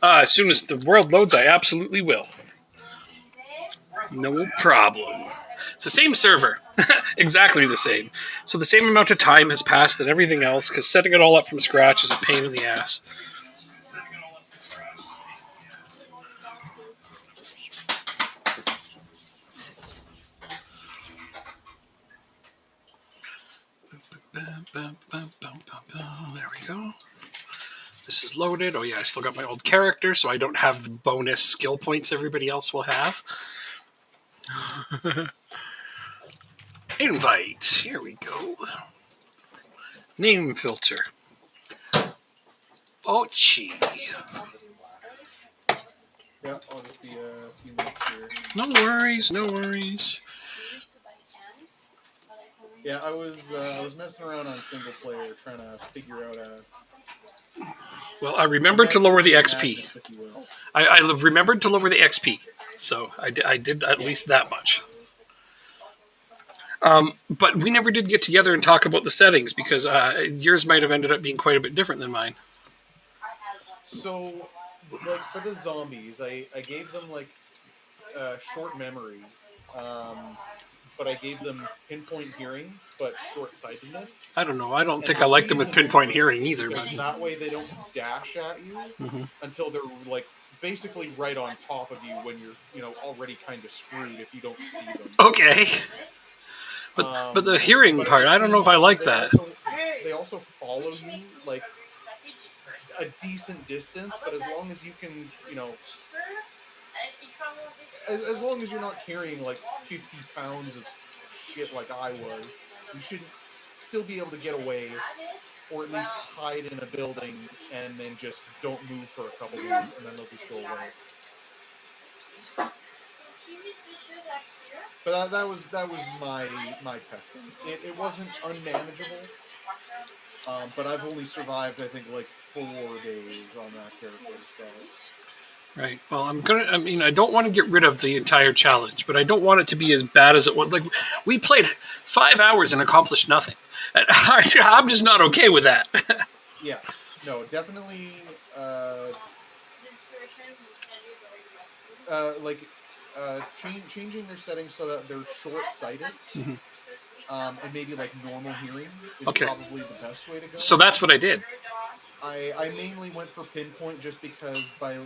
As soon as the world loads, I absolutely will. No problem. It's the same server. Exactly the same. So the same amount of time has passed and everything else, because setting it all up from scratch is a pain in the ass. There we go. This is loaded. Oh yeah, I still got my old character, so I don't have the bonus skill points everybody else will have. Invite. Here we go. Name filter. Ochi. Yeah, I'll just be a few minutes here. No worries, no worries. Yeah, I was messing around on single player, trying to figure out Well, I remembered to lower the XP. madness, if you will. I remembered to lower the XP, so I did at least that much. But we never did get together and talk about the settings because yours might have ended up being quite a bit different than mine. So, like for the zombies, I gave them like short memory, but I gave them pinpoint hearing, but short sightedness. I don't know. I don't think I liked them with pinpoint hearing either. But That way they don't dash at you until they're like basically right on top of you when you're already kind of screwed if you don't see them. Okay. But the hearing part, I don't know if I like that. They also follow you like a decent distance, but as long as you can, as long as you're not carrying like 50 pounds of shit like I was, you should still be able to get away, or at least hide in a building, and then just don't move for a couple minutes, and then they'll just go away. But that was my testing. It wasn't unmanageable, but I've only survived I think like 4 days on that character. So. Right. Well, I don't want to get rid of the entire challenge, but I don't want it to be as bad as it was. Like, we played 5 hours and accomplished nothing. And I'm just not okay with that. Yeah. No, definitely. Changing their settings so that they're short-sighted, and maybe like normal hearing is probably the best way to go. So that's what I did. I mainly went for pinpoint just because by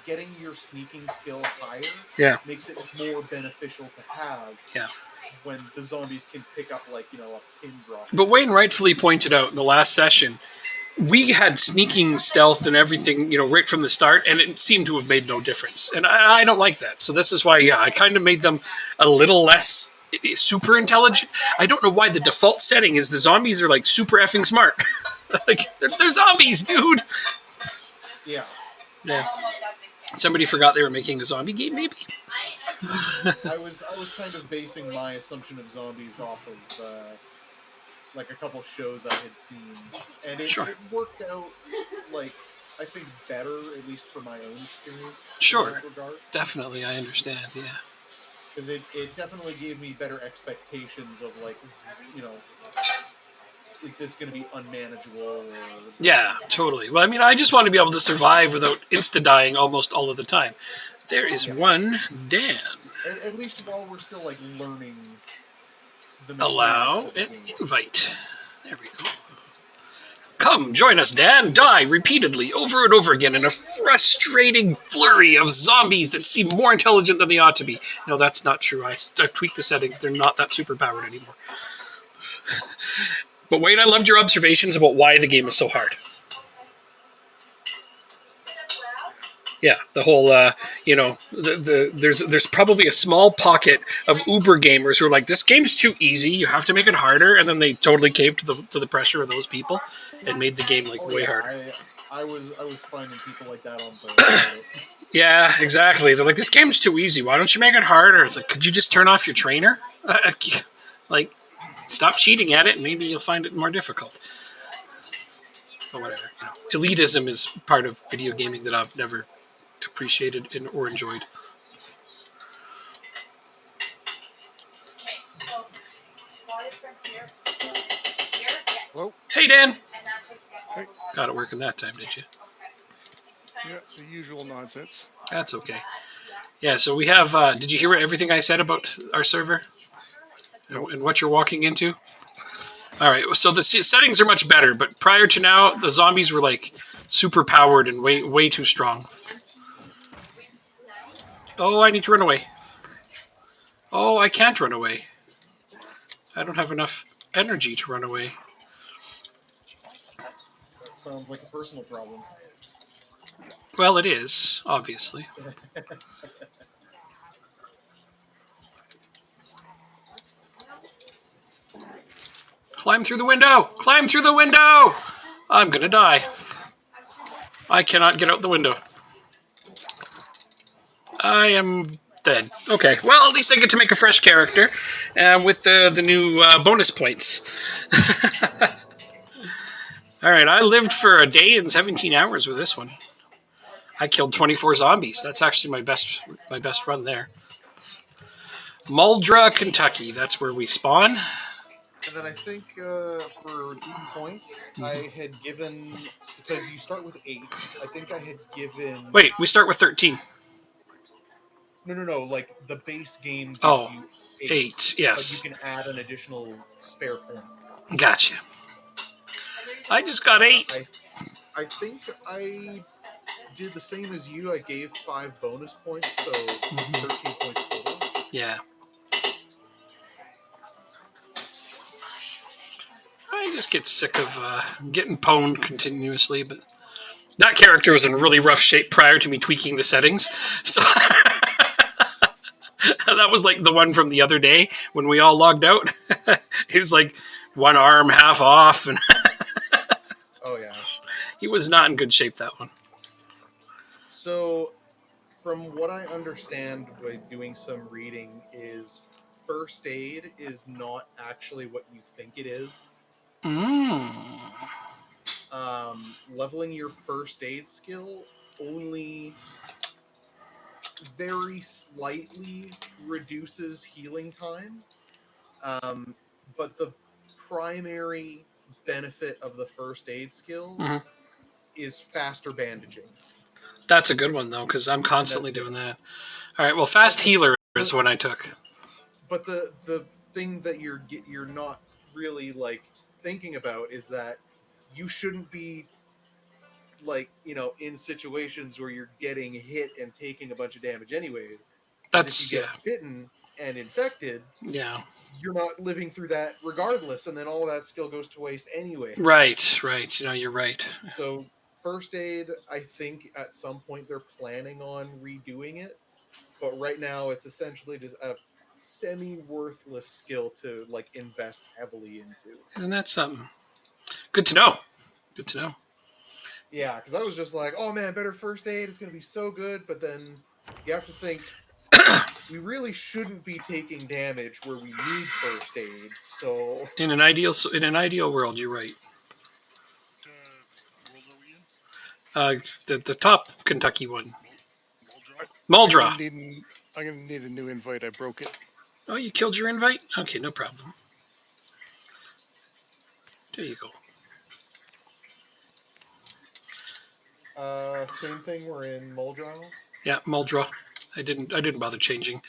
getting your sneaking skill higher makes it more beneficial to have when the zombies can pick up like a pin drop. But Wayne rightfully pointed out in the last session, we had sneaking stealth and everything, right from the start, and it seemed to have made no difference. And I don't like that. So this is why, I kind of made them a little less super intelligent. I don't know why the default setting is the zombies are like super effing smart. Like, they're zombies, dude. Yeah. Yeah. Somebody forgot they were making a zombie game, maybe? I was kind of basing my assumption of zombies off of like a couple shows I had seen, and it worked out like I think better, at least for my own experience. Sure, definitely, I understand. Yeah, because it definitely gave me better expectations of like is this going to be unmanageable? Or... Yeah, totally. Well, I mean, I just want to be able to survive without insta-dying almost all of the time. There is one Dan. At least while we're still like learning. Allow and invite. There we go. Come, join us, Dan. Die repeatedly, over and over again, in a frustrating flurry of zombies that seem more intelligent than they ought to be. No, that's not true. I've tweaked the settings. They're not that superpowered anymore. But Wayne, I loved your observations about why the game is so hard. Yeah, the whole, there's probably a small pocket of Uber gamers who are like, this game's too easy, you have to make it harder, and then they totally caved to the pressure of those people and made the game way harder. I was finding people like that on the Yeah, exactly. They're like, this game's too easy, why don't you make it harder? It's like, could you just turn off your trainer? Like, stop cheating at it, and maybe you'll find it more difficult. But whatever. Elitism is part of video gaming that I've never appreciated or enjoyed. Hello? Hey, Dan. Hey. Got it working that time, did you? Yeah, the usual nonsense. That's okay. Yeah, so we have. Did you hear everything I said about our server Nope. and what you're walking into? All right, so the settings are much better, but prior to now, the zombies were like super powered and way too strong. Oh, I need to run away. Oh, I can't run away. I don't have enough energy to run away. That sounds like a personal problem. Well, it is, obviously. Climb through the window! Climb through the window! I'm gonna die. I cannot get out the window. I am dead. Okay, well, at least I get to make a fresh character with the new bonus points. All right, I lived for a day and 17 hours with this one. I killed 24 zombies. That's actually my best run there. Muldra, Kentucky. That's where we spawn. And then I think for points, I had given, because you start with 8, I think I had given. Wait, we start with 13. No. Like the base game gives Oh, you 8, 8. but you Yes. can add an additional spare point. Gotcha. I just got 8. I think I did the same as you. I gave 5 bonus points, so 13 points total. Yeah. I just get sick of getting pwned continuously, but that character was in really rough shape prior to me tweaking the settings. So that was like the one from the other day when we all logged out. He was like one arm half off, and Oh yeah. he was not in good shape, that one. So, from what I understand by doing some reading, is first aid is not actually what you think it is. Leveling your first aid skill only very slightly reduces healing time, but the primary benefit of the first aid skill is faster bandaging. That's a good one, though, because I'm constantly doing that. All right, well, And, fast and healer is what I took. but the thing that you're not really like thinking about is that you shouldn't be like in situations where you're getting hit and taking a bunch of damage anyways, because if you That's, get yeah. bitten and infected, Yeah. you're not living through that regardless, and then all that skill goes to waste anyway. Right. You know, you're right. So first aid, I think at some point they're planning on redoing it, but right now it's essentially just a semi-worthless skill to like invest heavily into. And that's something. Good to know. Good to know. Yeah, because I was just like, oh man, better first aid, it's gonna be so good, but then you have to think we really shouldn't be taking damage where we need first aid. So In an ideal world, you're right. World are we in? The top Kentucky one, I'm gonna Muldra. need I'm gonna need a new invite. I broke it. Oh, you killed your invite? Okay, no problem. There you go. same thing. We're in Muldrow Yeah, Muldra. I didn't bother changing.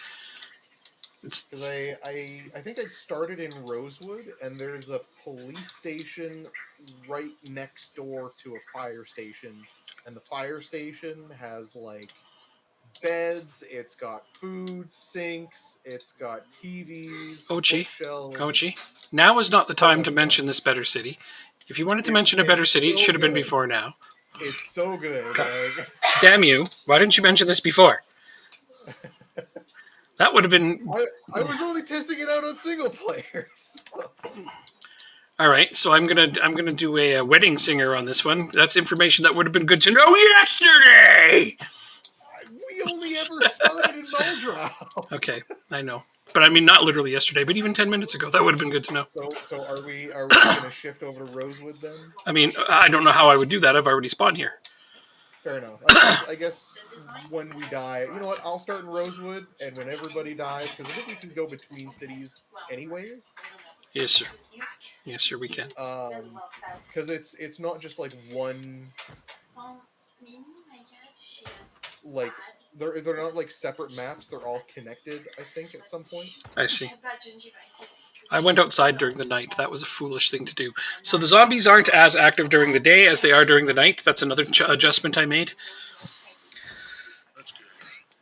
because It's I think I started in Rosewood, and there's a police station right next door to a fire station, and the fire station has like beds, it's got food, sinks, it's got TVs, Ochi. bookshelves, Ochi. Now is not the so time to much stuff. mention this better city. If you wanted to mention a better It's city, it so should have been good. before now. It's so good. God Like damn you. Why didn't you mention this before? That would have been I was only testing it out on single players. all right. So I'm gonna do a wedding singer on this one. That's information that would have been good to know yesterday. We only ever started in Muldrow. Okay, I know, but I mean not literally yesterday, but even 10 minutes ago. That would have been good to know. So are we just gonna shift over to Rosewood then? I mean, I don't know how I would do that. I've already spawned here. Fair enough. I guess when we die, you know what? I'll start in Rosewood, and when everybody dies, because I think we can go between cities anyways. Yes, sir. Yes, sir. We can. Because it's not just like one like they're not like separate maps. They're all connected. I think at some point. I see. I went outside during the night. That was a foolish thing to do. So the zombies aren't as active during the day as they are during the night. That's another adjustment I made. That's good.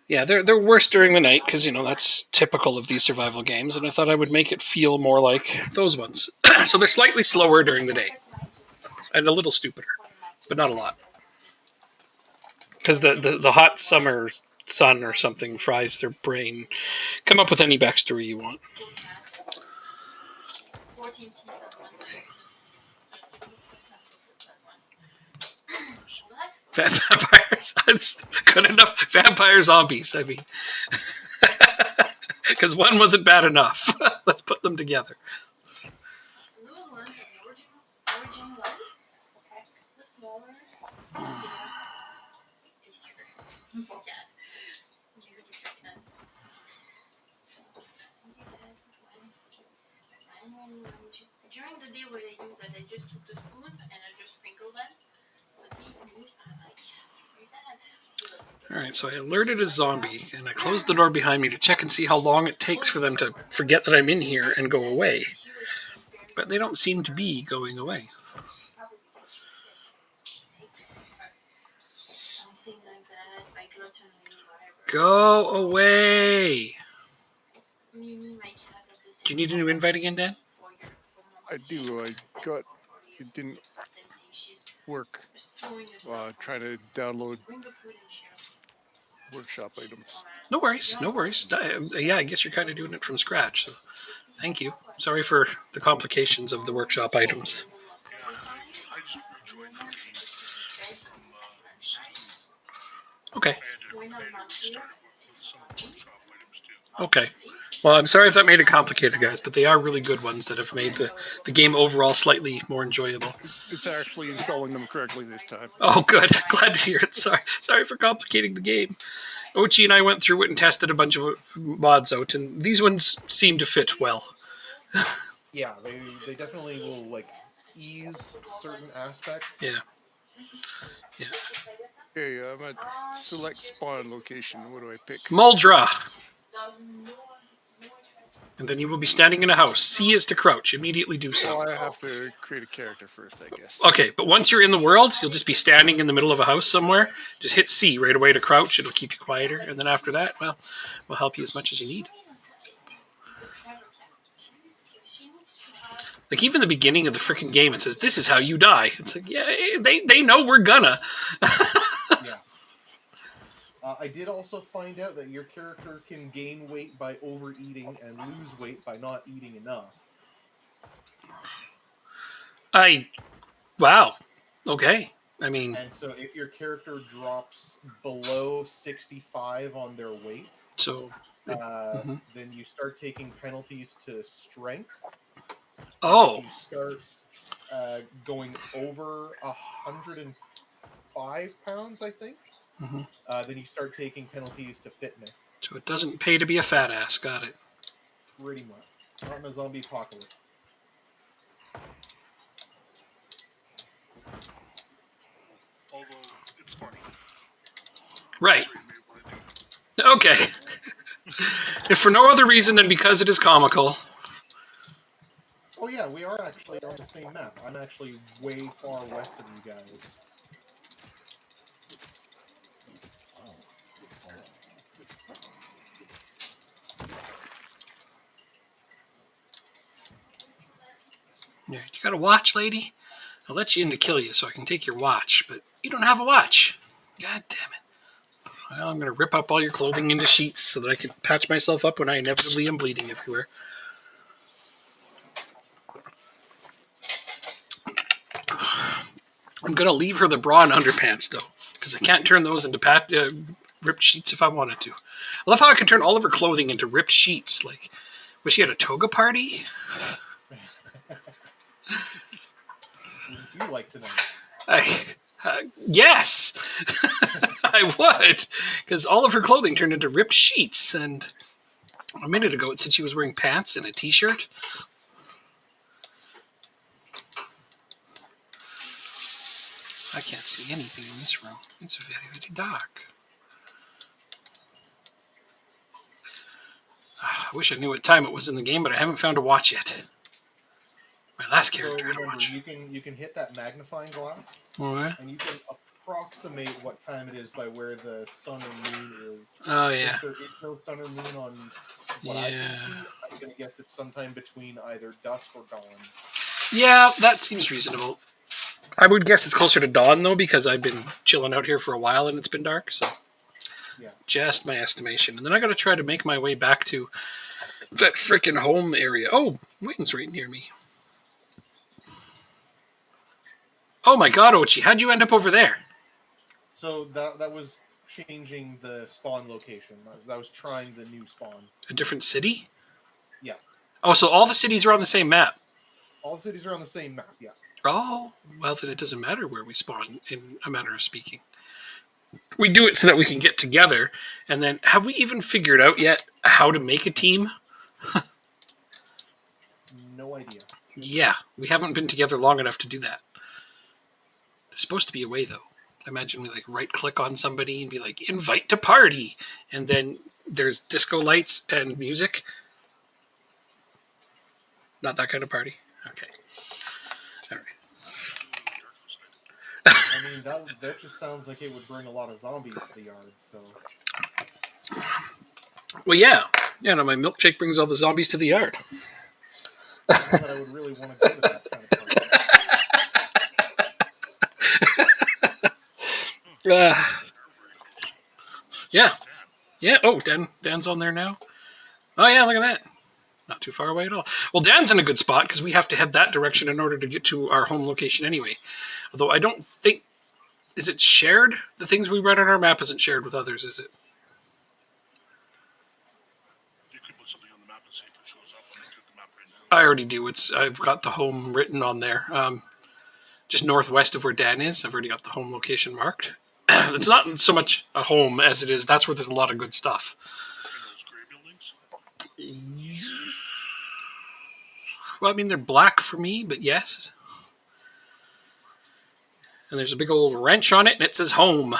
Yeah, they're worse during the night because that's typical of these survival games, and I thought I would make it feel more like those ones. So they're slightly slower during the day and a little stupider, but not a lot. Because the hot summer sun or something fries their brain. Come up with any backstory you want. Vampires. That's good enough. Vampire zombies, I mean. Because one wasn't bad enough. Let's put them together. Alright, so I alerted a zombie, and I closed the door behind me to check and see how long it takes for them to forget that I'm in here and go away. But they don't seem to be going away. Go away! Do you need a new invite again, Dan? I do. It didn't work. Trying to download workshop items. No worries, no worries. Yeah, I guess you're kind of doing it from scratch, so thank you. Sorry for the complications of the workshop items. Yeah, I just rejoined the game from Steam. Okay. I had to manually start with some workshop items too. Okay. Well, I'm sorry if that made it complicated, guys, but they are really good ones that have made the game overall slightly more enjoyable. It's actually installing them correctly this time. Oh, good. Glad to hear it. Sorry for complicating the game. Ochi and I went through it and tested a bunch of mods out, and these ones seem to fit well. Yeah, they definitely will like ease certain aspects. Yeah. Okay, I'm at select spawn location. What do I pick? Muldra. And then you will be standing in a house. C is to crouch. Immediately do so. Well, I have to create a character first, I guess. Okay, but once you're in the world, you'll just be standing in the middle of a house somewhere. Just hit C right away to crouch. It'll keep you quieter. And then after that, well, we'll help you as much as you need. Like, even the beginning of the freaking game, it says, this is how you die. It's like, yeah, they know we're gonna. Yeah. I did also find out that your character can gain weight by overeating and lose weight by not eating enough. Wow. Okay. I mean... And so if your character drops below 65 on their weight, So... then you start taking penalties to strength. Oh. If you start going over 105 pounds, I think, then you start taking penalties to fitness. So it doesn't pay to be a fat ass. Got it. Pretty much. Not in a zombie apocalypse. Although, it's funny. Right. Okay. If for no other reason than because it is comical. Oh yeah, we are actually on the same map. I'm actually way far west of you guys. Yeah, you got a watch, lady? I'll let you in to kill you so I can take your watch, but you don't have a watch. God damn it. Well, I'm going to rip up all your clothing into sheets so that I can patch myself up when I inevitably am bleeding everywhere. I'm going to leave her the bra and underpants, though, because I can't turn those into ripped sheets if I wanted to. I love how I can turn all of her clothing into ripped sheets. Like, was she at a toga party? Would you like to know? Yes, I would, because all of her clothing turned into ripped sheets, and a minute ago it said she was wearing pants and a t-shirt. I can't see anything in this room. It's very, very dark. I wish I knew what time it was in the game, but I haven't found a watch yet. My last So character had a remember, watch. you can hit that magnifying glass, Oh, and you can approximate what time it is by where the sun or moon is. oh yeah. Since there is no sun or moon on what I can see, I'm gonna guess it's sometime between either dusk or dawn. Yeah, that seems reasonable. I would guess it's closer to dawn, though, because I've been chilling out here for a while and it's been dark, so Yeah. just my estimation. And then I gotta try to make my way back to that frickin' home area. Oh, Wayne's right near me. Oh my god, Ochi, how'd you end up over there? So that was changing the spawn location. I was trying the new spawn. A different city? Yeah. Oh, so all the cities are on the same map. All the cities are on the same map, yeah. Oh, well, then it doesn't matter where we spawn, in a manner of speaking. We do it so that we can get together, and then have we even figured out yet how to make a team? No idea. Yeah, we haven't been together long enough to do that. There's supposed to be a way, though. Imagine we like right click on somebody and be like, invite to party, and then there's disco lights and music. Not that kind of party. Okay. All right. I mean, that just sounds like it would bring a lot of zombies to the yard, so... Well, yeah. Yeah, no, my milkshake brings all the zombies to the yard. I don't know that I would really want to go to that kind of party. Yeah. Yeah. Oh, Dan's on there now. Oh, yeah, look at that. Not too far away at all. Well, Dan's in a good spot because we have to head that direction in order to get to our home location anyway. Although I don't think... Is it shared? The things we read on our map isn't shared with others, is it? You could put something on the map and see if it shows up. I'm looking at the map right now. I already do. I've got the home written on there. Just northwest of where Dan is. I've already got the home location marked. It's not so much a home as it is. That's where there's a lot of good stuff. And those gray buildings? Well, I mean, they're black for me, but yes. And there's a big old wrench on it, and it says home.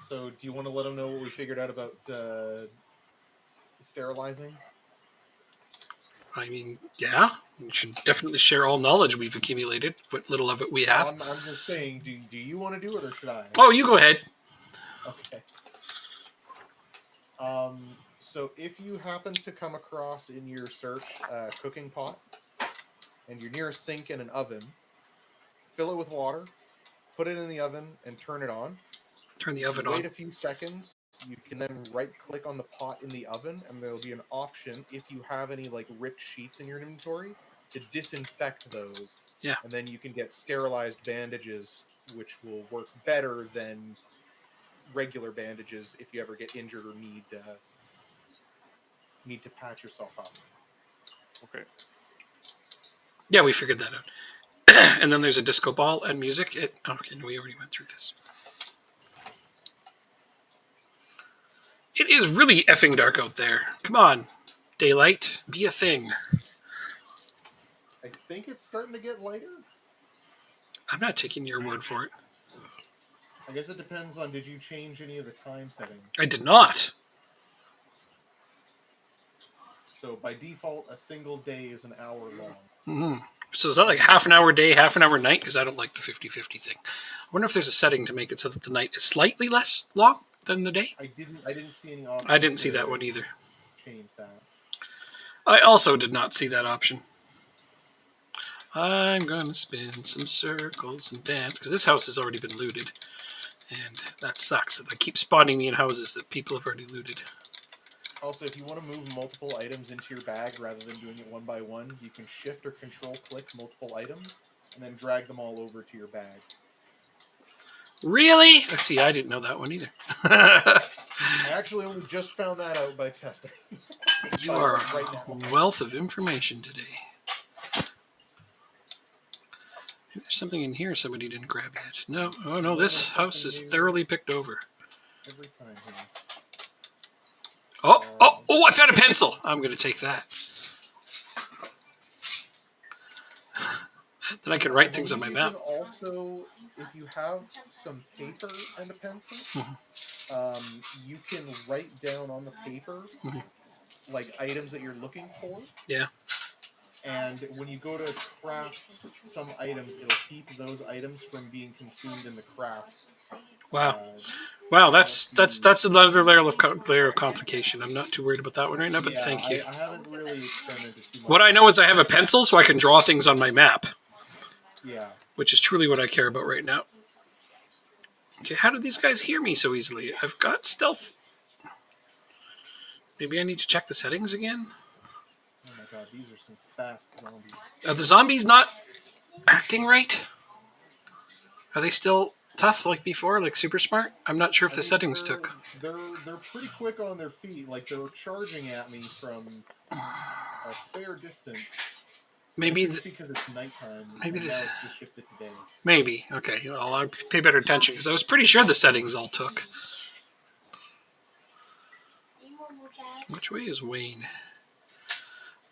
So, do you want to let them know what we figured out about sterilizing? I mean, yeah. We should definitely share all knowledge we've accumulated, what little of it we have. I'm just saying, do you want to do it, or should I? Oh, you go ahead. Okay. So if you happen to come across in your search a cooking pot, and you're near a sink and an oven, fill it with water, put it in the oven, and turn it on. Turn the oven Wait on. a few seconds. You can then right-click on the pot in the oven, and there'll be an option, if you have any like ripped sheets in your inventory, to disinfect those. Yeah. And then you can get sterilized bandages, which will work better than regular bandages if you ever get injured or need to patch yourself up. Okay. Yeah, we figured that out. And then there's a disco ball and music. Okay, no, we already went through this. It is really effing dark out there. Come on, daylight, be a thing. I think it's starting to get lighter. I'm not taking your word for it. I guess it depends on, did you change any of the time settings? I did not. So by default, a single day is an hour long. Mm-hmm. So is that like half an hour day, half an hour night? Because I don't like the 50-50 thing. I wonder if there's a setting to make it so that the night is slightly less long than the day. I didn't see any option. I didn't see that one either. Change that. I also did not see that option. I'm gonna spin some circles and dance because this house has already been looted, and that sucks. That I keep spawning me in houses that people have already looted. Also, if you want to move multiple items into your bag rather than doing it one by one, you can shift or control click multiple items and then drag them all over to your bag. Really? Let's see, I didn't know that one either. I actually only just found that out by testing. You are a wealth of information today. There's something in here somebody didn't grab yet. No, oh no, this house is thoroughly picked over. Every time. Oh, I found a pencil. I'm going to take that. Then I can write things on my map. Also, if you have some paper and a pencil, you can write down on the paper like items that you're looking for. Yeah. And when you go to craft some items, it'll keep those items from being consumed in the craft. Wow. Uh, Wow, so let's see. that's another layer of complication. I'm not too worried about that one right now, but Yeah, thank you. I haven't really experimented too much. What I know is I have a pencil so I can draw things on my map, Yeah. which is truly what I care about right now. Okay, how do these guys hear me so easily? I've got stealth. Maybe I need to check the settings again. Oh my god, these are some fast zombies. Are the zombies not acting right? Are they still tough like before, like super smart? I'm not sure if I the mean, settings took. they're pretty quick on their feet. Like they're charging at me from a fair distance. It Maybe, could just be because it's nighttime, maybe and now this. it's just shifted to day. Maybe. Okay, well, I'll pay better attention because I was pretty sure the settings all took. Which way is Wayne?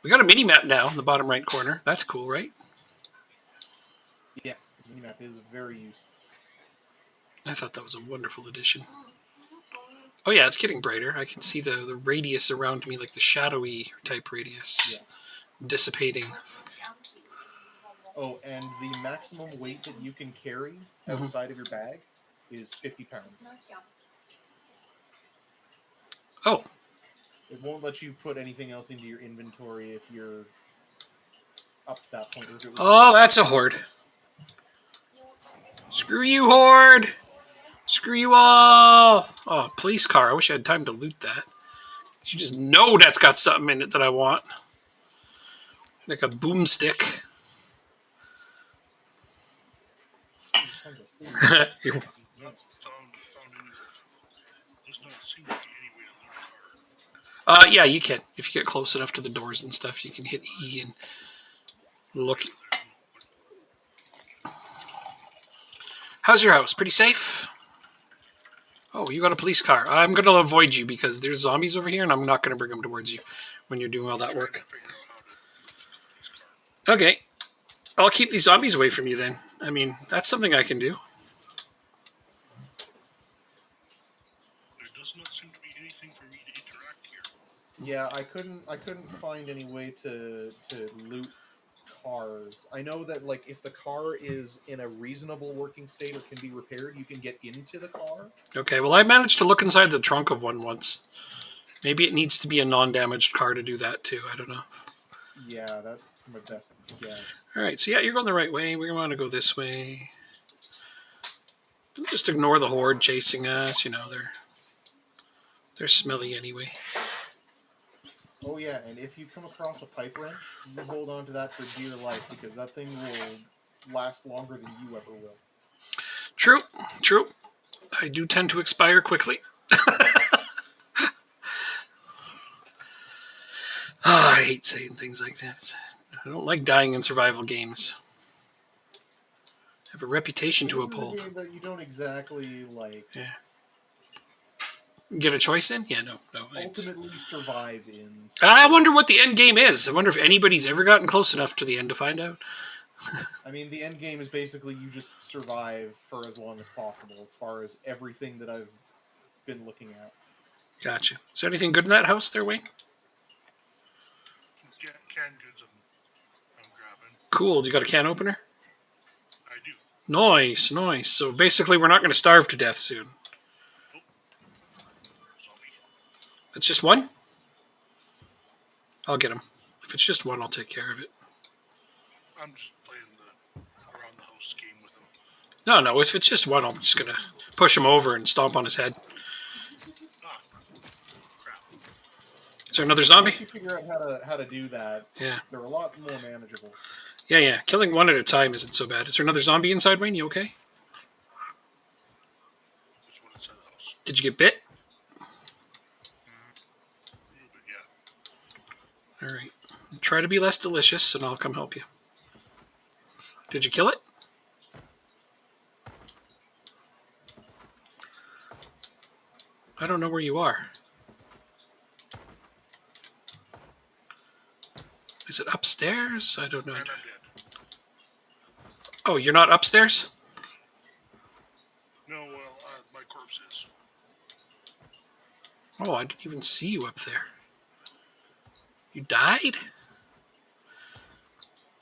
We got a mini map now in the bottom right corner. That's cool, right? Yes, the minimap is very useful. I thought that was a wonderful addition. Oh yeah, it's getting brighter. I can see the radius around me, like the shadowy type radius, Yeah. dissipating. Oh, and the maximum weight that you can carry outside of your bag is 50 pounds. Oh, It won't let you put anything else into your inventory if you're up to that point. Or if it was oh, that's a horde. Screw you, horde! Screw you all! Oh, police car. I wish I had time to loot that. You just know that's got something in it that I want. Like a boomstick. tons of food. You're- Not found anywhere. Does not seem to be any way to loot a car. yeah, you can. If you get close enough to the doors and stuff, you can hit E and look. There's no. How's your house? Pretty safe? Oh, you got a police car. I'm going to avoid you because there's zombies over here, and I'm not going to bring them towards you when you're doing all that work. Figure out how to use the police car. Okay. I'll keep these zombies away from you then. I mean, that's something I can do. There does not seem to be anything for me to interact here. Yeah, I couldn't find any way to loot cars. I know that like if the car is in a reasonable working state or can be repaired, you can get into the car. Okay, well, I managed to look inside the trunk of one once. Maybe it needs to be a non-damaged car to do that too. I don't know. Yeah, that's my best guess. All right, so yeah, you're going the right way. We want to go this way. Just ignore the horde chasing us. You know, they're smelly anyway. Oh yeah, and if you come across a pipe wrench, you hold on to that for dear life because that thing will last longer than you ever will. True, true. I do tend to expire quickly. I hate saying things like that. I don't like dying in survival games. I have a reputation to This is a uphold. game that you don't exactly like Yeah. Get a choice in? Yeah, no. ultimately survive in. I wonder what the end game is. I wonder if anybody's ever gotten close enough to the end to find out. I mean, the end game is basically you just survive for as long as possible, as far as everything that I've been looking at. Gotcha. Is there anything good in that house there, Wayne? Canned goods I'm grabbing. Cool. You got a can opener? I do. Nice, nice. So basically, we're not going to starve to death soon. Oh. Zombie. It's just one? I'll get him. If it's just one, I'll take care of it. I'm just playing the around the house game with him. No. If it's just one, I'm just going to push him over and stomp on his head. Ah. Crap. Is there another zombie? Once you figure out how to do that, Yeah. they're a lot more manageable. Yeah. Killing one at a time isn't so bad. Is there another zombie inside, Wayne? You okay? There's one inside the house. Did you get bit? A little bit, yeah. All right. Try to be less delicious, and I'll come help you. Did you kill it? I don't know where you are. Is it upstairs? I don't know. And I'm dead. Oh, you're not upstairs? No, well, my corpse is. Oh, I didn't even see you up there. You died?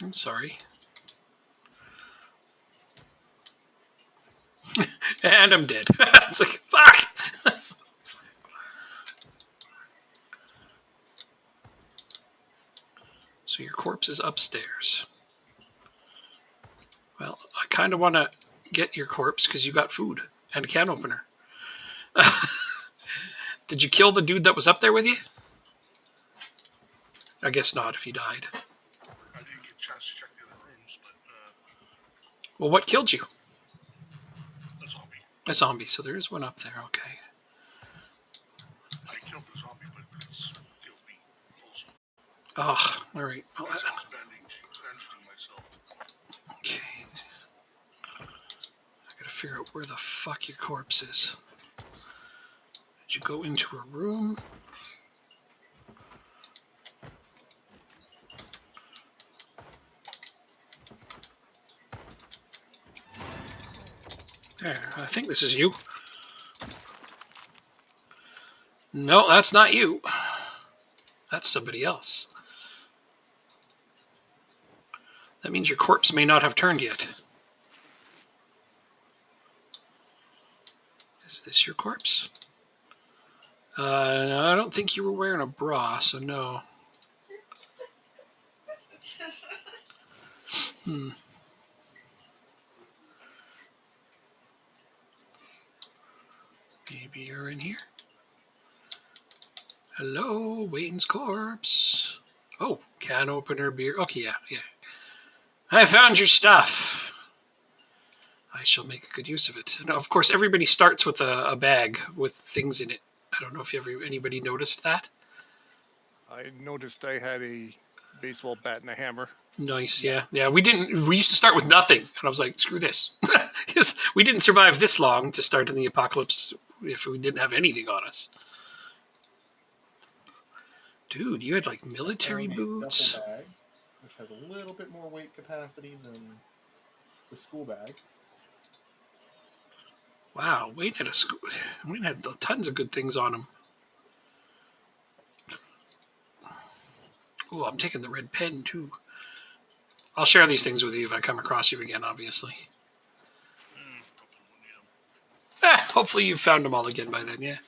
I'm sorry. And I'm dead. It's like, fuck! So your corpse is upstairs. Well, I kind of want to get your corpse because you got food and a can opener. Did you kill the dude that was up there with you? I guess not if you died. I didn't get a chance to check the other rooms, but Well, what killed you? a zombie. A zombie. So there is one up there. Okay. I killed the zombie, but it's killed me also. Oh, all right. I was bandaging myself. Okay. I gotta figure out where the fuck your corpse is. Did you go into a room? There, I think this is you. No, that's not you. That's somebody else. That means your corpse may not have turned yet. Is this your corpse? I don't think you were wearing a bra, so no. Maybe you're in here. Hello, Wayne's corpse. Oh, can opener, beer. Okay, yeah. I found your stuff. I shall make a good use of it. Now, of course, everybody starts with a bag with things in it. I don't know if anybody noticed that. I noticed I had a baseball bat and a hammer. Nice, yeah. We used to start with nothing, and I was like, screw this. Because we didn't survive this long to start in the apocalypse if we didn't have anything on us. Dude, you had like military boots. Duffel bag, which has a little bit more weight capacity than the school bag. Wow, Wayne had tons of good things on him. Oh, I'm taking the red pen too. I'll share these things with you if I come across you again, obviously. Hopefully you've found them all again by then, yeah.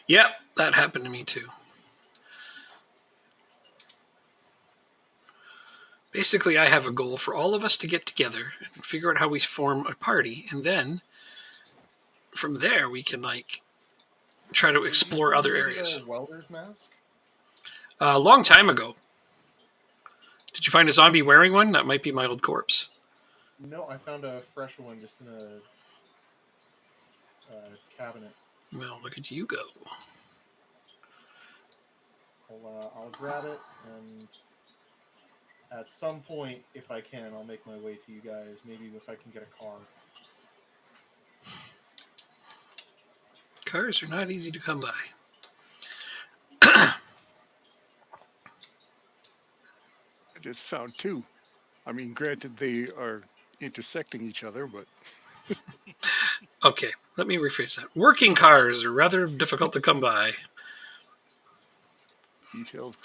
Yep, that happened to me too. Basically, I have a goal for all of us to get together and figure out how we form a party, and then from there we can like try to explore other areas. A welder's mask? A long time ago. Did you find a zombie wearing one? That might be my old corpse. No, I found a fresh one just in a cabinet. Well, look at you go. I'll grab it, and at some point, if I can, I'll make my way to you guys. Maybe if I can get a car. Cars are not easy to come by. I just found two. I mean, granted, they are intersecting each other, but... Okay, let me rephrase that. Working cars are rather difficult to come by. Details.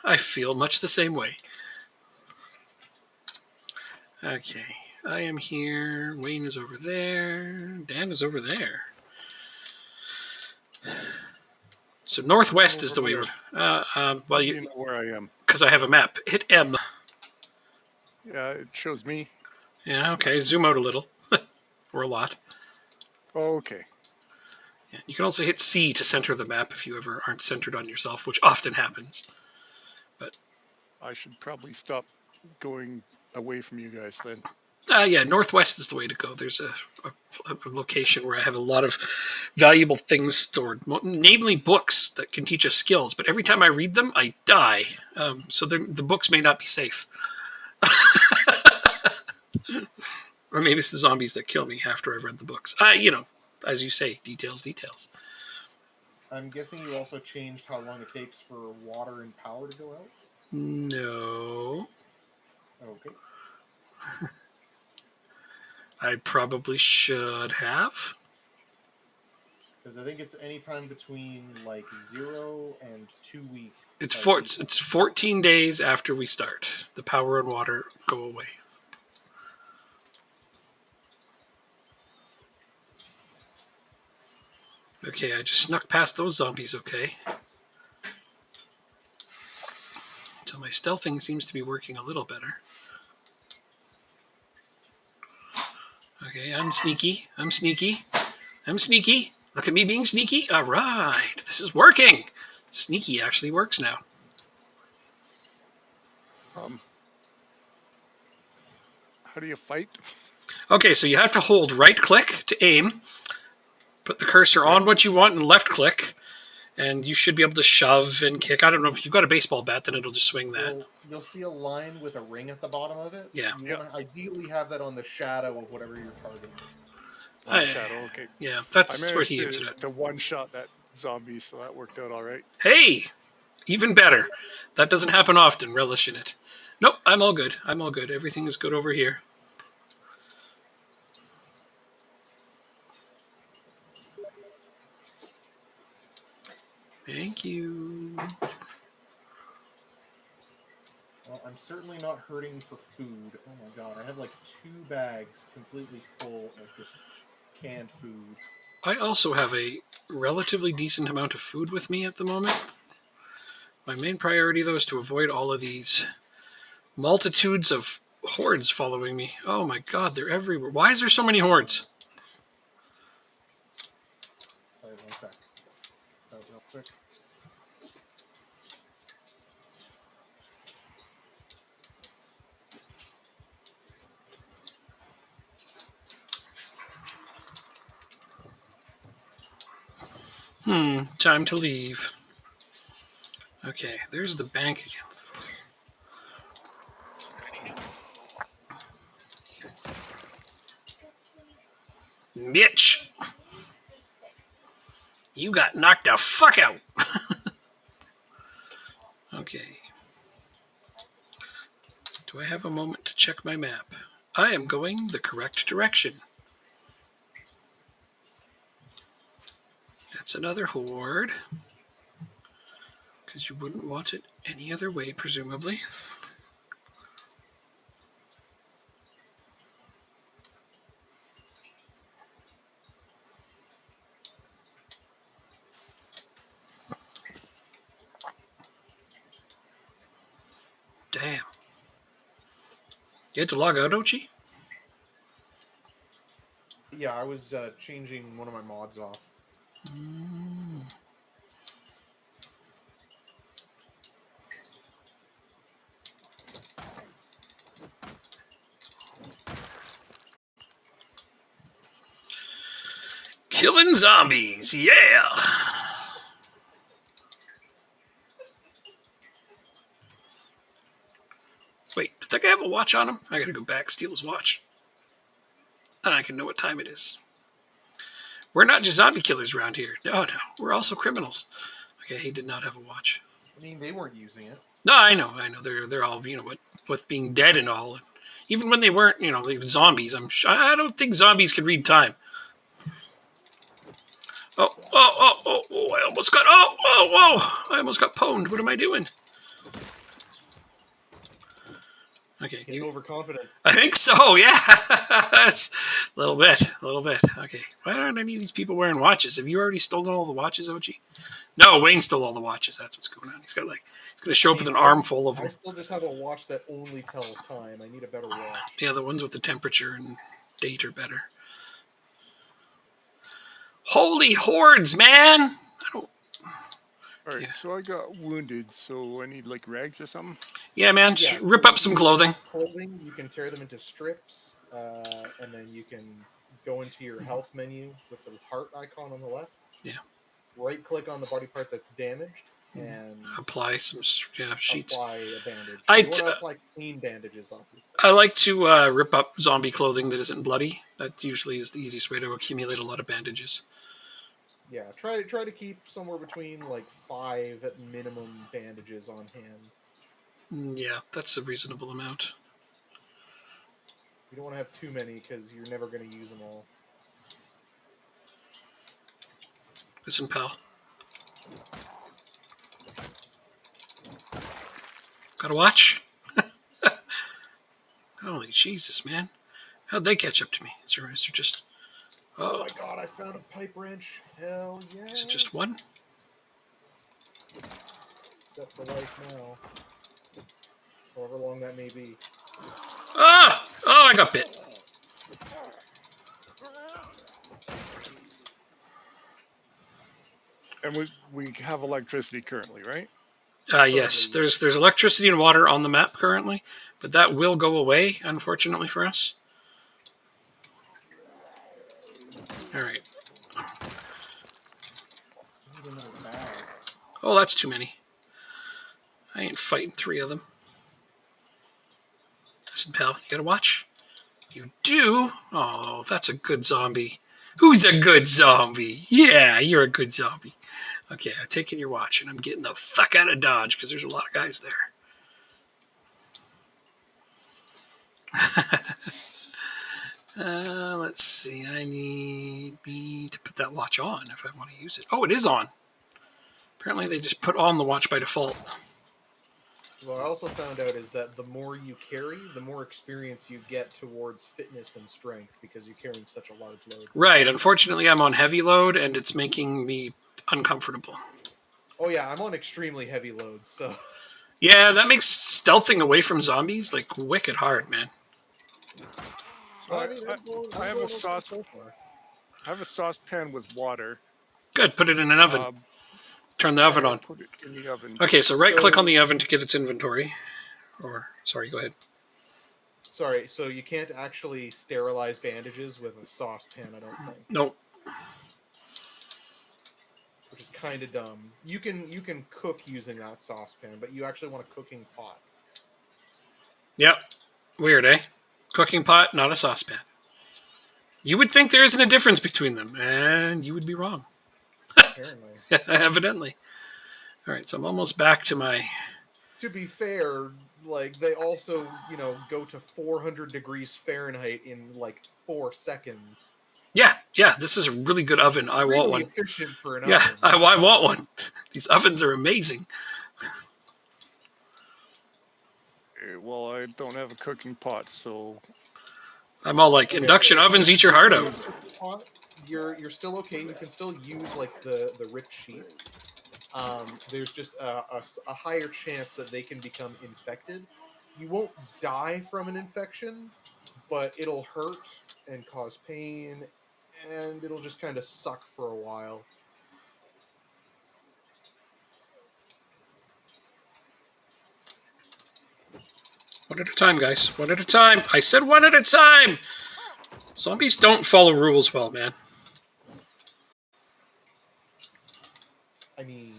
I feel much the same way. Okay, I am here. Wayne is over there. Dan is over there. So northwest is the way we're... well, you know where I am. Because I have a map. Hit M. Yeah, it shows me. Yeah, okay. Zoom out a little. Or a lot. Okay. Yeah, you can also hit C to center the map if you ever aren't centered on yourself, which often happens. But I should probably stop going away from you guys then. Yeah, northwest is the way to go. There's a location where I have a lot of valuable things stored, namely books that can teach us skills. But every time I read them, I die. So the books may not be safe. Or maybe it's the zombies that kill me after I've read the books. As you say, details. I'm guessing you also changed how long it takes for water and power to go out? No. Okay. I probably should have. Because I think it's any time between like 0 and 2 weeks. It's 14 days after we start. The power and water go away. Okay, I just snuck past those zombies, okay. So my stealthing seems to be working a little better. Okay, I'm sneaky. I'm sneaky. I'm sneaky. Look at me being sneaky. All right, this is working. Sneaky actually works now. How do you fight? Okay, so you have to hold right click to aim, put the cursor on what you want, and left click, and you should be able to shove and kick. I don't know if you've got a baseball bat, then it'll just swing that. You'll see a line with a ring at the bottom of it. Yeah. You want to ideally have that on the shadow of whatever you're targeting. Shadow, okay. Yeah, I that's where he managed aims it at. to one-shot that zombie, so that worked out all right. Hey, even better. That doesn't happen often. Relish in it. Nope, I'm all good. I'm all good. Everything is good over here. Thank you. Well, I'm certainly not hurting for food. Oh my god, I have like 2 bags completely full of just canned food. I also have a relatively decent amount of food with me at the moment. My main priority, though, is to avoid all of these multitudes of hordes following me. Oh my god, they're everywhere. Why is there so many hordes? Sorry, 1 sec. That was real quick. Time to leave. Okay, there's the bank again. Bitch! You got knocked the fuck out! Okay. Do I have a moment to check my map? I am going the correct direction. That's another horde. Because you wouldn't want it any other way, presumably. Damn. You had to log out, Ochi? Yeah, I was changing one of my mods off. Killing zombies, yeah! Wait, did that guy have a watch on him? I gotta go back, steal his watch. And I can know what time it is. We're not just zombie killers around here. No, we're also criminals. Okay, he did not have a watch. I mean, they weren't using it. No, I know. They're all, with being dead and all. Even when they weren't, like zombies. I don't think zombies could read time. Oh! I almost got. I almost got pwned. What am I doing? Okay, Getting overconfident. I think so. Yeah, a little bit. Okay, why aren't any of these people wearing watches? Have you already stolen all the watches, OG? No, Wayne stole all the watches. That's what's going on. He's going to show up with an armful of them. I still just have a watch that only tells time. I need a better watch. Yeah, the ones with the temperature and date are better. Holy hordes, man! All right, so I got wounded, so I need like rags or something. Yeah, man, just rip up some clothing. Clothing, you can tear them into strips, and then you can go into your health menu with the heart icon on the left. Yeah. Right click on the body part that's damaged and apply some sheets. Apply a bandage. You want to apply clean bandages, obviously. I like to rip up zombie clothing that isn't bloody. That usually is the easiest way to accumulate a lot of bandages. Yeah, try to keep somewhere between like 5 at minimum bandages on hand. Yeah, that's a reasonable amount. You don't want to have too many because you're never going to use them all. Listen, pal. Gotta watch. Holy Jesus, man. How'd they catch up to me? Is there just... Oh Oh, my god, I found a pipe wrench. Hell is it yeah. just one? Set for life now. However long that may be. Ah! Oh, I got bit. And we have electricity currently, right? Yes, Currently, there's electricity and water on the map currently, but that will go away, unfortunately for us. All right. I need another bag. Oh, that's too many. I ain't fighting 3 of them. Listen, pal, you gotta watch. You do? Oh, that's a good zombie. Who's a good zombie? Yeah, you're a good zombie. Okay, I'm taking your watch and I'm getting the fuck out of Dodge because there's a lot of guys there. Let's see. I need me to put that watch on if I want to use it. Oh, it is on. Apparently, they just put on the watch by default. What I also found out is that the more you carry, the more experience you get towards fitness and strength because you're carrying such a large load. Right. Unfortunately, I'm on heavy load and it's making me uncomfortable. Oh yeah, I'm on extremely heavy loads, so Yeah, that makes stealthing away from zombies like wicked hard, man. So I mean, I I'm have a going okay sauce. so far. I have a saucepan with water. Good. Put it in an oven. Um, Turn the how oven do I on. put it in the oven? Okay, so right click on So the oven to get its inventory. Or, sorry, go ahead. sorry, so you can't actually sterilize bandages with a saucepan, I don't think, No. which is kind of dumb. You can cook using that saucepan, but you actually want a cooking pot. Yep. Weird, eh? Cooking pot, not a saucepan. You would think there isn't a difference between them, and you would be wrong. Apparently. Evidently. All right, so I'm almost back to my... To be fair, like they also, go to 400 degrees Fahrenheit in like 4 seconds. Yeah, this is a really good oven. I want Extremely one. efficient for an Yeah, oven. I want one. These ovens are amazing. Well, I don't have a cooking pot, so I'm all like, Okay, induction if ovens you eat your don't heart have a out. cooking pot, you're still okay. You can still use like the ripped sheets. There's just a higher chance that they can become infected. You won't die from an infection, but it'll hurt and cause pain, and it'll just kind of suck for a while. One at a time, guys. One at a time. I said one at a time. Zombies don't follow rules well, man. I mean,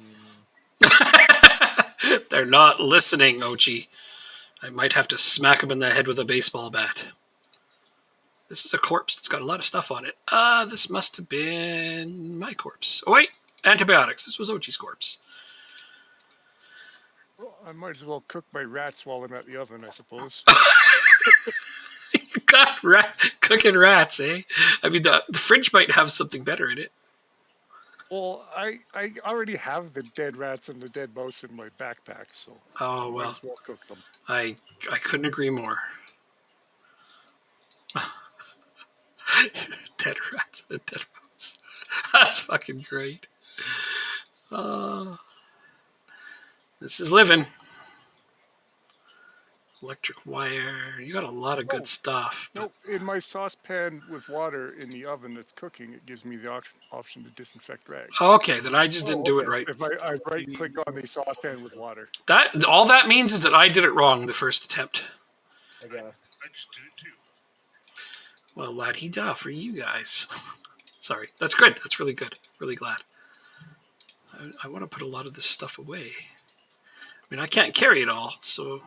They're not listening, Ochi. I might have to smack them in the head with a baseball bat. This is a corpse that's got a lot of stuff on it. This must have been my corpse. Oh, wait. Antibiotics. This was Ochi's corpse. well, I might as well cook my rats while I'm at the oven, I suppose. You got cooking rats, eh? I mean, the fridge might have something better in it. Well, I already have the dead rats and the dead mouse in my backpack, so Oh, I might well, as well cook them. I couldn't agree more. Dead rats and dead mouse. That's fucking great. Uh, this is living. Electric wire. You got a lot of good Oh, stuff. But no, in my saucepan with water in the oven that's cooking, it gives me the option to disinfect rags. okay, then I just didn't oh, do it okay. right. If I right Maybe, click on the saucepan with water. That all that means is that I did it wrong the first attempt. I guess. I just did it too. Well, la-di-da for you guys. Sorry, that's good. That's really good. Really glad. I want to put a lot of this stuff away. I mean, I can't carry it all, so...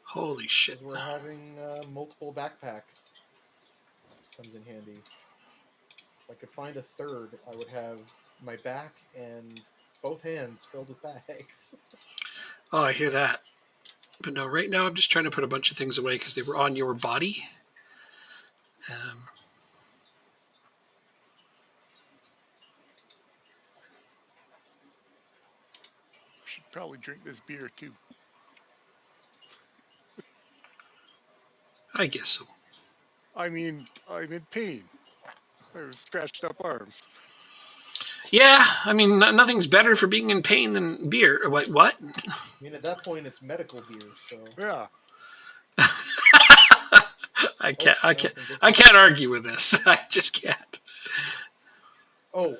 Holy shit. Because we're having multiple backpacks. comes in handy. If I could find a third, I would have my back and both hands filled with bags. Oh, I hear that. But no, right now I'm just trying to put a bunch of things away because they were on your body. Um, Should probably drink this beer too. I guess so. I mean, I'm in pain. I have scratched up arms. Yeah, I mean, nothing's better for being in pain than beer. What? I mean, at that point, it's medical beer, so. Yeah. I Oh, can't. I no, can't. some I biscuits. can't argue with this. I just can't. Oh,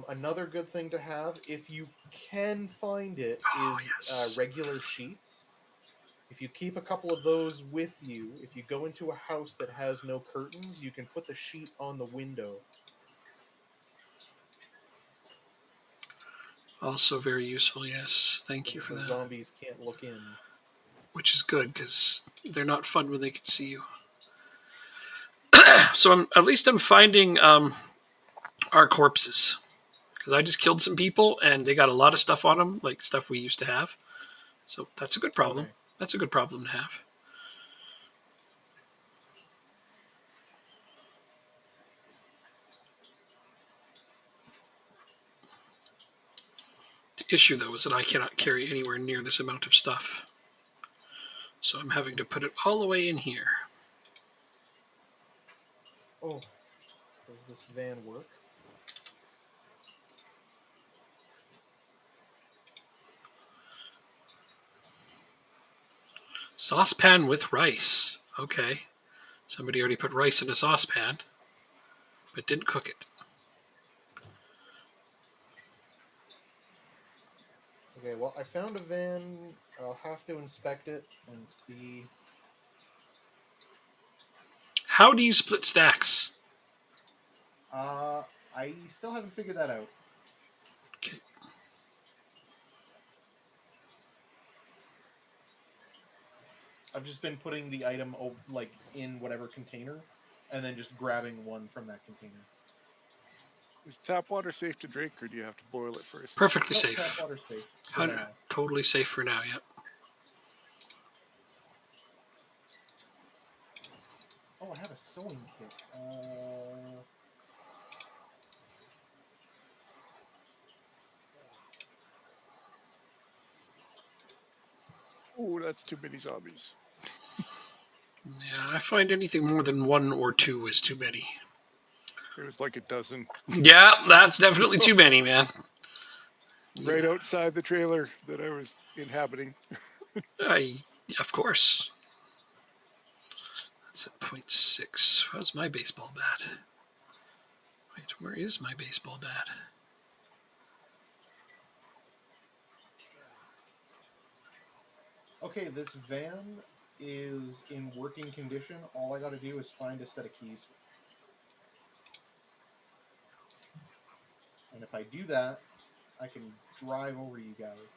another good thing to have, if you can find it, Oh is yes. regular sheets. If you keep a couple of those with you, if you go into a house that has no curtains, you can put the sheet on the window. Also very useful. Yes. Thank you for The that. zombies can't look in. Which is good because they're not fun when they can see you. So at least I'm finding our corpses because I just killed some people and they got a lot of stuff on them, like stuff we used to have. So that's a good problem. Okay. That's a good problem to have. The issue though is that I cannot carry anywhere near this amount of stuff. So I'm having to put it all the way in here. Oh, does this van work? Saucepan with rice. Okay. Somebody already put rice in a saucepan, but didn't cook it. Okay, well, I found a van. I'll have to inspect it and see. How do you split stacks? I still haven't figured that out. Okay. I've just been putting the item like in whatever container, and then just grabbing one from that container. Is tap water safe to drink, or do you have to boil it first? Perfectly No, tap safe. water safe for now. Totally safe for now, yep. Oh, I have a sewing kit. Oh, that's too many zombies. Yeah, I find anything more than one or two is too many. There's like a dozen Yeah, that's definitely too many, man. right outside the trailer that I was inhabiting. Of course. That's at 0.6. How's my baseball bat? Wait, where is my baseball bat? Okay, this van is in working condition. All I got to do is find a set of keys. And if I do that, I can drive over to you guys.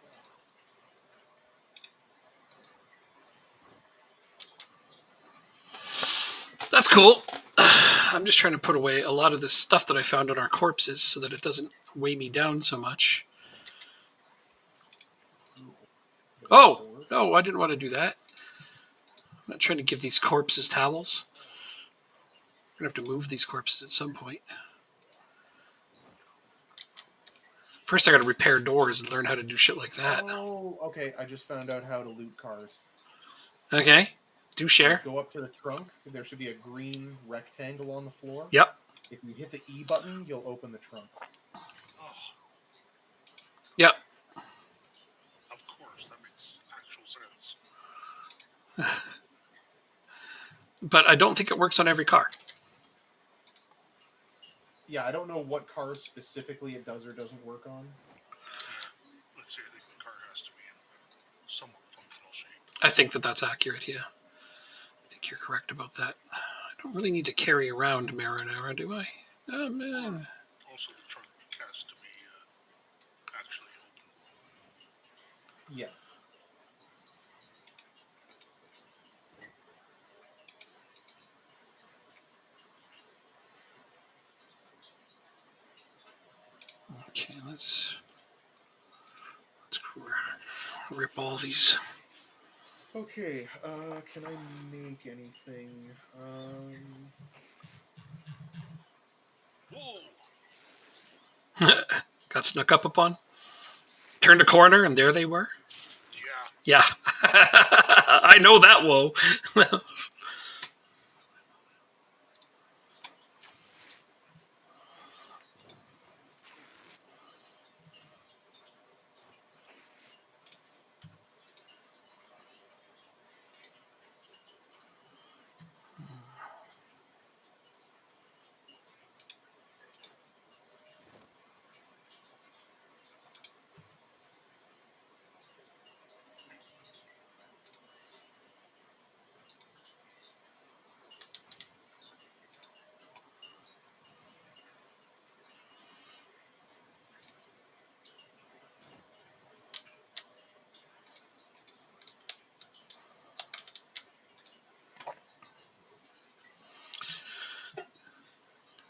That's cool. I'm just trying to put away a lot of the stuff that I found on our corpses so that it doesn't weigh me down so much. Oh, no, I didn't want to do that. I'm not trying to give these corpses towels. I'm going to have to move these corpses at some point. First, I got to repair doors and learn how to do shit like that. Oh, okay. I just found out how to loot cars. Okay, do share. Go up to the trunk. There should be a green rectangle on the floor. Yep. If you hit the E button, you'll open the trunk. Oh, Yep. of course, that makes actual sense. But I don't think it works on every car. Yeah, I don't know what cars specifically it does or doesn't work on. Yeah. Let's say I think the car has to be in somewhat functional shape. I think that that's accurate, yeah. I think you're correct about that. I don't really need to carry around marinara, do I? Oh, man. Also, the trunk has to be actually open. Yes. let's rip all these. Okay, can I make anything? Whoa! Got snuck up upon. Turned a corner, and there they were. Yeah. Yeah, I know that woe.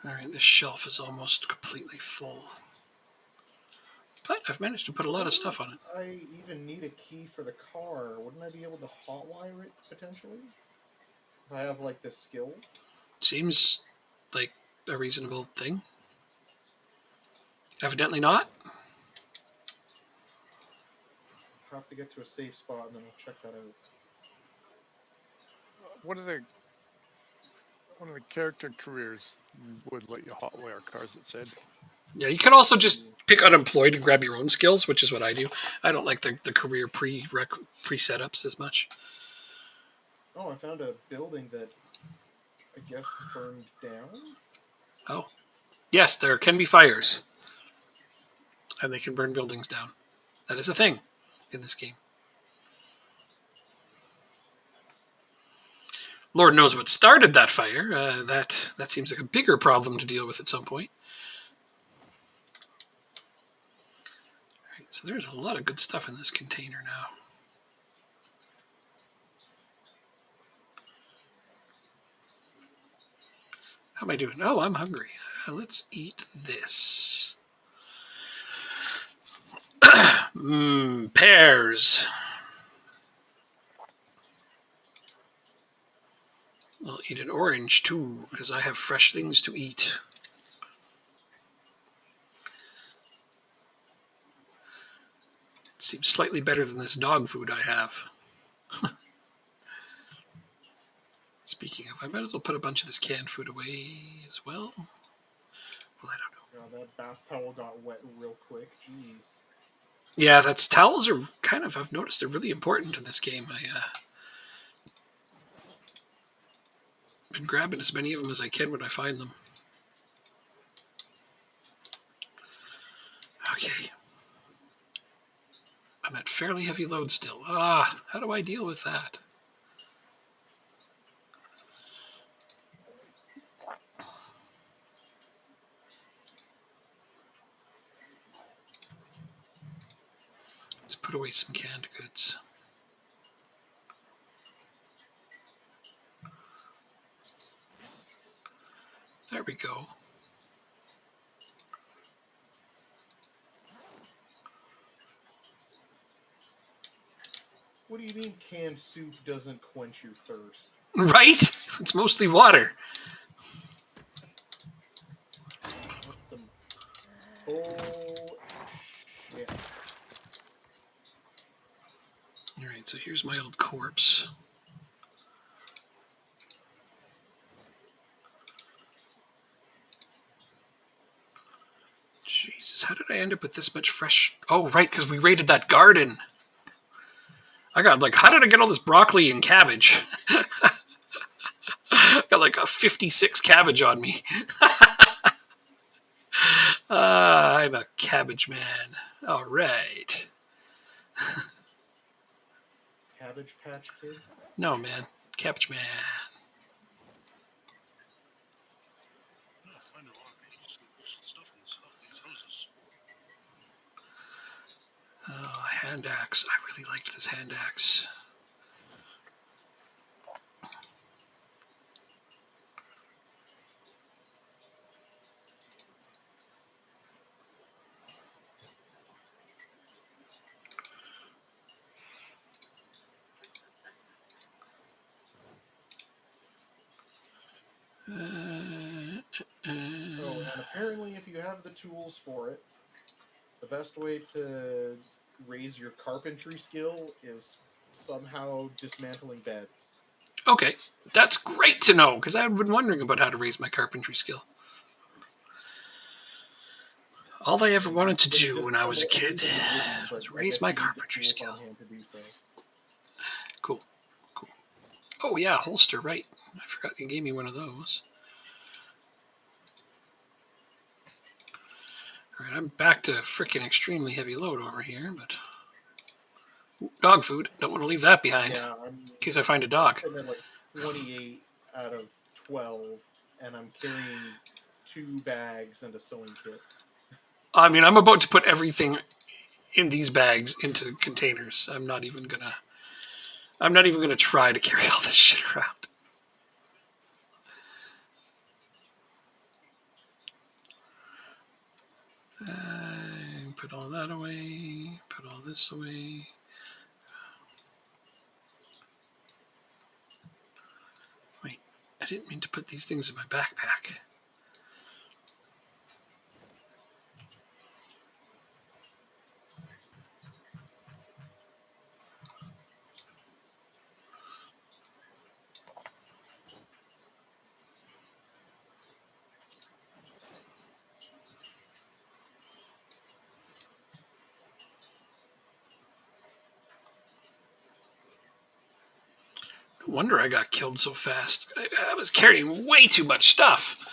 All right, this shelf is almost completely full. But I've managed to put a lot of stuff on it. I even need a key for the car. Wouldn't I be able to hotwire it potentially? If I have like the skill? Seems like a reasonable thing. Evidently not. Have to get to a safe spot and then I'll check that out. One of the character careers would let you hotwire cars, it said. Yeah, you could also just pick unemployed and grab your own skills, which is what I do. I don't like the career pre setups as much. Oh, I found a building that I guess burned down? Oh, yes, there can be fires, and they can burn buildings down. That is a thing in this game. Lord knows what started that fire. That seems like a bigger problem to deal with at some point. Right, so there's a lot of good stuff in this container now. How am I doing? Oh, I'm hungry. Let's eat this. Pears. I'll eat an orange too, because I have fresh things to eat. It seems slightly better than this dog food I have. Speaking of, I might as well put a bunch of this canned food away as well. Well, I don't know. God, that bath towel got wet real quick. Jeez. Yeah, towels are kind of, I've noticed they're really important in this game. I've been grabbing as many of them as I can when I find them. Okay. I'm at fairly heavy load still. How do I deal with that? Let's put away some canned goods. There we go. What do you mean canned soup doesn't quench your thirst? Right? It's mostly water. That's some bullshit. All right, so here's my old corpse. Jesus, how did I end up with this much fresh? Oh, right, because we raided that garden. I got how did I get all this broccoli and cabbage? Got like a 56 cabbage on me. I'm a cabbage man. All right. Cabbage Patch Kid? No, man. Cabbage man. No, I find a lot of useful stuff in these houses. Oh, hand axe. I really liked this hand axe. Oh, and apparently, if you have the tools for it, the best way to raise your carpentry skill is somehow dismantling beds. Okay, that's great to know because I've been wondering about how to raise my carpentry skill. All I ever And wanted to you can do when I was a disassemble kid anything wooden, but was I raise guess my you need the carpentry tools on skill. hand to do so. Cool, cool. Oh yeah, holster, right. I forgot you gave me one of those. Alright, I'm back to freaking extremely heavy load over here, but... Dog food. Don't want to leave that behind. Yeah, In case I find a I'm dog. sitting at like 28 out of 12, and I'm carrying 2 bags and a sewing kit. I mean, I'm about to put everything in these bags into containers. I'm not even gonna try to carry all this shit around. Put all that away. Put all this away. Wait, I didn't mean to put these things in my backpack. No wonder I got killed so fast. I was carrying way too much stuff.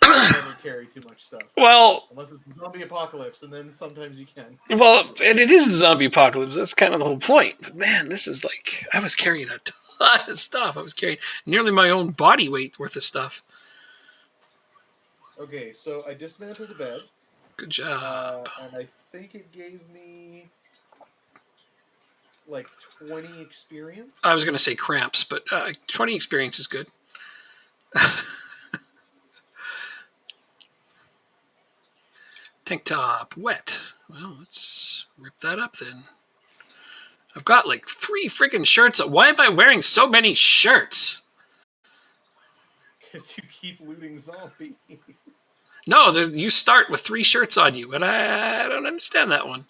Never carry too much stuff. Well, Unless it's a zombie apocalypse, and then sometimes you can. and it is the zombie apocalypse. That's kind of the whole point. But man, this is like I was carrying a ton of stuff. I was carrying nearly my own body weight worth of stuff. Okay, so I dismantled a bed, Good job. and I think it gave me like 20 experience. I was going to say cramps, but 20 experience is good. Tank top, wet. Well, let's rip that up then. I've got like 3 freaking shirts. Why am I wearing so many shirts? Because you keep looting zombies. No, you start with 3 shirts on you, and I don't understand that one.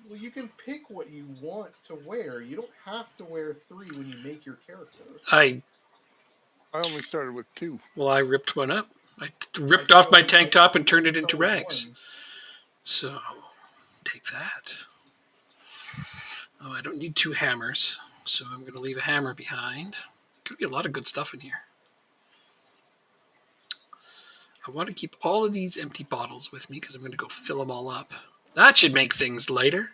Well, you can pick what you want to wear. You don't have to wear 3 when you make your character. I only started with 2. I ripped one up. I I ripped off my chose tank top and turned it into chose rags. one. So, take that. Oh, I don't need 2 hammers, so I'm going to leave a hammer behind. Could be a lot of good stuff in here. I want to keep all of these empty bottles with me because I'm going to go fill them all up. That should make things lighter.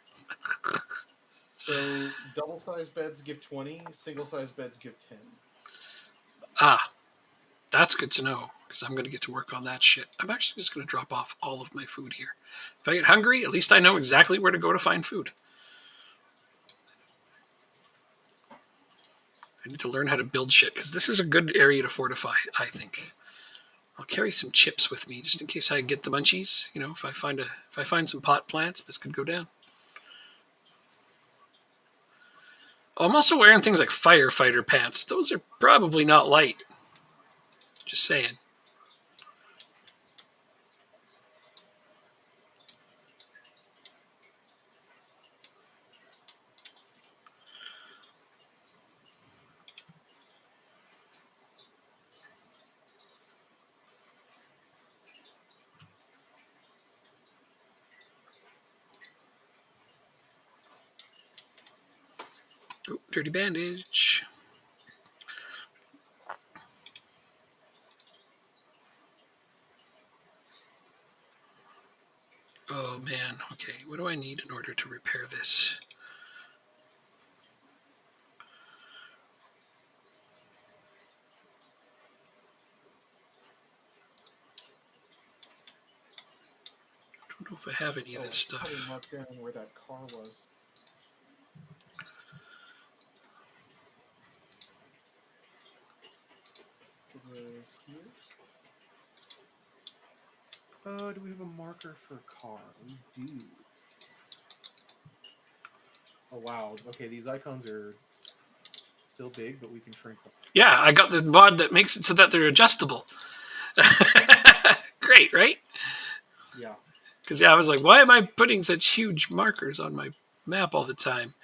So double-sized beds give 20, single-sized beds give 10. Ah, that's good to know because I'm going to get to work on that shit. I'm actually just going to drop off all of my food here. If I get hungry, at least I know exactly where to go to find food. I need to learn how to build shit because this is a good area to fortify, I think. I'll carry some chips with me just in case I get the munchies. You know, if I find some pot plants, this could go down. I'm also wearing things like firefighter pants. Those are probably not light. Just saying. Oh, dirty bandage. Oh man, okay. What do I need in order to repair this? I don't know if I have any of this Probably stuff. mark down where that car was. It was here. Do we have a marker for car? We do. Oh wow. Okay, these icons are still big, but we can shrink them. Yeah, I got the mod that makes it so that they're adjustable. Great, right? Yeah. Because I was like, why am I putting such huge markers on my map all the time?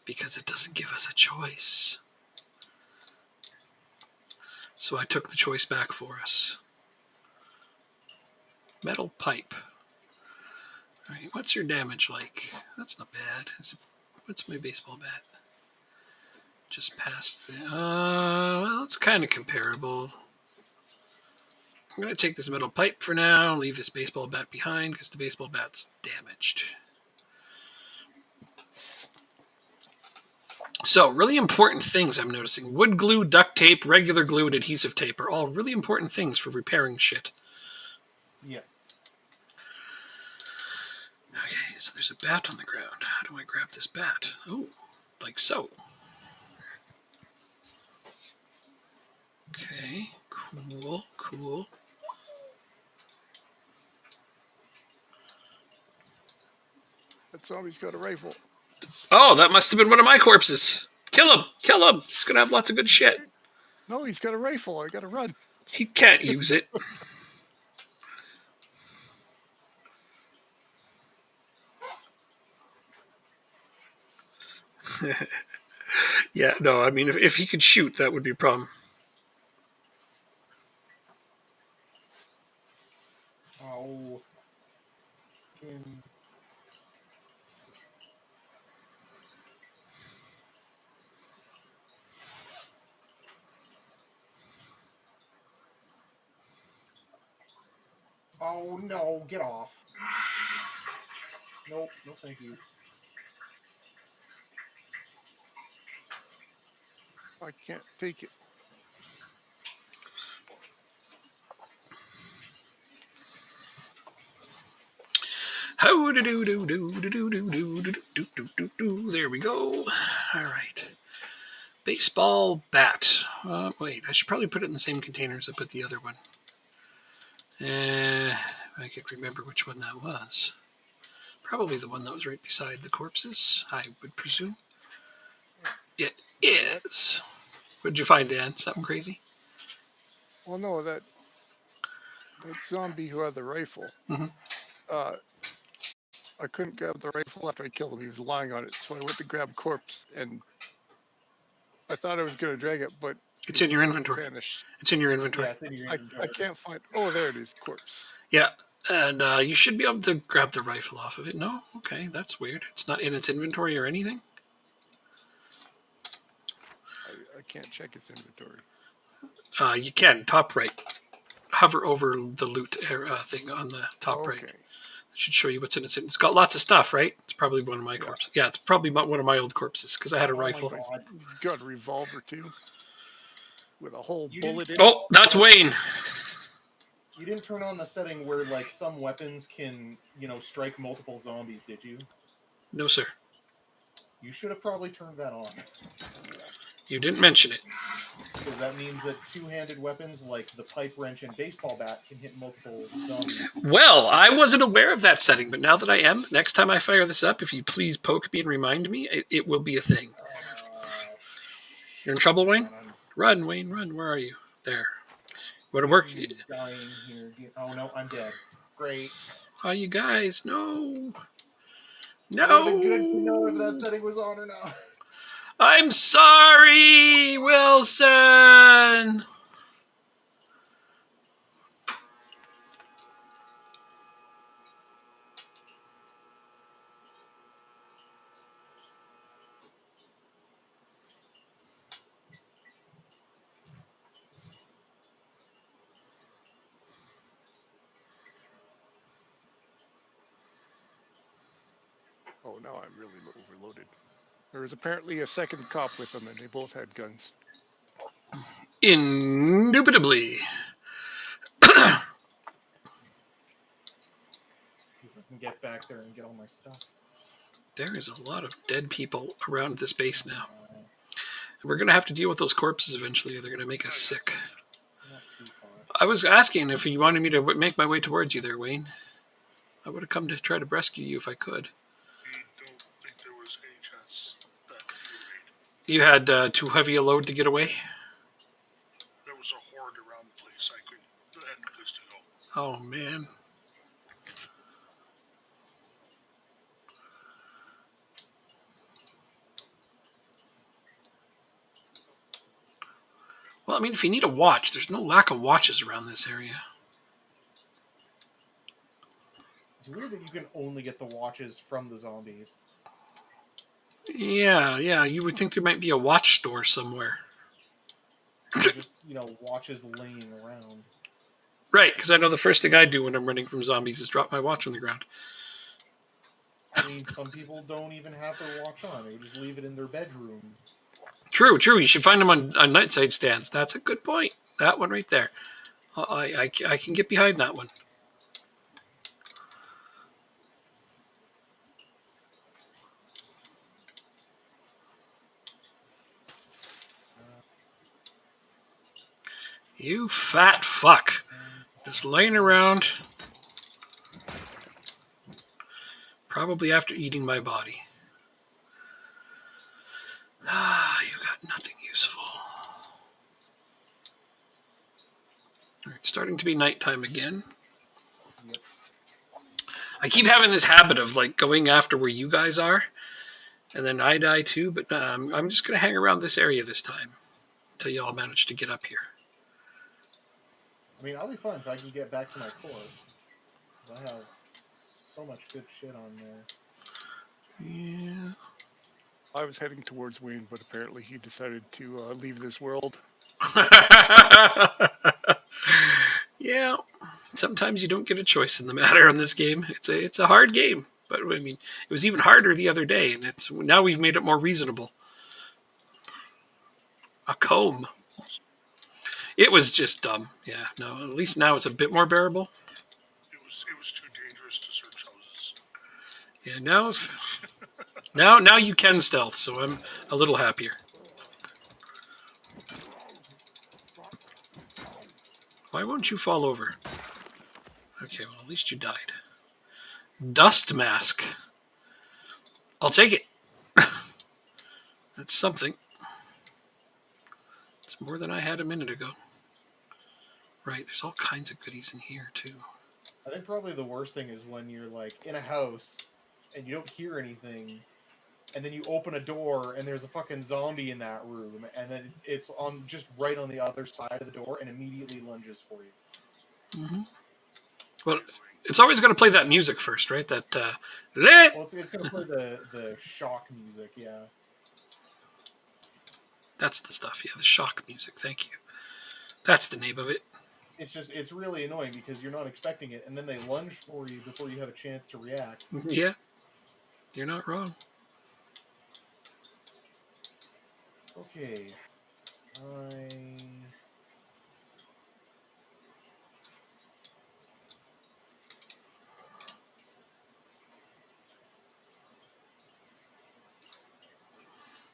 Because it doesn't give us a choice. So I took the choice back for us. Metal pipe. All right, what's your damage like? That's not bad. What's my baseball bat? Just past the... well, it's kind of comparable. I'm going to take this metal pipe for now, leave this baseball bat behind because the baseball bat's damaged. So, really important things I'm noticing. Wood glue, duct tape, regular glue, and adhesive tape are all really important things for repairing shit. Yeah. Okay, so there's a bat on the ground. How do I grab this bat? Oh, like so. Okay, cool, cool. That zombie's got a rifle. Oh, that must have been one of my corpses. Kill him! Kill him! He's gonna have lots of good shit. No, he's got a rifle. I gotta run. He can't use it. Yeah, no, I mean, if he could shoot, that would be a problem. Oh. Oh no, get off. Nope, no thank you. I can't take it. There we go. All right. Baseball bat. Wait, I should probably put it in the same container as I put the other one. I can't remember which one that was. Probably the one that was right beside the corpses, I would presume. It is. What'd you find, Dan? Something crazy? Well, no, that zombie who had the rifle. Mhm. I couldn't grab the rifle after I killed him. He was lying on it, so I went to grab corpse, and I thought I was gonna drag it, but It's in your just inventory. vanished. It's in your inventory. Yeah, it's in your inventory. I can't find. Oh, there it is, corpse. Yeah, and you should be able to grab the rifle off of it. No? Okay, that's weird. It's not in its inventory or anything? I can't check its inventory. You can, top right. Hover over the loot thing on the top right. It should show you what's in it. It's got lots of stuff, right? It's probably one of my corpses. Yeah, it's probably one of my old corpses because I had a rifle. He's got a revolver too, with a whole bullet in it. Oh, that's Wayne. You didn't turn on the setting where, like, some weapons can, strike multiple zombies, did you? No, sir. You should have probably turned that on. You didn't mention it. Because that means that two-handed weapons like the pipe wrench and baseball bat can hit multiple zombies. Well, I wasn't aware of that setting, but now that I am, next time I fire this up, if you please poke me and remind me, it will be a thing. You're in trouble, Wayne? Run, Wayne, run. Where are you? There. Want to work? Dying here. Oh, no, I'm dead. Great. Oh, you guys, no. It would have been good to know if that setting was on or not. I'm sorry, Wilson. Oh, now I'm really overloaded. There was apparently a second cop with them, and they both had guns. Indubitably. If I can get back there and get all my stuff. There is a lot of dead people around this base now. We're going to have to deal with those corpses eventually, or they're going to make us sick. Not too far. I was asking if you wanted me to make my way towards you there, Wayne. I would have come to try to rescue you if I could. I don't think there was any chance that you You had too heavy a load to get away? There was a horde around the place. I had no place to go. Oh, man. Well, I mean, if you need a watch, there's no lack of watches around this area. It's weird that you can only get the watches from the zombies. Yeah, you would think there might be a watch store somewhere. Just, watches laying around. Right, because I know the first thing I do when I'm running from zombies is drop my watch on the ground. I mean, some people don't even have their watch on. They just leave it in their bedroom. True. You should find them on nightside stands. That's a good point. That one right there. I can get behind that one. You fat fuck. Just laying around. Probably after eating my body. You got nothing useful. It's starting to be nighttime again. Yep. I keep having this habit of like going after where you guys are, and then I die too. But I'm just gonna hang around this area this time until y'all manage to get up here. I mean, I'll be fine if I can get back to my course. I have so much good shit on there. Yeah. I was heading towards Wayne, but apparently he decided to leave this world. Yeah. Sometimes you don't get a choice in the matter on this game. It's a hard game, but I mean, it was even harder the other day, and now we've made it more reasonable. A comb. It was just dumb. Yeah. No. At least now it's a bit more bearable. It was too dangerous to search houses. Yeah. Now you can stealth, so I'm a little happier. Why won't you fall over? Okay, well, at least you died. Dust mask. I'll take it. That's something. It's more than I had a minute ago. Right, there's all kinds of goodies in here, too. I think probably the worst thing is when you're, like, in a house and you don't hear anything, and then you open a door and there's a fucking zombie in that room, and then it's just right on the other side of the door and immediately lunges for you. Mm-hmm. Well, it's always going to play that music first, right? That, Well, it's going to play the shock music, yeah. That's the stuff, yeah, the shock music, thank you. That's the name of it. It's really annoying because you're not expecting it, and then they lunge for you before you have a chance to react. Yeah, you're not wrong. Okay.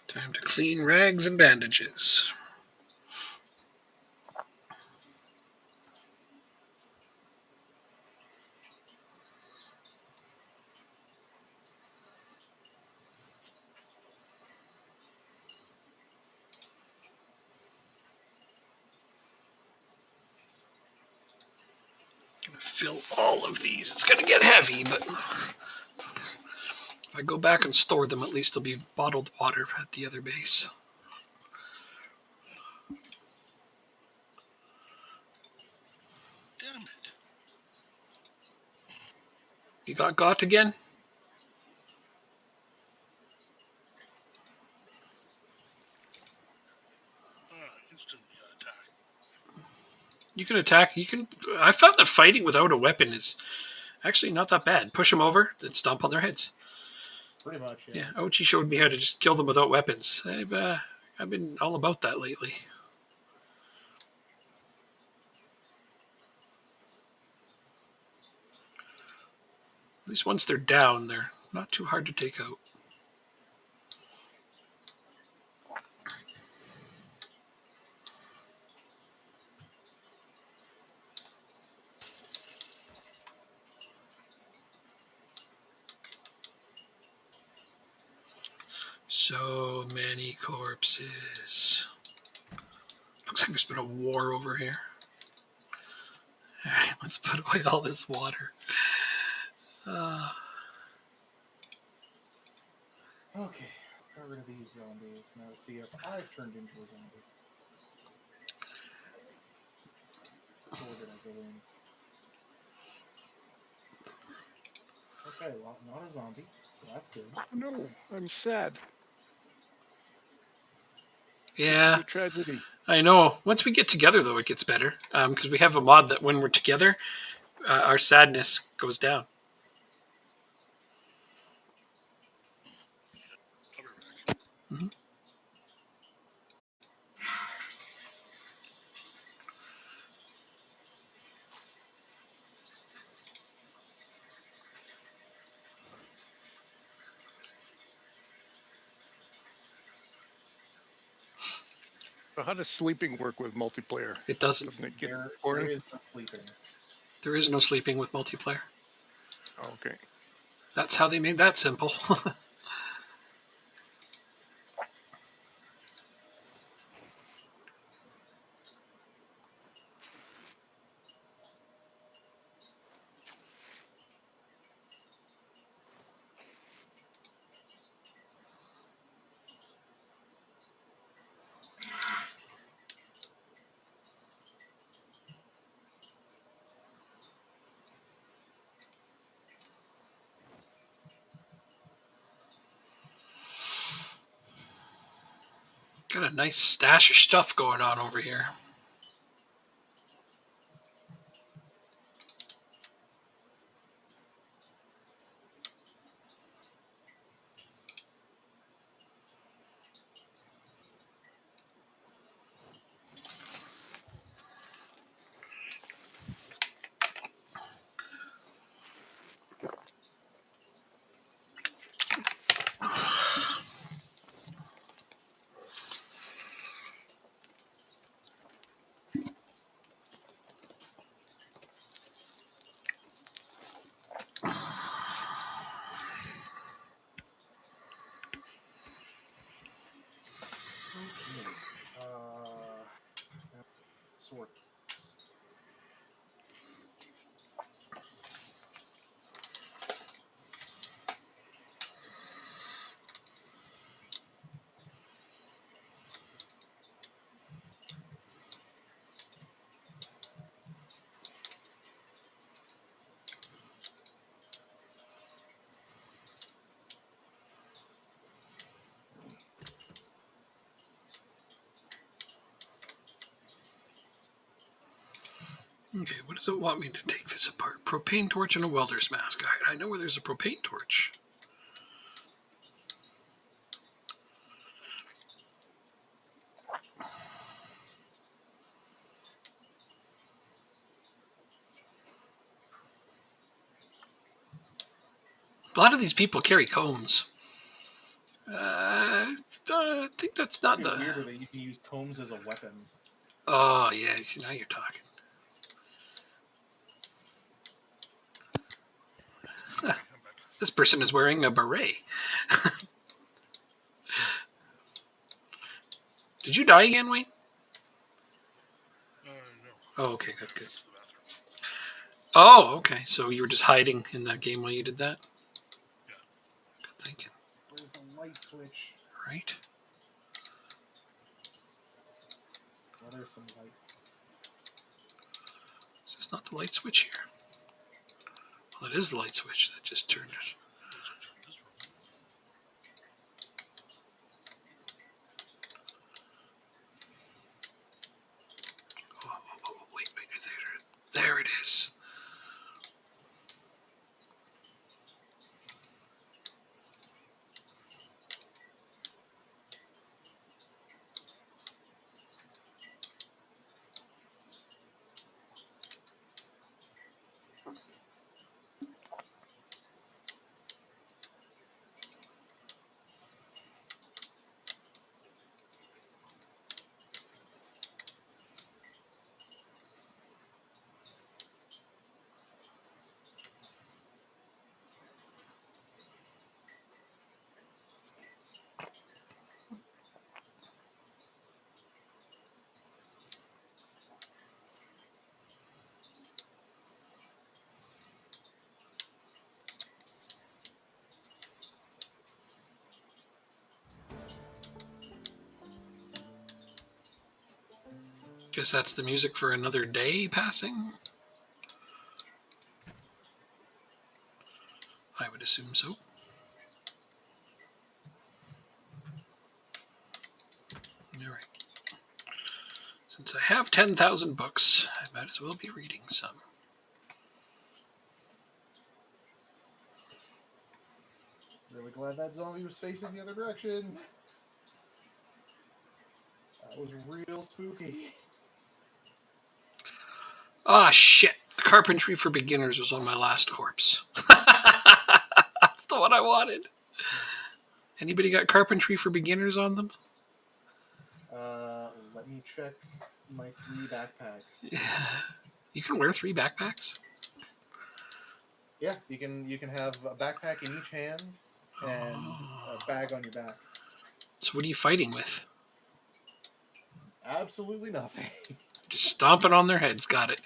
Time to clean rags and bandages. Fill all of these. It's going to get heavy, but if I go back and store them, at least there'll be bottled water at the other base. Damn it. You got again? Instantly attack. You can attack. I found that fighting without a weapon is actually not that bad. Push them over, then stomp on their heads. Pretty much, yeah. Yeah, Ochi showed me how to just kill them without weapons. I've been all about that lately. At least once they're down, they're not too hard to take out. So many corpses. Looks like there's been a war over here. All right, let's put away all this water. Okay, got rid of these zombies. Now see if I've turned into a zombie. Or did I go in? Okay, well, not a zombie, so that's good. No, I'm sad. Yeah, This is a tragedy. I know. Once we get together, though, it gets better. Because we have a mod that when we're together, our sadness goes down. I'll be right back. Mm-hmm. So how does sleeping work with multiplayer? It doesn't. Doesn't it get There boring? is no sleeping. There is no sleeping with multiplayer. Oh, okay. That's how they made that simple. Got a nice stash of stuff going on over here. Okay. Sort. Okay, what does it want me to take this apart? Propane torch and a welder's mask. I know where there's a propane torch. A lot of these people carry combs. I think that's not Pretty the. weird that you can use combs as a weapon. Oh yeah, see, now you're talking. I'm back. This person is wearing a beret. Did you die again, Wayne? No. Oh, okay, good. It's the bathroom. Oh, okay. So you were just hiding in that game while you did that? Yeah. Good thinking. Where's the light switch? Right? Oh, there's some light. Is this not the light switch here? Well, it is the light switch that just turned it. Oh, wait, there it is. Guess that's the music for another day passing. I would assume so. All right. Since I have 10,000 books, I might as well be reading some. Really glad that zombie was facing the other direction. That was real spooky. Ah, shit. Carpentry for Beginners was on my last corpse. That's the one I wanted. Anybody got Carpentry for Beginners on them? Let me check my 3 backpacks. You can wear 3 backpacks? Yeah, you can have a backpack in each hand and a bag on your back. So what are you fighting with? Absolutely nothing. Just stomping on their heads. Got it.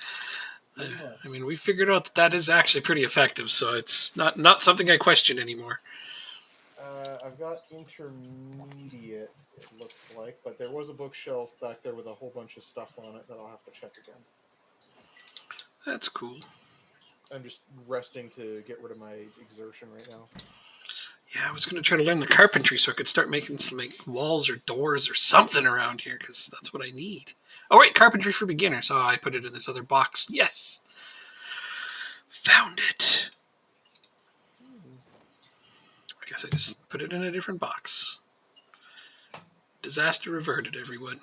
Pretty much. I mean, we figured out that is actually pretty effective, so it's not something I question anymore. I've got intermediate, it looks like, but there was a bookshelf back there with a whole bunch of stuff on it that I'll have to check again. That's cool. I'm just resting to get rid of my exertion right now. Yeah, I was going to try to learn the carpentry so I could start making some walls or doors or something around here, because that's what I need. Oh, wait, Carpentry for Beginners. Oh, I put it in this other box. Yes! Found it. I guess I just put it in a different box. Disaster averted, everyone.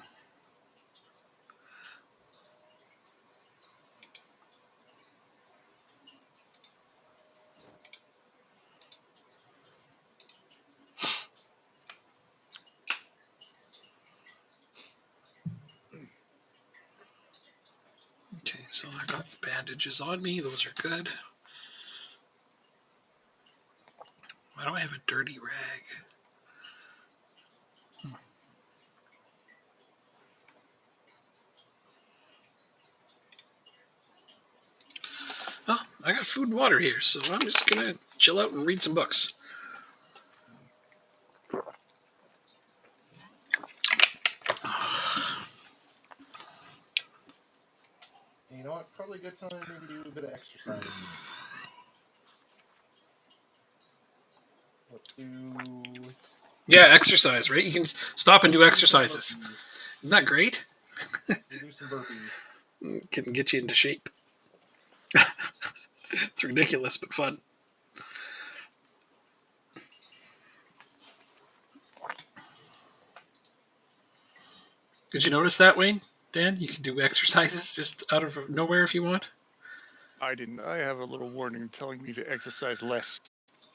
Okay, so I got bandages on me. Those are good. Why do I have a dirty rag? Oh, I got food and water here, so I'm just going to chill out and read some books. You know what? Probably a good time to maybe do a bit of exercise. Let's do... Yeah, exercise, right? You can stop and do exercises. Isn't that great? We'll do some burpees. Can get you into shape. It's ridiculous, but fun. Did you notice that, Wayne? Dan, you can do exercises just out of nowhere if you want. I didn't. I have a little warning telling me to exercise less.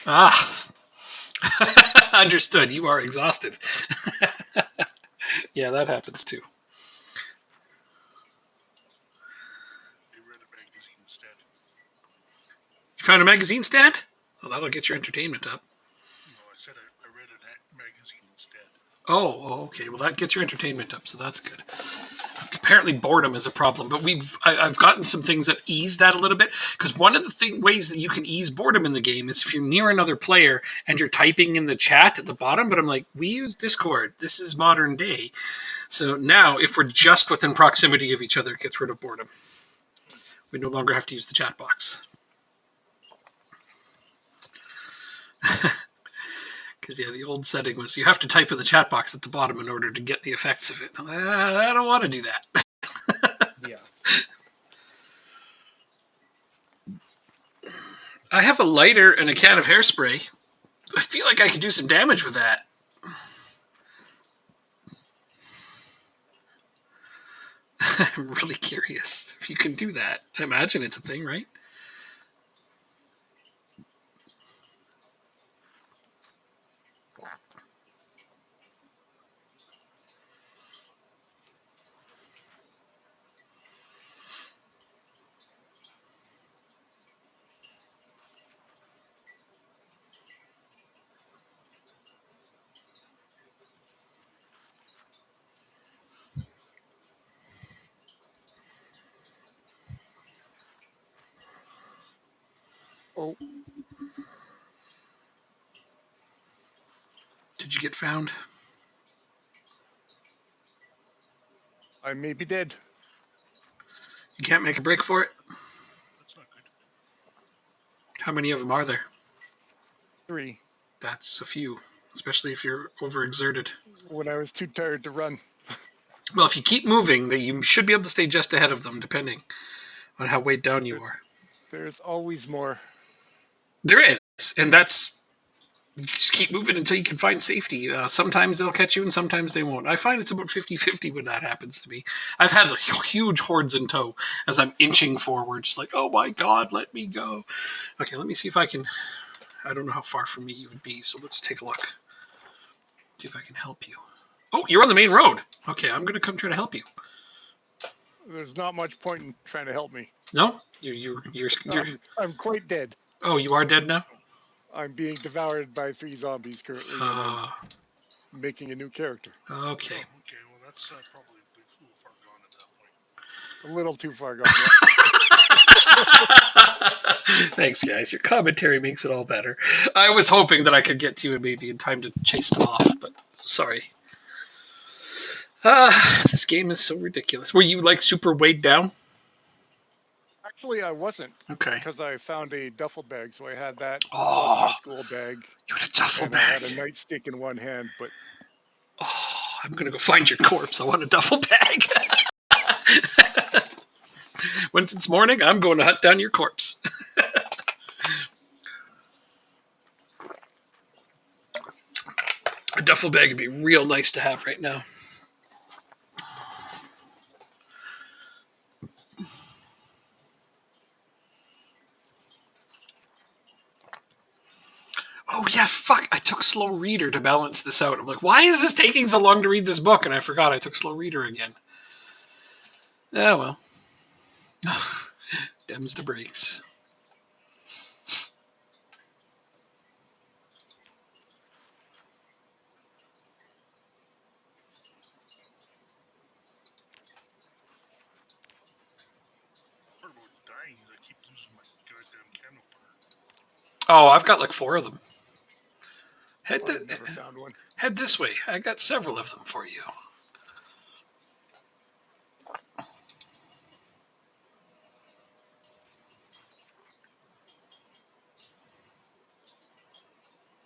Ah, understood. You are exhausted. Yeah, that happens too. I read a magazine instead. You found a magazine stand? Well, that'll get your entertainment up. No, I said I read a magazine instead. Oh, okay. Well, that gets your entertainment up, so that's good. Apparently, boredom is a problem, but I've gotten some things that ease that a little bit. Because one of the ways that you can ease boredom in the game is if you're near another player and you're typing in the chat at the bottom. But I'm like, we use Discord. This is modern day. So now, if we're just within proximity of each other, it gets rid of boredom. We no longer have to use the chat box. Because, yeah, the old setting was you have to type in the chat box at the bottom in order to get the effects of it. I don't want to do that. Yeah. I have a lighter and a can of hairspray. I feel like I could do some damage with that. I'm really curious if you can do that. I imagine it's a thing, right? Oh, Did you get found? I may be dead. You can't make a break for it? That's not good. How many of them are there? 3. That's a few, especially if you're overexerted. When I was too tired to run. Well, if you keep moving, you should be able to stay just ahead of them, depending on how weighed down you are. There's always more. There is, and that's you just keep moving until you can find safety. Sometimes they'll catch you, and sometimes they won't. I find it's about 50-50 when that happens to me. I've had huge hordes in tow as I'm inching forward, just like, oh my god, let me go. Okay, let me see if I can. I don't know how far from me you would be, so let's take a look. See if I can help you. Oh, you're on the main road. Okay, I'm gonna come try to help you. There's not much point in trying to help me. No, you're I'm quite dead. Oh, you are dead now. I'm being devoured by 3 zombies currently, and I'm making a new character. Okay. Oh, okay, well that's probably a little far gone at that point. A little too far gone. Thanks, guys. Your commentary makes it all better. I was hoping that I could get to you maybe in time to chase them off, but sorry. This game is so ridiculous. Were you like super weighed down? Actually, I wasn't. Okay. Because I found a duffel bag, so I had that Oh, my school bag. You had a duffel and bag. I had a nightstick in one hand, but I'm gonna go find your corpse. I want a duffel bag. Once it's morning, I'm going to hunt down your corpse. A duffel bag would be real nice to have right now. Oh yeah, fuck! I took slow reader to balance this out. I'm like, why is this taking so long to read this book? And I forgot I took slow reader again. Oh well. Dems to breaks. Part about dying is I keep losing my goddamn candle bar. Oh, I've got like 4 of them. I've never found one. Head this way. I got several of them for you.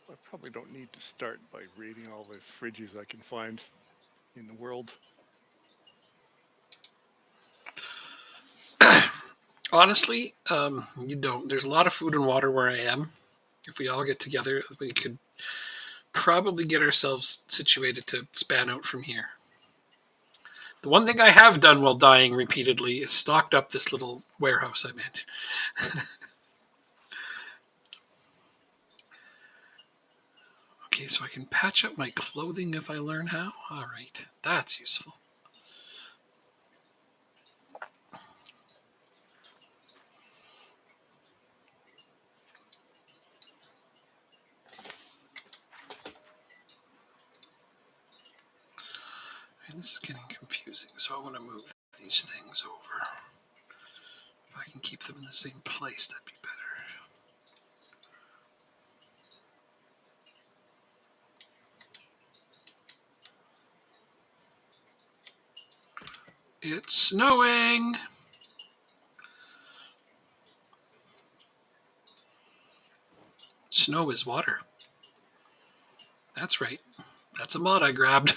I probably don't need to start by raiding all the fridges I can find in the world. Honestly, you don't. There's a lot of food and water where I am. If we all get together, we could probably get ourselves situated to span out from here. The one thing I have done while dying repeatedly is stocked up this little warehouse I'm in. Okay, so I can patch up my clothing if I learn how. All right, that's useful. And this is getting confusing, so I want to move these things over. If I can keep them in the same place, that'd be better. It's snowing! Snow is water. That's right. That's a mod I grabbed.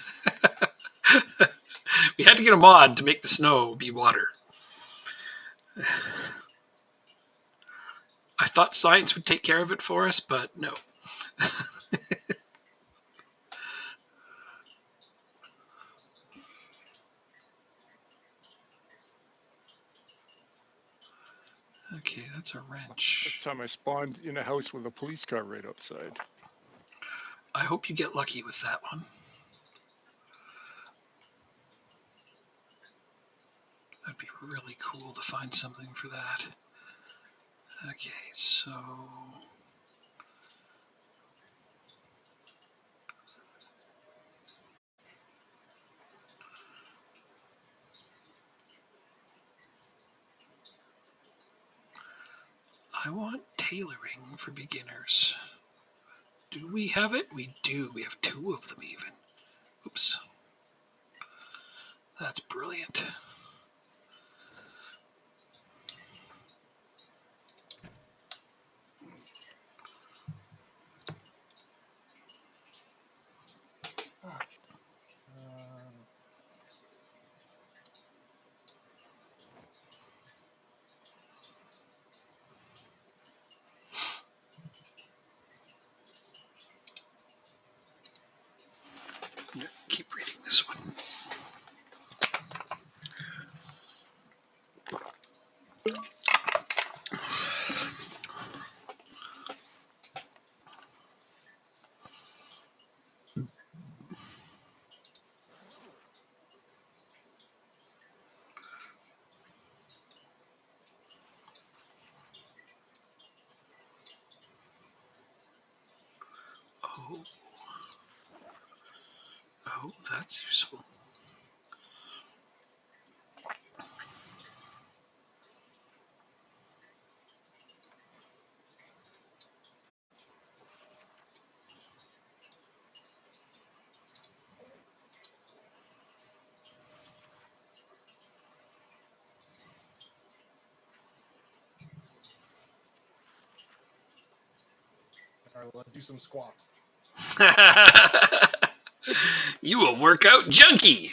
We had to get a mod to make the snow be water. I thought science would take care of it for us, but no. Okay, that's a wrench. This time I spawned in a house with a police car right outside. I hope you get lucky with that one. That'd be really cool to find something for that. Okay, so... I want tailoring for beginners. Do we have it? We do. We have 2 of them even. Oops. That's brilliant. Oh, oh, that's useful. All right, let's do some squats. You a workout junkie.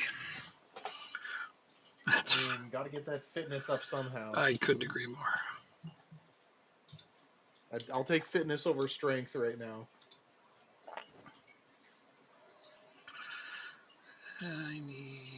That's. I mean, got to get that fitness up somehow. I couldn't agree more. I'll take fitness over strength right now. I need.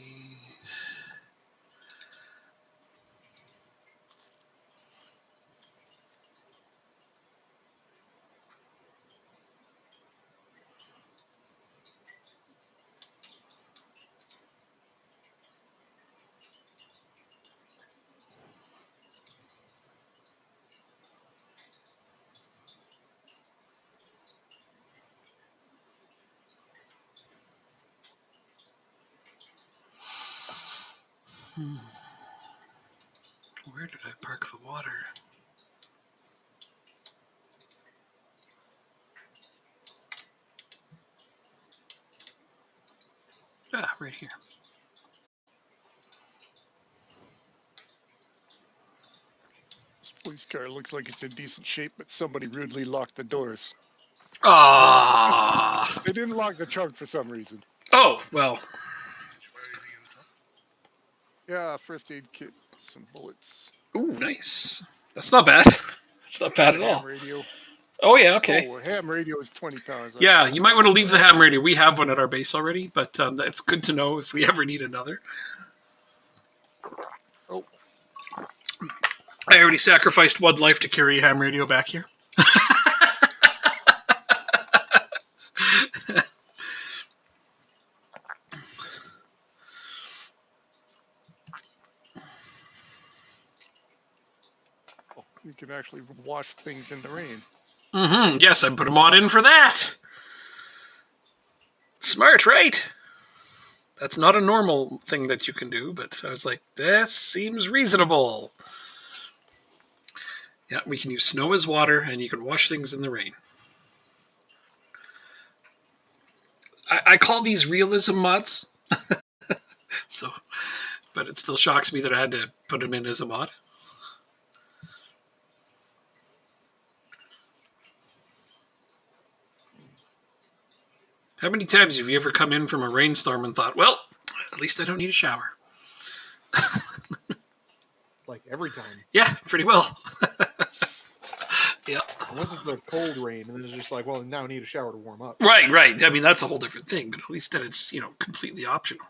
Where did I park the water? Ah, right here. This police car looks like it's in decent shape, but somebody rudely locked the doors. Ah. They didn't lock the trunk for some reason. Oh, well. Did you buy anything in the top? Yeah, first aid kit, some bullets. Ooh, nice. That's not bad. That's not bad at all. Ham radio. Oh, yeah, okay. Oh, ham radio is 20 pounds. Yeah, you might want to leave the ham radio. We have one at our base already, but it's good to know if we ever need another. Oh, I already sacrificed one life to carry a ham radio back here. you can actually wash things in the rain. Mm-hmm. Yes, I put a mod in for that. Smart, right? That's not a normal thing that you can do, but I was like, this seems reasonable. Yeah, we can use snow as water, and you can wash things in the rain. I call these realism mods. So, but it still shocks me that I had to put them in as a mod. How many times have you ever come in from a rainstorm and thought, well, at least I don't need a shower? Like every time. Yeah, pretty well. Yeah. Unless it's a cold rain, and then it's just like, well, now I need a shower to warm up. Right. I mean, that's a whole different thing, but at least then it's, completely optional.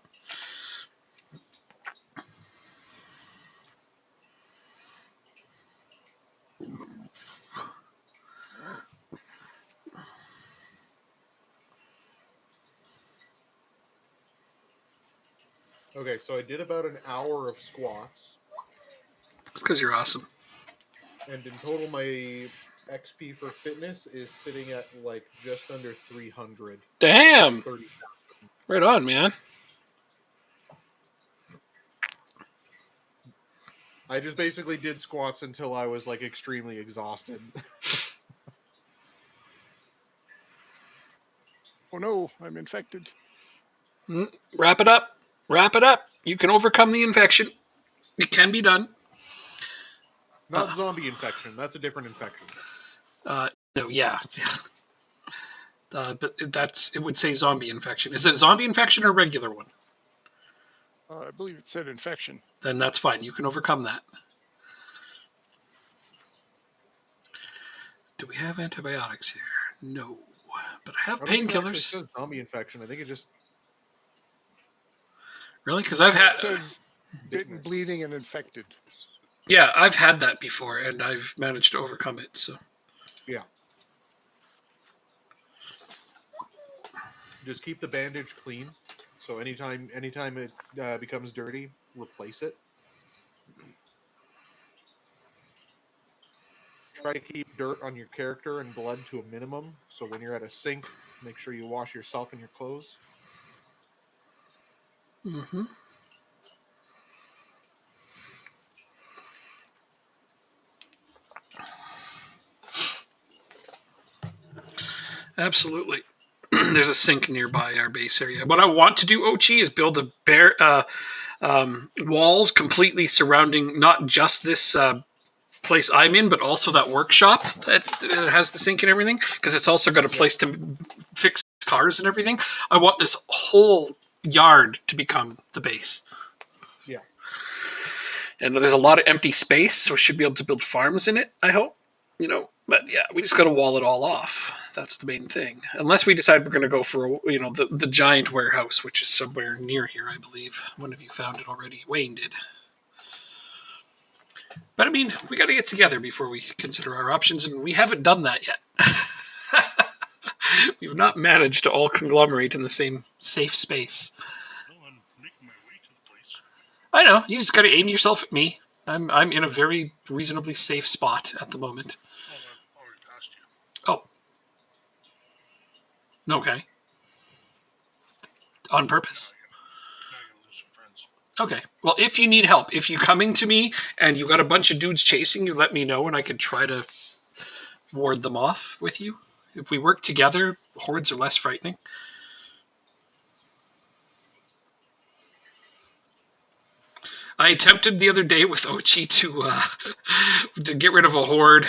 Okay, so I did about an hour of squats, It's because you're awesome. and in total, my XP for fitness is sitting at like just under 300. Damn. 30. Right on, man. I just basically did squats until I was like extremely exhausted. Oh no, I'm infected. Wrap it up. You can overcome the infection. It can be done. Not zombie infection. That's a different infection. No, yeah. But it would say zombie infection. Is it zombie infection or regular one? I believe it said infection. Then that's fine. You can overcome that. Do we have antibiotics here? No. But I have I don't think it actually painkillers. says zombie infection. I think it just Really? Because I've had... It says bitten, bleeding, and infected. Yeah, I've had that before, and I've managed to overcome it. So Yeah. Just keep the bandage clean. So anytime it becomes dirty, replace it. Try to keep dirt on your character and blood to a minimum. So when you're at a sink, make sure you wash yourself and your clothes. hmm absolutely. There's a sink nearby our base area. What I want to do, Ochi, is build a walls completely surrounding not just this place I'm in, but also that workshop that has the sink and everything, because it's also got a Yeah. place to fix cars and everything. I want this whole yard to become the base. Yeah. And there's a lot of empty space, so we should be able to build farms in it, I hope. But yeah, we just got to wall it all off. That's the main thing. Unless we decide we're going to go for the giant warehouse, which is somewhere near here, I believe. One of you found it already. Wayne did. But I mean, we got to get together before we consider our options, and we haven't done that yet. We've not managed to all conglomerate in the same safe space. Well, I'm making my way to the place. I know. You just got to aim yourself at me. I'm in a very reasonably safe spot at the moment. Oh, I've already passed you. Oh, okay. On purpose. Now I gotta lose some friends. Okay. Well, if you need help, if you're coming to me and you got a bunch of dudes chasing you, let me know and I can try to ward them off with you. If we work together, hordes are less frightening. I attempted the other day with Ochi to get rid of a horde.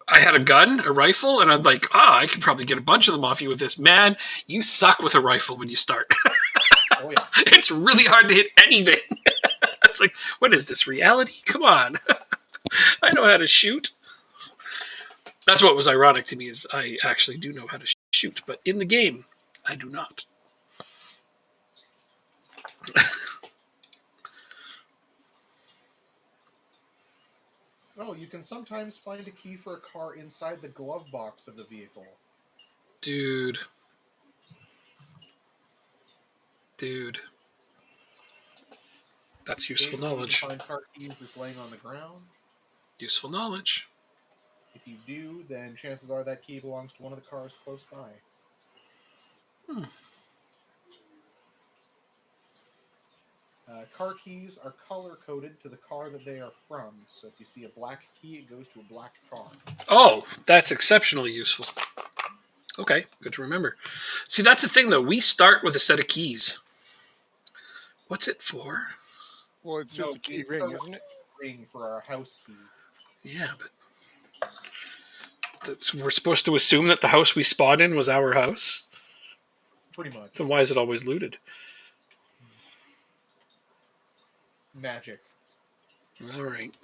I had a gun, a rifle, and I'm like, I could probably get a bunch of them off you with this. Man, you suck with a rifle when you start. Oh yeah. It's really hard to hit anything. It's like, what is this, reality? Come on. I know how to shoot. That's what was ironic to me is I actually do know how to shoot, but in the game, I do not. Oh, you can sometimes find a key for a car inside the glove box of the vehicle. Dude. That's useful Occasionally, you can knowledge. find car keys just laying on the ground. Useful knowledge. If you do, then chances are that key belongs to one of the cars close by. Car keys are color coded to the car that they are from. So if you see a black key, it goes to a black car. Oh, that's exceptionally useful. Okay, good to remember. See, that's the thing, though. We start with a set of keys. What's it for? Well, it's just a key ring, isn't it? Ring for our house key. Yeah, but we're supposed to assume that the house we spawned in was our house? Pretty much. Then why is it always looted? Magic. All right.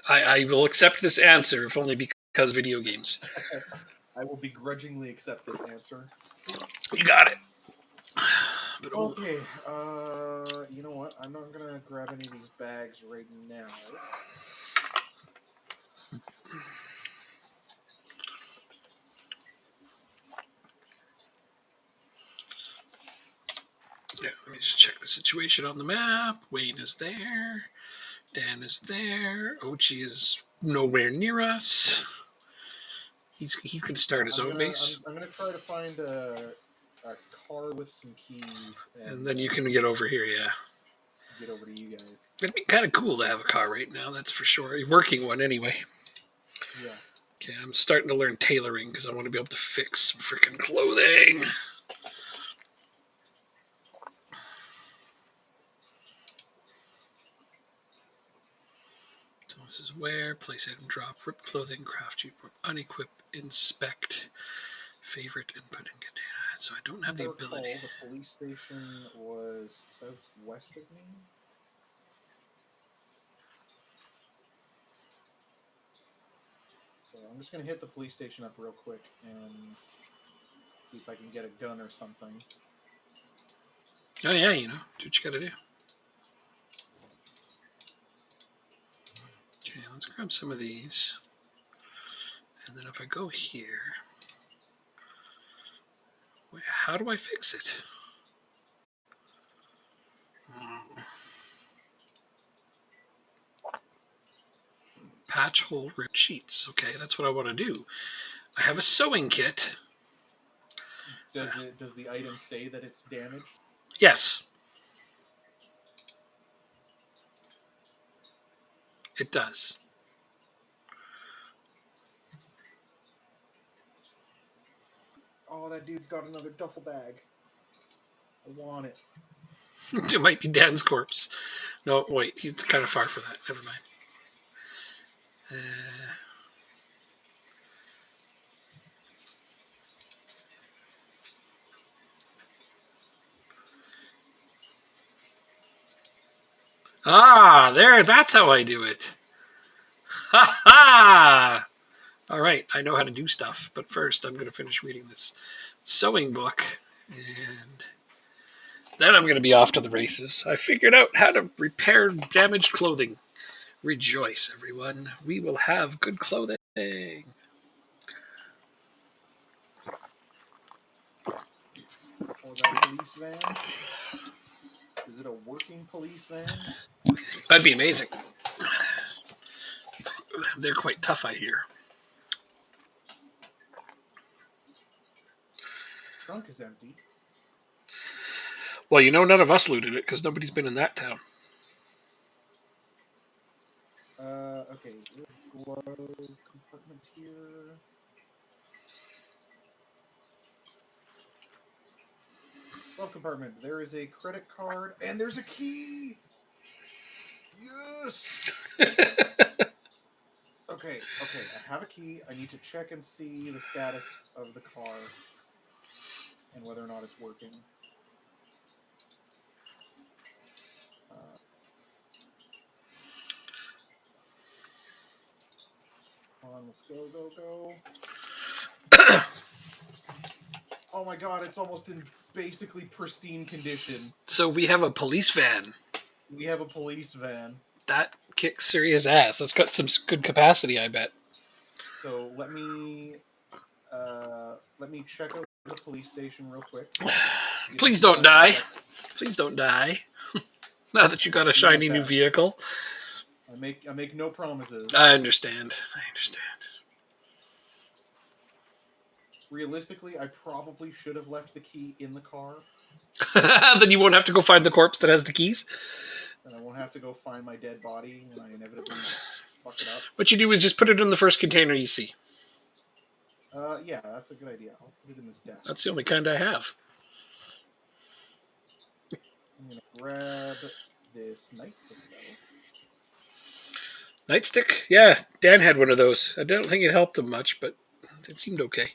I will accept this answer, if only because video games. I will begrudgingly accept this answer. You got it. But Okay, you know what? I'm not gonna grab any of these bags right now. yeah, let me just check the situation on the map. Wayne is there. Dan is there. Ochi is nowhere near us. He's going to start his own base. I'm gonna try to find a car with some keys, And then you can get over here, yeah. get over to you guys. It'd be kind of cool to have a car right now, that's for sure. A working one, anyway. Yeah. Okay, I'm starting to learn tailoring because I want to be able to fix freaking clothing. So this is wear, place item, drop, rip clothing, craft, unequip, inspect, favorite, and put in container. So I don't have the ability. The police station was southwest of me. So I'm just gonna hit the police station up real quick and see if I can get a gun or something. Oh yeah, do what you gotta do. let's grab some of these. And then if I go here, wait, how do I fix it? Patch hole rip sheets. Okay, that's what I want to do. I have a sewing kit. Does the item say that it's damaged? Yes, it does. Oh, that dude's got another duffel bag. I want it. It might be Dan's corpse. No, wait, he's kind of far for that. Never mind. There, that's how I do it. Ha ha! All right, I know how to do stuff, but first I'm going to finish reading this sewing book, and then I'm going to be off to the races. I figured out how to repair damaged clothing. Rejoice, everyone. We will have good clothing. Oh, that police van? Is it a working police van? That'd be amazing. They're quite tough, I hear. Trunk is empty. Well, none of us looted it because nobody's been in that town. Okay. Is there a glove compartment here? Glove compartment. There is a credit card and there's a key. Yes. Okay. I have a key. I need to check and see the status of the car and whether or not it's working. Come on, let's go. Oh my god, it's almost in basically pristine condition. So we have a police van. We have a police van. That kicks serious ass. That's got some good capacity, I bet. So let me check out the police station real quick. Please don't die. Please don't die. Now that you got a shiny new vehicle. I make no promises. I understand. Realistically, I probably should have left the key in the car. Then you won't have to go find the corpse that has the keys. And I won't have to go find my dead body when I inevitably fuck it up. What you do is just put it in the first container you see. Yeah, that's a good idea. I'll put it in this desk. That's the only kind I have. I'm gonna grab this nightstick though. Nightstick? Yeah, Dan had one of those. I don't think it helped him much, but it seemed okay.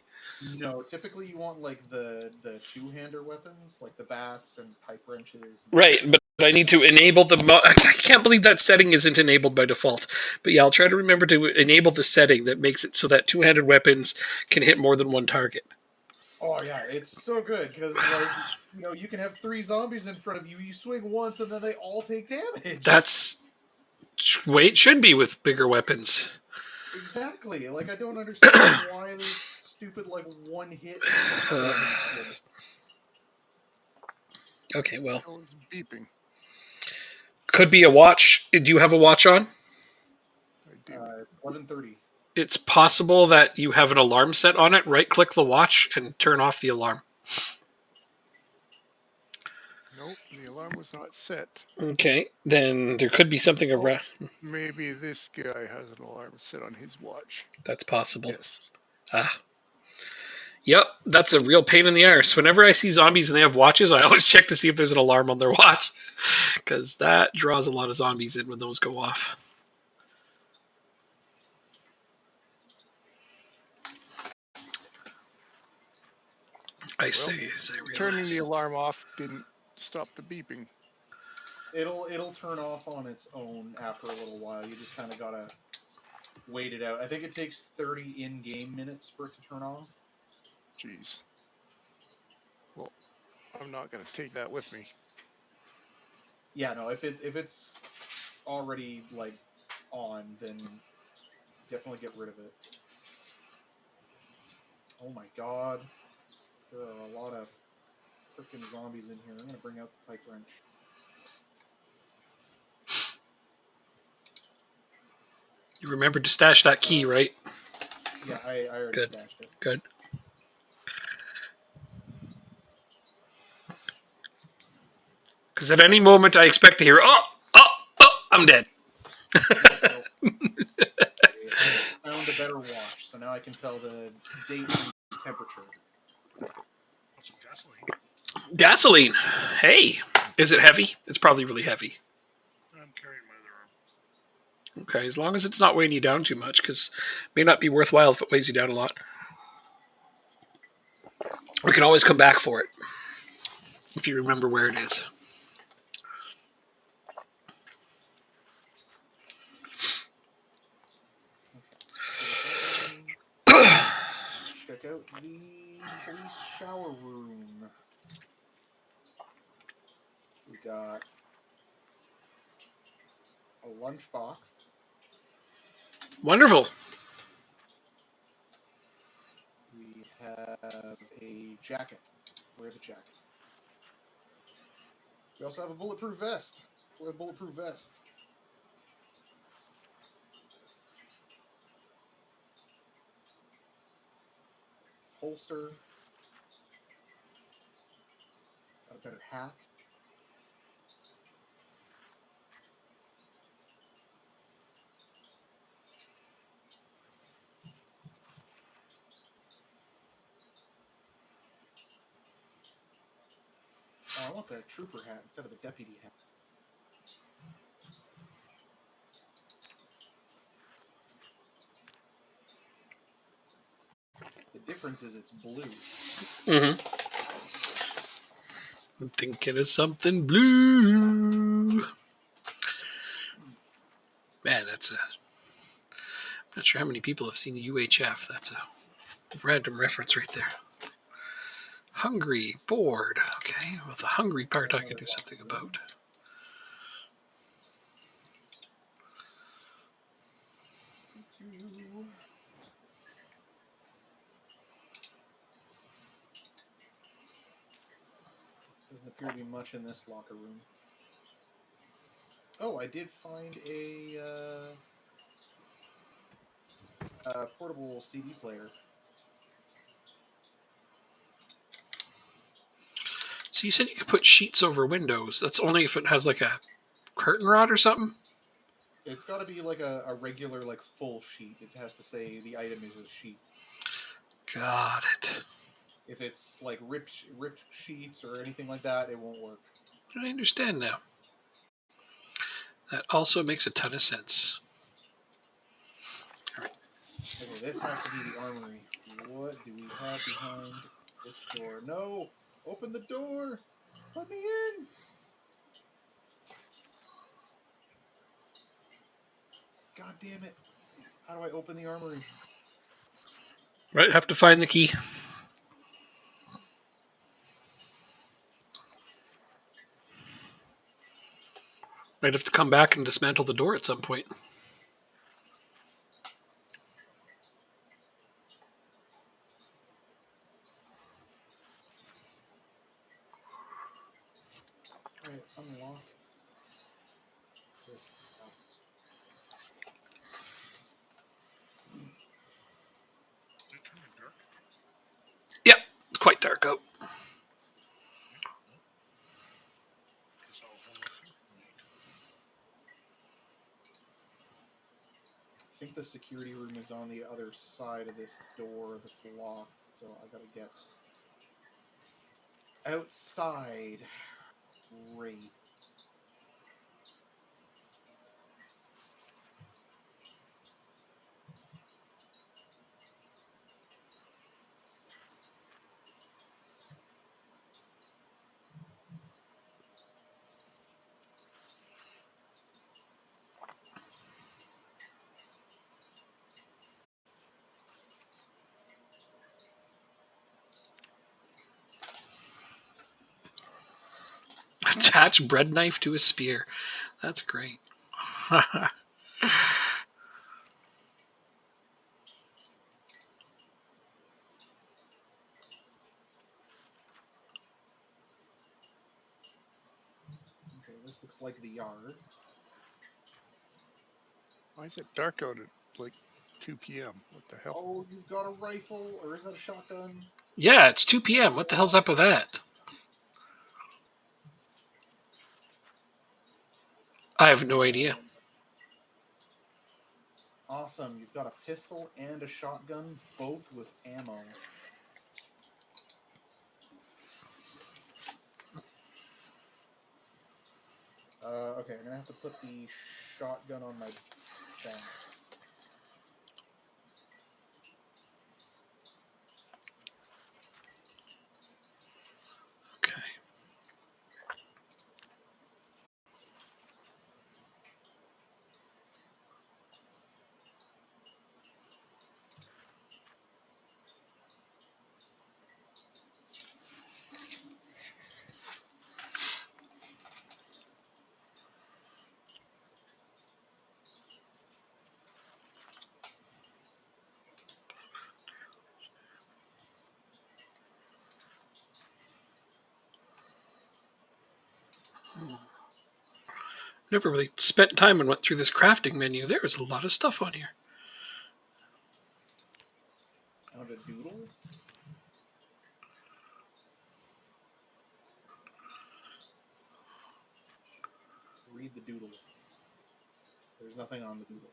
No, typically you want like the two-hander weapons, like the bats and pipe wrenches. Right, but I need to enable the... I can't believe that setting isn't enabled by default. But yeah, I'll try to remember to enable the setting that makes it so that two-handed weapons can hit more than one target. Oh yeah, it's so good because you can have 3 zombies in front of you. You swing once and then they all take damage. That's the way it should be with bigger weapons. Exactly. Like I don't understand why this stupid one hit. Okay, well. Oh, it's beeping. Could be a watch. Do you have a watch on? I do. It's 11:30. It's possible that you have an alarm set on it. Right-click the watch and turn off the alarm. Nope, the alarm was not set. Okay, then there could be something around. Maybe this guy has an alarm set on his watch. That's possible. Yes. Yep, that's a real pain in the arse. Whenever I see zombies and they have watches, I always check to see if there's an alarm on their watch. Because that draws a lot of zombies in when those go off. I see. Turning the alarm off didn't stop the beeping. It'll turn off on its own after a little while. You just kind of gotta wait it out. I think it takes 30 in-game minutes for it to turn off. Jeez. Well, I'm not gonna take that with me. Yeah, no. If it's already on, then Definitely get rid of it. Oh my god. There are a lot of freaking zombies in here. I'm gonna bring out the pipe wrench. You remembered to stash that key, right? Yeah, I already Good. stashed it. Good. Because at any moment I expect to hear, I'm dead. Nope. I found a better watch, so now I can tell the date and temperature. Want some gasoline? Gasoline. Hey. Is it heavy? It's probably really heavy. I'm carrying my other arm. Okay, as long as it's not weighing you down too much, because it may not be worthwhile if it weighs you down a lot. We can always come back for it, if you remember where it is. Check out the police shower room. We got a lunchbox. Wonderful. We have a jacket. Wear the jacket. We also have a bulletproof vest. Wear the bulletproof vest. Holster. Got a better hat. Oh, I want the trooper hat instead of the deputy hat. The difference is it's blue. Mm-hmm. I'm thinking of something blue. Man, that's a... I'm not sure how many people have seen the UHF. That's a random reference right there. Hungry, bored. Okay, well, the hungry part I can do something about. Doesn't appear to be much in this locker room. Oh, I did find a portable CD player. So you said you could put sheets over windows. That's only if it has like a curtain rod or something? It's got to be like a regular, like full sheet. It has to say the item is a sheet. Got it. If it's like ripped sheets or anything like that, it won't work. I understand now. That also makes a ton of sense. Okay, this has to be the armory. What do we have behind this door? No! Open the door! Let me in! God damn it. How do I open the armory? Right, have to find the key. Might have to come back and dismantle the door at some point. Alright, unlock this up. Is it turning dark? Yep, it's quite dark out. Guess I'll unlock here for the night. I think the security room is on the other side of this door that's locked, so I gotta get outside. Great. Attach bread knife to a spear. That's great. Looks like the yard. Why is it dark out at like 2 p.m.? What the hell? Oh, you've got a rifle, or is that a shotgun? Yeah, it's 2 p.m. What the hell's up with that? I have no idea. Awesome. You've got a pistol and a shotgun, both with ammo. Okay, I'm gonna have to put the shotgun on my back. Okay. Never really spent time and went through this crafting menu. There is a lot of stuff on here. Found a doodle. Read the doodle. There's nothing on the doodle.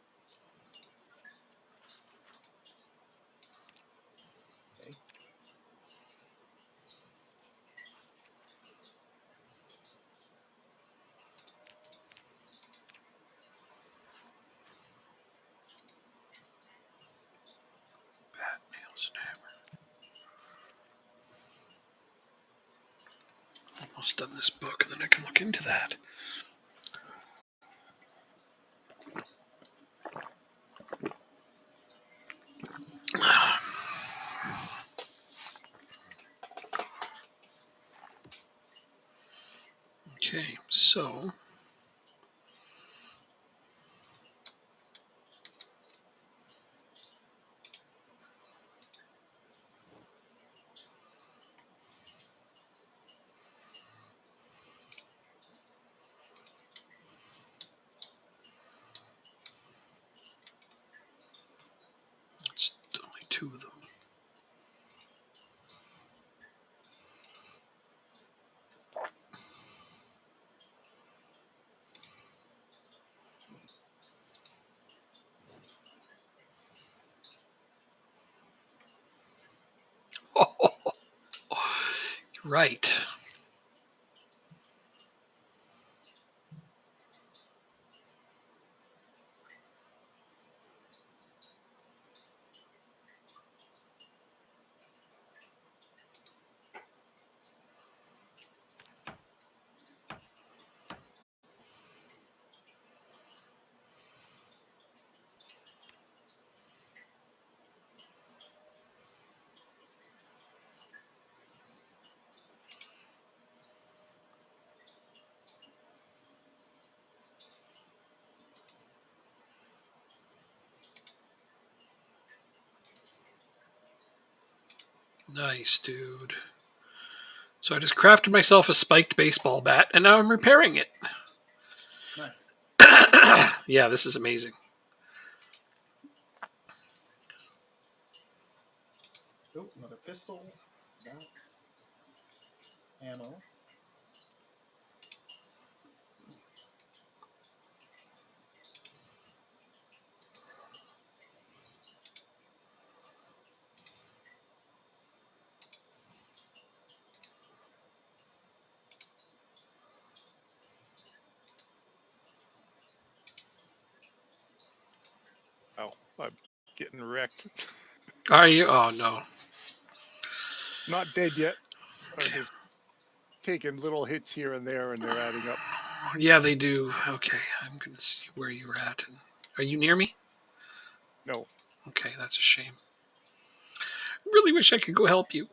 Okay. Bat, nails, and hammer. Almost done this book, and then I can look into that. Okay, so it's only two of them. Oh, right. Nice, dude. So I just crafted myself a spiked baseball bat, and now I'm repairing it. Nice. Yeah, this is amazing. Oh, another pistol. That. Ammo. Oh, I'm getting wrecked. Are you? Oh, no. Not dead yet. I'm Okay. just taking little hits here and there, and they're adding up. Yeah, they do. Okay, I'm going to see where you're at. Are you near me? No, Okay, that's a shame. Really wish I could go help you.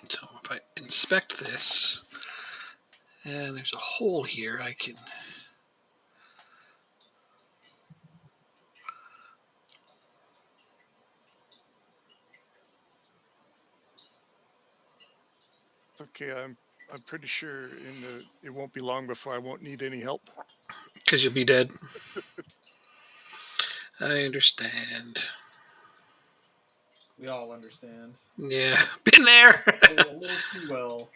So if I inspect this, and there's a hole here, I can Okay, I'm pretty sure it won't be long before I won't need any help. Because you'll be dead. I understand. We all understand. Yeah, been there. A little too well.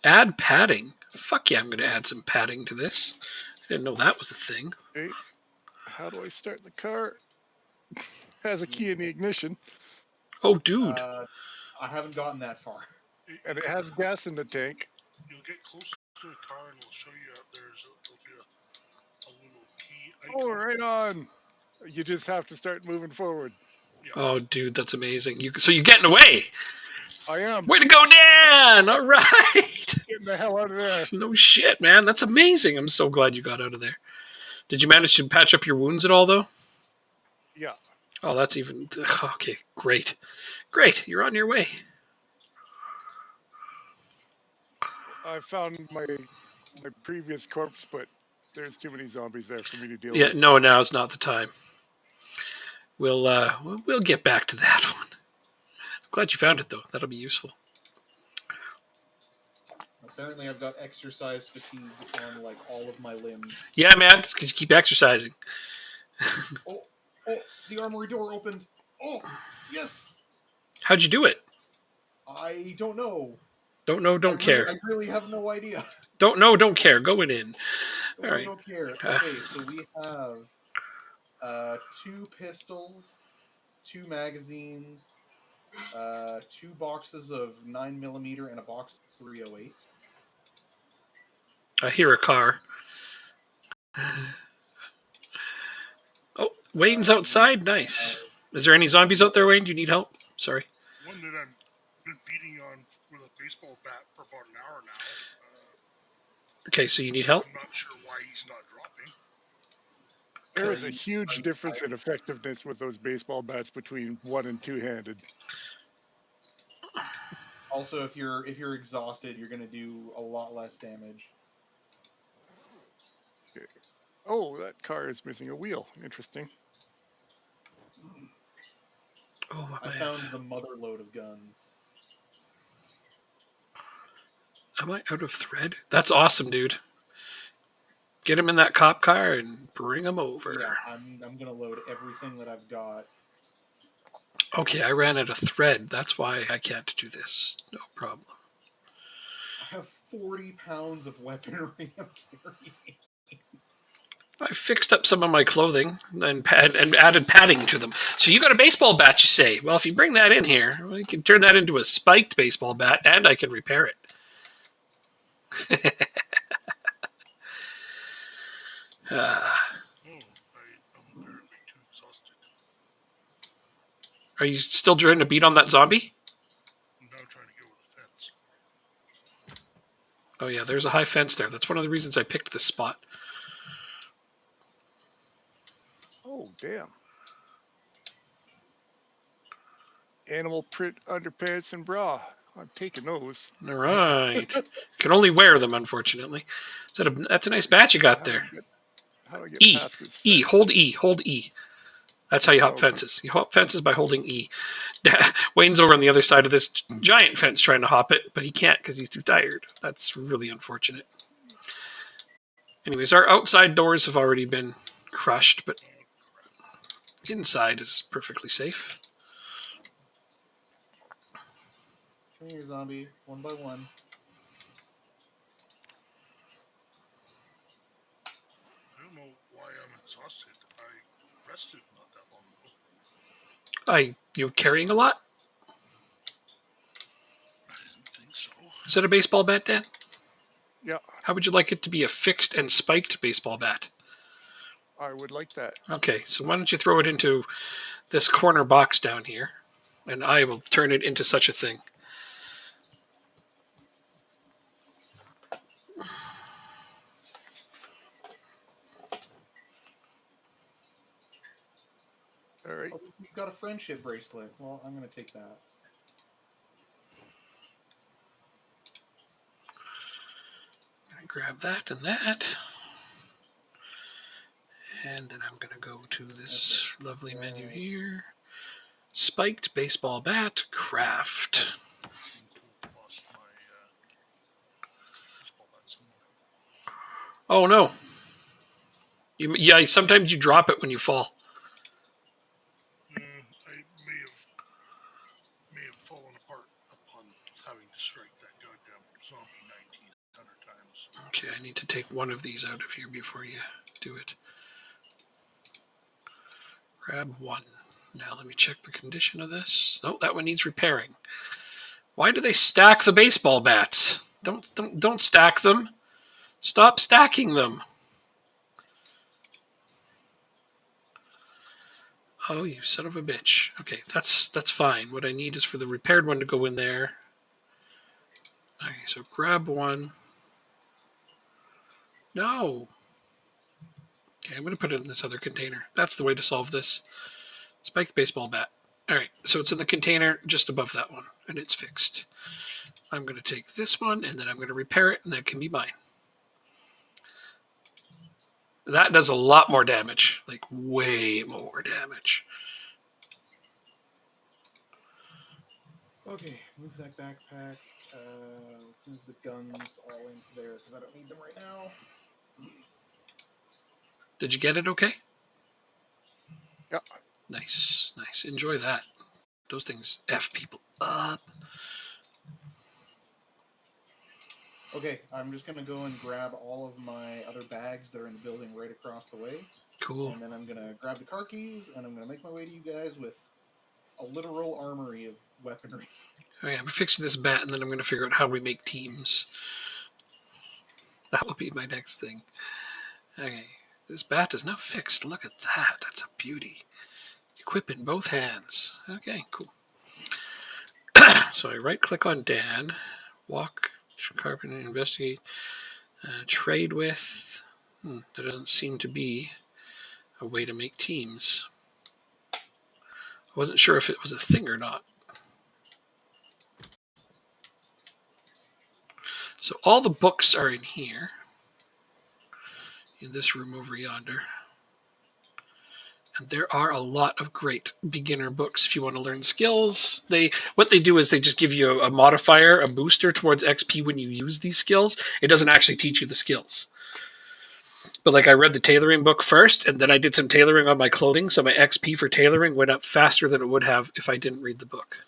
Add padding. Fuck yeah, I'm going to add some padding to this. I didn't know that was a thing. Okay, how do I start the car? Has a key in the ignition, Oh, dude. I haven't gotten that far. and it has gas in the tank. You'll get close to the car and it'll show you there'll be a little key Oh, icon. right on. You just have to start moving forward. Yeah. Oh, dude, that's amazing. So you're getting away. I am Way to go, Dan! All right. getting the hell out of there. No shit, man. That's amazing. I'm so glad you got out of there. Did you manage to patch up your wounds at all, though? Yeah. Oh, that's even... Okay, great. Great, you're on your way. I found my previous corpse, but there's too many zombies there for me to deal Yeah, with. no, now's not the time. We'll get back to that one. Glad you found it, though. That'll be useful. Apparently, I've got exercise fatigue on like all of my limbs. Yeah, man, it's because you keep exercising. Oh, the armory door opened. Oh, yes. How'd you do it? I don't know. Don't know, don't care. I really have no idea. Don't know, don't care. Going in. All right. Don't care. Okay, so we have 2 pistols, 2 magazines, 2 boxes of 9mm, and a box of 308. I hear a car. Oh, Wayne's outside. Nice. Is there any zombies out there, Wayne? Do you need help? Sorry. One that I've been beating on with a baseball bat for about an hour now. Okay, so you need help? I'm not sure why he's not dropping. There is a huge difference in effectiveness with those baseball bats between one and two-handed. Also, if you're exhausted, you're going to do a lot less damage. Okay. Oh, that car is missing a wheel. Interesting. Oh, what I found the mother load of guns. Am I out of thread? That's awesome, dude. Get him in that cop car and bring him over. Yeah, I'm going to load everything that I've got. Okay, I ran out of thread. That's why I can't do this. No problem. I have 40 pounds of weaponry I'm carrying. I fixed up some of my clothing and added padding to them. So you got a baseball bat, you say? Well, if you bring that in here, we can turn that into a spiked baseball bat, and I can repair it. I'm apparently too exhausted. Are you still trying to beat on that zombie? I'm now trying to get over the fence. Oh yeah, there's a high fence there. That's one of the reasons I picked this spot. Oh, damn. Animal print underpants and bra. I'm taking those. All right. Can only wear them, unfortunately. That's a nice bat you got there. How do I get E. past this fence? E. Hold E. Hold E. That's how you hop Oh. fences. You hop fences by holding E. Wayne's over on the other side of this giant fence trying to hop it, but he can't because he's too tired. That's really unfortunate. Anyways, our outside doors have already been crushed, but inside is perfectly safe. Come here, zombie. One by one. I don't know why I'm exhausted. I rested not that long ago. You carrying a lot? I didn't think so. Is that a baseball bat, Dan? Yeah, How would you like it to be a fixed and spiked baseball bat? I would like that. Okay, so why don't you throw it into this corner box down here, and I will turn it into such a thing. All right. Oh, you've got a friendship bracelet. Well, I'm going to take that. Grab that and that. And then I'm going to go to this lovely menu here. Spiked baseball bat, craft. Oh no. Yeah, sometimes you drop it when you fall. I may have fallen apart upon having to strike that goddamn zombie 1900 times. Okay, I need to take one of these out of here before you do it. Grab one. Now let me check the condition of this. Oh, that one needs repairing. Why do they stack the baseball bats? Don't stack them. Stop stacking them. Oh, you son of a bitch. Okay, that's fine. What I need is for the repaired one to go in there. Okay, so grab one. No. Okay, I'm going to put it in this other container. That's the way to solve this. Spiked baseball bat. All right, so it's in the container just above that one, and it's fixed. I'm going to take this one, and then I'm going to repair it, and that can be mine. That does a lot more damage, like way more damage. Okay, move that backpack. Move the guns all into there because I don't need them right now. Did you get it okay? Yeah. Nice, nice. Enjoy that. Those things F people up. Okay, I'm just gonna go and grab all of my other bags that are in the building right across the way. Cool. And then I'm gonna grab the car keys and I'm gonna make my way to you guys with a literal armory of weaponry. Okay, I'm fixing this bat, and then I'm going to figure out how we make teams. That will be my next thing. Okay, this bat is now fixed. Look at that. That's a beauty. Equip in both hands. Okay, cool. So I right-click on Dan, walk, carpenter, investigate, trade with. There doesn't seem to be a way to make teams. I wasn't sure if it was a thing or not. So all the books are in here, in this room over yonder. And there are a lot of great beginner books if you want to learn skills. What they do is they just give you a modifier, a booster towards XP when you use these skills. It doesn't actually teach you the skills. But like I read the tailoring book first, and then I did some tailoring on my clothing, so my XP for tailoring went up faster than it would have if I didn't read the book.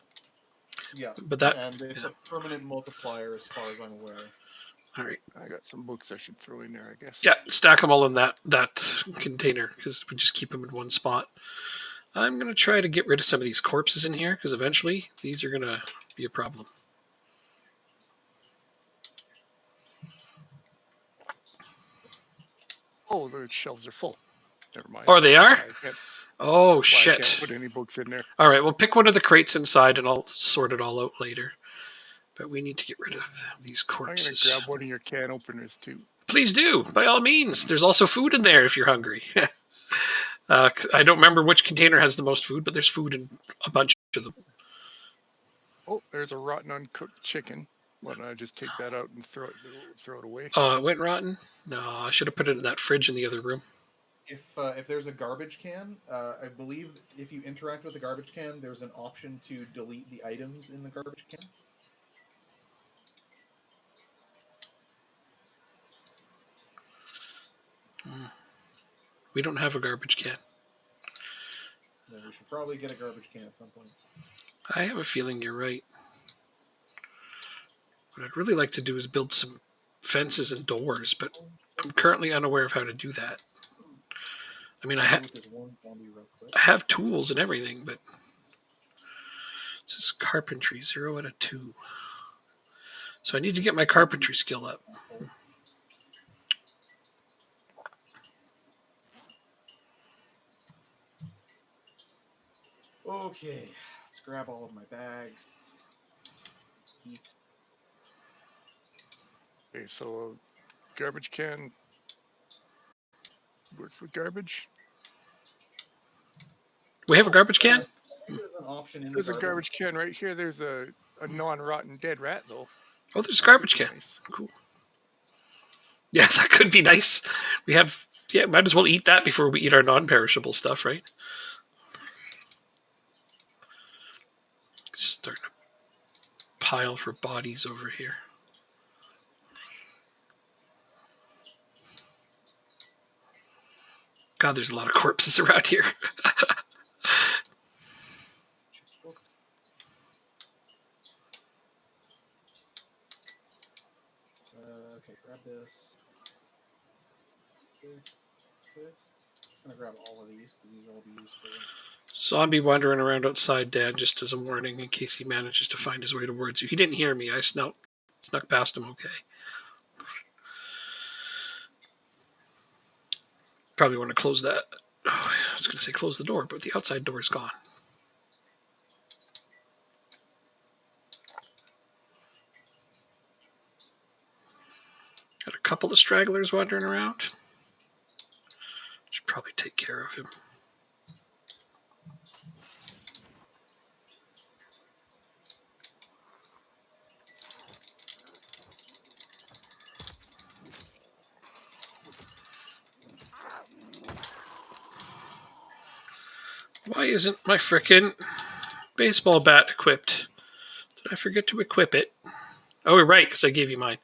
Yeah, But that, and it's a permanent multiplier as far as I'm aware. all right. I got some books I should throw in there, I guess. Yeah, stack them all in that container because we just keep them in one spot. I'm going to try to get rid of some of these corpses in here because eventually these are going to be a problem. Oh, the shelves are full. Never mind. Oh, they are? I can't, Oh, I shit. can't put any books in there. All right, well, pick one of the crates inside and I'll sort it all out later. But we need to get rid of these I'm going corpses. to grab one of your can openers, too. Please do, by all means. There's also food in there if you're hungry. I don't remember which container has the most food, but there's food in a bunch of them. Oh, there's a rotten uncooked chicken. Why don't I just take that out and throw it away? It went rotten? No, I should have put it in that fridge in the other room. If there's a garbage can, I believe if you interact with the garbage can, there's an option to delete the items in the garbage can. We don't have a garbage can. Then we should probably get a garbage can at some point. I have a feeling you're right. What I'd really like to do is build some fences and doors, but I'm currently unaware of how to do that. I mean, I have tools and everything, but this is carpentry, 0 out of 2. So I need to get my carpentry skill up. Okay, let's grab all of my bags. Okay, so a garbage can works with garbage. We have a garbage can? There's an option in There's the a garbage can right here. There's a non-rotten dead rat, though. Oh, there's a garbage can. Nice. Cool. Yeah, that could be nice. Might as well eat that before we eat our non-perishable stuff, right? Starting to pile for bodies over here. God, there's a lot of corpses around here. Okay, grab this. I'm gonna grab all of these because these will all be useful. Zombie wandering around outside, Dan, just as a warning in case he manages to find his way towards you. He didn't hear me. I snuck past him okay. Probably want to close that. Oh, I was going to say close the door, but the outside door is gone. Got a couple of stragglers wandering around. Should probably take care of him. Why isn't my frickin' baseball bat equipped? Did I forget to equip it? Oh, you're right, because I gave you mine.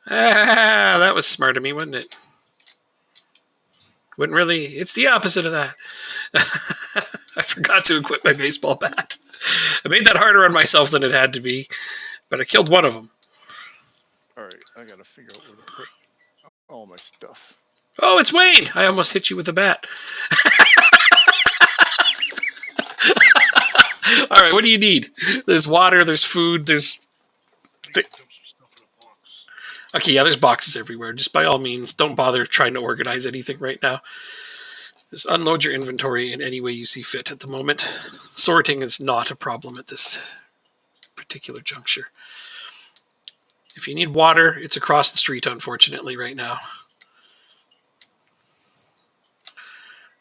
Ah, that was smart of me, wasn't it? Wouldn't really. It's the opposite of that. I forgot to equip my baseball bat. I made that harder on myself than it had to be, but I killed one of them. All right, I gotta figure out where to put all my stuff. Oh, it's Wayne! I almost hit you with a bat. All right, what do you need? There's water, there's food, there's... Okay, yeah, there's boxes everywhere. Just by all means, don't bother trying to organize anything right now. Just unload your inventory in any way you see fit at the moment. Sorting is not a problem at this particular juncture. If you need water, it's across the street, unfortunately, right now.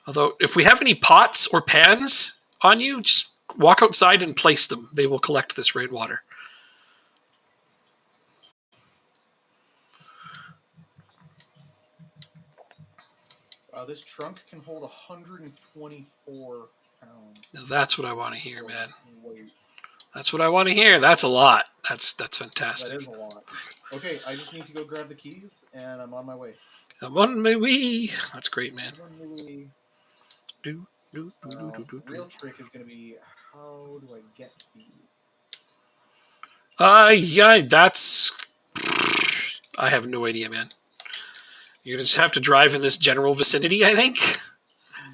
Although, if we have any pots or pans on you, just walk outside and place them. They will collect this rainwater. This trunk can hold 124 pounds. Now that's what I want to hear, man. Wait. That's what I want to hear. That's a lot. That's fantastic. That is a lot. Okay, I just need to go grab the keys, and I'm on my way. I'm on my way. That's great, man. Real trick is going to be, how do I get these? Yeah, that's... I have no idea, man. You're going to just have to drive in this general vicinity, I think.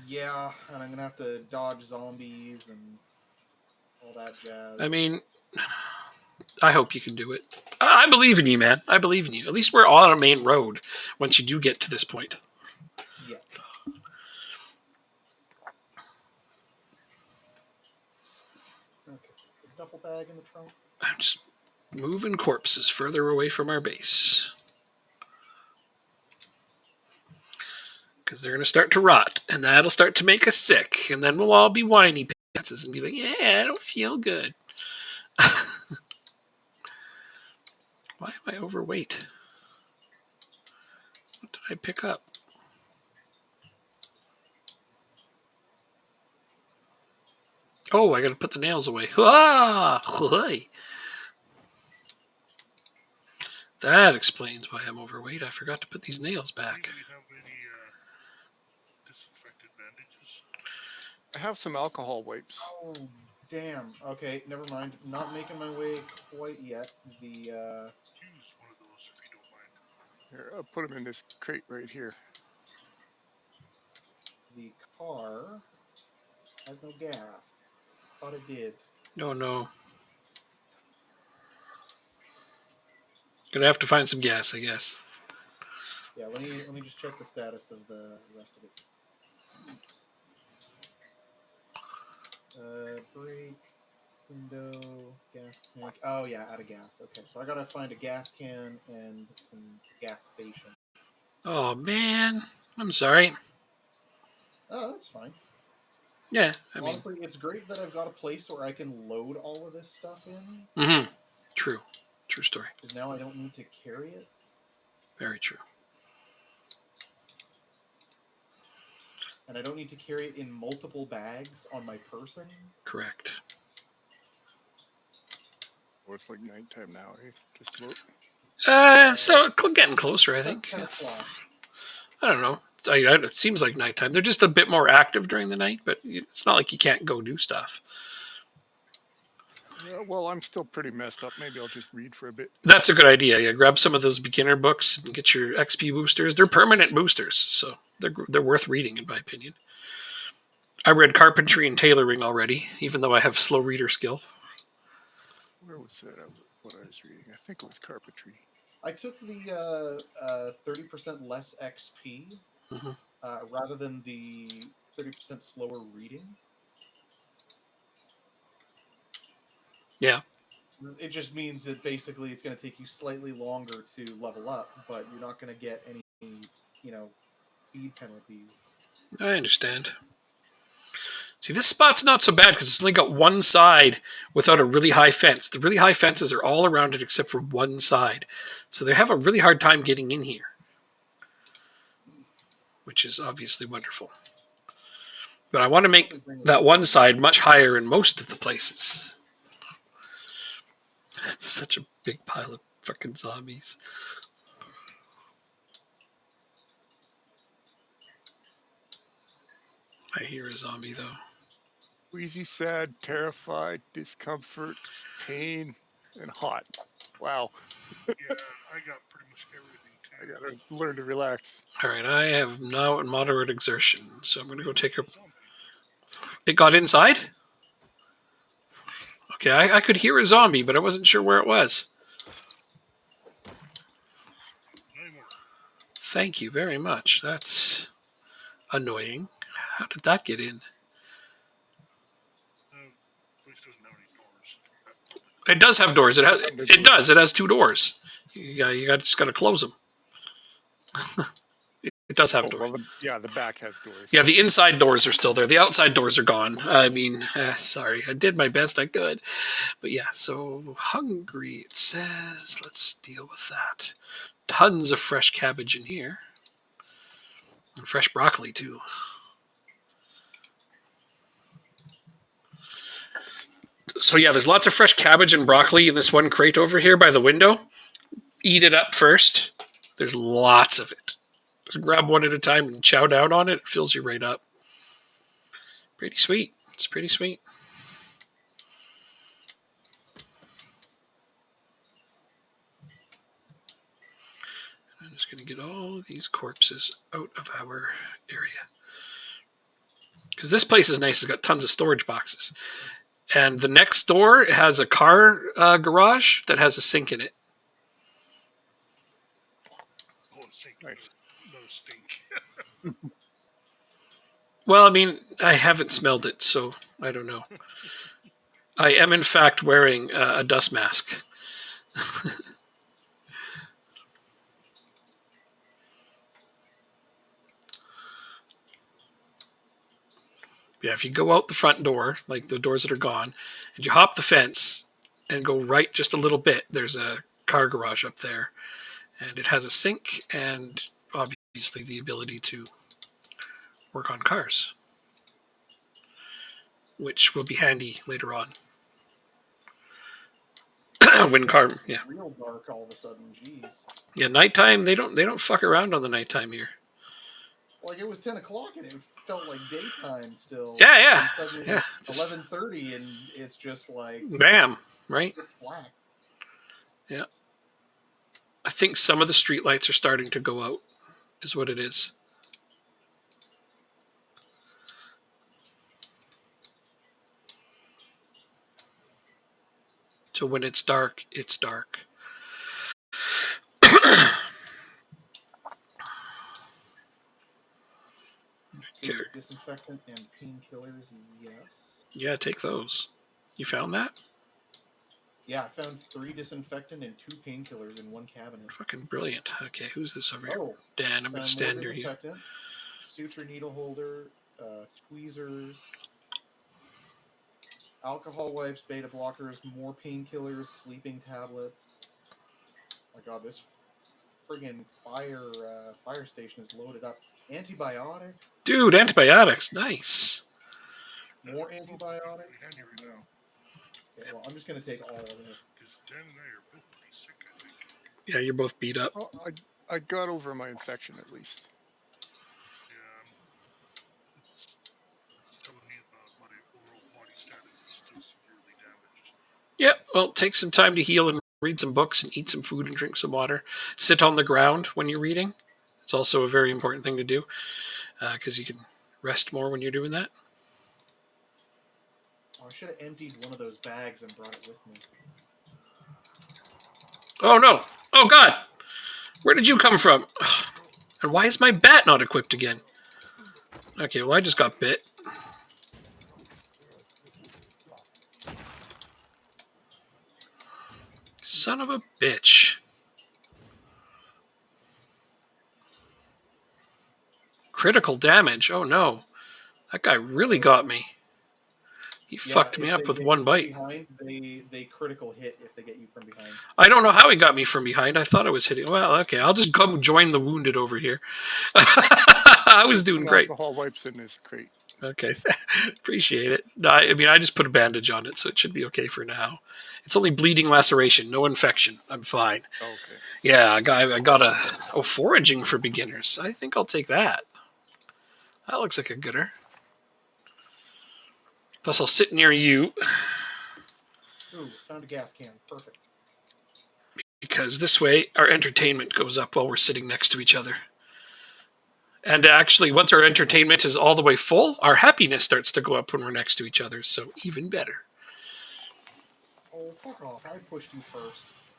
Yeah, and I'm going to have to dodge zombies and all that jazz. I mean, I hope you can do it. I believe in you, man. I believe in you. At least we're on a main road once you do get to this point. Yeah. Okay, duffel bag in the trunk. I'm just moving corpses further away from our base. Because they're going to start to rot, and that'll start to make us sick, and then we'll all be whiny pantses and be like, yeah, I don't feel good. Why am I overweight? What did I pick up? Oh, I got to put the nails away. Ah! That explains why I'm overweight. I forgot to put these nails back. Do you have any disinfected bandages? I have some alcohol wipes. Oh, damn. Okay, never mind. Not making my way quite yet. Use one of those if you don't mind. Here, I'll put them in this crate right here. The car has no gas. Thought it did. Oh, no. Gonna have to find some gas, I guess. Yeah, let me just check the status of the rest of it. Brake, window, gas tank. Oh yeah, out of gas. Okay, so I gotta find a gas can and some gas station. Oh, man. I'm sorry. Oh, that's fine. Yeah, I mean... Honestly, it's great that I've got a place where I can load all of this stuff in. Mm-hmm. True. True story. Because now I don't need to carry it. Very true. And I don't need to carry it in multiple bags on my person. Correct. Oh, it's like nighttime now, eh? Just about. So getting closer, I think. Kind of slow. I don't know. it seems like nighttime. They're just a bit more active during the night, but it's not like you can't go do stuff. Well, I'm still pretty messed up. Maybe I'll just read for a bit. That's a good idea. Yeah, grab some of those beginner books and get your XP boosters. They're permanent boosters, so they're worth reading, in my opinion. I read carpentry and tailoring already, even though I have slow reader skill. Where was that? What I was reading? I think it was carpentry. I took the 30% less XP rather than the 30% slower reading. Yeah. It just means that basically it's going to take you slightly longer to level up, but you're not going to get any, speed penalties. I understand. See, this spot's not so bad because it's only got one side without a really high fence. The really high fences are all around it except for one side. So they have a really hard time getting in here, which is obviously wonderful. But I want to make that one side much higher in most of the places. It's such a big pile of fucking zombies. I hear a zombie, though. Wheezy, sad, terrified, discomfort, pain, and hot. Wow. Yeah, I got pretty much everything too. I gotta learn to relax. All right, I have now moderate exertion, so I'm going to go take a... Zombie. It got inside? Okay, I could hear a zombie, but I wasn't sure where it was. No more. Thank you very much. That's annoying. How did that get in? Place doesn't have any doors. It does have doors. It does. It has two doors. Just got to close them. It does have doors. Well, the back has doors. Yeah, the inside doors are still there. The outside doors are gone. I mean, sorry. I did my best I could. But yeah, so hungry, it says. Let's deal with that. Tons of fresh cabbage in here. And fresh broccoli, too. So yeah, there's lots of fresh cabbage and broccoli in this one crate over here by the window. Eat it up first. There's lots of it. Just grab one at a time and chow down on it. It fills you right up. Pretty sweet. It's pretty sweet. I'm just going to get all of these corpses out of our area. Because this place is nice. It's got tons of storage boxes. And the next door has a car garage that has a sink in it. Oh, sink. Nice. No stink. Well, I mean, I haven't smelled it, so I don't know. I am, in fact, wearing a dust mask. Yeah, if you go out the front door, like the doors that are gone, and you hop the fence and go right just a little bit, there's a car garage up there. And it has a sink and obviously the ability to work on cars, which will be handy later on. When car, yeah, Real dark all of a sudden. Jeez. yeah, nighttime. They don't fuck around on the nighttime here. Like it was 10 o'clock and it felt like daytime still. Yeah. 11:30 and it's just like Bam, right? black. Yeah. I think some of the streetlights are starting to go out, is what it is. So when it's dark, it's dark. Okay. Disinfectant and painkillers, yes. Yeah, take those. You found that? Yeah, I found 3 disinfectant and 2 painkillers in one cabinet. Fucking brilliant. Okay, who's this over here? Oh, Dan, I'm going to stand near you. Suture needle holder, tweezers, alcohol wipes, beta blockers, more painkillers, sleeping tablets. Oh my god, this friggin' fire station is loaded up. Antibiotics. Dude, antibiotics. Nice. More antibiotics. Handy right now. Okay, well, I'm just gonna take all of this. Because Dan and I are both pretty sick, I think. Yeah, you're both beat up. Oh, I got over my infection at least. Well, take some time to heal and read some books and eat some food and drink some water. Sit on the ground when you're reading. It's also a very important thing to do because you can rest more when you're doing that. Oh, I should have emptied one of those bags and brought it with me. Oh no! Oh god! Where did you come from? And why is my bat not equipped again? Okay, well I just got bit. Son of a bitch. Critical damage. Oh no. That guy really got me. He fucked me if up they with get one you from bite. behind, they critical hit if they get you from behind. I don't know how he got me from behind. I thought I was hitting. Well, okay, I'll just come join the wounded over here. I was doing Some great. alcohol wipes in this crate. Okay, appreciate it. No, I mean, I just put a bandage on it, so it should be okay for now. It's only bleeding laceration, no infection. I'm fine. Okay. Yeah, I got a foraging for beginners. I think I'll take that. That looks like a gooder. Plus, I'll sit near you Ooh, found a gas can. Perfect. because this way our entertainment goes up while we're sitting next to each other. And actually, once our entertainment is all the way full, our happiness starts to go up when we're next to each other. So even better. Oh, fuck off. I pushed you first.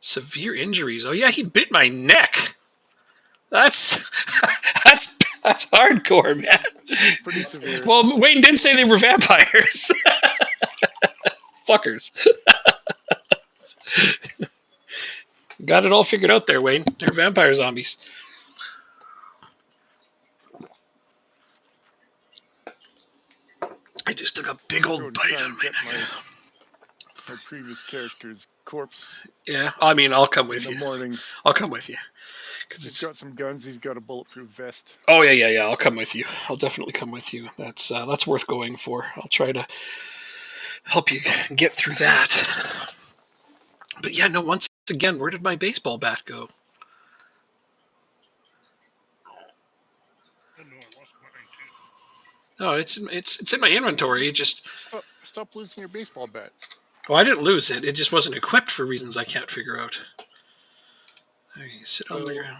Severe injuries. Oh yeah, he bit my neck. That's that's hardcore, man. Pretty severe. Well, Wayne did say they were vampires. Fuckers. Got it all figured out there, Wayne. They're vampire zombies. I just took a big old bite out of my neck. My previous character's corpse. Yeah, I mean, I'll come in with the you. morning. I'll come with you. He's got some guns. He's got a bulletproof vest. Oh yeah. I'll come with you. I'll definitely come with you. That's worth going for. I'll try to help you get through that. But yeah, no. Once again, where did my baseball bat go? I know I lost mine too. No, it's in my inventory. It just Stop losing your baseball bats. I didn't lose it. It just wasn't equipped for reasons I can't figure out. Okay, sit on the ground.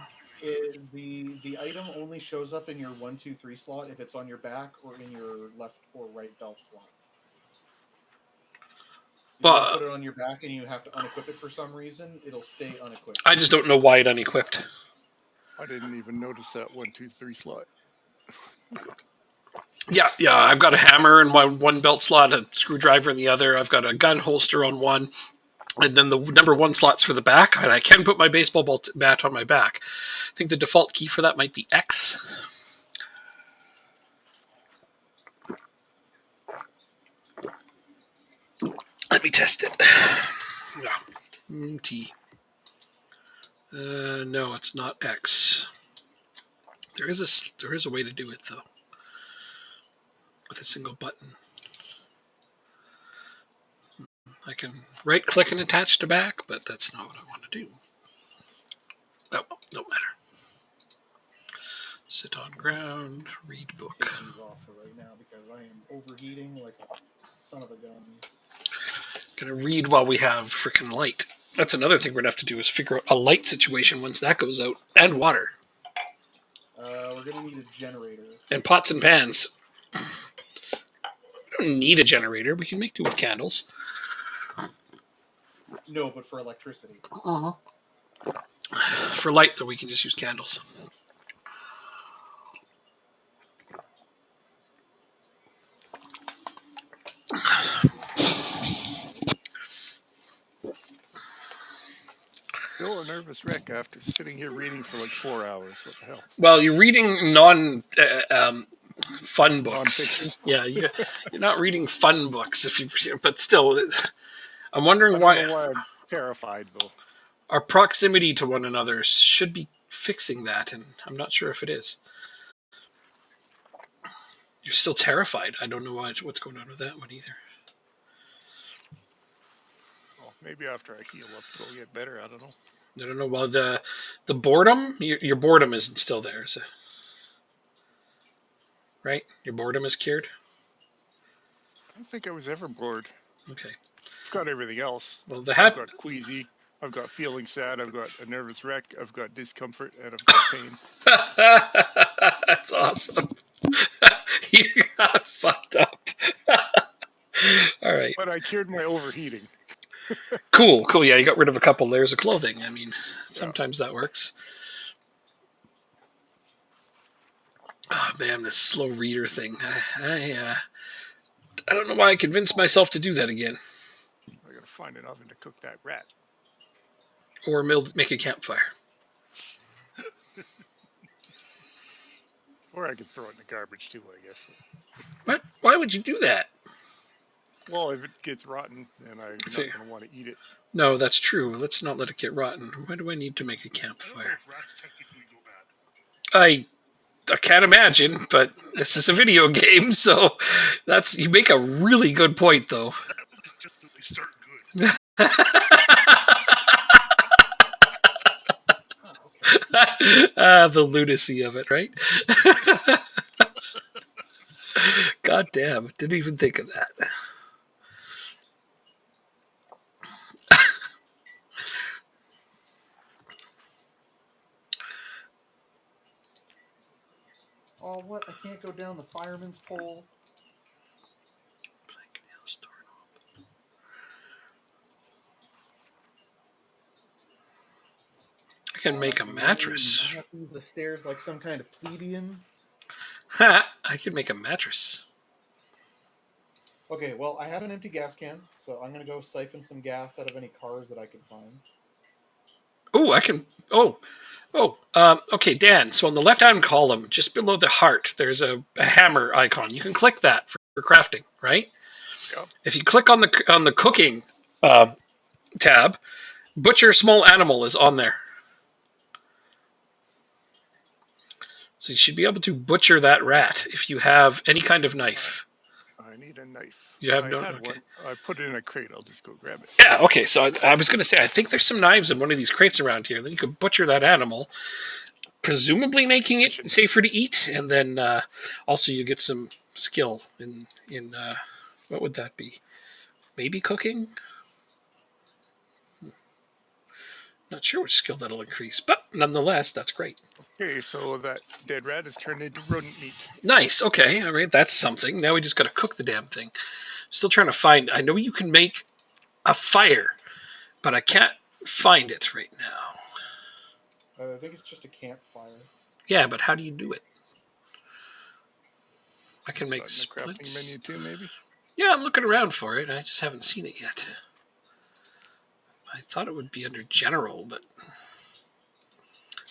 The item only shows up in your 1, 2, 3 slot if it's on your back or in your left or right belt slot. If you put it on your back and you have to unequip it for some reason, it'll stay unequipped. I just don't know why it unequipped. I didn't even notice that 1, 2, 3 slot. Yeah. I've got a hammer in one belt slot, a screwdriver in the other. I've got a gun holster on one, and then the number 1 slot's for the back. And I can put my baseball bat on my back. I think the default key for that might be X. Let me test it. No. T. No, it's not X. There is a way to do it though, with a single button. I can right click and attach to back, but that's not what I want to do. Oh, don't matter. Sit on ground, read book. Take these off for right now because I am overheating like a son of a gun. Gonna read while we have freaking light. That's another thing we're gonna have to do is figure out a light situation once that goes out, and water. We're gonna need a generator. And pots and pans. We don't need a generator. We can make do with candles. No, but for electricity. For light, though, we can just use candles. Still a nervous wreck after sitting here reading for like 4 hours. What the hell? Well, you're reading fun books. Non-fiction. Yeah, you're not reading fun books, but still, I'm wondering why I'm terrified though. our proximity to one another should be fixing that, and I'm not sure if it is. You're still terrified. I don't know what's going on with that one either. Well, maybe after I heal up, it'll get better. I don't know. I don't know. Well, the boredom, your boredom isn't still there, is it? Right? Your boredom is cured? don't think I was ever bored. Okay. I've got everything else. Well, the I've hat. got queasy. I've got feeling sad. I've got a nervous wreck. I've got discomfort, and I've got pain. That's awesome. You got fucked up. All right. But I cured my overheating. Cool. Cool. Yeah, you got rid of a couple layers of clothing. I mean, Yeah. sometimes that works. Oh man, this slow reader thing. I don't know why I convinced myself to do that again. I gotta find an oven to cook that rat. Or make a campfire. Or I could throw it in the garbage too, I guess. What? Why would you do that? Well, if it gets rotten, then I'm not Fair. going to want to eat it. No, that's true. Let's not let it get rotten. Why do I need to make a I don't know campfire? if rats technically go bad. I can't imagine, but this is a video game, so you make a really good point, though. It's just that they start good. The lunacy of it, right? God damn, didn't even think of that. Oh, what? I can't go down the fireman's pole. I can make a mattress. I have to use the stairs like some kind of plebeian. I can make a mattress. Okay, well, I have an empty gas can, so I'm gonna go siphon some gas out of any cars that I can find. Oh, I can. Okay, Dan. So on the left-hand column, just below the heart, there's a hammer icon. You can click that for crafting, right? Yep. If you click on the cooking tab, butcher small animal is on there. So you should be able to butcher that rat if you have any kind of knife. I need a knife. You have I no. had Okay. one. I put it in a crate. I'll just go grab it. Yeah. Okay. So I was going to say, I think there's some knives in one of these crates around here. Then you could butcher that animal, presumably making it safer to eat, and then also you get some skill in what would that be? Maybe cooking. Not sure which skill that'll increase, but nonetheless, that's great. Okay, so that dead rat has turned into rodent meat. Nice. Okay. All right. That's something. Now we just got to cook the damn thing. Still trying to find. I know you can make a fire, but I can't find it right now. I think it's just a campfire. Yeah, but how do you do it? I can Is make that in the crafting splits. menu too, maybe? Yeah, I'm looking around for it. I just haven't seen it yet. I thought it would be under general, but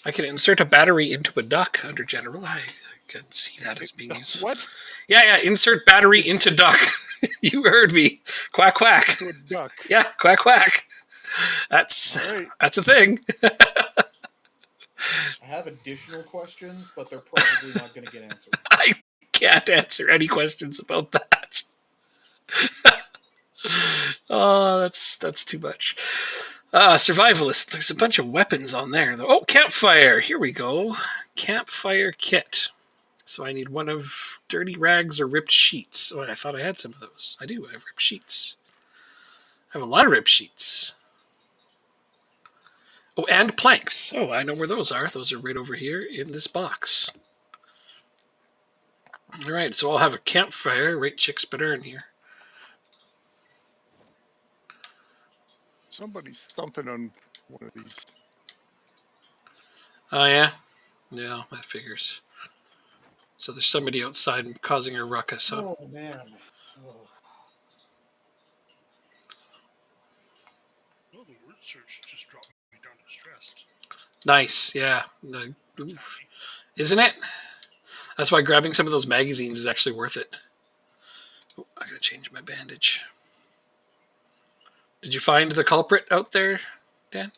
I can insert a battery into a duck under general. I can see that as being useful. What? Yeah. Insert battery into duck. You heard me. Quack quack. To a duck. Yeah, quack quack. That's a thing. I have additional questions, but they're probably not going to get answered. I can't answer any questions about that. Oh, that's too much. Survivalist. There's a bunch of weapons on there, though. Oh, campfire. Here we go. Campfire kit. So I need one of dirty rags or ripped sheets. Oh, I thought I had some of those. I do. I have ripped sheets. I have a lot of ripped sheets. Oh, and planks. Oh, I know where those are. Those are right over here in this box. All right, so I'll have a campfire right chicks better in here. Somebody's thumping on one of these. Oh, yeah? Yeah, that figures. So there's somebody outside causing a ruckus, huh? Oh, man. Oh. Well, the word search just dropped me down to stressed. Nice, yeah. Isn't it? That's why grabbing some of those magazines is actually worth it. Oh, I gotta change my bandage. Did you find the culprit out there, Dan?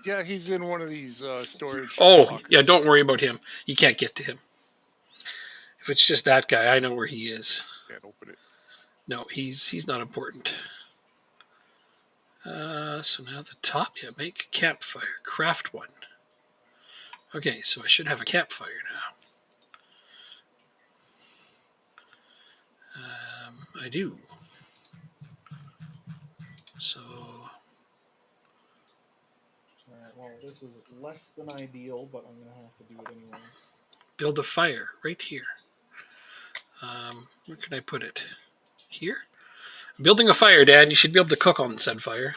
Yeah, he's in one of these storage. Oh, lockers. yeah, don't worry about him. You can't get to him. If it's just that guy, I know where he is. Can't open it. No, he's not important. So now the top, yeah, make a campfire, craft one. Okay, so I should have a campfire now. I do. So, Alright, well, this is less than ideal, but I'm going to have to do it anyway. build a fire right here. Where can I put it? Here? Building a fire, Dad. You should be able to cook on said fire.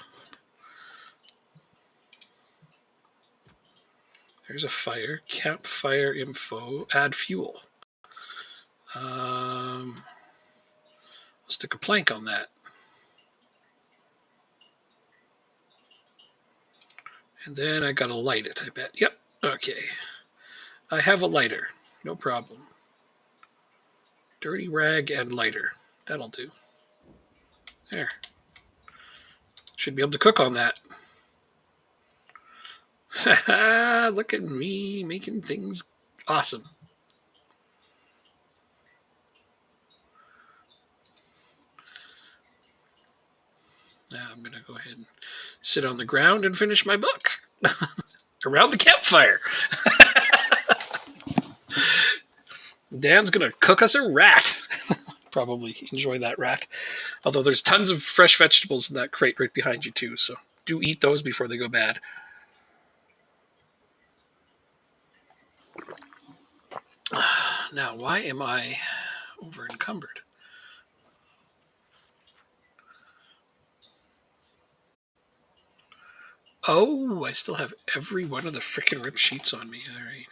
There's a fire. Campfire info. Add fuel. I'll stick a plank on that. And then I gotta light it, I bet. Yep. Okay. I have a lighter. No problem. Dirty rag and lighter. That'll do. There. Should be able to cook on that. Look at me making things awesome. Now I'm going to go ahead and sit on the ground and finish my book. Around the campfire. Dan's going to cook us a rat. Probably enjoy that rat. Although there's tons of fresh vegetables in that crate right behind you too, so do eat those before they go bad. Now, why am I over encumbered? Oh, I still have every one of the frickin' rip sheets on me. All right.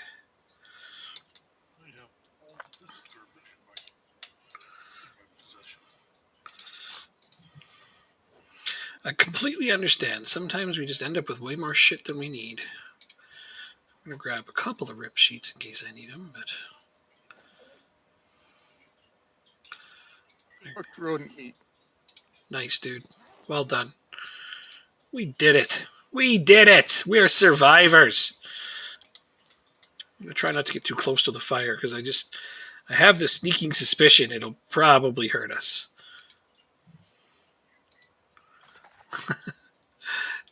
I have all this garbage in my possession. I completely understand. Sometimes we just end up with way more shit than we need. I'm going to grab a couple of rip sheets in case I need them, but... Cooked rodent meat. Nice, dude. Well done. We did it. We did it. We are survivors. I'm going to try not to get too close to the fire because I have this sneaking suspicion it'll probably hurt us.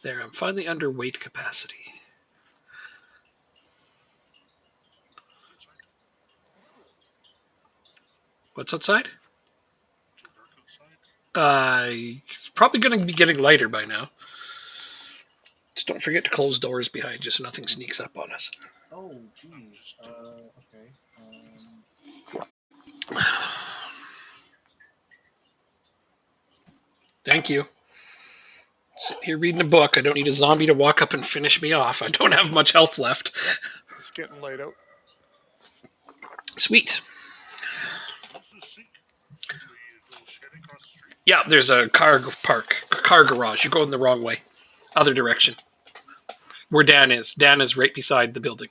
There, I'm finally under weight capacity. What's outside? It's probably going to be getting lighter by now. Just don't forget to close doors behind you so nothing sneaks up on us. Oh, jeez. Okay. Thank you. Sitting here reading a book. I don't need a zombie to walk up and finish me off. I don't have much health left. It's getting light out. Sweet. What's the sink? The little shed across the street? Yeah, there's a car garage. You're going the wrong way. Other direction. Where Dan is. Dan is right beside the building.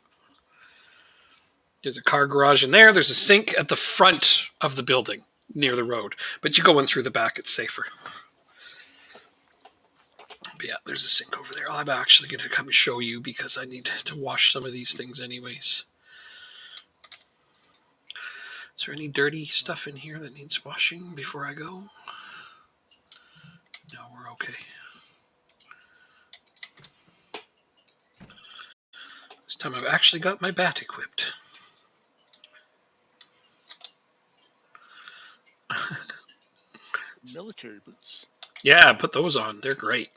There's a car garage in there. There's a sink at the front of the building near the road. But you go in through the back, it's safer. But yeah, there's a sink over there. I'm actually going to come and show you because I need to wash some of these things anyways. Is there any dirty stuff in here that needs washing before I go? No, we're okay. This time I've actually got my bat equipped. Military boots. Yeah, put those on. They're great.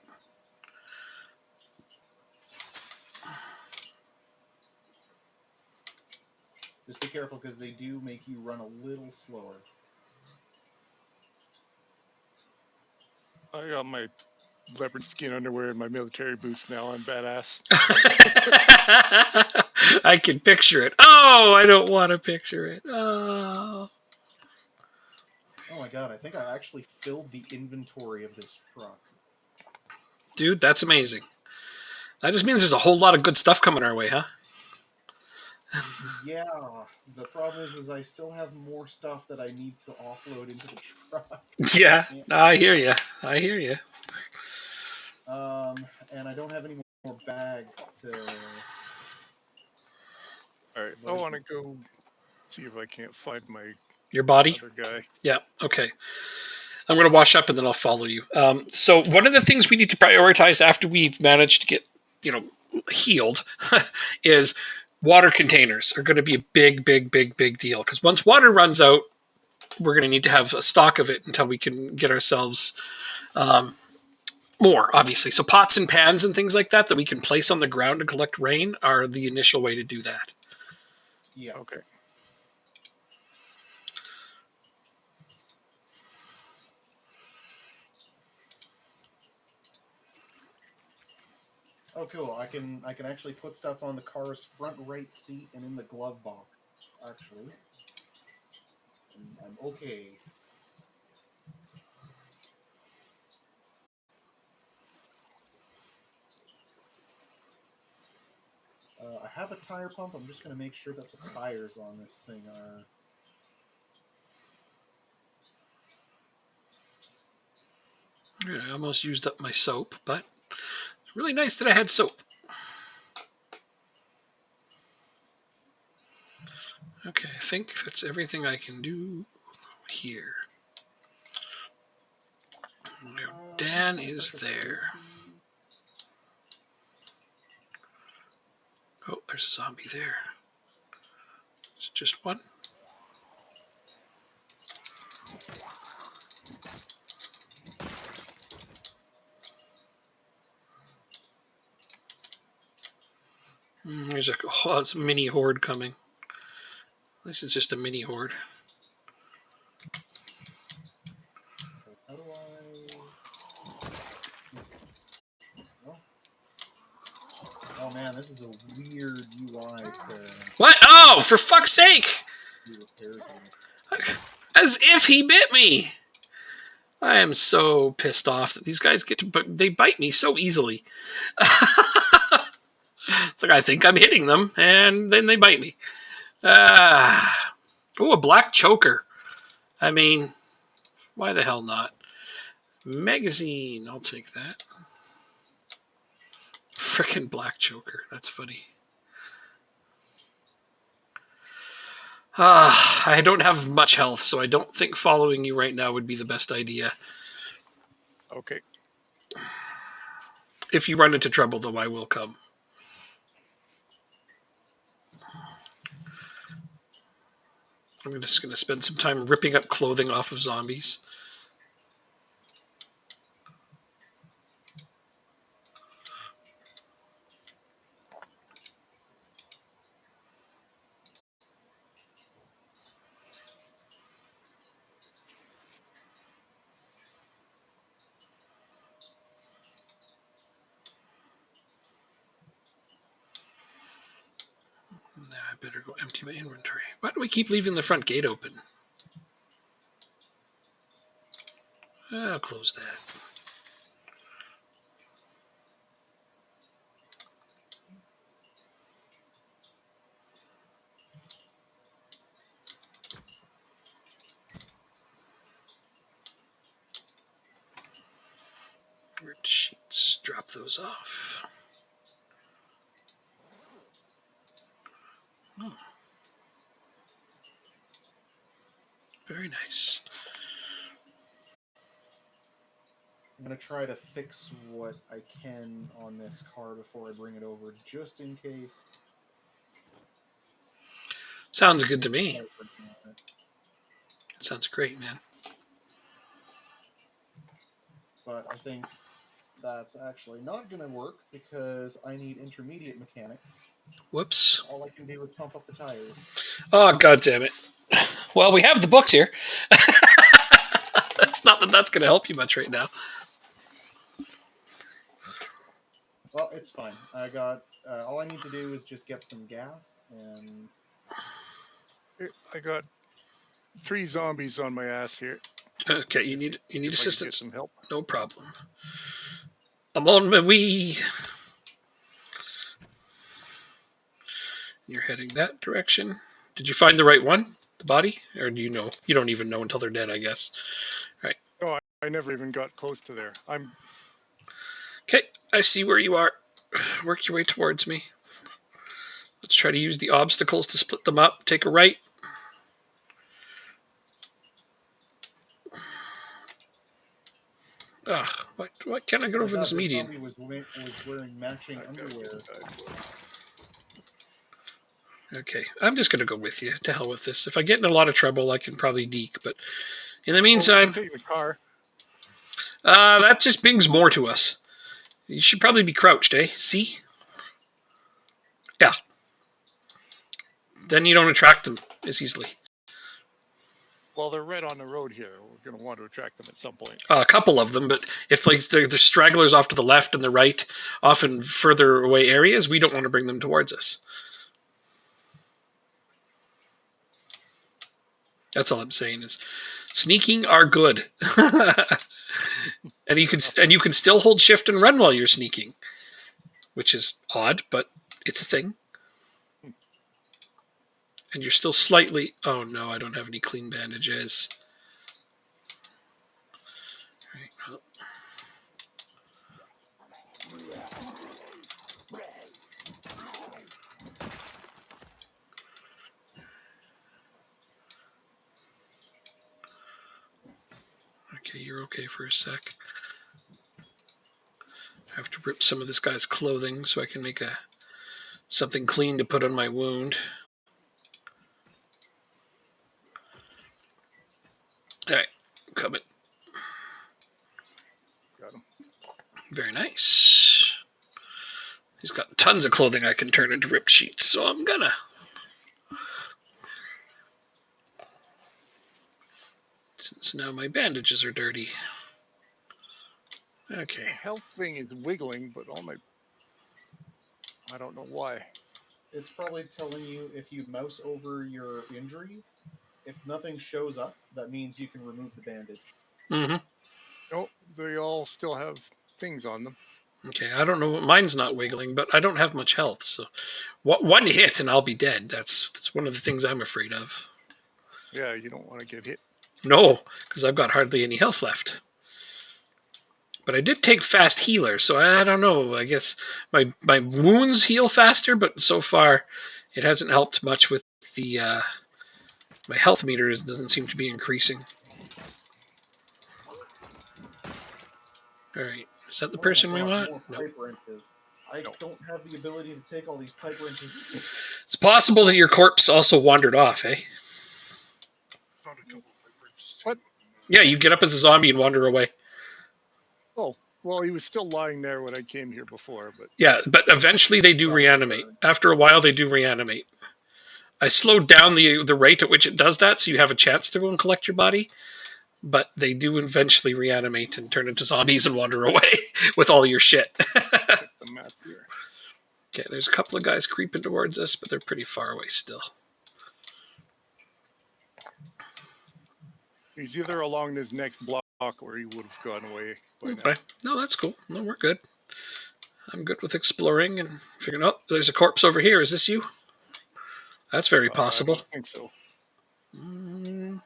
Just be careful because they do make you run a little slower. I got my leopard skin underwear and my military boots now. I'm badass. I can picture it. Oh, I don't want to picture it. Oh. Oh my god, I think I actually filled the inventory of this truck. Dude, that's amazing. That just means there's a whole lot of good stuff coming our way, huh? Yeah, the problem is I still have more stuff that I need to offload into the truck. Yeah, no, I hear you. I hear you. And I don't have any more bags to... Alright, I want to go see if I can't find my Your body? other guy. Yeah, okay. I'm going to wash up and then I'll follow you. So one of the things we need to prioritize after we've managed to get, healed is water containers are going to be a big deal. Because once water runs out, we're going to need to have a stock of it until we can get ourselves more, obviously. So pots and pans and things like that we can place on the ground to collect rain are the initial way to do that. Yeah. Okay. Oh, cool. I can actually put stuff on the car's front right seat and in the glove box. Actually, I'm okay. I have a tire pump. I'm just going to make sure that the tires on this thing are... I almost used up my soap, but it's really nice that I had soap. Okay, I think that's everything I can do here. Now, Dan is there. Oh, there's a zombie there. Is it just one? There's a mini horde coming. At least it's just a mini horde. How do I... Oh. Oh man, this is a weird UI to What? Oh, for fuck's sake! do repairs with. As if he bit me! I am so pissed off that these guys they bite me so easily. It's like I think I'm hitting them, and then they bite me. Oh, a black choker. I mean, why the hell not? Magazine, I'll take that. Frickin' black choker. That's funny. I don't have much health, so I don't think following you right now would be the best idea. Okay. If you run into trouble, though, I will come. I'm just going to spend some time ripping up clothing off of zombies. Now I better go empty my inventory. Why do we keep leaving the front gate open? I'll close that. Ripped sheets. Drop those off. Oh. Very nice. I'm gonna try to fix what I can on this car before I bring it over, just in case. Sounds good to me. Sounds great, man. But I think that's actually not gonna work because I need intermediate mechanics. Whoops. All I can do is pump up the tires. Oh, god damn it. Well, we have the books here. That's not that that's going to help you much right now. Well, it's fine. I got all I need to do is just get some gas, and I got 3 zombies on my ass here. Okay, you need If I could get assistance. some help. No problem. I'm on my way. You're heading that direction. Did you find the right one? The body? Or do you know? You don't even know until they're dead, I guess. Right. No, I never even got close to there. Okay, I see where you are. Work your way towards me. Let's try to use the obstacles to split them up. Take a right. Why can't I get over this median? Zombie was wearing matching underwear. Okay, I'm just going to go with you. To hell with this. If I get in a lot of trouble, I can probably deke. But in the Oh, you meantime, can take the car. that just brings more to us. You should probably be crouched, eh? See? Yeah. Then you don't attract them as easily. Well, they're right on the road here. We're going to want to attract them at some point. A couple of them, but if like the stragglers off to the left and the right, often further away areas, we don't want to bring them towards us. That's all I'm saying is, sneaking are good, and you can still hold shift and run while you're sneaking, which is odd, but it's a thing. And you're still slightly. Oh no, I don't have any clean bandages. Right, well. Okay, you're okay for a sec. I have to rip some of this guy's clothing so I can make something clean to put on my wound. All right, coming. Got him. Very nice. He's got tons of clothing I can turn into ripped sheets, so I'm gonna. Since now my bandages are dirty. Okay. The health thing is wiggling, but I don't know why. It's probably telling you if you mouse over your injury, if nothing shows up, that means you can remove the bandage. Mm-hmm. Nope, they all still have things on them. Okay, I don't know. Mine's not wiggling, but I don't have much health, so one hit and I'll be dead. That's one of the things I'm afraid of. Yeah, you don't want to get hit. No, because I've got hardly any health left. But I did take fast healer, so I don't know. I guess my wounds heal faster, but so far it hasn't helped much with the my health meter doesn't seem to be increasing. All right, is that the person we want? More No. pipe wrenches. I don't have the ability to take all these pipe wrenches. It's possible that your corpse also wandered off, eh? Found a couple of pipe wrenches too. What? Yeah, you get up as a zombie and wander away. Oh, well, he was still lying there when I came here before, but Yeah, but eventually they do reanimate. After a while, they do reanimate. I slowed down the rate at which it does that, so you have a chance to go and collect your body. But they do eventually reanimate and turn into zombies and wander away with all your shit. check the map here. Okay, there's a couple of guys creeping towards us, but they're pretty far away still. He's either along this next block or he would have gone away by now. Okay. No, that's cool. No, we're good. I'm good with exploring and figuring out. There's a corpse over here. Is this you? That's very possible. I don't think so. Mm,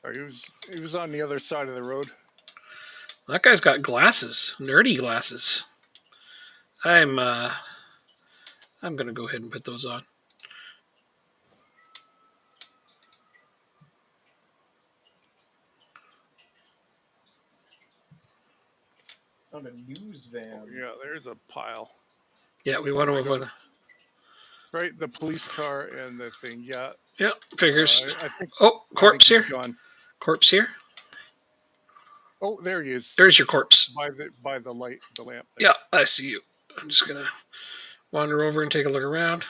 Or he was on the other side of the road. that guy's got glasses, nerdy glasses. I'm gonna go ahead and put those on. On a news van. Oh, yeah, there's a pile. Yeah, we went over the. Right, the police car and the thing. Yeah. Yeah, figures. I think. Oh, corpse here. Gone. Corpse here. Oh, there he is. There's your corpse. By the light, the lamp. Yeah, I see you. I'm just gonna wander over and take a look around.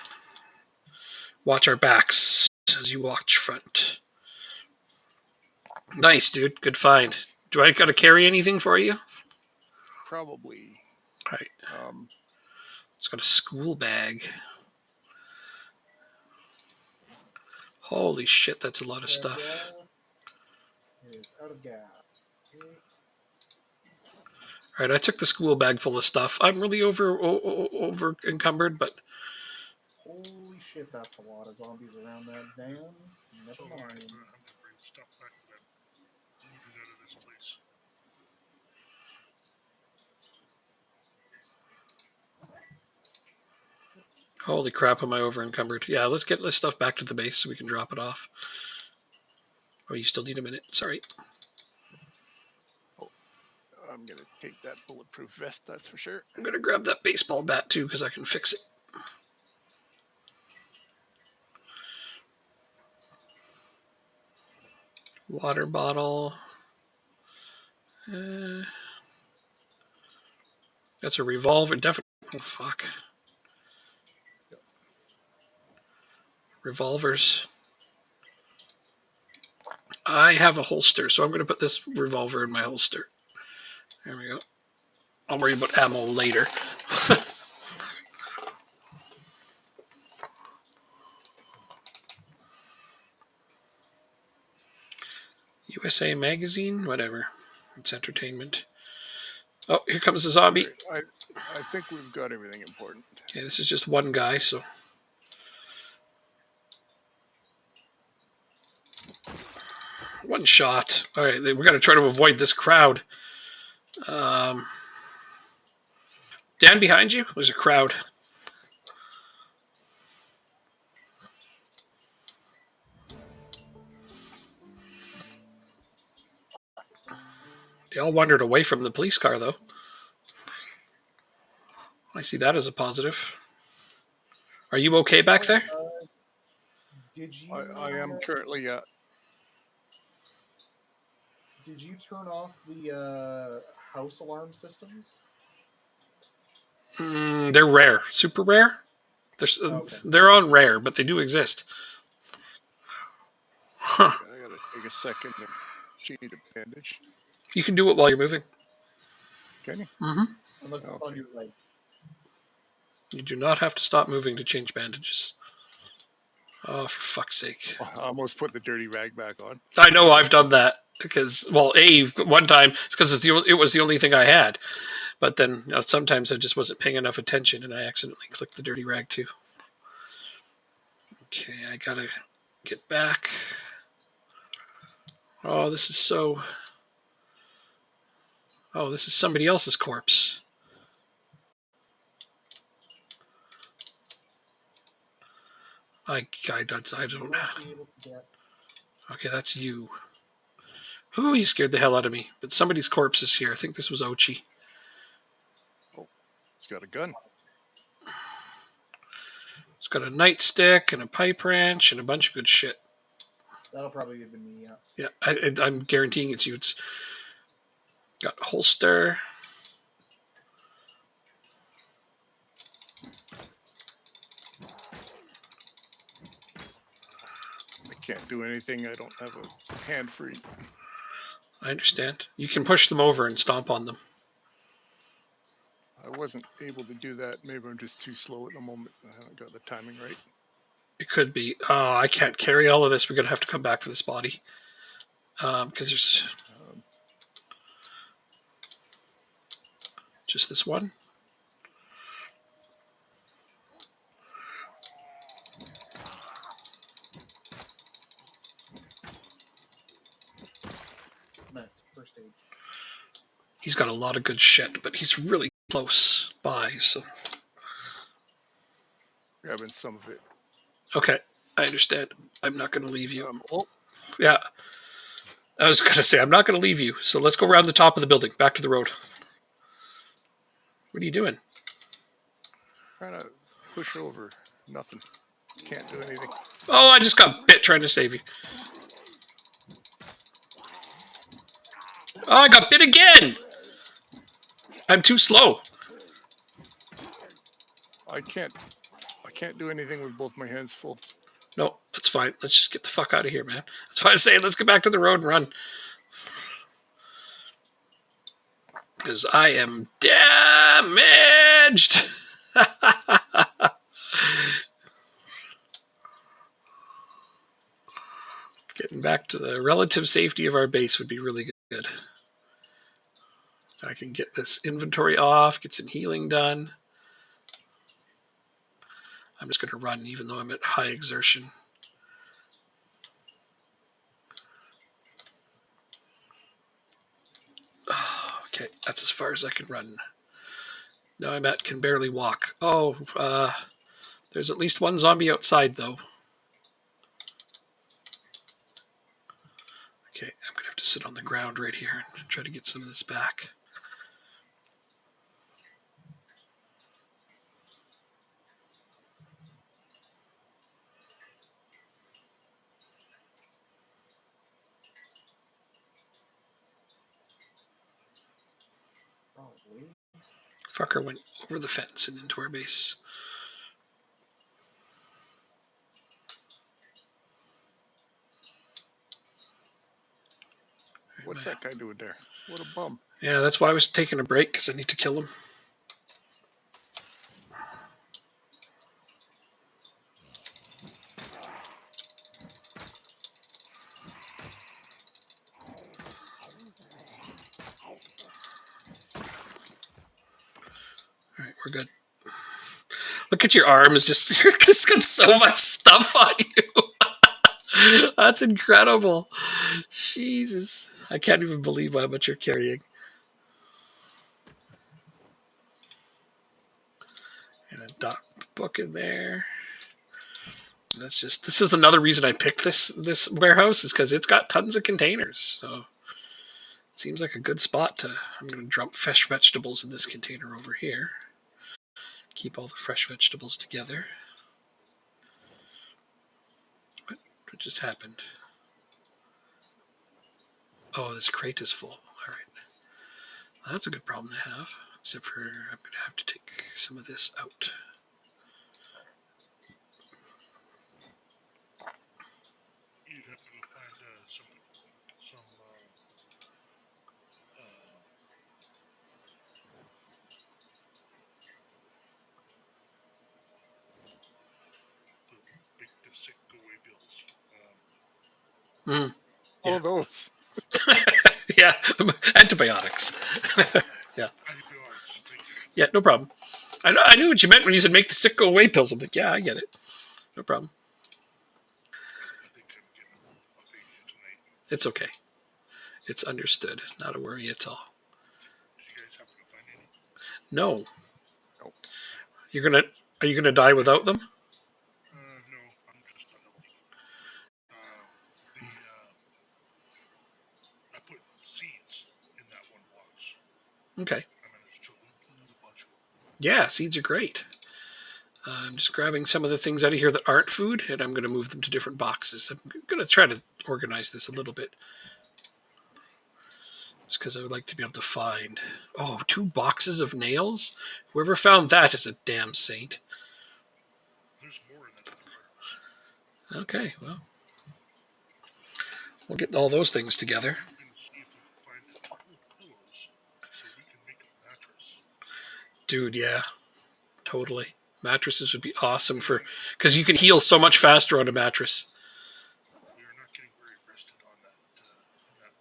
Watch our backs as you watch front. Nice, dude. Good find. Do I gotta carry anything for you? Probably. Right. It's got a school bag. Holy shit, that's a lot of stuff. It's out of gas. All right, I took the school bag full of stuff. I'm really over encumbered, but Holy shit, that's a lot of zombies around that van. Never So I mind. have to bring stuff back that I looted out of this place. holy crap, am I over encumbered? Yeah, let's get this stuff back to the base so we can drop it off. Oh, you still need a minute. Sorry. I'm gonna take that bulletproof vest. That's for sure. I'm gonna grab that baseball bat too because I can fix it. Water bottle. Uh, that's a revolver. Definitely. Oh, fuck. Revolvers. I have a holster, so I'm going to put this revolver in my holster. There we go. I'll worry about ammo later. USA Magazine? Whatever. It's entertainment. Oh, here comes the zombie. Right, I think we've got everything important. Okay, this is just one guy, so... One shot. All right, we got to try to avoid this crowd. Dan, behind you? There's a crowd. They all wandered away from the police car, though. I see that as a positive. Are you okay back there? Did you? I am currently. Did you turn off the house alarm systems? They're rare. Super rare? Okay. They're on rare, but they do exist. Huh. I gotta take a second to change a bandage. You can do it while you're moving. Can you? Mm-hmm. Unless it's on your right. You do not have to stop moving to change bandages. Oh, for fuck's sake. I almost put the dirty rag back on. I know I've done that because, well, one time it's because it was the only thing I had. But then sometimes I just wasn't paying enough attention and I accidentally clicked the dirty rag too. Okay, I gotta get back. Oh, this is so... Oh, this is somebody else's corpse. I don't know. Okay, that's you. Ooh, you scared the hell out of me. But somebody's corpse is here. I think this was Ochi. Oh, he's got a gun. It's got a nightstick and a pipe wrench and a bunch of good shit. That'll probably have been me, yeah. Yeah, I'm guaranteeing it's you. It's got a holster. I can't do anything. I don't have a hand free. I understand. You can push them over and stomp on them. I wasn't able to do that. Maybe I'm just too slow at the moment. I haven't got the timing right. It could be. Oh, I can't carry all of this. We're going to have to come back for this body. Because there's just this one. Nice. First aid. He's got a lot of good shit, but he's really close by, so... Grabbing some of it. Okay, I understand. I'm not going to leave you. Oh, Yeah. I was going to say, I'm not going to leave you, so let's go around the top of the building, back to the road. What are you doing? trying to push over. Nothing. Can't do anything. Oh, I just got bit trying to save you. Oh, I got bit again! I'm too slow. I can't do anything with both my hands full. No, that's fine. Let's just get the fuck out of here, man. That's why I say let's get back to the road and run. Because I am damaged. Getting back to the relative safety of our base would be really good. So I can get this inventory off, get some healing done. I'm just going to run even though I'm at high exertion. Oh, okay, that's as far as I can run. Now I'm at can barely walk. Oh, there's at least one zombie outside though. Okay, I'm going to have to sit on the ground right here and try to get some of this back. hopefully. Fucker went over the fence and into our base. What's that guy doing there? What a bum. Yeah, that's why I was taking a break, because I need to kill him. All right, we're good. Look at your arm. It's just got so much stuff on you. That's incredible. Jesus. I can't even believe how much you're carrying. And a doc book in there. This is another reason I picked this warehouse, is because it's got tons of containers. So it seems like a good spot to. I'm going to drop fresh vegetables in this container over here. Keep all the fresh vegetables together. What just happened? Oh, this crate is full. All right. Well, that's a good problem to have. Except for I'm going to have to take some of this out. You'd have to go find some the sick go away pills. Yeah. Oh, those. Yeah, antibiotics. Yeah. Antibiotics. Thank you. Yeah, no problem. I knew what you meant when you said make the sick go away pills. I'm like, yeah, I get it. No problem. I think I'm getting off Asia tonight. It's okay. It's understood. Not a worry at all. Did you guys happen to find any? No. Nope. Are you gonna die without them? No, I'm just unhealthy. I put seeds in that one box. Okay. I managed to lose a bunch of them. Yeah, seeds are great. I'm just grabbing some of the things out of here that aren't food, and I'm going to move them to different boxes. I'm going to try to organize this a little bit. Just because I would like to be able to find... Oh, 2 boxes of nails? Whoever found that is a damn saint. There's more in that other warehouse. Okay, well. We'll get all those things together. I'm going to see if we can find old pillows so we can make a mattress. Dude, yeah. Totally. Mattresses would be awesome for... Because you can heal so much faster on a mattress. We are not getting very rested on that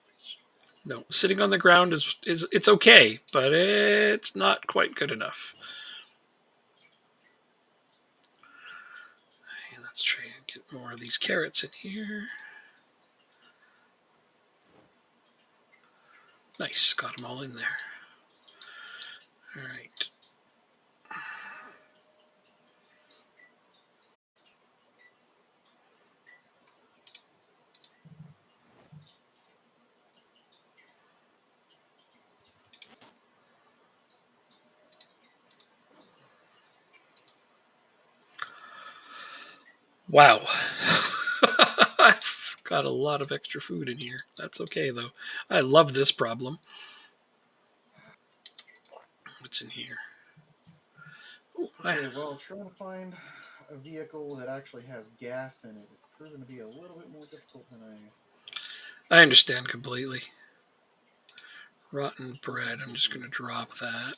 place. No, sitting on the ground is it's okay, but it's not quite good enough. Okay, let's try and get more of these carrots in here. Nice, got them all in there. All right. Wow. I've got a lot of extra food in here. That's okay, though. I love this problem. What's in here? Ooh, Okay, well, trying to find a vehicle that actually has gas in it is proven to be a little bit more difficult than I understand completely. Rotten bread. I'm just going to drop that.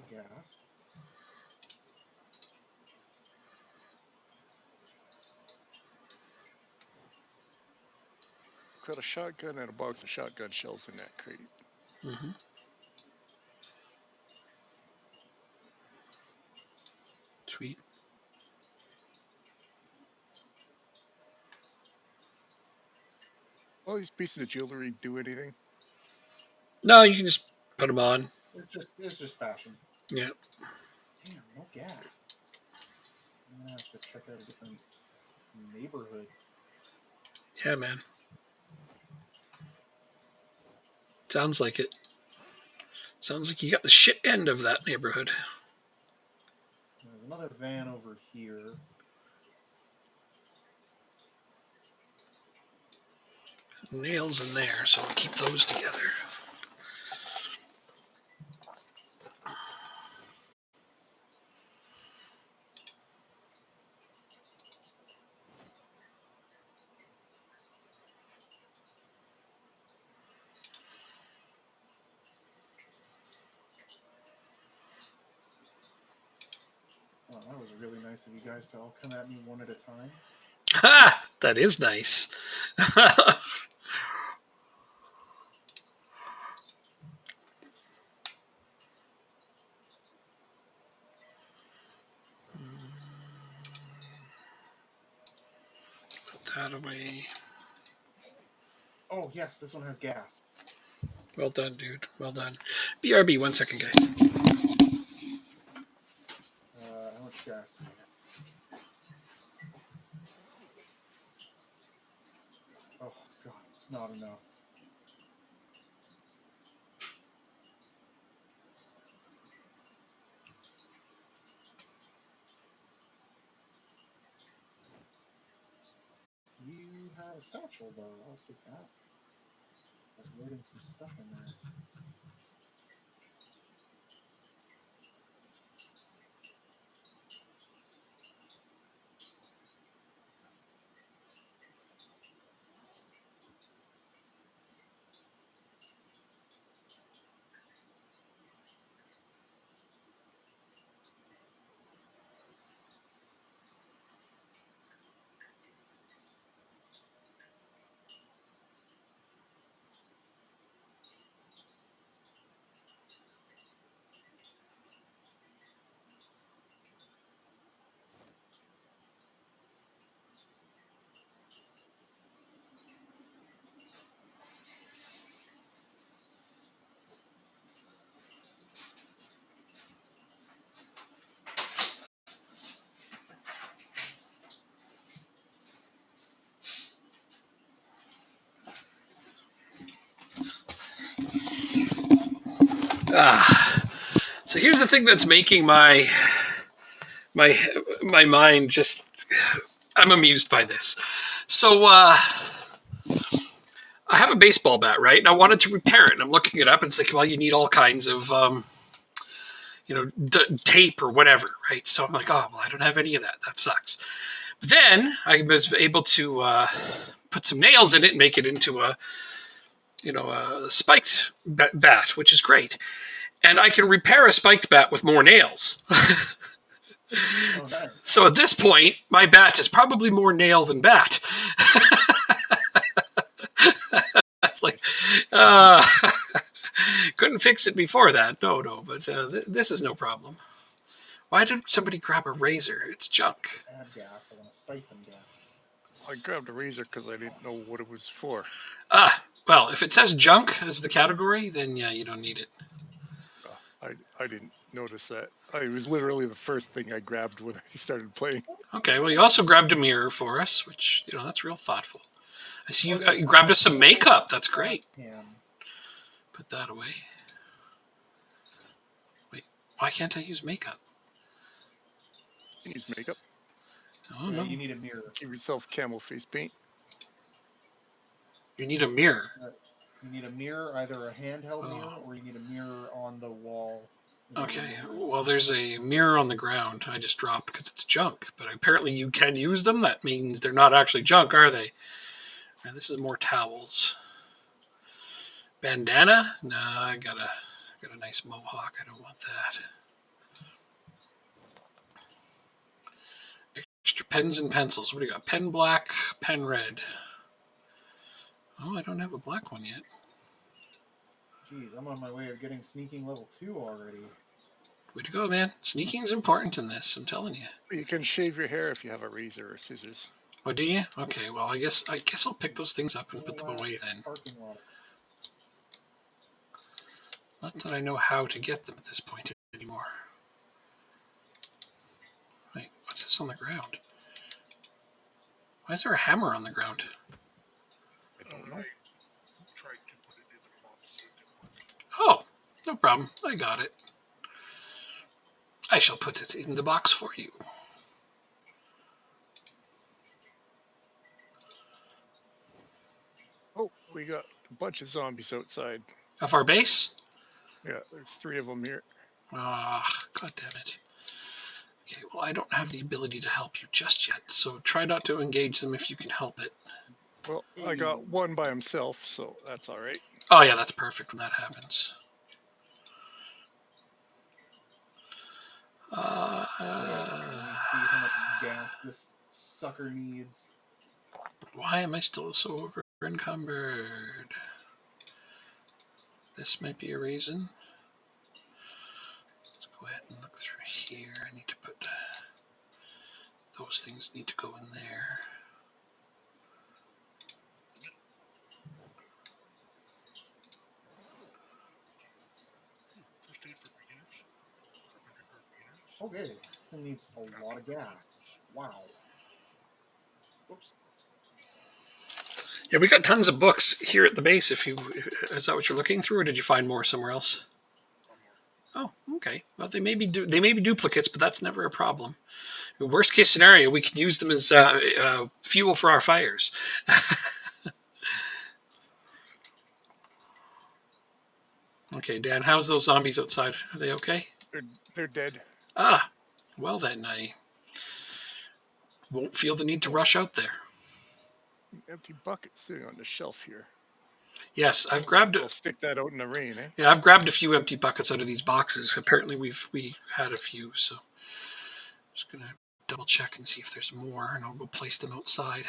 gas. Got a shotgun and a box of shotgun shells in that crate. Mm-hmm. Sweet. All these pieces of jewelry do anything? No, you can just put them on. It's just fashion. Yeah. Damn, no gas. I'm gonna have to check out a different neighborhood. Yeah, man. Sounds like it. Sounds like you got the shit end of that neighborhood. There's another van over here. Nails in there, so we'll keep those together. Oh, that was really nice of you guys to all come at me one at a time. Ha! That is nice. Put that away. Oh, yes, this one has gas. Well done, dude. Well done. BRB, 1 second, guys. How much gas do we have? Oh, God, it's not enough. You have a satchel, though. I'll take that. I was loading some stuff in there. So here's the thing that's making my mind just. I'm amused by this. So I have a baseball bat, right? And I wanted to repair it. And I'm looking it up, and it's like, well, you need all kinds of tape or whatever, right? So I'm like, oh, well, I don't have any of that. That sucks. But then I was able to put some nails in it and make it into a spiked bat, which is great. And I can repair a spiked bat with more nails. Oh, nice. So at this point, my bat is probably more nail than bat. That's like, couldn't fix it before that. No, but this is no problem. Why did somebody grab a razor? It's junk. Add gas. I want to siphon gas. I grabbed a razor because I didn't know what it was for. Well, if it says junk as the category, then yeah, you don't need it. I didn't notice that. It was literally the first thing I grabbed when I started playing. Okay, well, you also grabbed a mirror for us, which, that's real thoughtful. I see you grabbed us some makeup. That's great. Put that away. Wait, why can't I use makeup? You can use makeup. Oh, no. You need a mirror. Give yourself camel face paint. You need a mirror. You need a mirror, either a handheld mirror, or you need a mirror on the wall. Okay, well, there's a mirror on the ground I just dropped because it's junk, but apparently you can use them. That means they're not actually junk, are they? And this is more towels. Bandana? No, I got a nice mohawk. I don't want that. Extra pens and pencils. What do you got? Pen black, pen red. Oh, I don't have a black one yet. Jeez, I'm on my way of getting sneaking level 2 already. Way to go, man. Sneaking's important in this, I'm telling you. You can shave your hair if you have a razor or scissors. Oh, do you? Okay, well, I guess I'll pick those things up and put them away then. Parking lot. Not that I know how to get them at this point anymore. Wait, what's this on the ground? Why is there a hammer on the ground? I don't know. I tried to put it in the box. So it didn't work. Oh, no problem. I got it. I shall put it in the box for you. Oh, we got a bunch of zombies outside. Of our base? Yeah, there's 3 of them here. Ah, god damn it. Okay, well, I don't have the ability to help you just yet, so try not to engage them if you can help it. Well, I got one by himself, so that's all right. Oh, yeah, that's perfect when that happens. See how much gas this sucker needs. Why am I still so over encumbered? This might be a reason. Let's go ahead and look through here. I need to put those things need to go in there. First aid for beginners. Okay, this thing needs a lot of gas. Wow. Whoops. Yeah, we got tons of books here at the base. Is that what you're looking through, or did you find more somewhere else? Oh, okay. Well, they may be duplicates, but that's never a problem. Worst case scenario, we can use them as fuel for our fires. Okay, Dan, how's those zombies outside? Are they okay? They're dead. Ah, well then, I won't feel the need to rush out there. Empty bucket sitting on the shelf here. Yes, I've grabbed I'll stick that out in the rain, eh? Yeah, I've grabbed a few empty buckets out of these boxes. Apparently, we had a few, so I'm just gonna double check and see if there's more, and I'll go place them outside.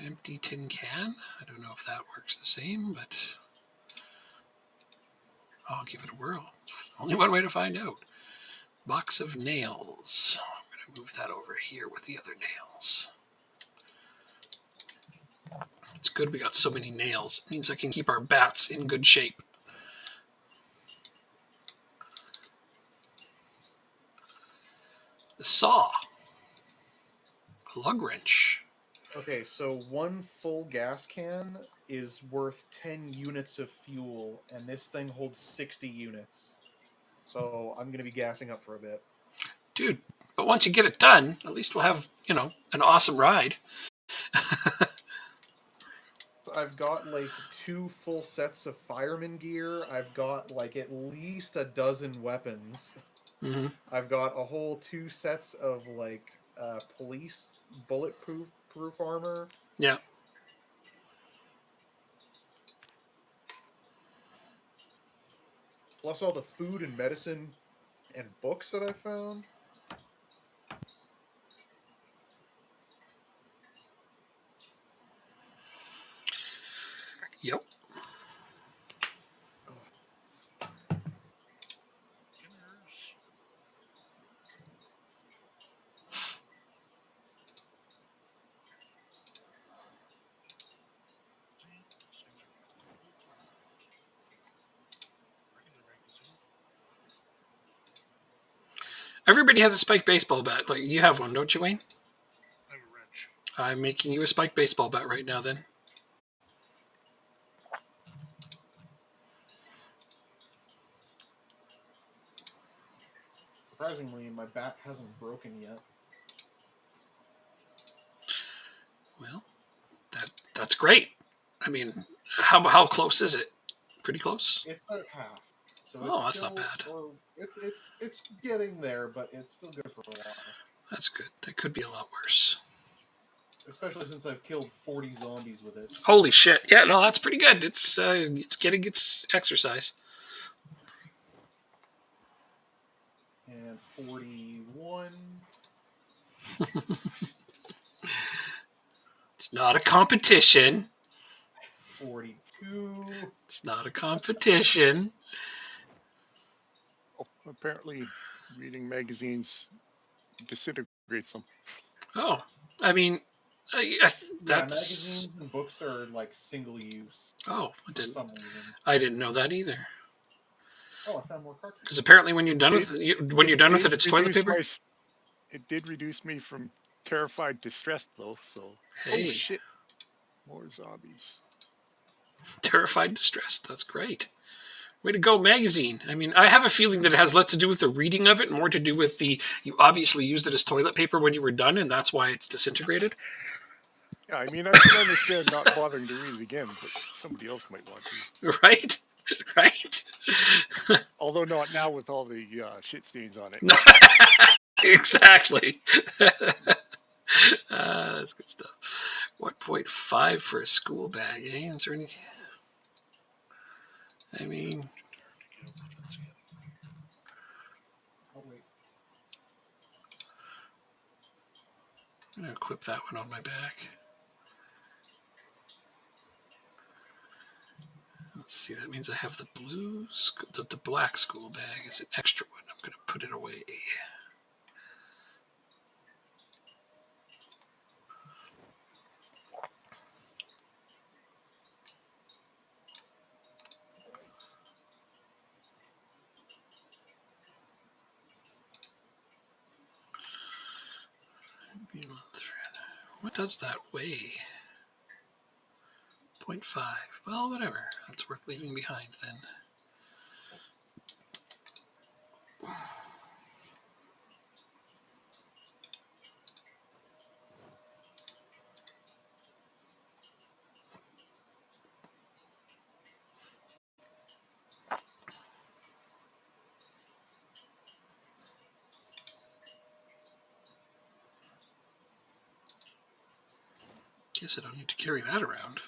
Empty tin can. I don't know if that works the same, but I'll give it a whirl. Only one way to find out. Box of nails. I'm going to move that over here with the other nails. It's good we got so many nails. It means I can keep our bats in good shape. The saw. A lug wrench. Okay, so one full gas can is worth 10 units of fuel, and this thing holds 60 units. So I'm going to be gassing up for a bit. Dude, but once you get it done, at least we'll have, an awesome ride. I've got like 2 full sets of fireman gear. I've got like at least a dozen weapons. Mm-hmm. I've got a whole 2 sets of like police bulletproof armor. Yeah. Plus all the food and medicine and books that I found. Yep. Everybody has a spiked baseball bat. Like, you have one, don't you, Wayne? I have a wrench. I'm making you a spiked baseball bat right now, then. Surprisingly, my bat hasn't broken yet. Well, that's great. I mean, how close is it? Pretty close? It's about half. So Oh, it's that's still, not bad. Well, it's getting there, but it's still good for a while. That's good. That could be a lot worse. Especially since I've killed 40 zombies with it. Holy shit. Yeah, no, that's pretty good. It's getting its exercise. And 41. It's not a competition. 42. It's not a competition. Apparently, reading magazines disintegrates them. Oh, I mean, Yeah, that's. magazines and books are like single use Oh, for some reason. I didn't know that either. Oh, I found more cartridges. Because apparently, when you're done Did- with it, when you're done with it, it's toilet reduce paper. it did reduce me from terrified to stressed though. So, Hey, oh shit, more zombies. terrified, distressed. That's great. Way to go, magazine. I mean, I have a feeling that it has less to do with the reading of it, more to do with you obviously used it as toilet paper when you were done, and that's why it's disintegrated. Yeah, I mean, I can understand not bothering to read it again, but somebody else might want to. Right? Right? Although not now with all the shit stains on it. Exactly. That's good stuff. 1.5 for a school bag, eh? Is there any? I mean, Oh wait, I'm going to equip that one on my back. Let's see, that means I have the blue, the black school bag is an extra one. I'm going to put it away. What does that weigh? 0.5. Well, whatever. That's worth leaving behind then. Guess I don't need to carry that around.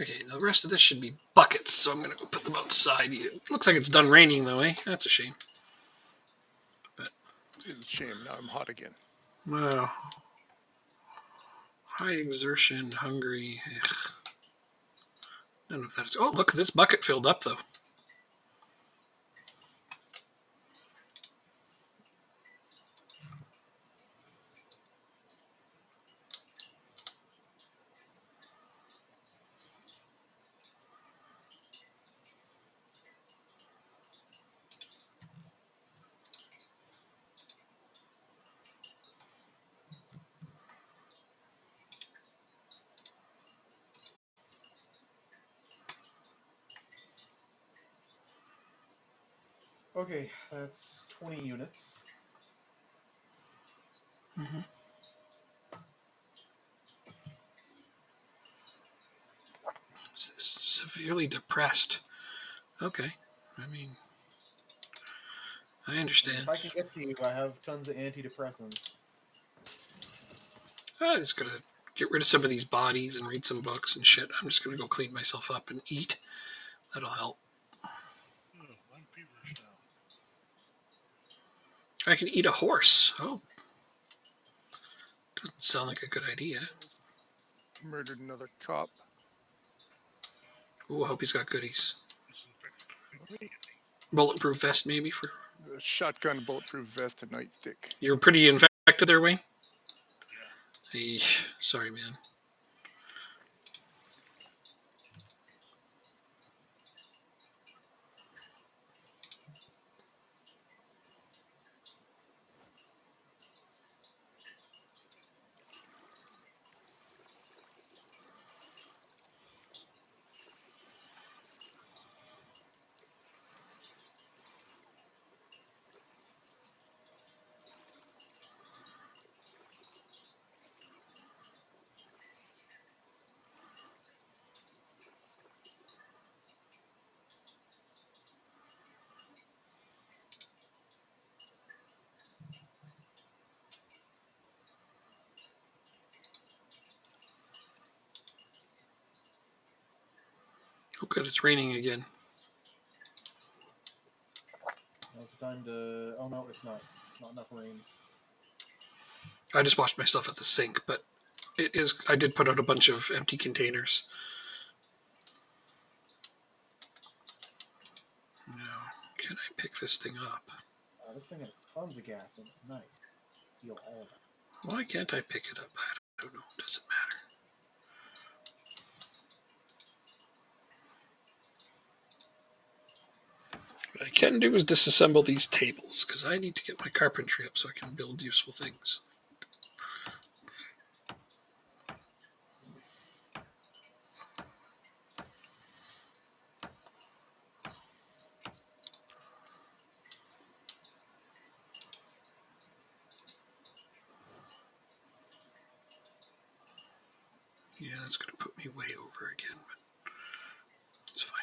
Okay, now the rest of this should be buckets, so I'm going to go put them outside. It looks like it's done raining, though, eh? That's a shame. But, It's a shame. Now I'm hot again. well, high exertion, hungry. Ugh. I don't know if that's. Oh, look, this bucket filled up, though. okay, that's 20 units. Mm-hmm. Severely depressed. Okay. I mean, I understand. If I can get to you, I have tons of antidepressants. I just gotta get rid of some of these bodies and read some books and shit. I'm just gonna go clean myself up and eat. That'll help. Oh, I'm feverish now. I can eat a horse. Oh, doesn't sound like a good idea. Murdered another cop. Ooh, I hope he's got goodies. This infected. Bulletproof vest, maybe for. The shotgun, bulletproof vest, and nightstick. You're pretty infected there, Wayne. Yeah. Eesh, sorry, man. Oh, good, it's raining again. Now's the time to. Oh no, it's not. Not enough rain. I just washed myself at the sink, but it is. I did put out a bunch of empty containers. Can I pick this thing up? This thing has tons of gas in it. Nice. Steal all of it. Why can't I pick it up? I don't know. Doesn't matter. What I can do is disassemble these tables, because I need to get my carpentry up so I can build useful things. Yeah, that's going to put me way over again, but it's fine.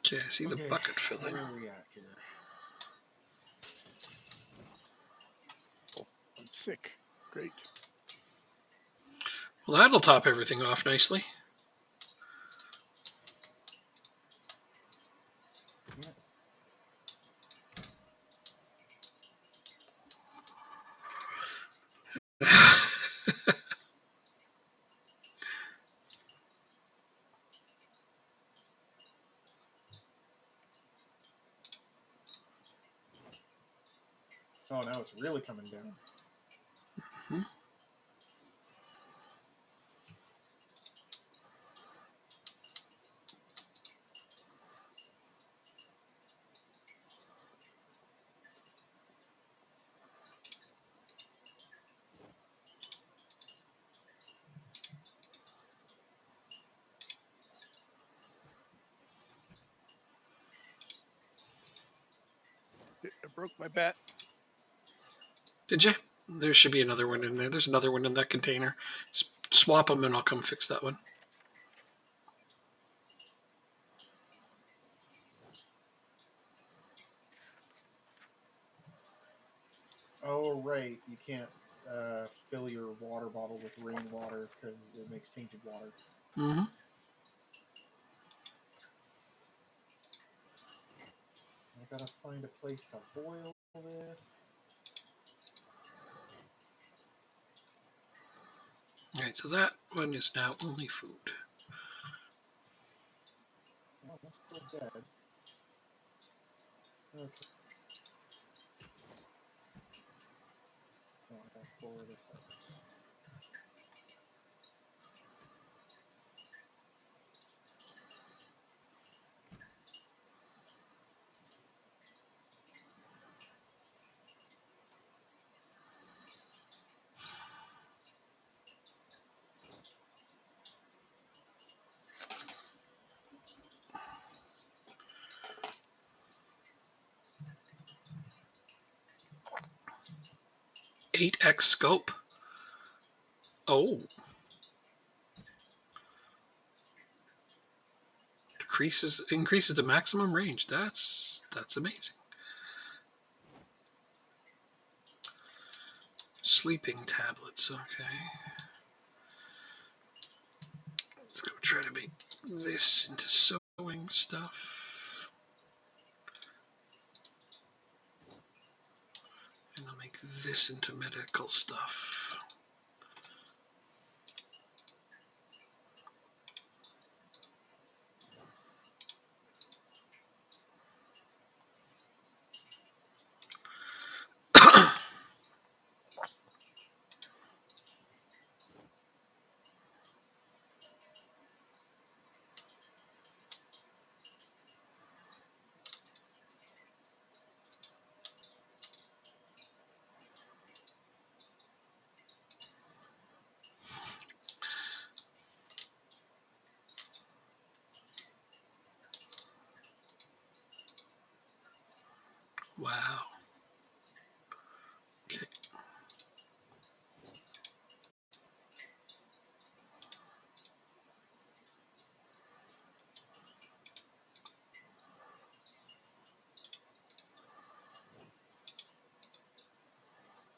Okay, I see the bucket filling. Where are we at here? Oh, I'm sick. Great. Well, that'll top everything off nicely. Oh, now it's really coming down. Hmm. I broke my bat. Did you? There should be another one in there. There's another one in that container. Swap them and I'll come fix that one. Oh, right. You can't fill your water bottle with rainwater because it makes tainted water. Mm-hmm. I gotta find a place to boil this. All right, so that one is now only food. Oh, that's still dead. Okay. Oh, I gotta pour this up. Eight X scope. Oh. Increases the maximum range. That's amazing. Sleeping tablets. Okay. Let's go try to make this into sewing stuff. And I'll make this into medical stuff. Wow. Okay.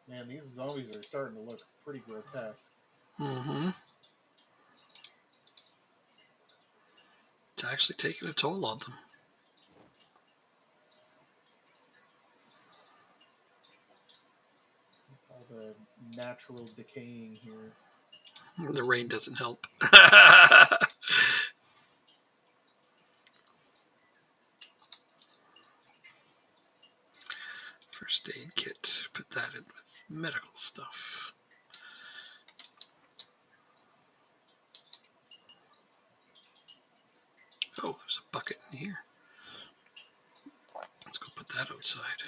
Man, these zombies are starting to look pretty grotesque. Mm-hmm. It's actually taking a toll on them. All the natural decaying here. The rain doesn't help. First aid kit. Put that in with medical stuff. Oh, there's a bucket in here. Let's go put that outside.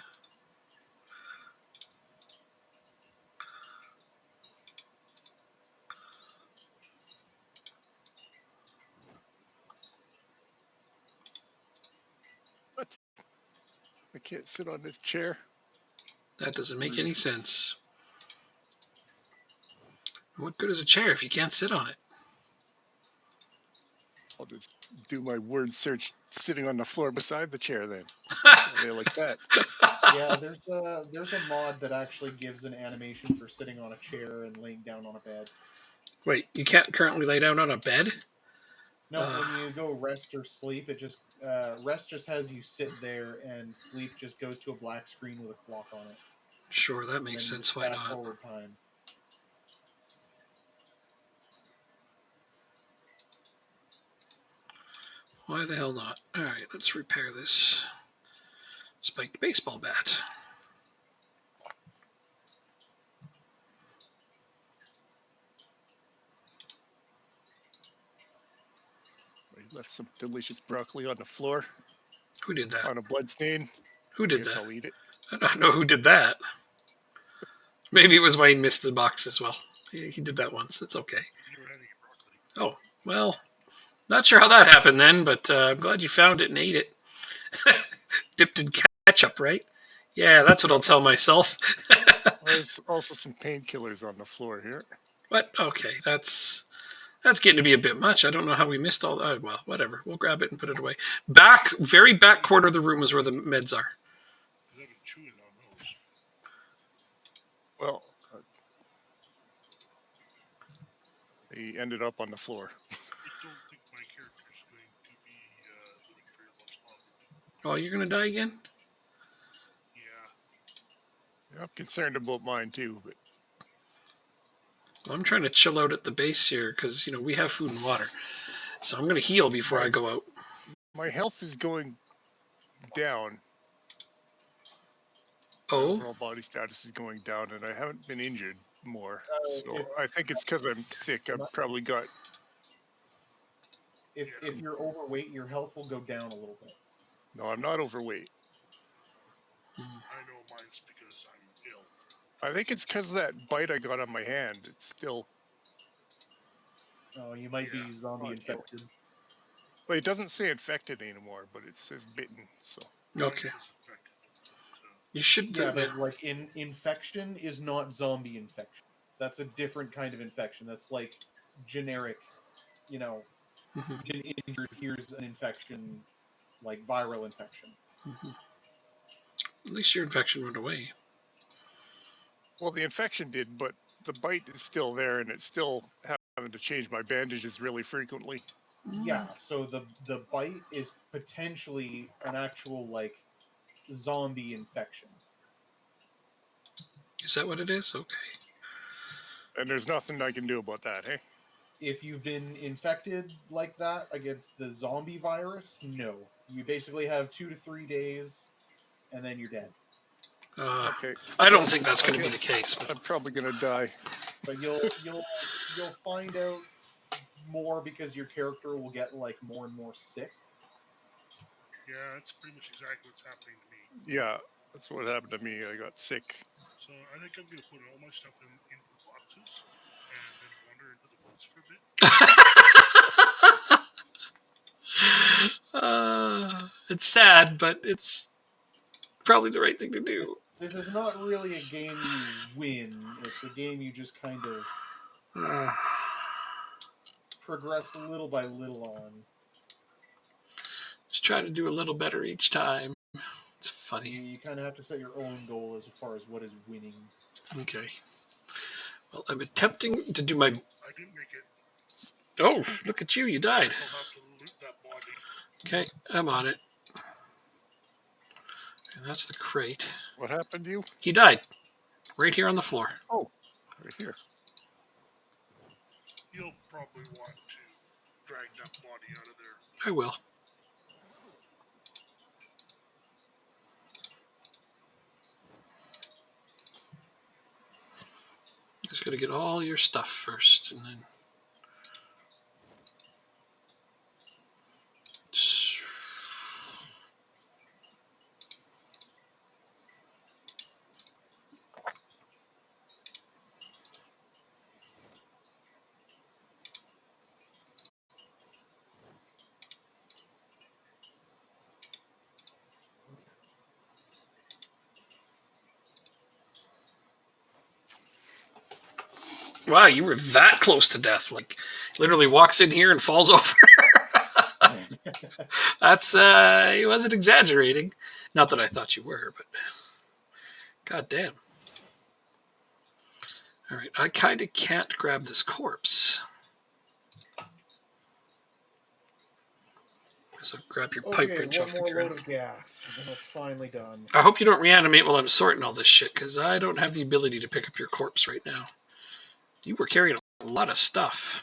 What? I can't sit on this chair. That doesn't make any sense. What good is a chair if you can't sit on it? I'll just do my word search sitting on the floor beside the chair then. They like that. Yeah, there's a mod that actually gives an animation for sitting on a chair and laying down on a bed. Wait, you can't currently lay down on a bed? No, when you go rest or sleep, it just rest just has you sit there, and sleep just goes to a black screen with a clock on it. Sure, that makes sense. Why Fast not? forward time. Why the hell not? All right, let's repair this spiked baseball bat. I left some delicious broccoli on the floor Who did that? on a blood stain. Who did Guess that? I'll eat it. I don't know who did that. Maybe it was Wayne missed the box as well. He did that once. It's okay. You never had any broccoli. Oh, well, not sure how that happened then, but I'm glad you found it and ate it. Dipped in ketchup, right? Yeah, that's what I'll tell myself. There's also some painkillers on the floor here. But okay, that's getting to be a bit much. I don't know how we missed all that. Well, whatever. We'll grab it and put it away. Very back corner of the room is where the meds are. I've been chewing on those. Well, they ended up on the floor. I don't think my character's going to be living very much longer. Oh, you're gonna die again? Yeah. I'm concerned about mine too, but Well, I'm trying to chill out at the base here because we have food and water. So I'm gonna heal before I go out. my health is going down. My Oh, overall body status is going down, and I haven't been injured more. So if- I think it's because I'm sick. I've probably got. If you're overweight, your health will go down a little bit. No, I'm not overweight. I know mine's because I'm ill. I think it's because of that bite I got on my hand. It's still. Oh, you might be zombie Not infected. Well, it doesn't say infected anymore, but it says bitten. So okay. Mine is infected. You should. Yeah, but like infection is not zombie infection. That's a different kind of infection. That's like generic, Mhm. you've been injured, here's an infection, like viral infection. At least your infection went away. Well, the infection did, but the bite is still there, and it's still having to change my bandages really frequently. Yeah, so the bite is potentially an actual like zombie infection. Is that what it is? Okay. And there's nothing I can do about that, hey? If you've been infected like that against the zombie virus, no. You basically have 2 to 3 days, and then you're dead. Okay. I don't think that's going to be the case. But I'm probably gonna die. But you'll find out more because your character will get like more and more sick. Yeah, that's pretty much exactly what's happening to me. Yeah, that's what happened to me. I got sick. So I think I'm going to put all my stuff into boxes and then wander into the woods for a bit. it's sad, but it's probably the right thing to do. This is not really a game you win. It's a game you just kind of progress little by little on. Just try to do a little better each time. It's funny. You kind of have to set your own goal as far as what is winning. Okay. Well, I'm attempting to do my. I didn't make it. Oh, look at you! You died. I'll have to loot that body. Okay, I'm on it. And that's the crate. What happened to you? He died. Right here on the floor. Oh, right here. You'll probably want to drag that body out of there. I will. Just gotta get all your stuff first, and then. Wow, you were that close to death. Like, literally walks in here and falls over. That's, he wasn't exaggerating. Not that I thought you were, but. God damn. Alright, I kind of can't grab this corpse. So grab your pipe wrench off the one more ground. load of gas, and then we're finally done. I hope you don't reanimate while I'm sorting all this shit, because I don't have the ability to pick up your corpse right now. You were carrying a lot of stuff.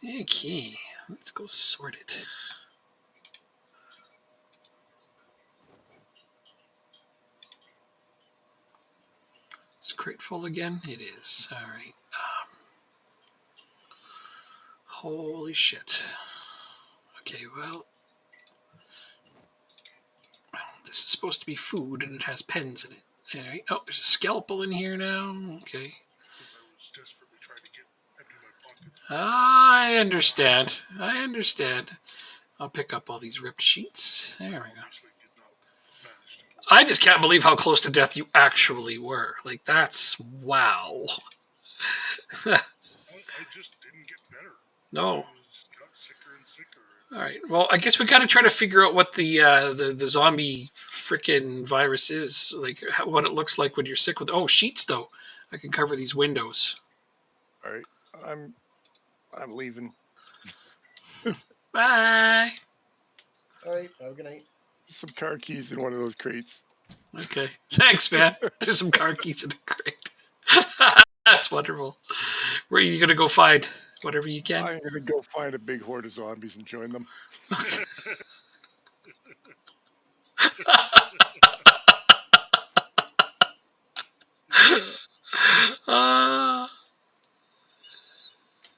Okay, let's go sort it. Is crate full again? It is. All right. Holy shit. Okay, well, this is supposed to be food, and it has pens in it. All right. Oh, there's a scalpel in here now. Okay. Because I was desperately trying to get empty my pockets. I understand. I understand. I'll pick up all these ripped sheets. There we go. Obviously did not manage to pull. I just can't believe how close to death you actually were. Like, that's wow. I just didn't get better. No. I just got sicker and sicker. All right. Well, I guess we got to try to figure out what the zombie frickin' virus is. Like, what it looks like when you're sick with. Oh, sheets though. I can cover these windows. All right, I'm leaving. Bye. All right, have a good night. Some car keys in one of those crates. Okay. Thanks, man. There's some car keys in the crate. That's wonderful. Where are you gonna go find whatever you can? I'm gonna go find a big horde of zombies and join them.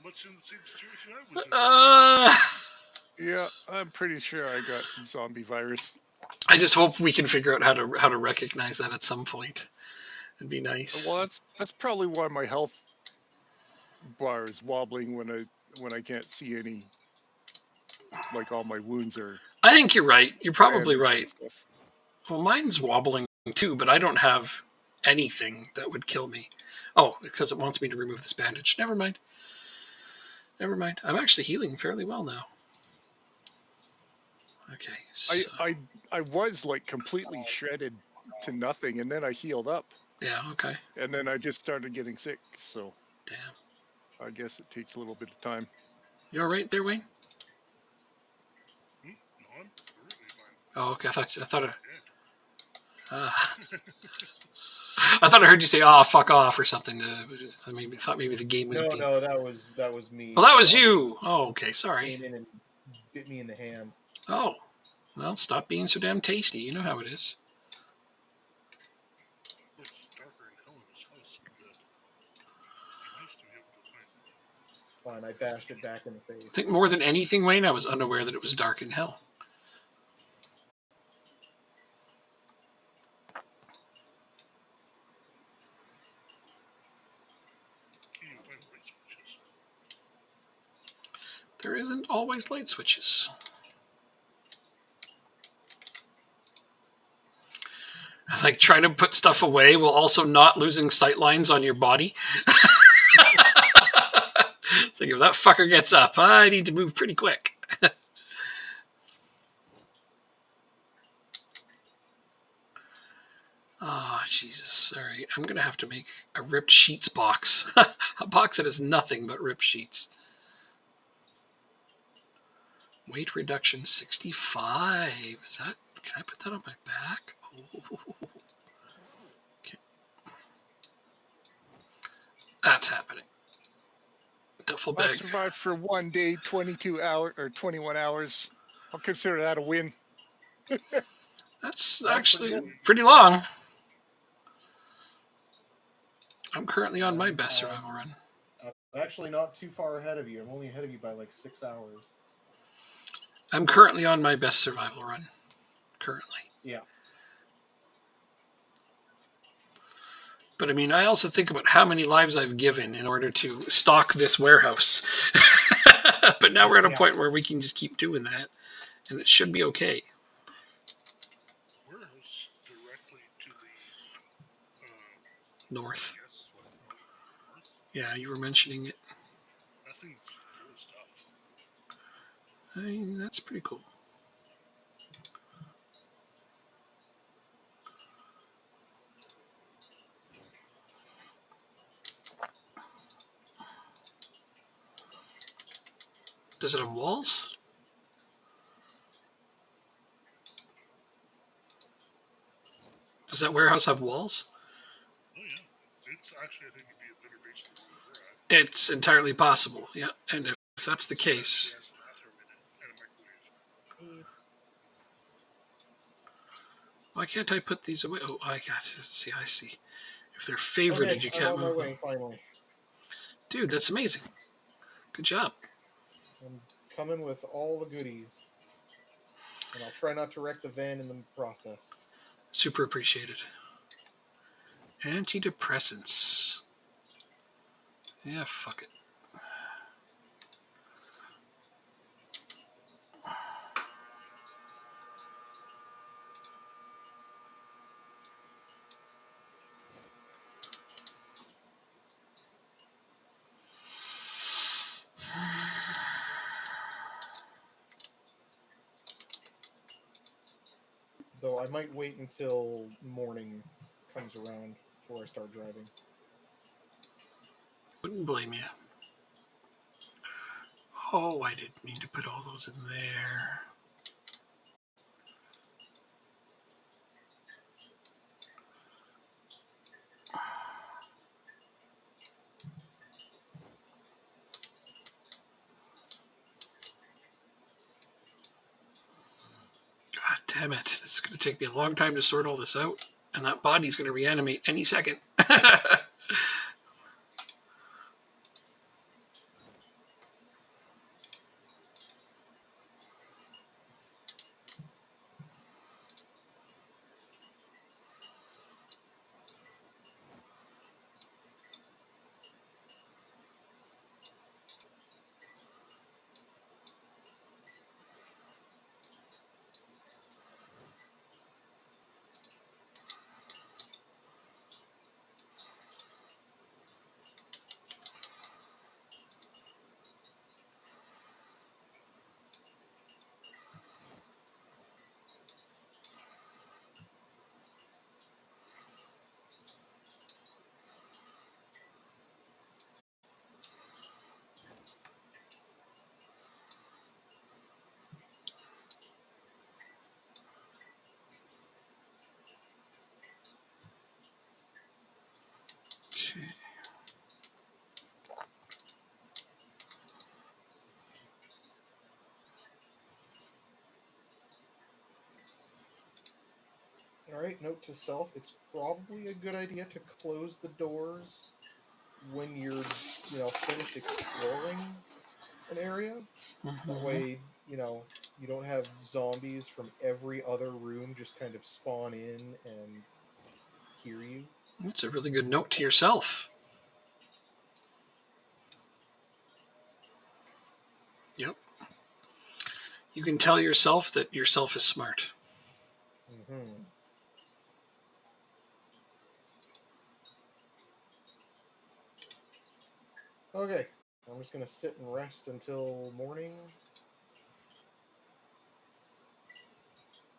Much in the same situation I was in. Yeah, I'm pretty sure I got zombie virus. I just hope we can figure out how to recognize that at some point. It'd be nice. Well, that's probably why my health bar is wobbling when I can't see any. Like all my wounds are. I think you're right. You're probably bandaged and right. stuff. Well, mine's wobbling too, but I don't have anything that would kill me. Oh, because it wants me to remove this bandage. Never mind. Never mind. I'm actually healing fairly well now. Okay. So, I was like completely shredded to nothing, and then I healed up, yeah. Okay. and then I just started getting sick. So Damn. I guess it takes a little bit of time. You all right there, Wayne? No, I'm perfectly fine. Oh, okay. I thought I heard you say "oh, fuck off" or something. I thought maybe the game was. No, that was me. Well, that was you. Oh, okay. Sorry. Came in and bit me in the hand. Oh, well, stop being so damn tasty. You know how it is. It's darker in hell in this house. But I used to be able to find Fine, I bashed it back in the face. I think more than anything, Wayne, I was unaware that it was dark in hell. light switches. There isn't always light switches. Like trying to put stuff away while also not losing sight lines on your body. It's like if that fucker gets up, I need to move pretty quick. Oh, Jesus. All right. I'm going to have to make a ripped sheets box. A box that has nothing but ripped sheets. Weight reduction 65. Is that? Can I put that on my back? Oh. Okay. That's happening. Duffel I bag. survived for 1 day, 22 hours or 21 hours. I'll consider that a win. That's pretty actually good. pretty long. I'm currently on my And, best survival run. I'm actually not too far ahead of you. I'm only ahead of you by like 6 hours. I'm currently on my best survival run. Currently. Yeah. But I mean, I also think about how many lives I've given in order to stock this warehouse. But now we're at a Yeah. point where we can just keep doing that, and it should be okay. Warehouse directly to the North. yes, what north? Yeah, you were mentioning it. That thing's full of stuff. I mean, that's pretty cool. Does it have walls? Does that warehouse have walls? Oh yeah, it's actually I think it'd be a better base than where we're at. It's entirely possible, yeah. And if that's the It case, has a bathroom in it and a microwave. why can't I put these away? Oh, I got it. See, I see. If they're Okay, favorited, you I'm can't on my move them. way finally. Dude, that's amazing. Good job. I'm coming with all the goodies. And I'll try not to wreck the van in the process. Super appreciated. Antidepressants. Yeah, fuck it. Though I might wait until morning comes around before I start driving. Wouldn't blame you. Oh, I didn't mean to put all those in there. God damn it. This is going to take me a long time to sort all this out. And that body's going to reanimate any second. Okay. Alright, note to self, it's probably a good idea to close the doors when you're, finished exploring an area. That way, you don't have zombies from every other room just kind of spawn in and hear you. That's a really good note to yourself. Yep. You can tell yourself that yourself is smart. Mm-hmm. Okay, I'm just gonna sit and rest until morning.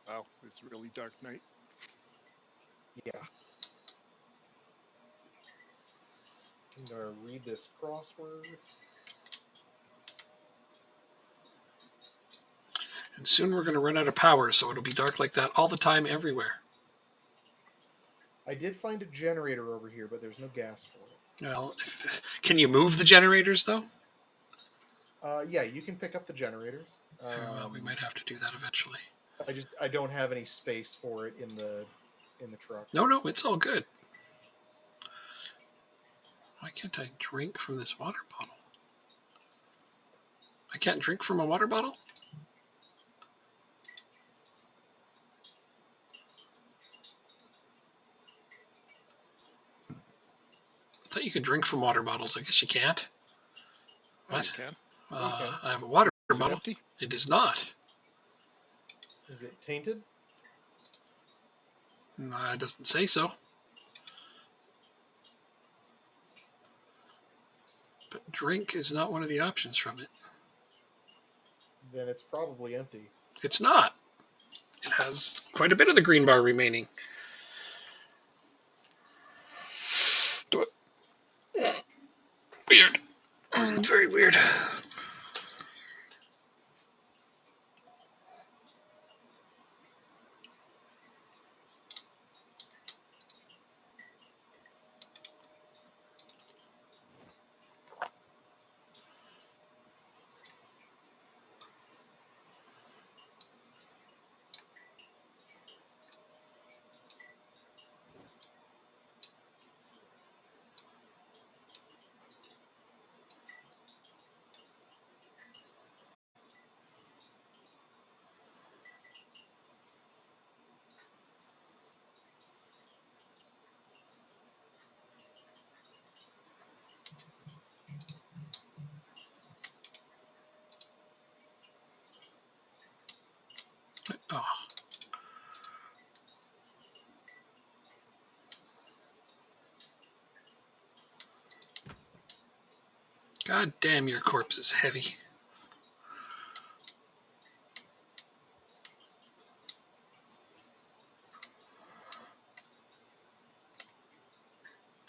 Wow, it's a really dark night. Yeah. I'm gonna read this crossword. soon we're going to run out of power, so it'll be dark like that all the time everywhere. I did find a generator over here, but there's no gas for it. Well, can you move the generators, though? Yeah, you can pick up the generators. Well, we might have to do that eventually. I don't have any space for it in the truck. No, it's all good. Why can't I drink from this water bottle? I can't drink from a water bottle? I thought you could drink from water bottles. I guess you can't. What? You can. I have a water Is it bottle. empty? It is not. Is it tainted? It doesn't say so. But drink is not one of the options from it. Then it's probably empty. It's not. It has quite a bit of the green bar remaining. Weird. Very weird. Oh. God damn, your corpse is heavy.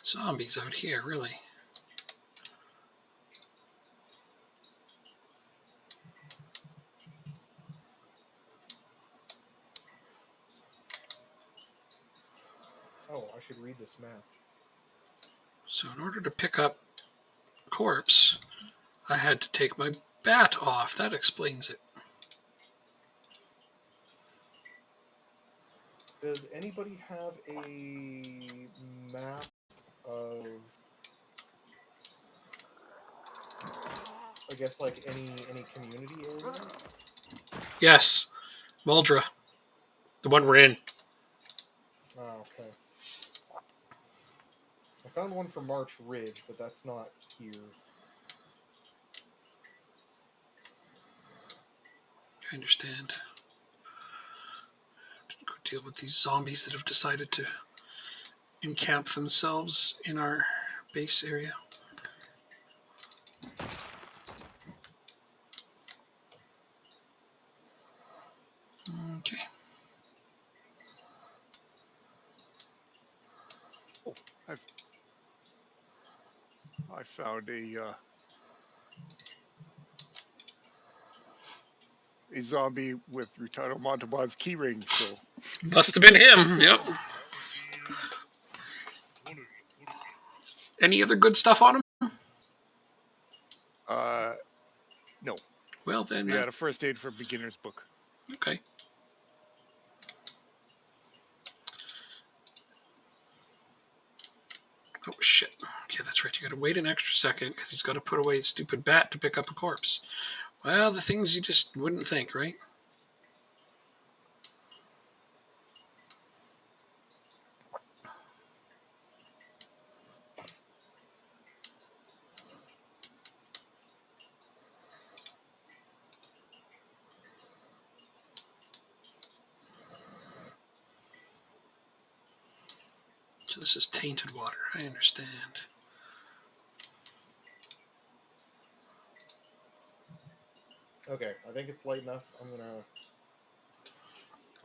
Zombies out here, really. Oh, I should read this map. So in order to pick up a corpse, I had to take my bat off. That explains it. Does anybody have a map of, I guess, like any community areas? Yes, Muldra. The one we're in. Oh, okay. I found one for March Ridge, but that's not here. I understand. Go deal with these zombies that have decided to encamp themselves in our base area. Okay. I found a zombie with Rutano Montalban's keyring, so Must have been him. Yep. Any other good stuff on him? no. Well, then. We got a first aid for beginners book. Okay. Oh, shit. Okay, that's right. You gotta wait an extra second because he's got to put away his stupid bat to pick up a corpse. Well, the things you just wouldn't think, right? So this is tainted water. I understand. Okay, I think it's light enough. I'm gonna.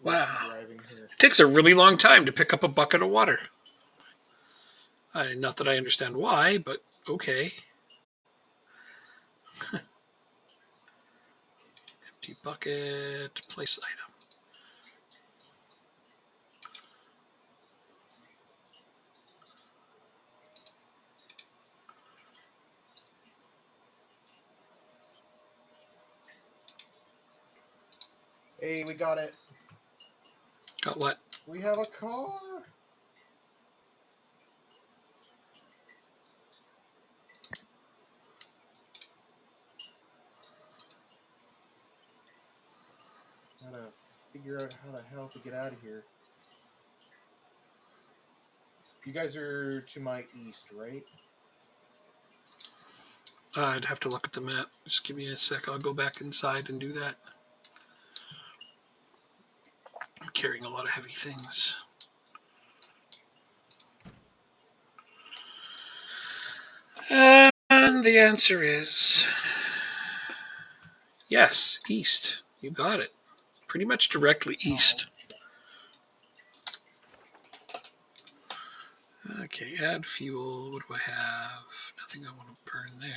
Wow. Driving here. It takes a really long time to pick up a bucket of water. Not that I understand why, but okay. Empty bucket. Place item. Hey, we got it. Got what? We have a car. Gotta figure out how the hell to get out of here. You guys are to my east, right? I'd have to look at the map. Just give me a sec. I'll go back inside and do that. I'm carrying a lot of heavy things. And the answer is yes, east. You got it. Pretty much directly east. Okay, add fuel. What do I have? Nothing I want to burn there.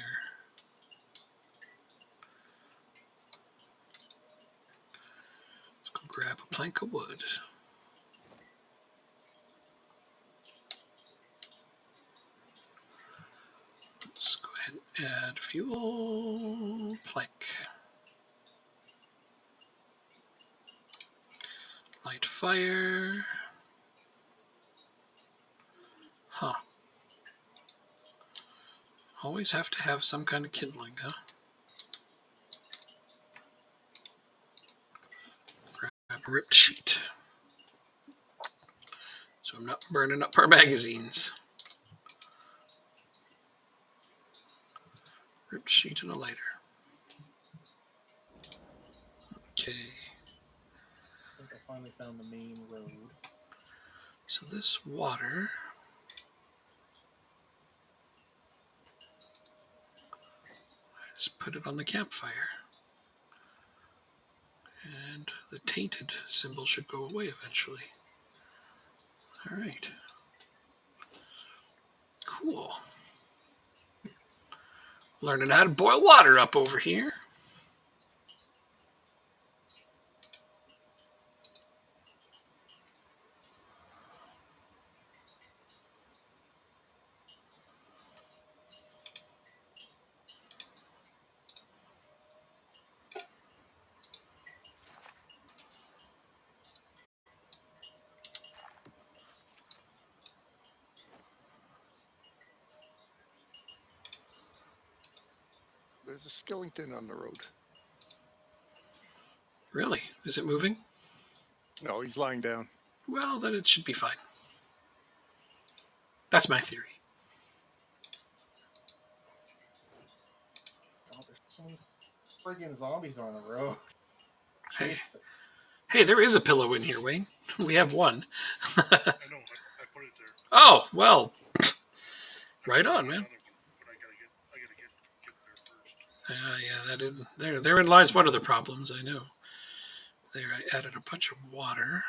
Let's go grab a plank of wood. Let's go ahead and add fuel. Plank. Light fire. Huh. Always have to have some kind of kindling, huh? Grab a ripped sheet. So I'm not burning up our magazines. Ripped sheet and a lighter. Okay. I think I finally found the main road. So this water, I just put it on the campfire. And the tainted symbol should go away eventually. All right. Cool. Learning how to boil water up over here. There's a skeleton on the road. Really? Is it moving? No, he's lying down. Well, then it should be fine. That's my theory. God, there's so many friggin' zombies on the road. Hey. Jesus. Hey, there is a pillow in here, Wayne. We have one. I know. I put it there. Oh, well. Right on, man. But I gotta get there first. Yeah, that is, therein lies one of the problems, I know. There, I added a bunch of water.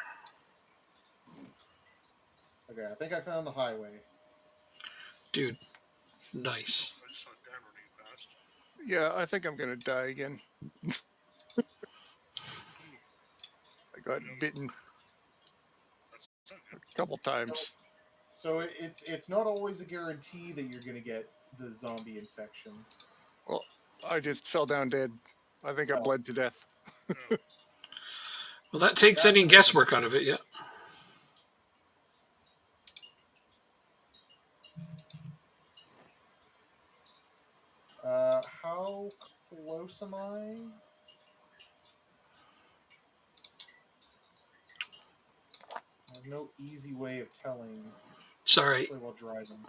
Okay, I think I found the highway. Dude, nice. I just saw Dan running fast. Yeah, I think I'm gonna die again. I got bitten That's not good. a couple times. So it's not always a guarantee that you're gonna get the zombie infection. Well, I just fell down dead. I think I Oh. bled to death. No. Well, that takes any guesswork out of it, yeah. How close am I? I have no easy way of telling. Sorry, Especially while driving.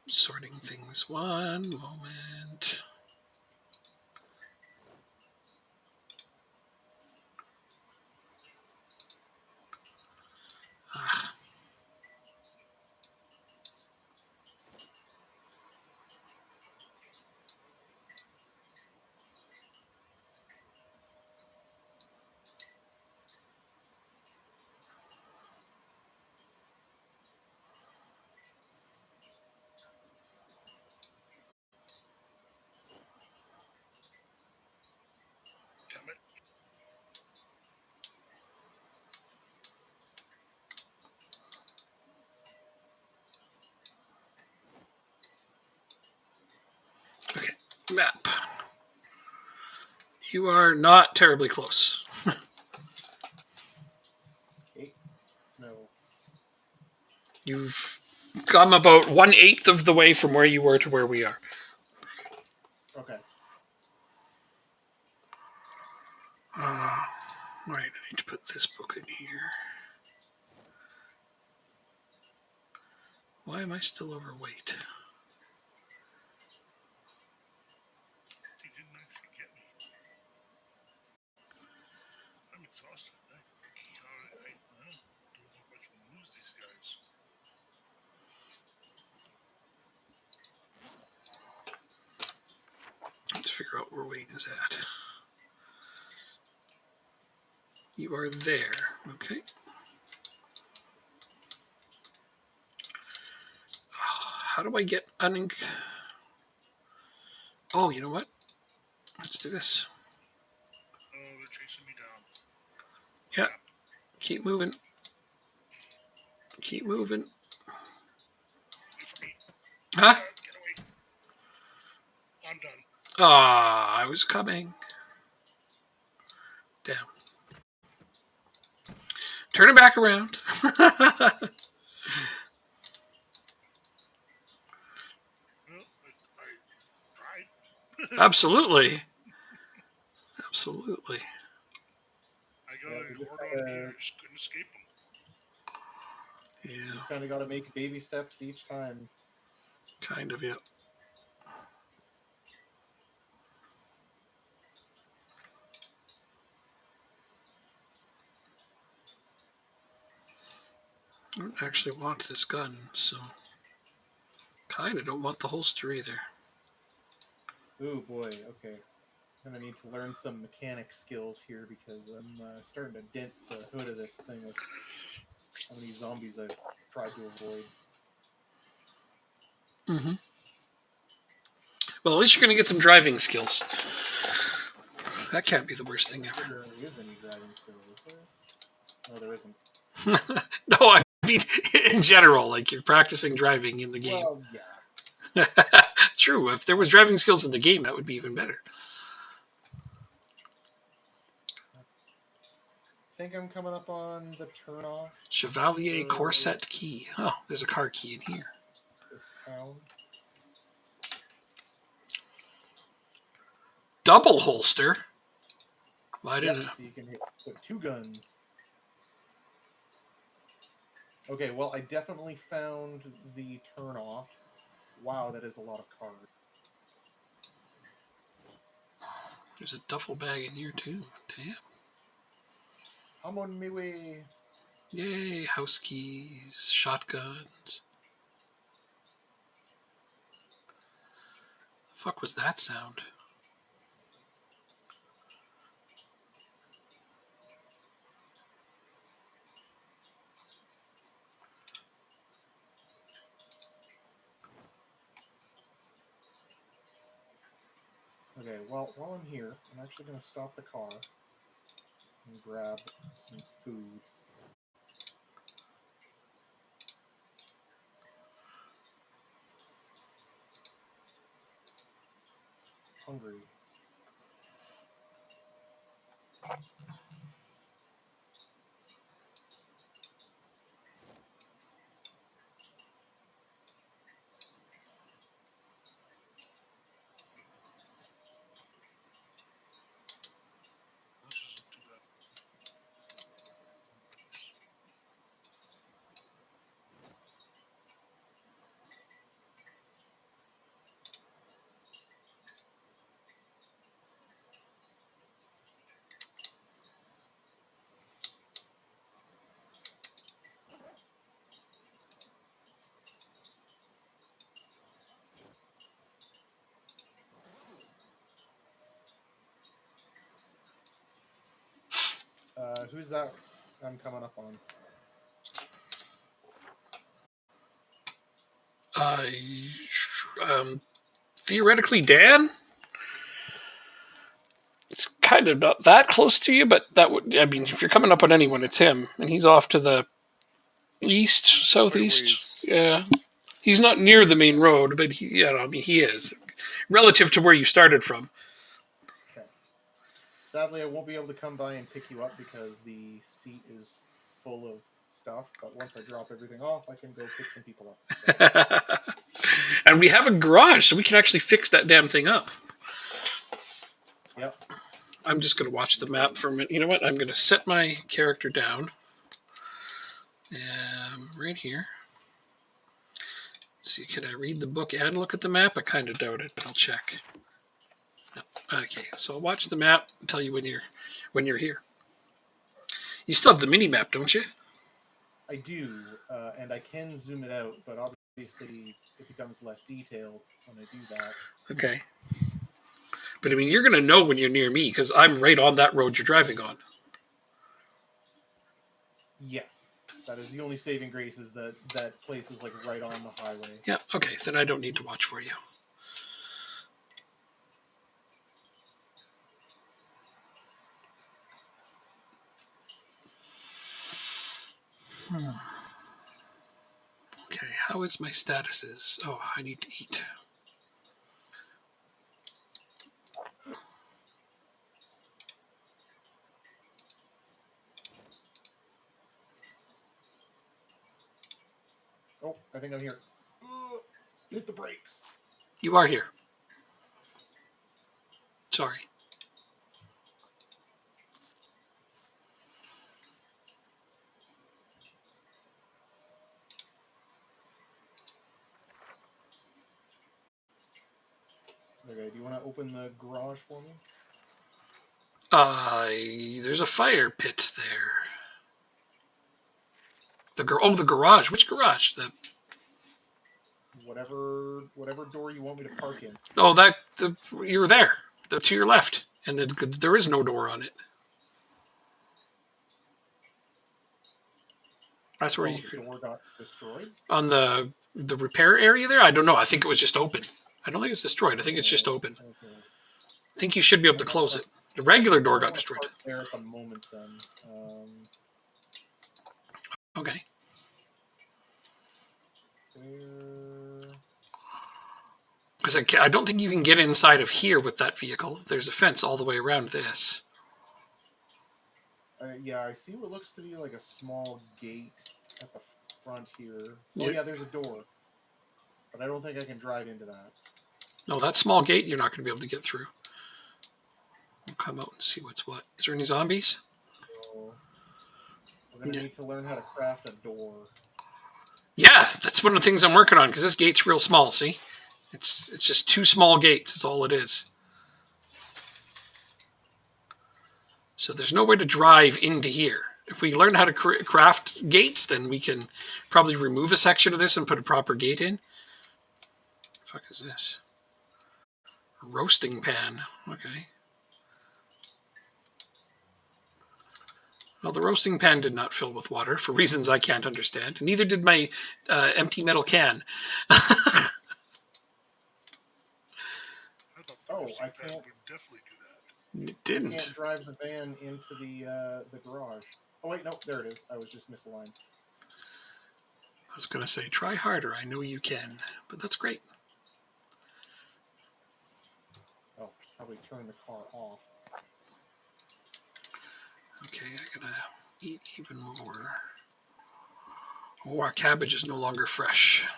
sorting things. One moment. Ah. Map. You are not terribly close. Okay. No. You've come about 1/8 of the way from where you were to where we are. Okay. Right, I need to put this book in here. Why am I still overweight? He didn't actually get me. I'm exhausted. I don't know if I can lose these guys. Let's figure out where Wayne is at. You are there. Okay. How do I get Oh, you know what? Let's do this. Oh, they're chasing me down. Yeah. Keep moving. Keep moving. Wait for me. Huh? Get away. I'm done. Ah, I was coming. Damn. Turn it back around. Well, I tried. Absolutely. Absolutely. I got Yeah, we a just horde on me. I just couldn't escape them. Yeah, kind of got to make baby steps each time. kind of, yeah. I don't actually want this gun, so kind of don't want the holster either. Ooh boy. Okay. Gonna need to learn some mechanic skills here because I'm starting to dent the hood of this thing with how many zombies I've tried to avoid. Mm-hmm. Well, at least you're going to get some driving skills. That can't be the worst thing ever. There is any driving skill, is there? No, there isn't. No, I mean in general, like you're practicing driving in the game. Well, yeah. True. If there was driving skills in the game, that would be even better. I think I'm coming up on the turnoff. Chevalier Corset Key. Oh, there's a car key in here. This town. Double holster. Why didn't So you can put two guns. Okay, well, I definitely found the turnoff. Wow, that is a lot of cards. There's a duffel bag in here too. Damn. I'm on my way. Yay, house keys, shotguns. The fuck was that sound? Okay, well, while I'm here, I'm actually going to stop the car and grab some food. Hungry. This isn't too bad. Who's that I'm coming up on? Theoretically, Dan. It's kind of not that close to you, but that would. I mean, if you're coming up on anyone, it's him, and he's off to the east, southeast. Ways. Yeah, he's not near the main road, but he is. relative to where you started from. Okay. Sadly, I won't be able to come by and pick you up because the seat is full of stuff. But once I drop everything off, I can go pick some people up. So. And we have a garage, so we can actually fix that damn thing up. Yep. I'm just going to watch the map for a minute. You know what? I'm going to set my character down. Right here. Let's see, can I read the book and look at the map? I kind of doubt it, but I'll check. No. Okay, so I'll watch the map and tell you when you're here. You still have the mini map, don't you? I do, and I can zoom it out, but obviously it becomes less detailed when I do that. Okay. But I mean, you're going to know when you're near me because I'm right on that road you're driving on. Yes. That is the only saving grace is that place is like right on the highway. Yeah, okay, then I don't need to watch for you. Okay, how is my statuses? Oh, I need to eat. Oh, I think I'm here. Hit the brakes. You are here. Sorry. Okay, do you want to open the garage for me? There's a fire pit there. The garage. Which garage? Whatever door you want me to park in. Oh, you're there. To your left, and there is no door on it. That's where The door got destroyed? On the repair area there. I don't know. I think it was just open. I don't think it's destroyed. I think it's just open. Okay. I think you should be able to close it. The regular door got destroyed. Park there at the moment, then. Okay. Because I don't think you can get inside of here with that vehicle. There's a fence all the way around this. Yeah, I see what looks to be like a small gate at the front here. Yep. Oh yeah, there's a door. But I don't think I can drive into that. No, that small gate you're not going to be able to get through. We'll come out and see what's what. Is there any zombies? So we're going to need to learn how to craft a door. Yeah, that's one of the things I'm working on because this gate's real small, see? It's just two small gates. That's all it is. So there's no way to drive into here. If we learn how to craft gates, then we can probably remove a section of this and put a proper gate in. What the fuck is this? A roasting pan. Okay. Well, the roasting pan did not fill with water for reasons I can't understand. Neither did my empty metal can. Oh, I can't. Definitely do that. It didn't. I can't drive the van into the garage. Oh wait, no, there it is. I was just misaligned. I was going to say, try harder. I know you can, but that's great. Oh, probably turn the car off. Okay, I gotta eat even more. Oh, our cabbage is no longer fresh,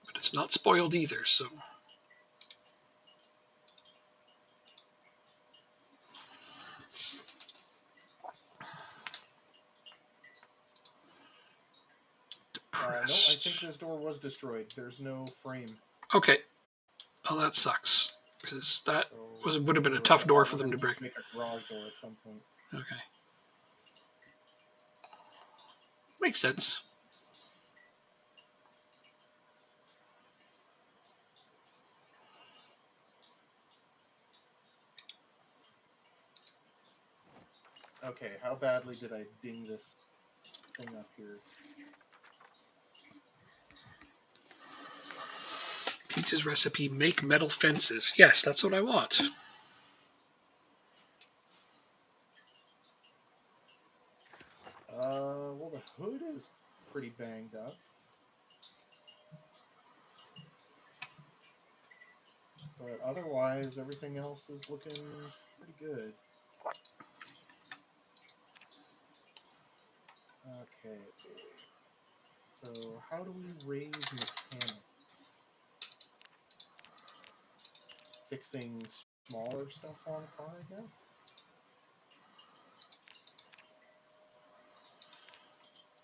but it's not spoiled either, so. No, I think this door was destroyed. There's no frame. Okay. Oh, that sucks. Because that would have been a tough door for them to break. Make a garage door at some point. Okay. Makes sense. Okay, how badly did I ding this thing up here? Teach's recipe, make metal fences. Yes, that's what I want. Well, the hood is pretty banged up. But otherwise, everything else is looking pretty good. Okay. So, how do we raise mechanics? Fixing smaller stuff on a car, I guess?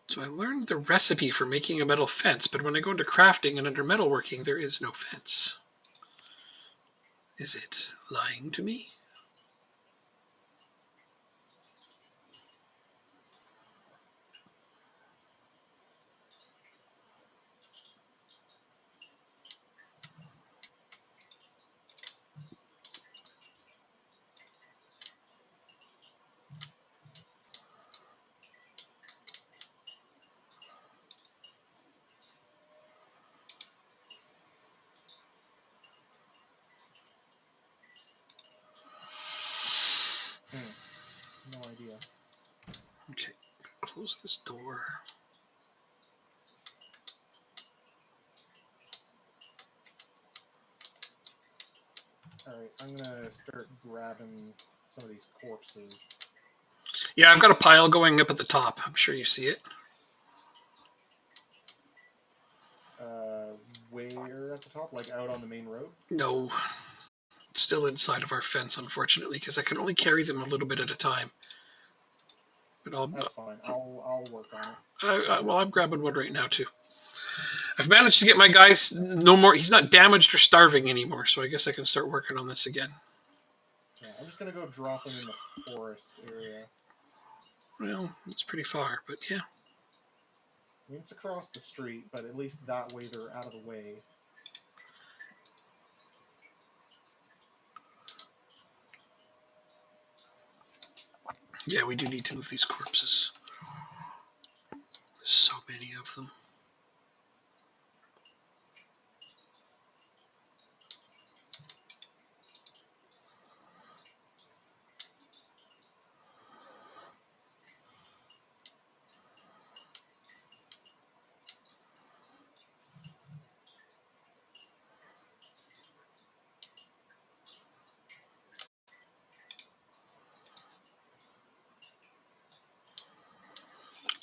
So I learned the recipe for making a metal fence, but when I go into crafting and under metalworking, there is no fence. Is it lying to me? No idea. Okay, close this door. Alright, I'm gonna start grabbing some of these corpses. Yeah, I've got a pile going up at the top. I'm sure you see it. Where at the top? Like out on the main road? No, still inside of our fence, unfortunately, because I can only carry them a little bit at a time. But That's fine. I'll work on it. well, I'm grabbing one right now too. I've managed to get my guy no more. He's not damaged or starving anymore, so I guess I can start working on this again. Yeah, I'm just gonna go drop them in the forest area. Well, it's pretty far, but yeah. I mean, it's across the street, but at least that way they're out of the way. Yeah, we do need to move these corpses. There's so many of them.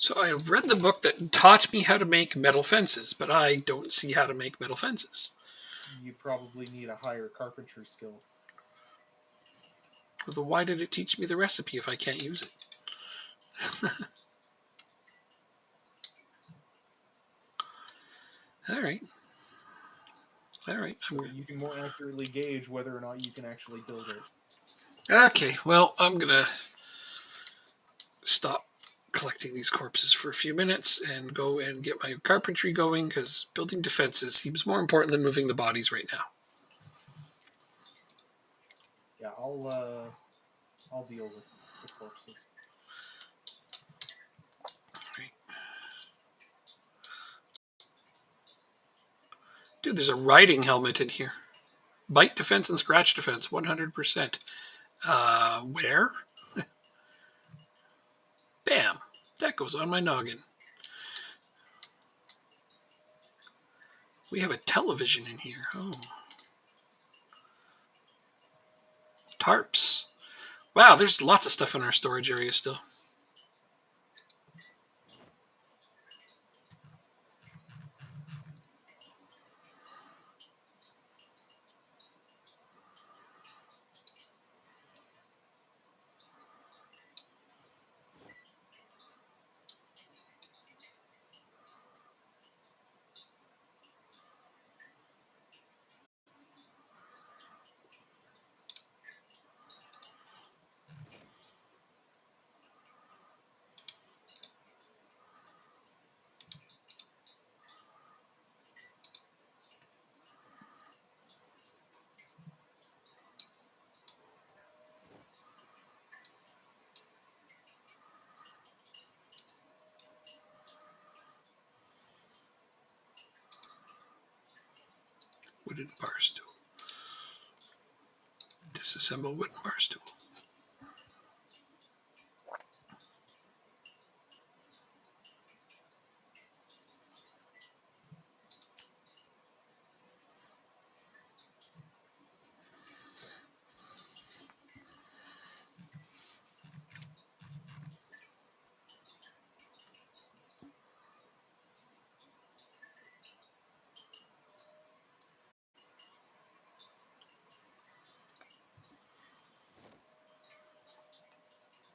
So I read the book that taught me how to make metal fences, but I don't see how to make metal fences. You probably need a higher carpentry skill. Well, then why did it teach me the recipe if I can't use it? All right. All right. So that you can more accurately gauge whether or not you can actually build it. Okay, well, I'm going to stop collecting these corpses for a few minutes and go and get my carpentry going because building defenses seems more important than moving the bodies right now. Yeah, I'll deal with the corpses. Right. Dude, there's a riding helmet in here. Bite defense and scratch defense, 100%. Where? Bam. That goes on my noggin. We have a television in here. Oh. Tarps. Wow, there's lots of stuff in our storage area still. Wooden bar stool. Disassemble wooden bar stool.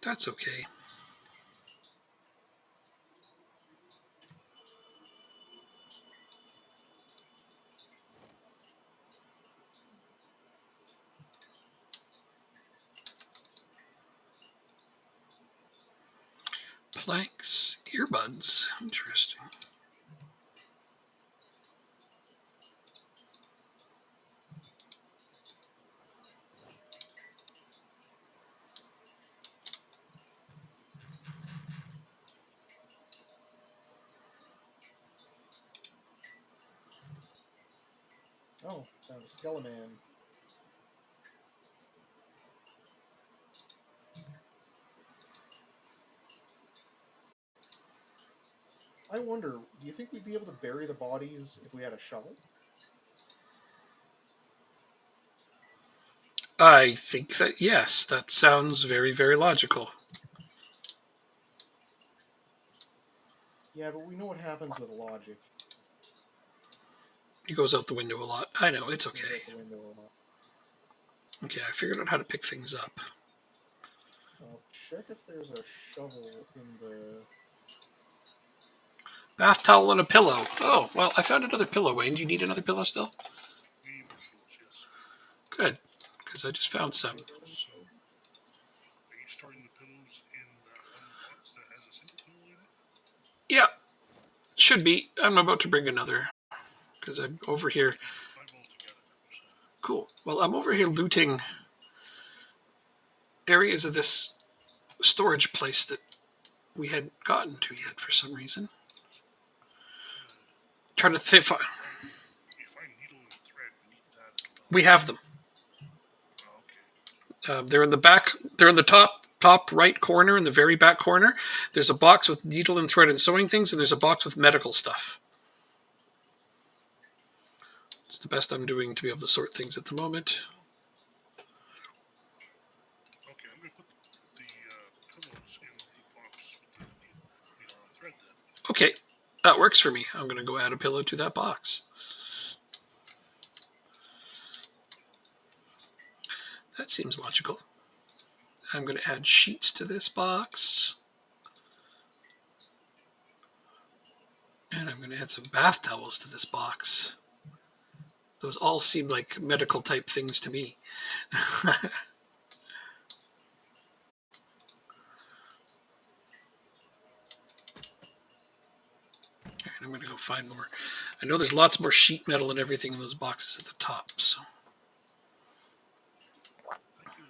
That's okay. Planks, earbuds. Interesting. Oh, found a skeleton. I wonder, do you think we'd be able to bury the bodies if we had a shovel? I think that, yes, that sounds very, very logical. Yeah, but we know what happens with logic. It goes out the window a lot. I know, it's It goes okay. out the window a lot. Okay, I figured out how to pick things up. I'll check if there's a shovel in the... Bath towel and a pillow. Oh, well, I found another pillow, Wayne. Do you need another pillow still? We need more pillows, yes. Good, because I just found some. So, are you storing the pillows in that one box that has a single pillow in it? Yeah, should be. I'm about to bring another, because I'm over here. Okay, put 5 all together then. So, Cool. Well, I'm over here looting areas of this storage place that we hadn't gotten to yet for some reason. Trying to think. if you find needle and thread, we need that as well. We have them. Oh, okay. They're in the back. They're in the top right corner, in the very back corner. There's a box with needle and thread and sewing things, and there's a box with medical stuff. It's the best I'm doing to be able to sort things at the moment. Okay, I'm going to put the pillows in the box with the needle and thread then. Okay, that works for me. I'm going to go add a pillow to that box. That seems logical. I'm going to add sheets to this box. And I'm going to add some bath towels to this box. Those all seem like medical type things to me. Alright, I'm going to go find more. I know there's lots more sheet metal and everything in those boxes at the top. So Thank you.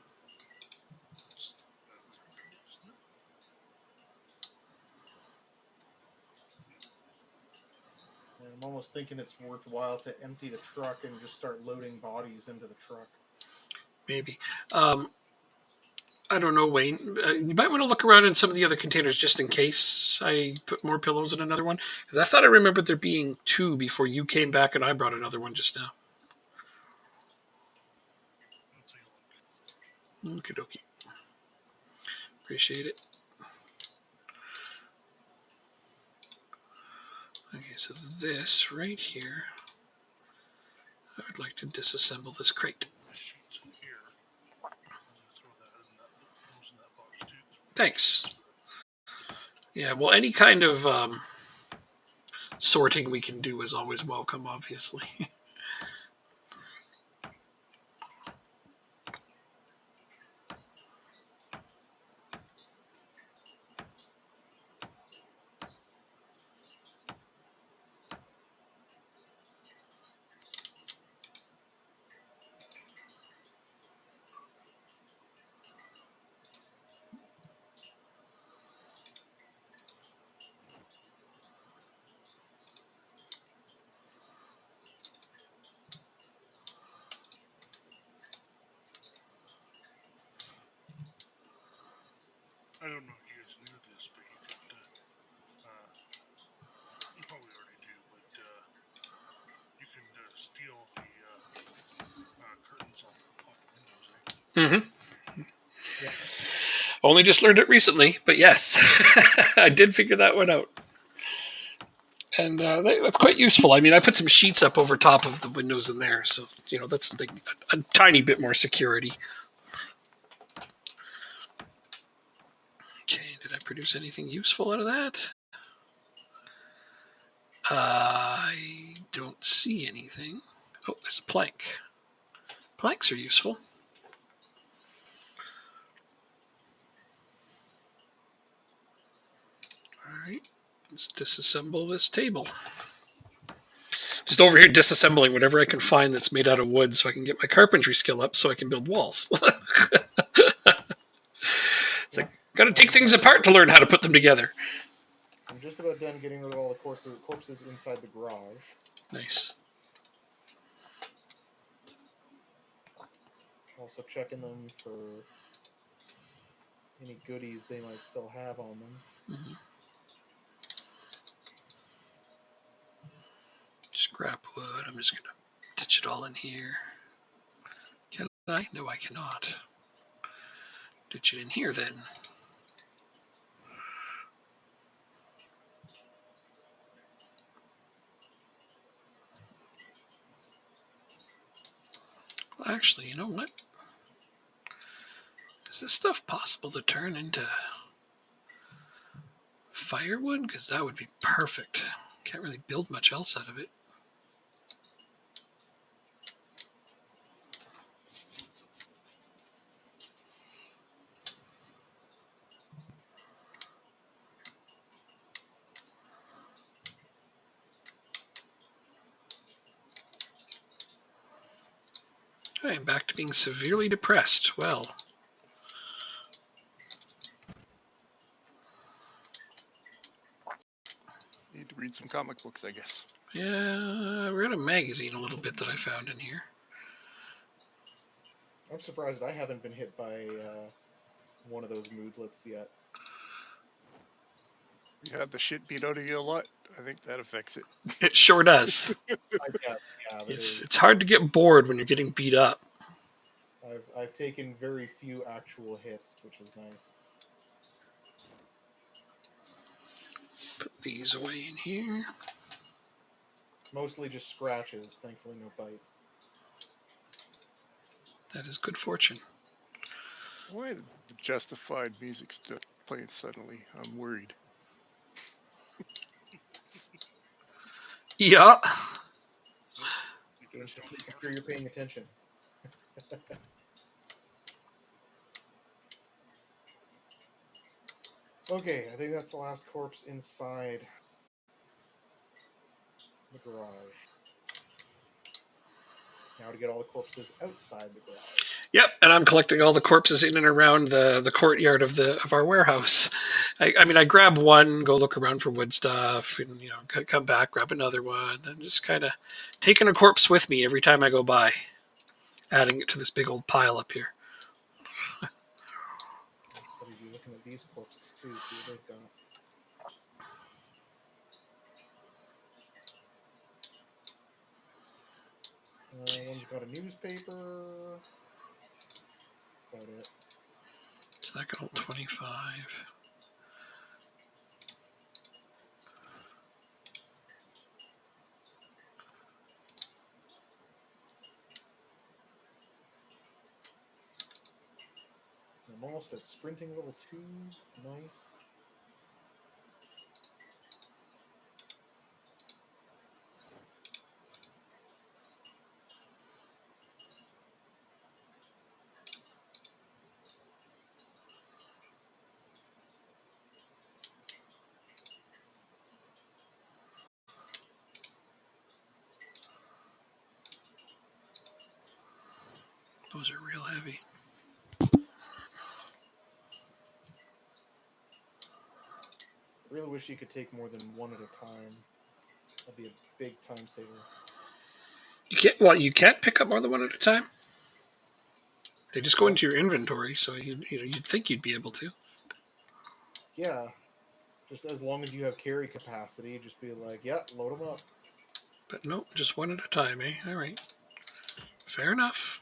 That's 3 pillows, isn't it? And I'm almost thinking it's worthwhile to empty the truck and just start loading bodies into the truck. maybe. I don't know, Wayne. You might want to look around in some of the other containers just in case I put more pillows in another one. Because I thought I remembered there being 2 before you came back and I brought another one just now. I'll take a look. Okie dokie. Appreciate it. Okay, so this right here, I would like to disassemble this crate. The sheets in here. I'm going to throw those in that box too. Thanks. Yeah, well, any kind of sorting we can do is always welcome, obviously. I don't know if you guys knew this, but you could, you probably already do, but you can steal the curtains off the top windows, eh? Yeah. Only just learned it recently, but yes, I did figure that one out. And that's quite useful. I mean, I put some sheets up over top of the windows in there, so, that's like a tiny bit more security. produce anything useful out of that? I don't see anything. Oh, there's a plank. Planks are useful. All right, let's disassemble this table. Just over here disassembling whatever I can find that's made out of wood so I can get my carpentry skill up so I can build walls. It's like, got to take things apart to learn how to put them together. I'm just about done getting rid of all the corpses inside the garage. Nice. Also checking them for any goodies they might still have on them. Mm-hmm. Scrap wood. I'm just going to ditch it all in here. Can I? No, I cannot. Ditch it in here then. Well, actually, you know what? Is this stuff possible to turn into firewood? Because that would be perfect. Can't really build much else out of it. I am back to being severely depressed. Well, Need to read some comic books, I guess. yeah, I read a magazine a little bit that I found in here. I'm surprised I haven't been hit by one of those moodlets yet. You had the shit beat out of you a lot. I think that affects it. It sure does. I guess, yeah, It's hard to get bored when you're getting beat up. I've taken very few actual hits, which is nice. Put these away in here. Mostly just scratches, thankfully no bites. That is good fortune. Why the justified music stopped playing suddenly? I'm worried. Yeah. Make sure you're paying attention. Okay, I think that's the last corpse inside the garage. Now to get all the corpses outside the garage. Yep, and I'm collecting all the corpses in and around the courtyard of our warehouse. I mean, I grab one, go look around for wood stuff, and come back, grab another one. I'm just kind of taking a corpse with me every time I go by, adding it to this big old pile up here. Probably be looking at these corpses too, see what they've got. One's got a newspaper. That's about it. So that can hold 25. I'm almost at sprinting level 2. Nice. Those are real heavy. I really wish you could take more than one at a time. That'd be a big time saver. You can't. Well, you can't pick up more than one at a time. They just go into your inventory, so you'd think you'd be able to. Yeah. Just as long as you have carry capacity, just be like, yeah, load them up. But no, just one at a time, eh? All right. Fair enough.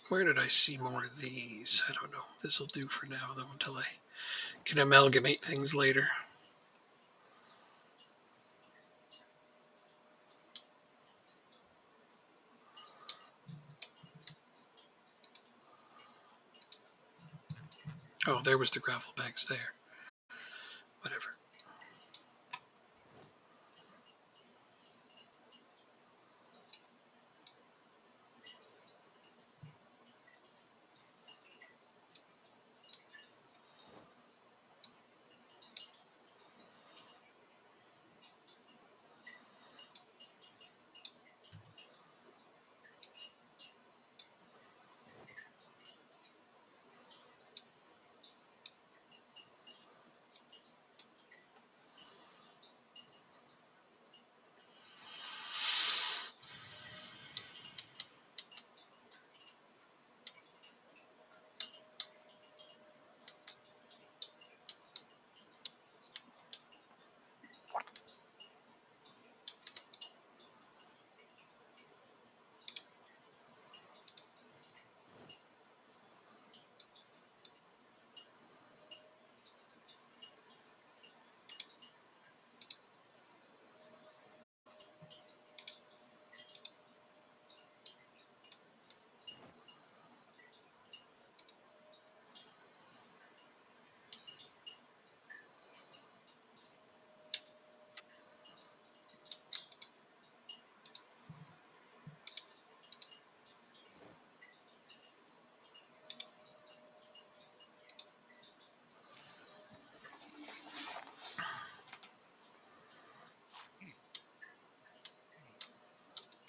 Where did I see more of these? I don't know. This will do for now, though, until I can amalgamate things later. Oh, there was the gravel bags there. Whatever.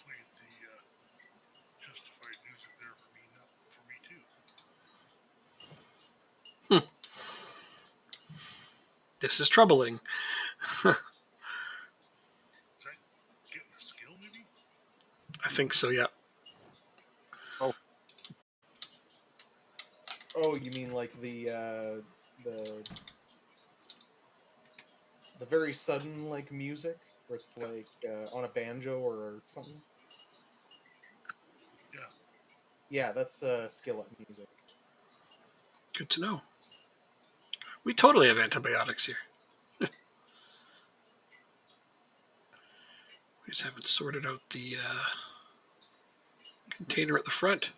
Played the justified music there for me, not for me too. This is troubling. Is that getting a skill maybe? I think so, yeah. Oh, you mean like the very sudden like music, where it's like on a banjo or something? Yeah. Yeah, that's skill at music. Good to know. We totally have antibiotics here. We just haven't sorted out the container at the front.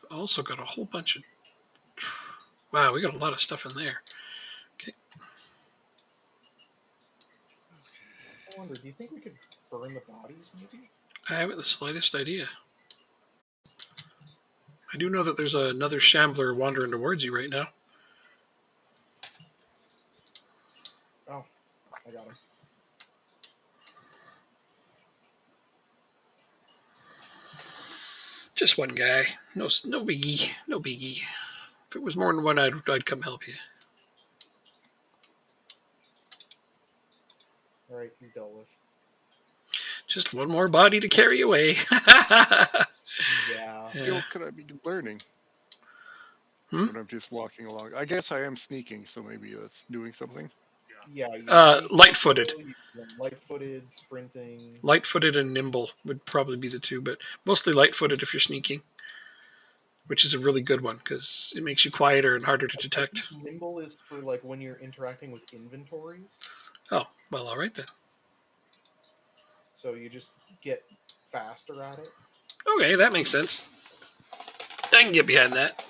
We've also got a whole bunch of... Wow, we got a lot of stuff in there. Okay. I wonder, do you think we could burn the bodies, maybe? I haven't the slightest idea. I do know that there's another shambler wandering towards you right now. Oh, I got him. Just one guy. No biggie. No biggie. If it was more than one, I'd come help you. All right, he's dealt with. Just one more body to carry away. Yeah. Skill could I be learning? Hmm? When I'm just walking along. I guess I am sneaking, so maybe that's doing something. Yeah. Light-footed. Light-footed, sprinting. Light-footed and nimble would probably be the two, but mostly light-footed if you're sneaking, which is a really good one because it makes you quieter and harder to I detect. think nimble is for like when you're interacting with inventories. Oh, well, all right then. So you just get faster at it. Okay, that makes sense. I can get behind that.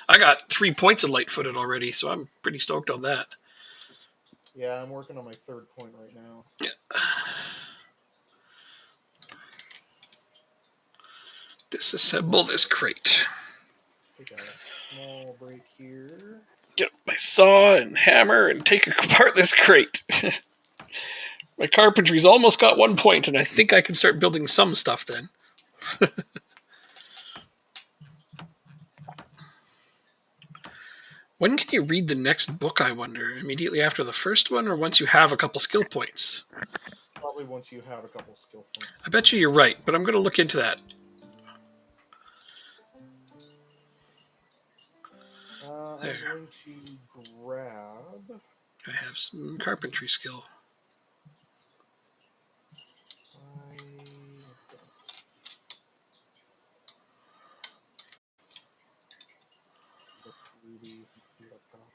I got 3 points of light-footed already, so I'm pretty stoked on that. Yeah, I'm working on my 3rd point right now. Yeah. Disassemble this crate. Take a small break here. Get my saw and hammer and take apart this crate. My carpentry's almost got 1 point, and I think I can start building some stuff then. When can you read the next book, I wonder? Immediately after the first one, or once you have a couple skill points? Probably once you have a couple skill points. I bet you're right, but I'm going to look into that. I'm There. going to grab. I have some carpentry skill. Go through these and see what I've got.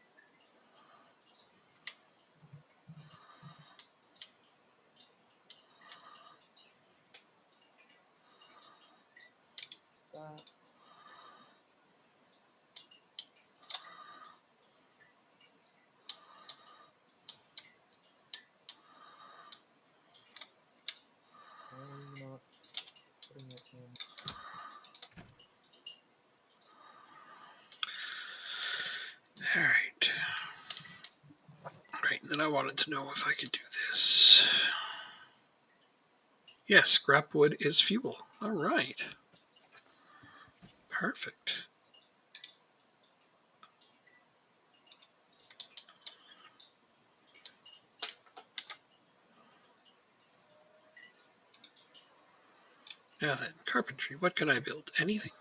All right. Right, then I wanted to know if I could do this. Yes, scrap wood is fuel. All right. Perfect. Now then, carpentry. What can I build? Anything?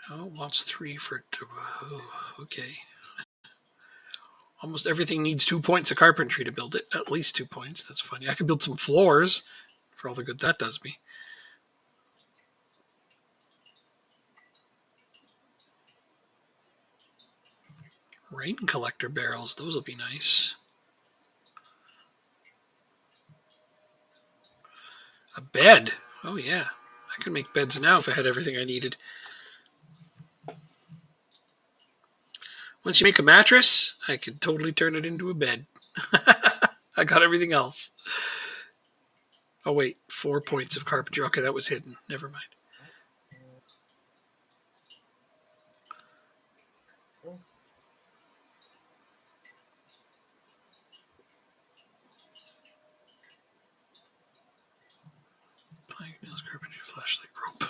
Oh, wants 3 for... Oh, okay. Almost everything needs 2 points of carpentry to build it. At least 2 points. That's funny. I can build some floors for all the good that does me. Rain collector barrels. Those will be nice. A bed. Oh, yeah. I could make beds now if I had everything I needed. Once you make a mattress, I could totally turn it into a bed. I got everything else. Oh, wait. 4 points of carpentry. Okay, that was hidden. Never mind. Plank, nails, carpentry, flashlight, rope.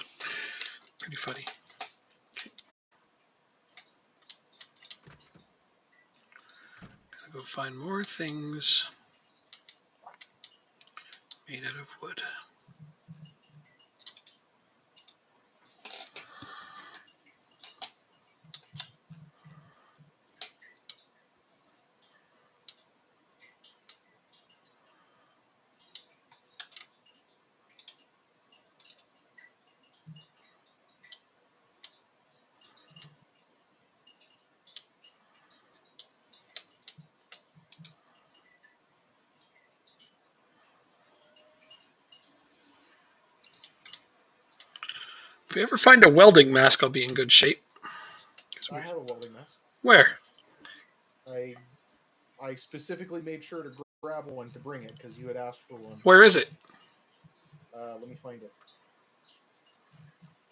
Pretty funny. Gotta go find more things made out of wood. If we ever find a welding mask, I'll be in good shape. I have a welding mask. Where? I specifically made sure to grab one to bring it because you had asked for one. Where is it? Let me find it.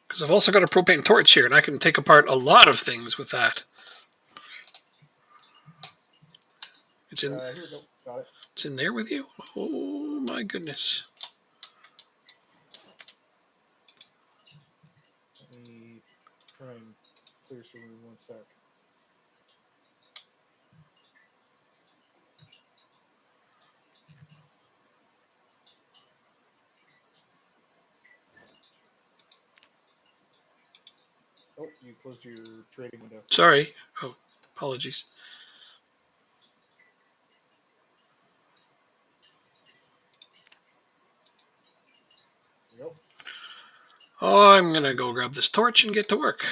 Because I've also got a propane torch here, and I can take apart a lot of things with that. It's in. Here we go. Got it. It's in there with you. Oh my goodness. Let me try and clear some room 1 sec. Oh, you closed your trading window. Sorry. Oh, apologies. Yep. Oh, I'm going to go grab this torch and get to work.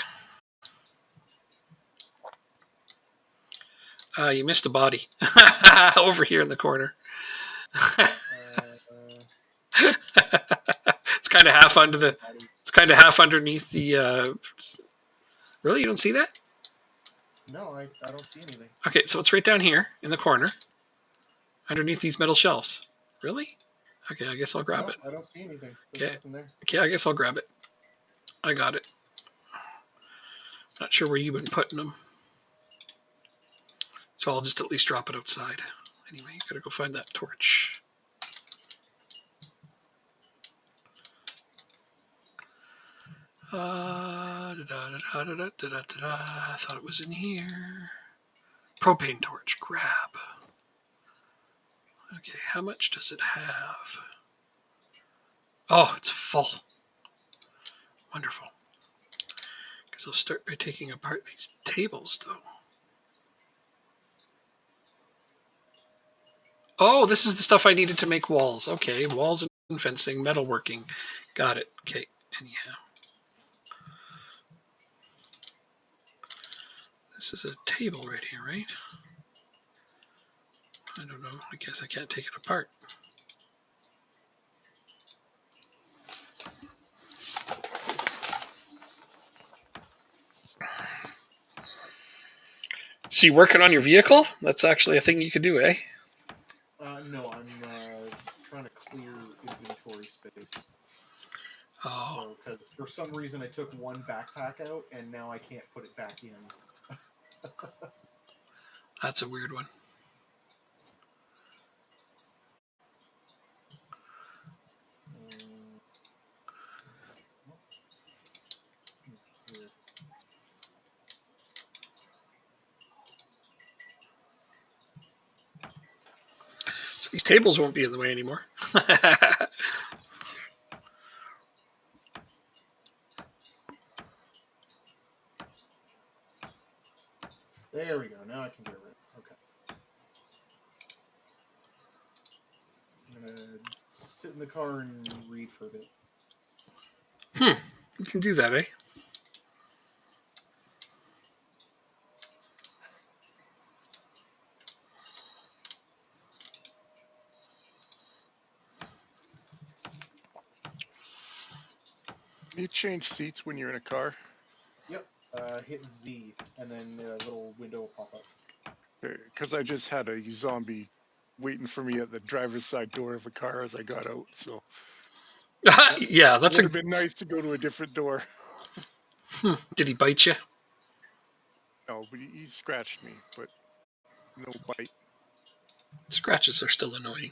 You missed a body. Over here in the corner. It's kind of half under the... It's kind of half underneath the... Really? You don't see that? No, I don't see anything. Okay, so it's right down here in the corner. Underneath these metal shelves. Really? Okay, I guess I'll grab it. I don't see anything. There's nothing there. Okay, I guess I'll grab it. I got it. Not sure where you've been putting them. So I'll just at least drop it outside. Anyway, you gotta go find that torch. I thought it was in here. Propane torch, grab. Okay, how much does it have? Oh, it's full. Wonderful. Because I'll start by taking apart these tables, though. Oh, this is the stuff I needed to make walls. Okay, walls and fencing, metalworking. Got it. Okay, anyhow. This is a table right here, right? I don't know. I guess I can't take it apart. So you working on your vehicle? That's actually a thing you could do, eh? No, I'm trying to clear inventory space. Oh. So, because For some reason, I took one backpack out, and now I can't put it back in. That's a weird one. Here. So these tables won't be in the way anymore. There we go. Now I can get rid of it. Okay. I'm gonna sit in the car and read for a bit. You can do that, eh? You change seats when you're in a car? Yep. Hit Z, and then a little window will pop up. Because I just had a zombie waiting for me at the driver's side door of a car as I got out, so Yeah, that's would have been nice to go to a different door. Did he bite you? No, but he scratched me, but no bite. Scratches are still annoying.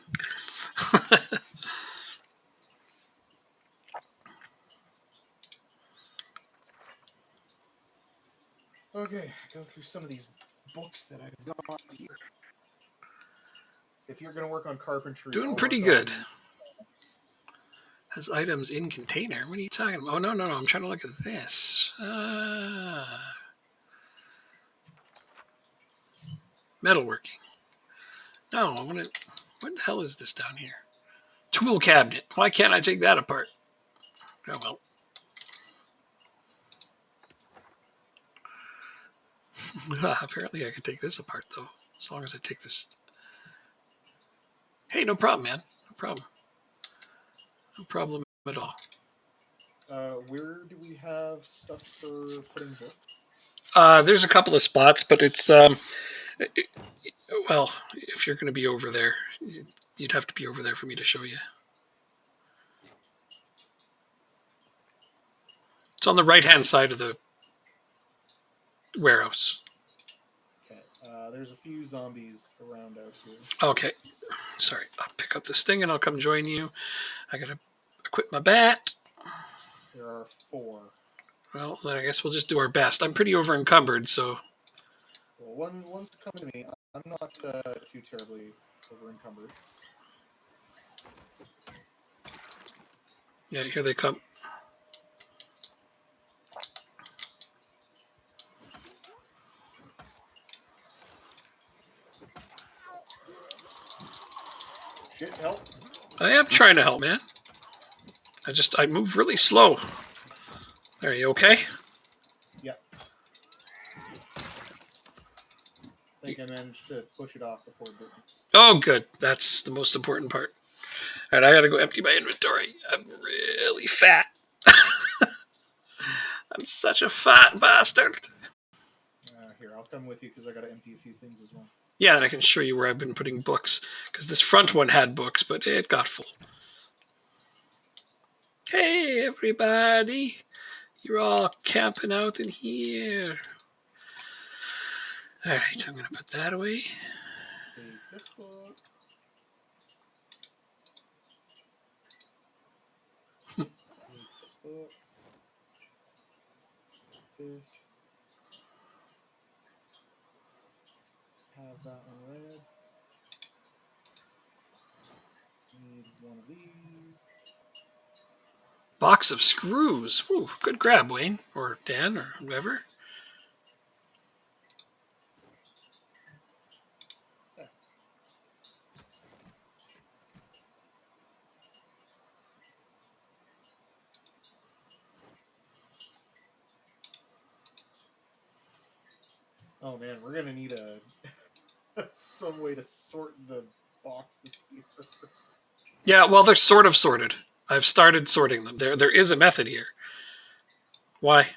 Okay, go through some of these books that I've got here. If you're going to work on carpentry, Doing I'll pretty work good. on- Has items in container. What are you talking about? Oh, no. I'm trying to look at this. Metalworking. No, I want to... What the hell is this down here? Tool cabinet. Why can't I take that apart? Oh, well. Apparently I could take this apart, though. As long as I take this... Hey, no problem, man. No problem. No problem at all. Where do we have stuff for putting books? There's a couple of spots, but it's... well, if you're going to be over there, you'd have to be over there for me to show you. It's on the right-hand side of the warehouse. Okay. There's a few zombies around out here. Okay. Sorry. I'll pick up this thing and I'll come join you. I got to equip my bat. There are 4. Well, then I guess we'll just do our best. I'm pretty over encumbered, so... Well, one's coming to me. I'm not too terribly over encumbered. Yeah, here they come. Shit, help. I am trying to help, man. I move really slow. Are you okay? Yeah. I think I managed to push it off before it didn't. Oh, good. That's the most important part. All right, I gotta go empty my inventory. I'm really fat. I'm such a fat bastard. Here, I'll come with you because I got to empty a few things as well. Yeah, and I can show you where I've been putting books, because this front one had books, but it got full. Hey, everybody. You're all camping out in here. All right, I'm going to put that away. Take this book. Take this book. This. Have that one read. Need one of these. Box of screws. Ooh, good grab, Wayne, or Dan, or whoever. Yeah. Oh man, we're gonna need some way to sort the boxes here. Yeah, well, they're sort of sorted. I've started sorting them. There is a method here. Why?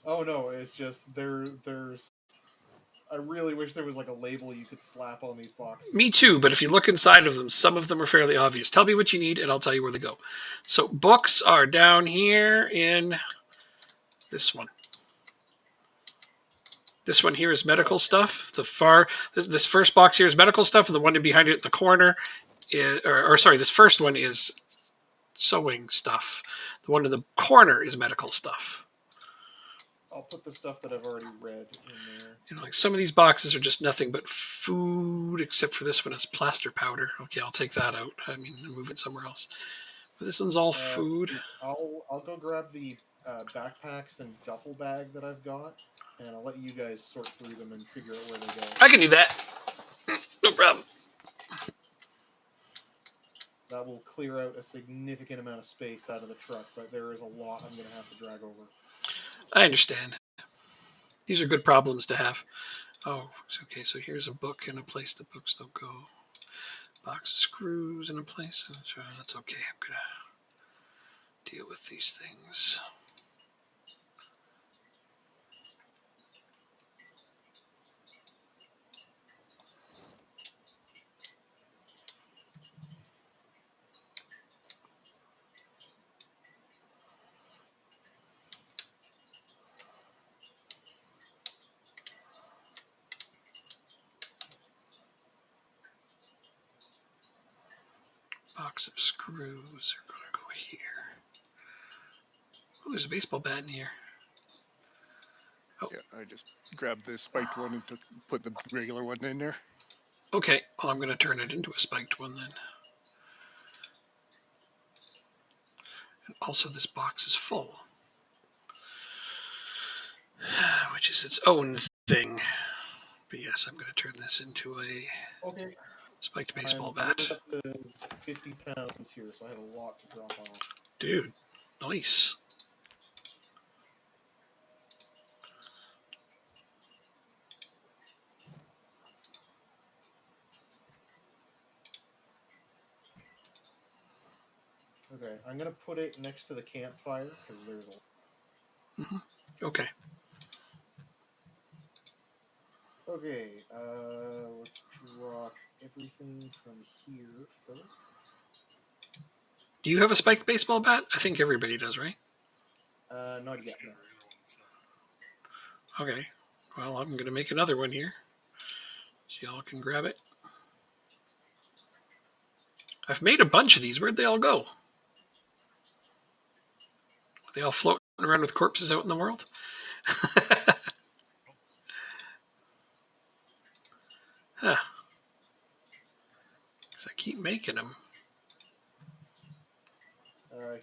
Oh no, it's just there's I really wish there was like a label you could slap on these boxes. Me too, but if you look inside of them, some of them are fairly obvious. Tell me what you need, and I'll tell you where they go. So books are down here in this one. This one here is medical stuff. This first box here is medical stuff, and the one behind it in the corner is, sorry, this first one is sewing stuff. The one in the corner is medical stuff. I'll put the stuff that I've already read in there. You know, like some of these boxes are just nothing but food, except for this one is plaster powder. Okay, I'll take that out. I mean, move it somewhere else. But this one's all food. I'll go grab the backpacks and duffel bag that I've got, and I'll let you guys sort through them and figure out where they go. I can do that. No problem. That will clear out a significant amount of space out of the truck, but there is a lot I'm going to have to drag over. I understand. These are good problems to have. Oh, okay, so here's a book and a place the books don't go. Box of screws in a place. That's okay. I'm going to deal with these things. Box of screws are going to go here. Oh, there's a baseball bat in here. Oh. Yeah, I just grabbed the spiked one and put the regular one in there. Okay, well, I'm going to turn it into a spiked one then. And also, this box is full, which is its own thing. But yes, I'm going to turn this into a spiked baseball bat. I'm up to 50 pounds here, so I have a lot to drop off. Dude, nice. Okay, I'm going to put it next to the campfire, because there's a... Mm-hmm. Okay. Okay, let's drop everything from here first. Do you have a spiked baseball bat? I think everybody does, right? Not yet, no. Okay. Well, I'm going to make another one here, so y'all can grab it. I've made a bunch of these. Where'd they all go? Are they all floating around with corpses out in the world? Huh. Because I keep making them.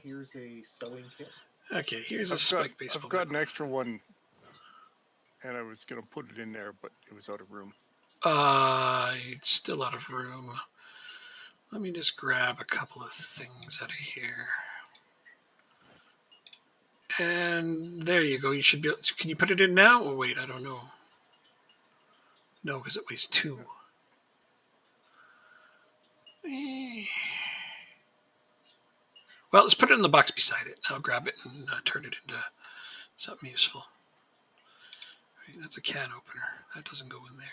Here's a sewing kit. Okay, here's a spiked baseball I've got bat. an extra one, and I was going to put it in there, but it was out of room. It's still out of room. Let me just grab a couple of things out of here. And there you go. You should be. Can you put it in now? Oh, wait, I don't know. No, because it weighs 2. Well, let's put it in the box beside it. I'll grab it and turn it into something useful. Right, that's a can opener. That doesn't go in there.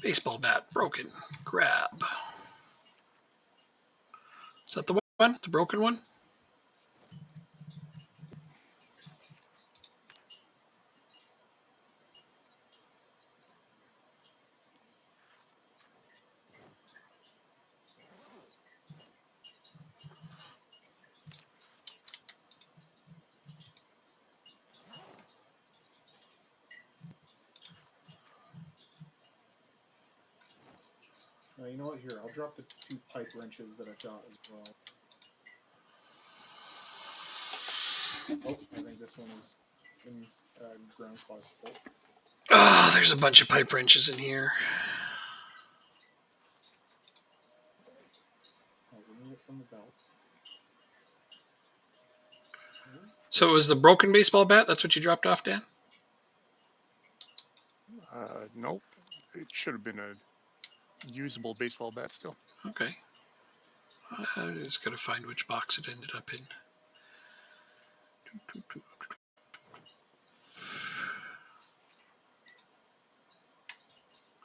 Baseball bat, broken. Grab. Is that the one? The broken one? You know what? Here, I'll drop the 2 pipe wrenches that I've got as well. Oh, I think this one is in ground clause full. Oh, there's a bunch of pipe wrenches in here. I'll remove it from the belt. So it was the broken baseball bat? That's what you dropped off, Dan? Nope. It should have been a usable baseball bat still. Okay. I just gotta find which box it ended up in.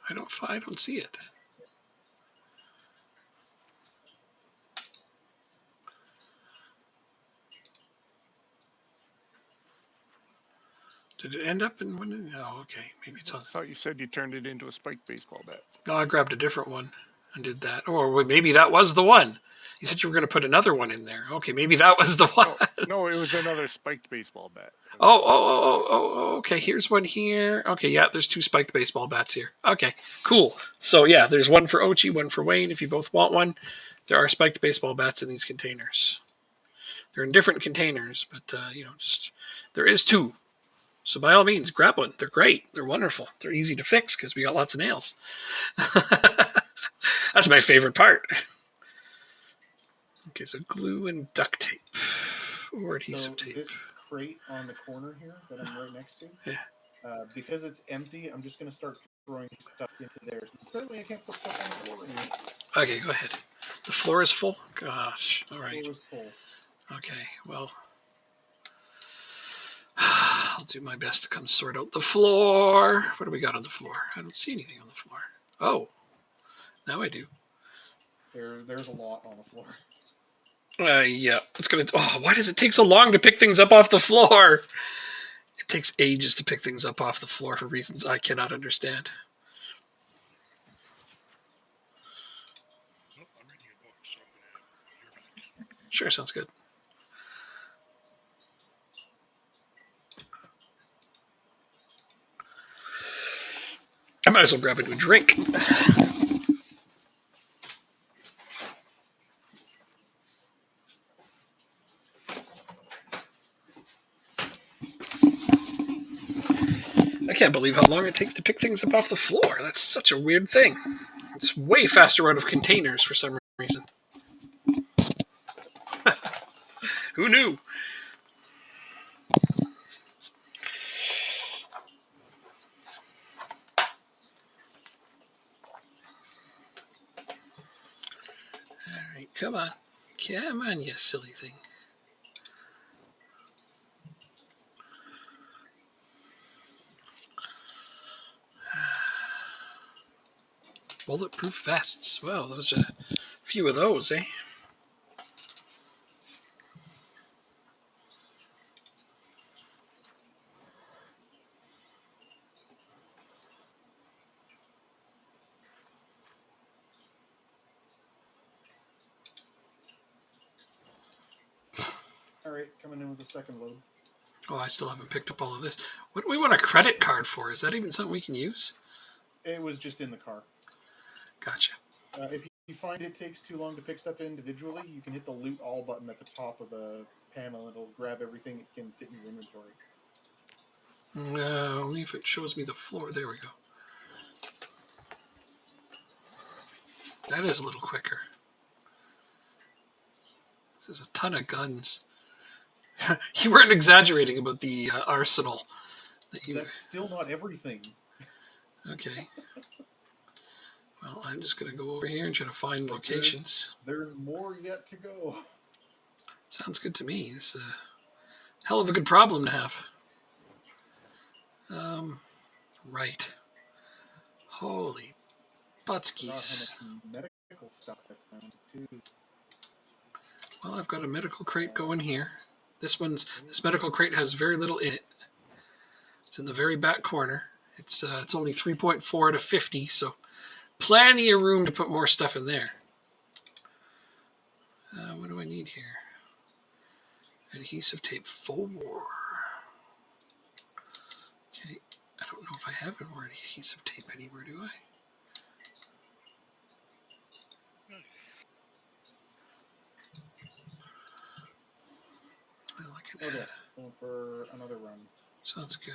I don't see it. Did it end up in one? Oh, okay. Maybe it's I on. thought you said you turned it into a spiked baseball bat. No, I grabbed a different one and did that. Or maybe that was the one. You said you were going to put another one in there. Okay, maybe that was the one. No, it was another spiked baseball bat. Okay. Here's one here. Okay, yeah, there's 2 spiked baseball bats here. Okay, cool. So yeah, there's one for Ochi, one for Wayne. If you both want one, there are spiked baseball bats in these containers. They're in different containers, but just there is 2. So by all means, grab one. They're great. They're wonderful. They're easy to fix because we got lots of nails. That's my favorite part. Okay, so glue and duct tape or adhesive tape. This crate on the corner here that I'm right next to, Yeah. because it's empty, I'm just going to start throwing stuff into there. Certainly, I can't put stuff on the floor in here. Okay, go ahead. The floor is full? Gosh, all right. The floor is full. Okay, well, I'll do my best to come sort out the floor. What do we got on the floor? I don't see anything on the floor. Oh, now I do. There's a lot on the floor. Yeah, it's gonna. Oh, why does it take so long to pick things up off the floor? It takes ages to pick things up off the floor for reasons I cannot understand. Oh, I'm reading a book, so I'm going to be right back. Sure, sounds good. I might as well grab a new drink. I can't believe how long it takes to pick things up off the floor. That's such a weird thing. It's way faster out of containers for some reason. Who knew? All right, come on. Come on, you silly thing. Bulletproof vests. Well, those are a few of those, eh? All right, coming in with the second load. Oh, I still haven't picked up all of this. What do we want a credit card for? Is that even something we can use? It was just in the car. Gotcha. If you find it takes too long to pick stuff individually, you can hit the loot all button at the top of the panel and it'll grab everything it can fit in your inventory. Only if it shows me the floor. There we go. That is a little quicker. This is a ton of guns. You weren't exaggerating about the arsenal. That's still not everything. Okay. Well, I'm just going to go over here and try to find locations. There's more yet to go. Sounds good to me. It's a hell of a good problem to have. Right. Holy butskis. How much medical stuff that's found too. Well, I've got a medical crate going here. This medical crate has very little in it. It's in the very back corner. It's only 3.4 out of 50, so plenty of room to put more stuff in there. What do I need here? Adhesive tape 4. Okay, I don't know if I have any more adhesive tape anywhere, do I? Well, I can add. Going for another run. Sounds good.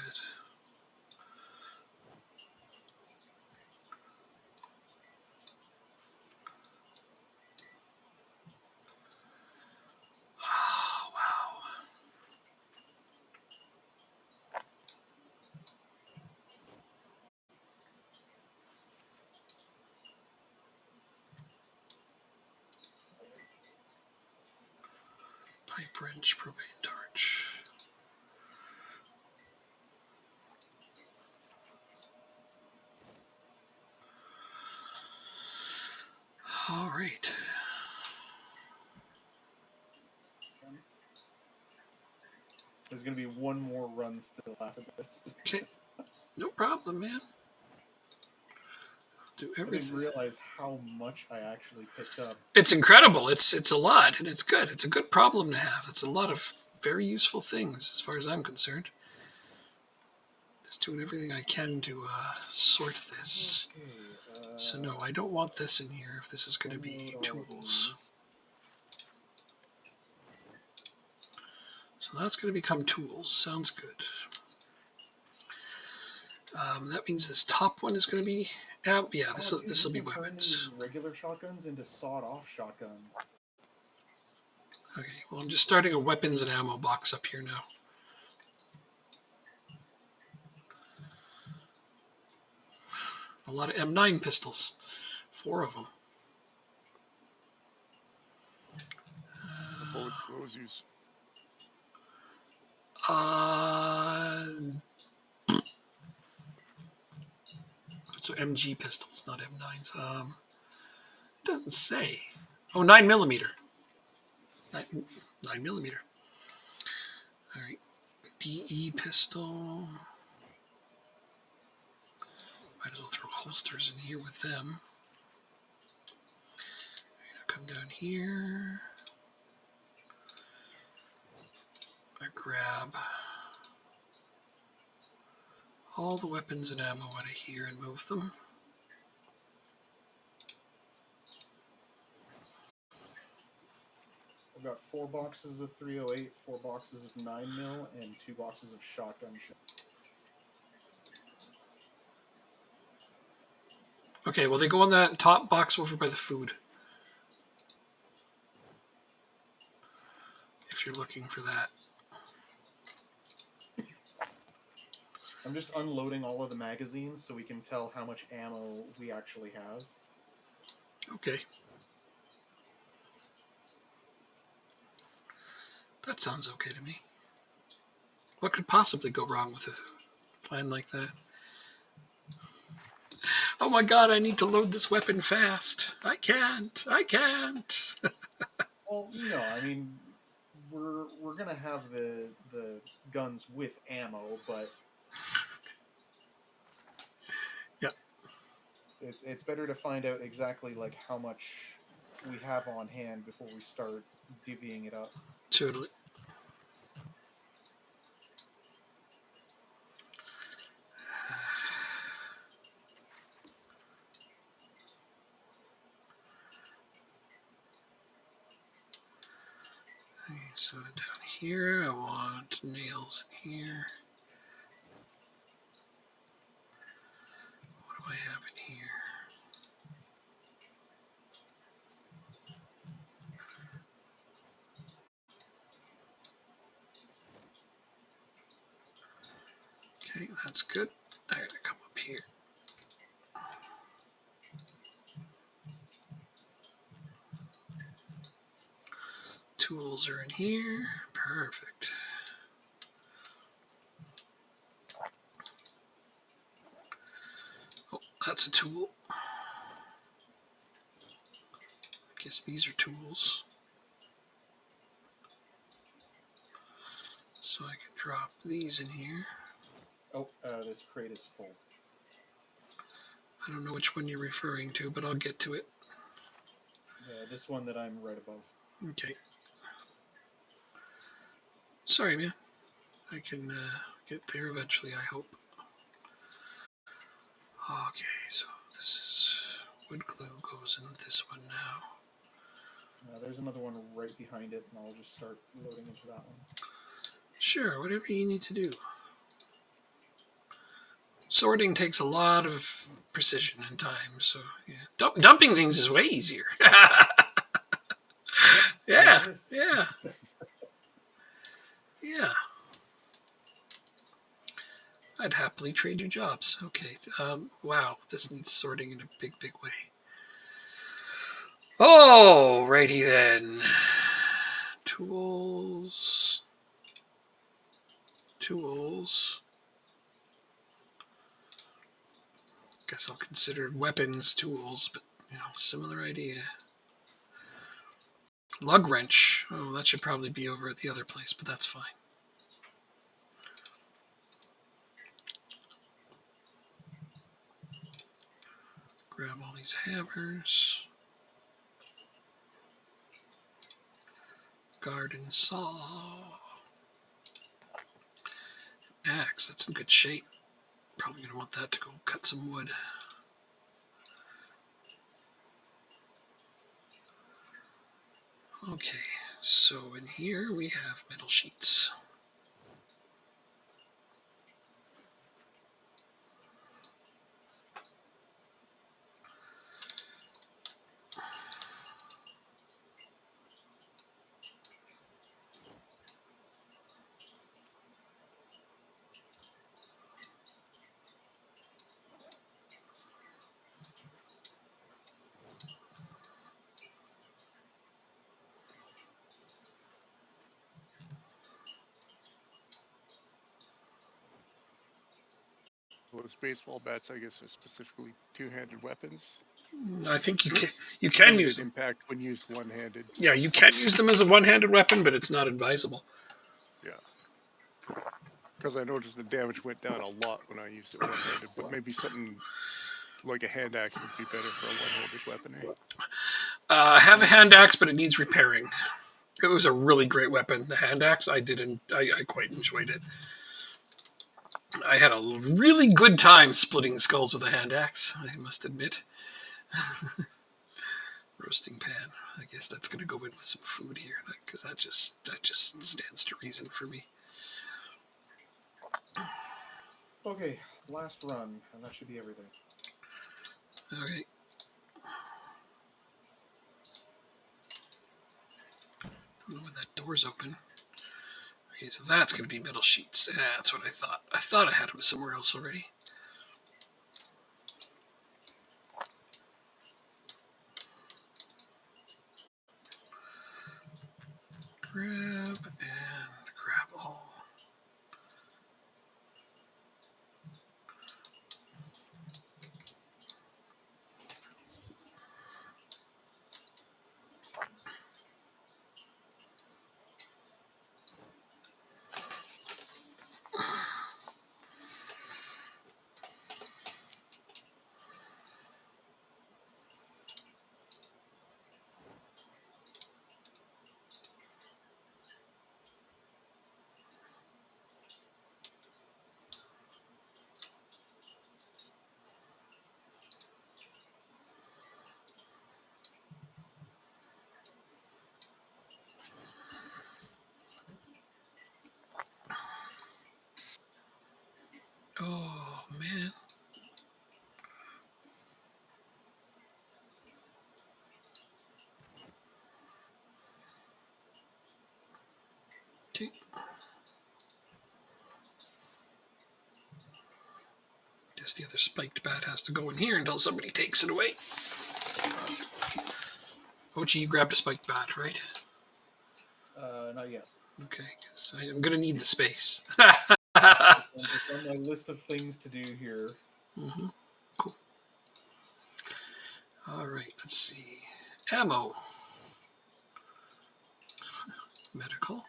Oh, wow. Pipe wrench, propane torch. All right. There's going to be one more run still after this. Okay. No problem, man. Do I didn't everything. realize how much I actually picked up. It's incredible. It's a lot, and it's good. It's a good problem to have. It's a lot of very useful things, as far as I'm concerned. Just doing everything I can to sort this. Okay, So no, I don't want this in here if this is going to be tools. So that's going to become tools. Sounds good. That means this top one is going to be... yeah, this will be weapons. Regular shotguns into sawed-off shotguns. Okay, well, I'm just starting a weapons and ammo box up here now. A lot of M9 pistols. 4 of them. What bullets do those use? So MG pistols, not M9s. It doesn't say. Oh, 9mm. 9mm. All right. DE pistol. Might as well throw holsters in here with them. Come down here. I grab all the weapons and ammo out of here and move them. I've got 4 boxes of 308, 4 boxes of 9mm, and 2 boxes of shotgun shells. Okay, well, they go on that top box over by the food. If you're looking for that. I'm just unloading all of the magazines so we can tell how much ammo we actually have. Okay. That sounds okay to me. What could possibly go wrong with a plan like that? Oh my god, I need to load this weapon fast. I can't. Well, I mean, we're gonna have the guns with ammo, but yeah, it's better to find out exactly like how much we have on hand before we start divvying it up. Totally. Okay, so down here, I want nails in here. What do I have in here? Okay, that's good. I gotta come up here. Tools are in here. Perfect. Oh, that's a tool. I guess these are tools. So I can drop these in here. Oh, this crate is full. I don't know which one you're referring to, but I'll get to it. This one that I'm right above. Okay. Sorry, man. I can get there eventually, I hope. Okay, so this is wood glue goes in this one now. There's another one right behind it, and I'll just start loading into that one. Sure, whatever you need to do. Sorting takes a lot of precision and time, so yeah. Dumping things is way easier. Yeah. I'd happily trade you jobs. Okay. Wow, this needs sorting in a big, big way. Oh, righty then. Tools. Guess I'll consider weapons tools, but similar idea. Lug wrench. Oh, that should probably be over at the other place, but that's fine. Grab all these hammers. Garden saw. Axe, that's in good shape. Probably going to want that to go cut some wood. Okay, so in here we have metal sheets. Those baseball bats, I guess, are specifically two-handed weapons. I think you can Limited use them. impact when used one-handed. Yeah, you can use them as a one-handed weapon, but it's not advisable. Yeah. Because I noticed the damage went down a lot when I used it one-handed, but maybe something like a hand axe would be better for a one-handed weapon, eh? I have a hand axe, but it needs repairing. It was a really great weapon, the hand axe. I quite enjoyed it. I had a really good time splitting skulls with a hand axe, I must admit. Roasting pan. I guess that's going to go in with some food here, because that just stands to reason for me. Okay, last run, and that should be everything. Okay. Oh, that door's open. Okay, so that's going to be metal sheets. Yeah, that's what I thought. I thought I had them somewhere else already. Grab all. Oh, man. Okay. Guess the other spiked bat has to go in here until somebody takes it away. Ochi, you grabbed a spiked bat, right? Not yet. Okay, so I'm going to need the space. It's on my list of things to do here. Mm-hmm. Cool. All right, let's see. Ammo. Medical.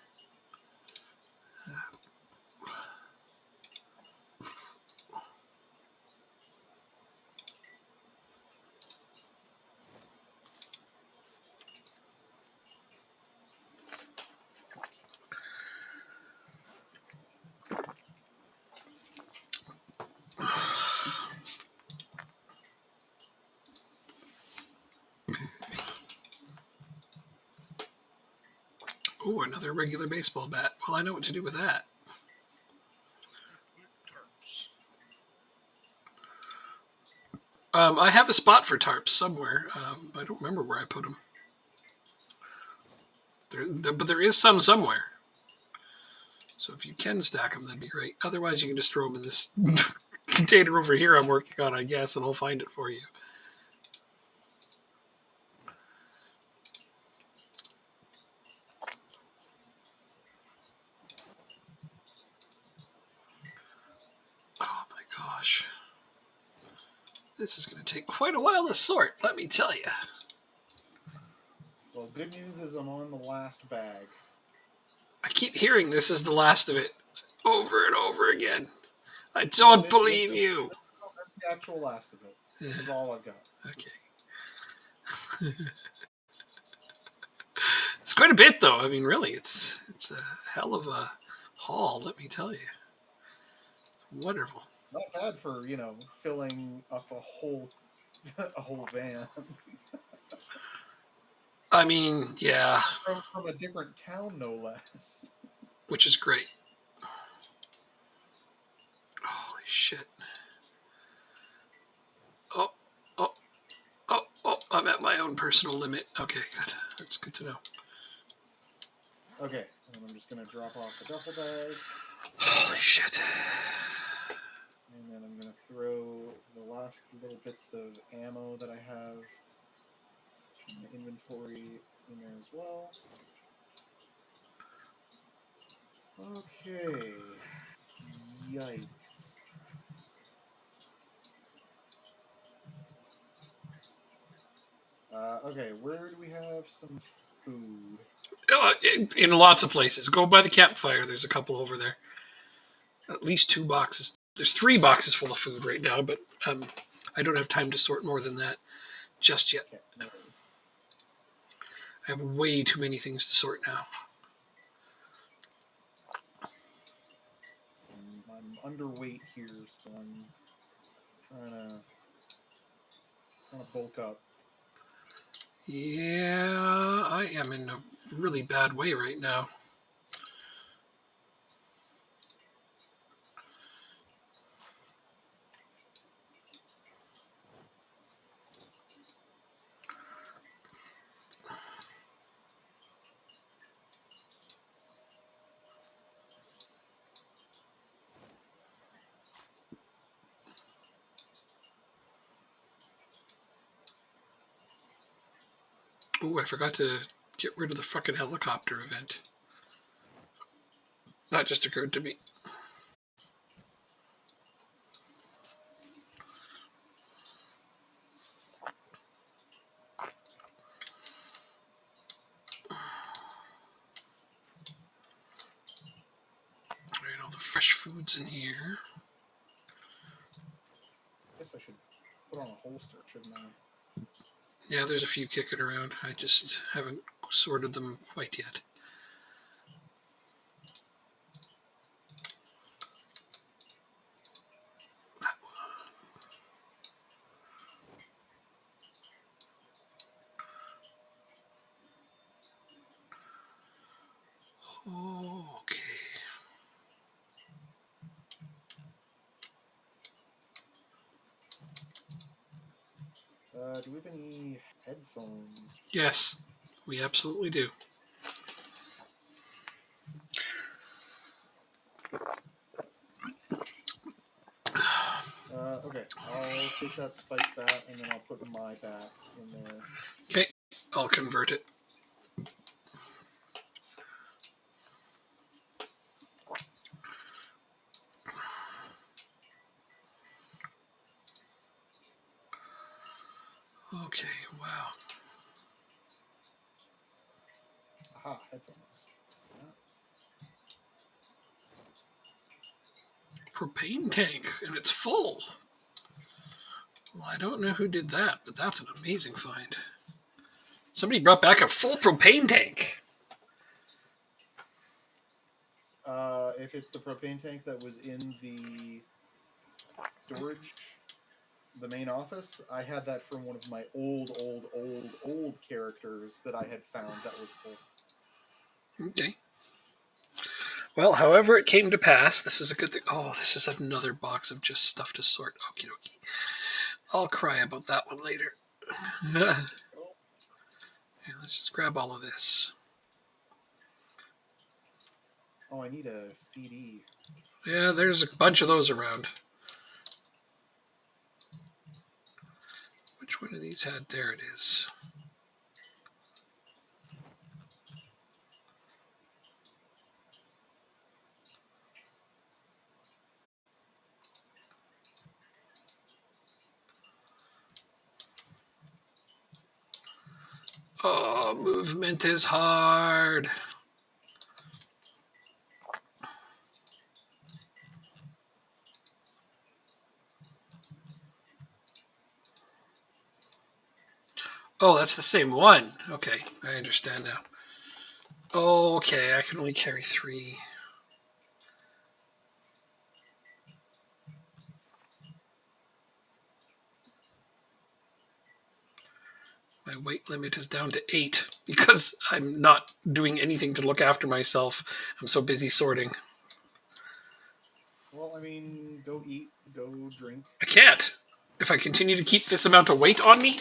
Oh, another regular baseball bat. Well, I know what to do with that. Tarps. I have a spot for tarps somewhere. I don't remember where I put them. But there is some somewhere. So if you can stack them, that'd be great. Otherwise, you can just throw them in this container over here I'm working on, I guess, and I'll find it for you. gosh. This is going to take quite a while to sort, let me tell you. Well, good news is I'm on the last bag. I keep hearing this is the last of it over and over again. I don't believe you. That's the actual last of it. That's all I've got. Okay. It's quite a bit, though. I mean, really, it's a hell of a haul, let me tell you. Wonderful. Not bad for, filling up a whole van. I mean, yeah. From a different town, no less. Which is great. Holy shit. Oh, I'm at my own personal limit. Okay, good. That's good to know. Okay, and I'm just going to drop off the duffel bag. Holy shit. And then I'm going to throw the last little bits of ammo that I have in the inventory in there as well. Okay. Yikes. Okay, where do we have some food? In lots of places. Go by the campfire. There's a couple over there. At least 2 boxes. There's 3 boxes full of food right now, but I don't have time to sort more than that just yet. Okay, no worries. I have way too many things to sort now. I'm underweight here, so I'm trying to bulk up. Yeah, I am in a really bad way right now. Oh, I forgot to get rid of the fucking helicopter event. That just occurred to me. Alright, all the fresh foods in here. I guess I should put on a holster, shouldn't I? Yeah, there's a few kicking around. I just haven't sorted them quite yet. Okay. Do we have any headphones? Yes, we absolutely do. Okay, I'll take that spike bat and then I'll put my bat in there. Okay, I'll convert it. Okay, wow. Aha, headphones. Propane tank, and it's full. Well, I don't know who did that, but that's an amazing find. Somebody brought back a full propane tank. If it's the propane tank that was in the storage, the main office, I had that from one of my old characters that I had found that was full. Okay. Well, however it came to pass, this is a good thing. Oh, this is another box of just stuff to sort. Okie dokie. I'll cry about that one later. Yeah, let's just grab all of this. Oh, I need a CD. Yeah, there's a bunch of those around. Which one of these had? There it is. Oh, movement is hard. Oh, that's the same one. Okay, I understand now. Okay, I can only carry 3. My weight limit is down to 8 because I'm not doing anything to look after myself. I'm so busy sorting. Well, I mean, go eat, go drink. I can't. If I continue to keep this amount of weight on me,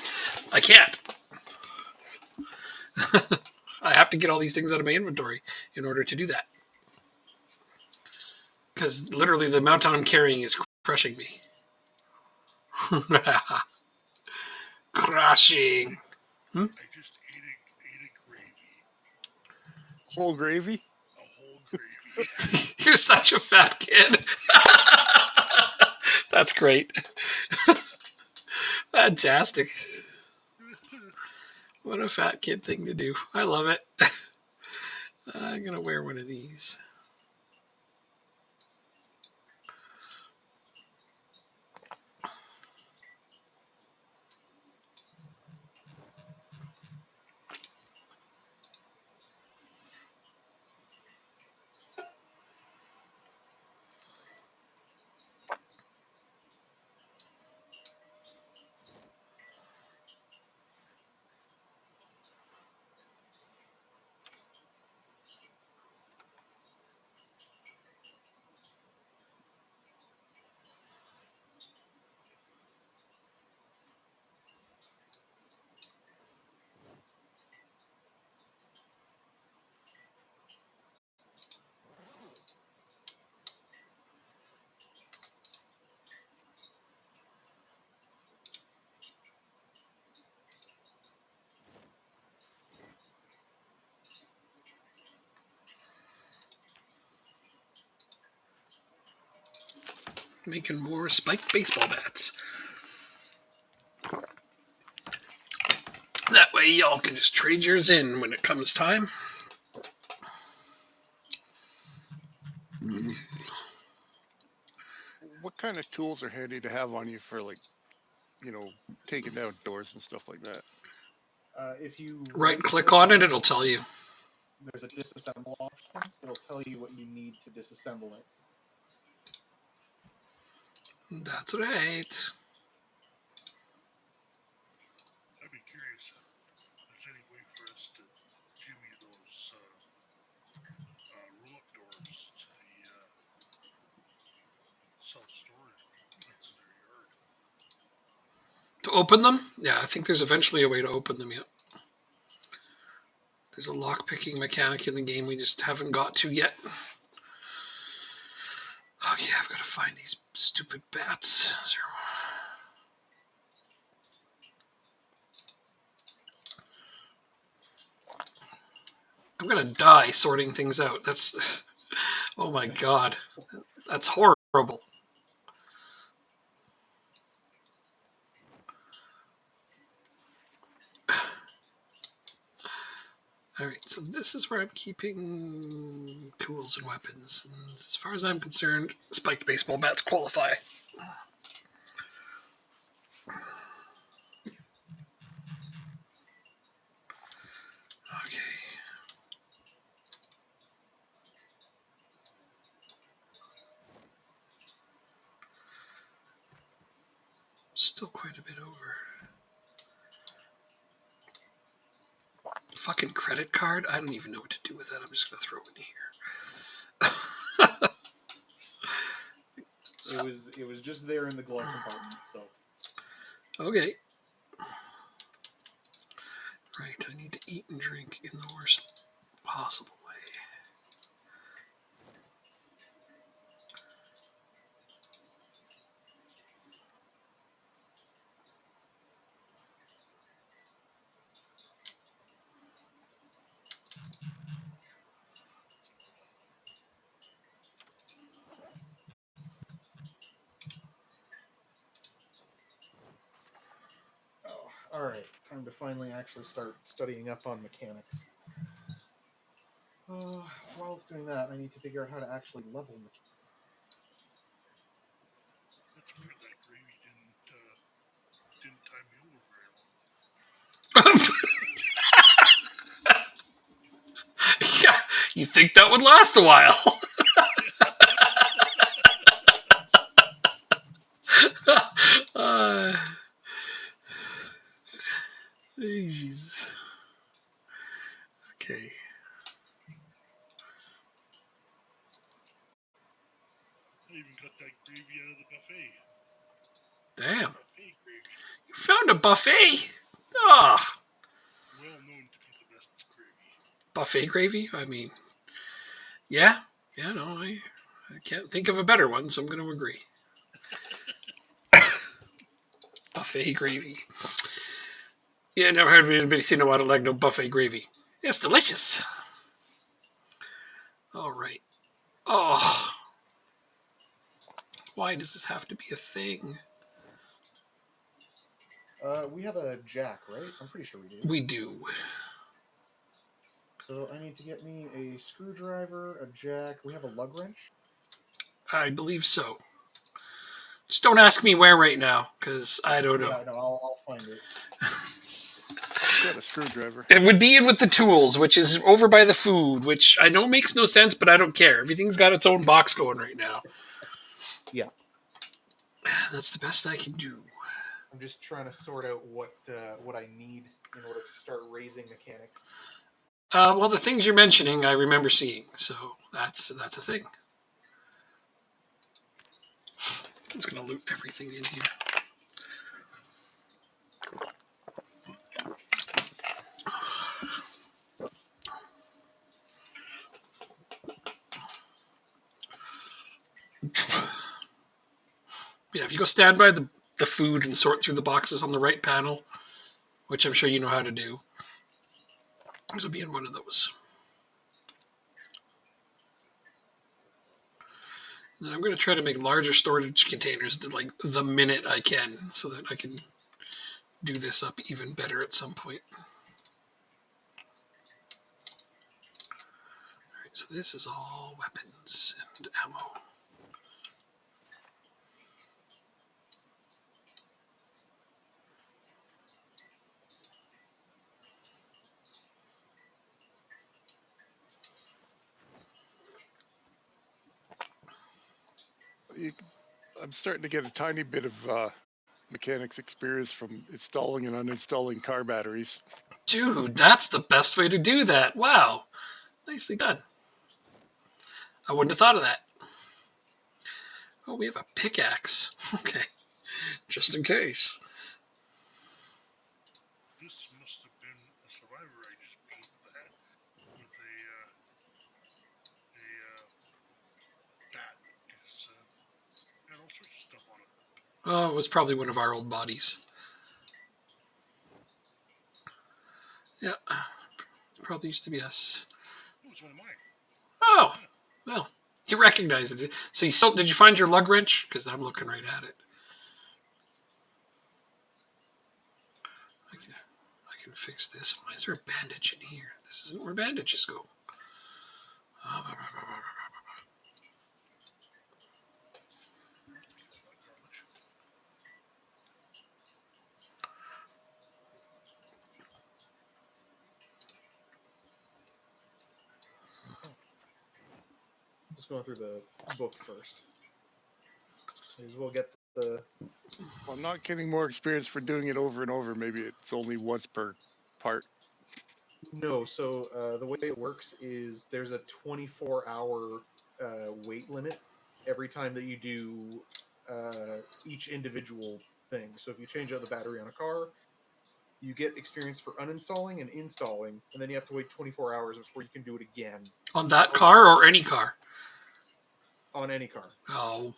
I can't. I have to get all these things out of my inventory in order to do that. Because literally the amount I'm carrying is crushing me. Crushing. I just ate a gravy, Whole gravy? a whole gravy. You're such a fat kid. That's great. Fantastic. What a fat kid thing to do. I love it. I'm going to wear one of these. Making more spiked baseball bats. That way y'all can just trade yours in when it comes time. What kind of tools are handy to have on you for, like, taking down doors and stuff like that? If you Right click on it, it'll tell you. there's a disassemble option. It'll tell you what you need to disassemble it. That's right. I'd be curious if there's any way for us to jimmy those roll-up doors to the self-storage units in their yard. To open them? Yeah, I think there's eventually a way to open them yet. There's a lock-picking mechanic in the game we just haven't got to yet. Okay, I've got to find these stupid bats. I'm gonna die sorting things out. That's... Oh my god. That's horrible. Alright, so this is where I'm keeping tools and weapons. And as far as I'm concerned, spiked baseball bats qualify. Okay. Still quite a bit over. Fucking credit card? I don't even know what to do with that. I'm just going to throw it in here. It was just there in the glove compartment, so. Okay. Right, I need to eat and drink in the worst possible way. Oh, all right. Time time to finally actually start studying up on mechanics. While it's doing that, I need to figure out how to actually level mechanics. That's weird. That gravy didn't time me over very long. Yeah, you think that would last a while? uh, Jesus. Okay. I even got that gravy out of the buffet. Damn. Buffet gravy. You found a buffet? Ah, Well known to be the best gravy. buffet gravy? I mean, yeah. Yeah, no, I can't think of a better one, so I'm going to agree. Buffet gravy. Yeah, never heard anybody say no, I don't like no buffet gravy. It's delicious. All right. Oh, why does this have to be a thing? We have a jack, right? I'm pretty sure we do. We do. So I need to get me a screwdriver, a jack. We have a lug wrench. I believe so. Just don't ask me where right now, because I don't know. Yeah, no, I'll find it. Got a screwdriver. It would be in with the tools, which is over by the food, which I know makes no sense, but I don't care. Everything's got its own box going right now. Yeah. That's the best I can do. I'm just trying to sort out what I need in order to start raising mechanics. Well, the things you're mentioning, I remember seeing, so that's a thing. I'm just gonna loot everything in here. Yeah, if you go stand by the food and sort through the boxes on the right panel, which I'm sure you know how to do, it'll be in one of those. And then I'm going to try to make larger storage containers like the minute I can, so that I can do this up even better at some point. All right, so this is all weapons and ammo. I'm starting to get a tiny bit of mechanics experience from installing and uninstalling car batteries. Dude, that's the best way to do that. Wow. Nicely done. I wouldn't have thought of that. Oh, we have a pickaxe. Okay. Just in case. This must have been a survivor I just beat that with a bat, because had all sorts of stuff on it. Oh, it was probably one of our old bodies. Yeah. Probably used to be us. It was one of mine. Oh, well, you recognize it. So did you find your lug wrench? Because I'm looking right at it. I can fix this. Why is there a bandage in here? This isn't where bandages go. Just going through the book first. May as well get the. Well, I'm not getting more experience for doing it over and over. Maybe it's only once per part. No, so the way it works is there's a 24-hour wait limit every time that you do each individual thing. So if you change out the battery on a car, you get experience for uninstalling and installing, and then you have to wait 24 hours before you can do it again. On that car or any car? On any car. Oh.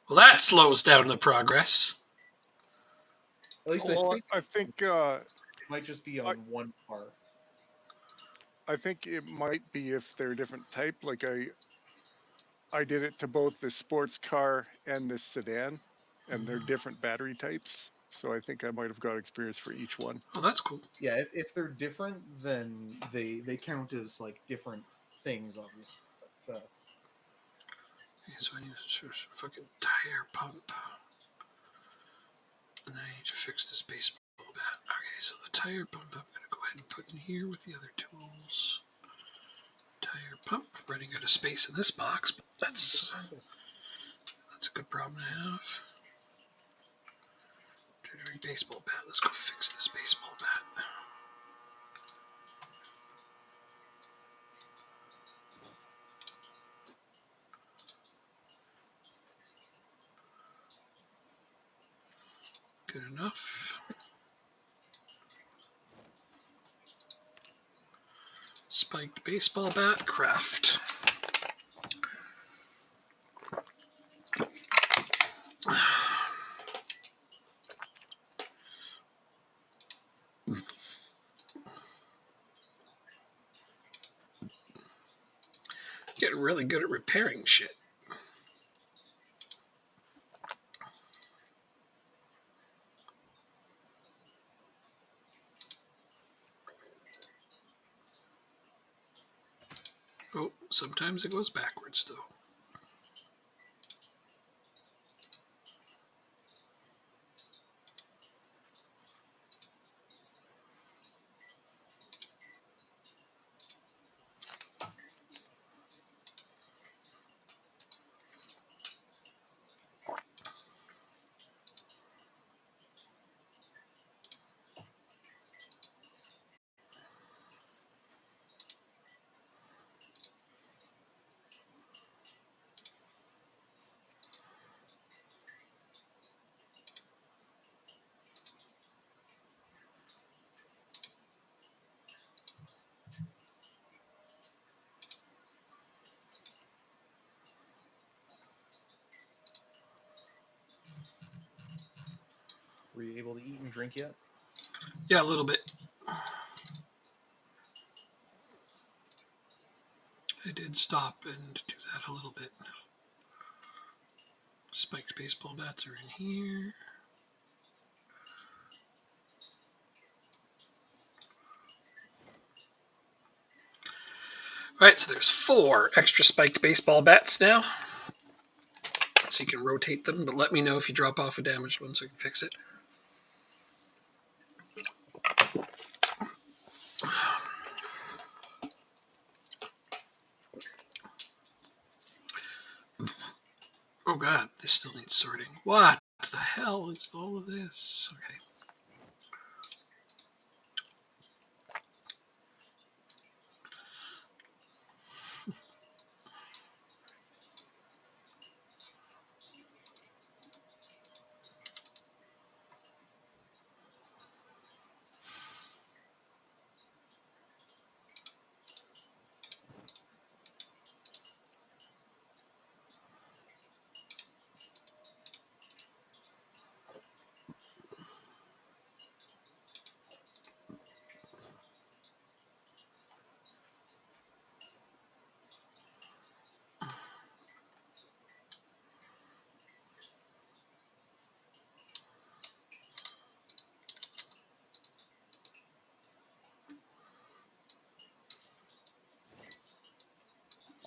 Well, that slows down the progress. At least I think it might just be on one car. I think it might be if they're different type. Like I did it to both the sports car and the sedan, and they're different battery types. so I think I might have got experience for each one. Oh, that's cool. Yeah, if they're different, then they count as like different things, obviously. But Okay, so I need a fucking tire pump. And then I need to fix this baseball bat. Okay, so the tire pump I'm going to go ahead and put in here with the other tools. Tire pump, running out of space in this box, but that's a good problem to have. Baseball bat. Let's go fix this baseball bat. Good enough. Spiked baseball bat, craft. Getting really good at repairing shit. Oh, sometimes it goes backwards though. were you able to eat and drink yet? Yeah, a little bit. I did stop and do that a little bit. Spiked baseball bats are in here. Alright, so there's 4 extra spiked baseball bats now. So you can rotate them, but let me know if you drop off a damaged one so I can fix it. Oh god, this still needs sorting. What the hell is all of this? Okay.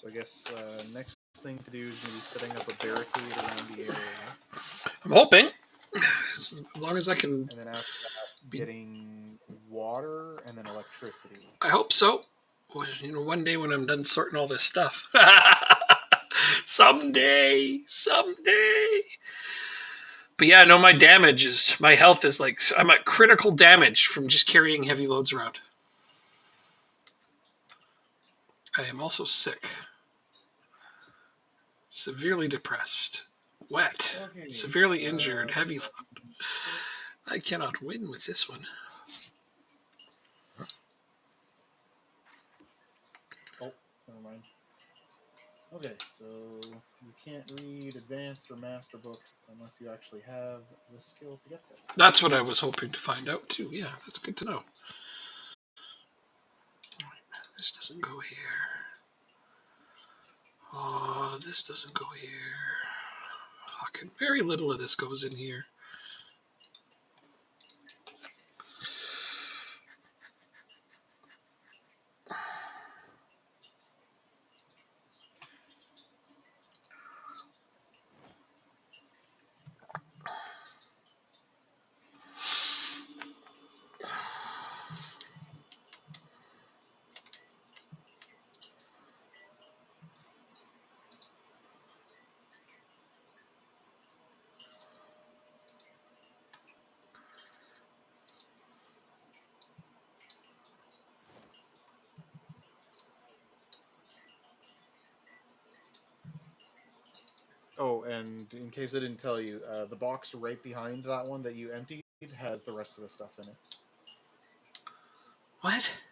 So I guess next thing to do is maybe setting up a barricade around the area. I'm hoping. As long as I can. And then after that, getting water and then electricity. I hope so. You know, one day when I'm done sorting all this stuff. Someday. But yeah, no, my health is like, I'm at critical damage from just carrying heavy loads around. I am also sick. Severely depressed. Wet. Okay, severely injured. Heavy load. I cannot win with this one. Oh, never mind. Okay, so you can't read advanced or master books unless you actually have the skill to get them. That's what I was hoping to find out too. Yeah, that's good to know. This doesn't go here. Oh, this doesn't go here. Fucking very little of this goes in here. Oh, and in case I didn't tell you, the box right behind that one that you emptied has the rest of the stuff in it. What?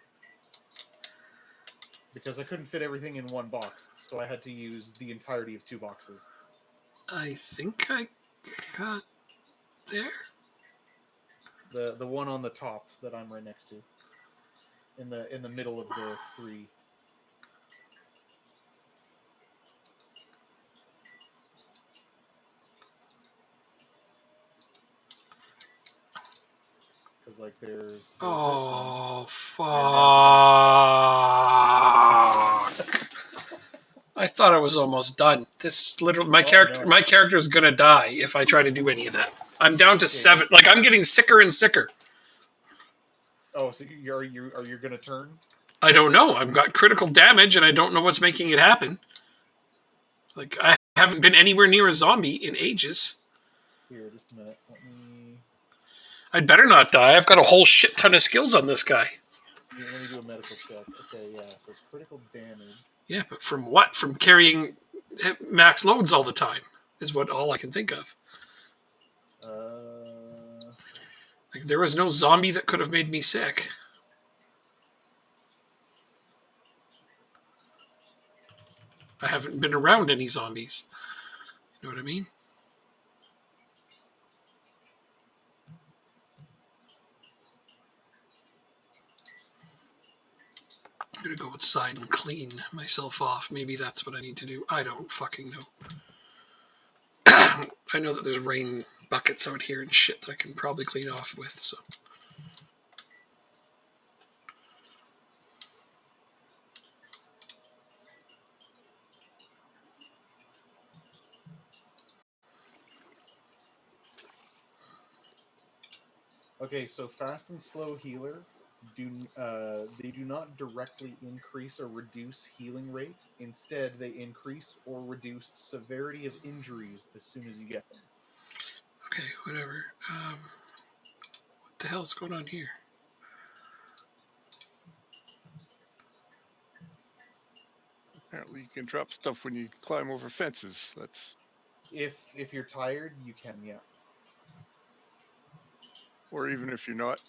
Because I couldn't fit everything in one box, so I had to use the entirety of 2 boxes. I think I got there. The one on the top that I'm right next to. In the middle of the 3. Because like there's this one. Oh fuck! I thought I was almost done. This literally, my character is gonna die if I try to do any of that. I'm down to 7. Like I'm getting sicker and sicker. Oh, so are you gonna turn? I don't know. I've got critical damage, and I don't know what's making it happen. Like I haven't been anywhere near a zombie in ages. Here, just a minute. Let me I'd better not die. I've got a whole shit ton of skills on this guy. do a medical check. Okay, yeah, so it's critical damage. Yeah, but from what? From carrying max loads all the time is what all I can think of. Like there was no zombie that could have made me sick. I haven't been around any zombies. You know what I mean? I'm gonna go outside and clean myself off. Maybe that's what I need to do. I don't fucking know. I know that there's rain buckets out here and shit that I can probably clean off with, so. Okay, so fast and slow healer they do not directly increase or reduce healing rate. Instead, they increase or reduce severity of injuries as soon as you get them. Okay, whatever. What the hell is going on here? Apparently, you can drop stuff when you climb over fences. That's If you're tired, you can, yeah. or even if you're not.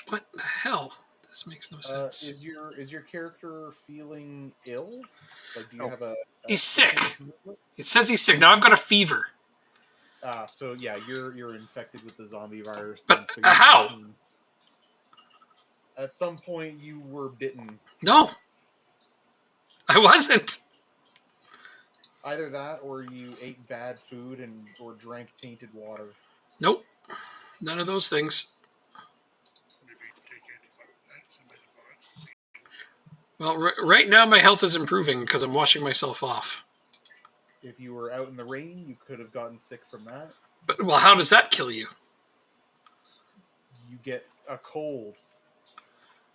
What the hell? This makes no sense. Is your character feeling ill? Like, do you Oh. have a He's sick. It says he's sick. Now I've got a fever. So yeah, you're infected with the zombie virus. But so how? At some point, you were bitten. No. I wasn't. Either that, or you ate bad food or drank tainted water. Nope. None of those things. Maybe take antibiotics. Well, right now my health is improving because I'm washing myself off. If you were out in the rain, you could have gotten sick from that. But, well, how does that kill you? You get a cold,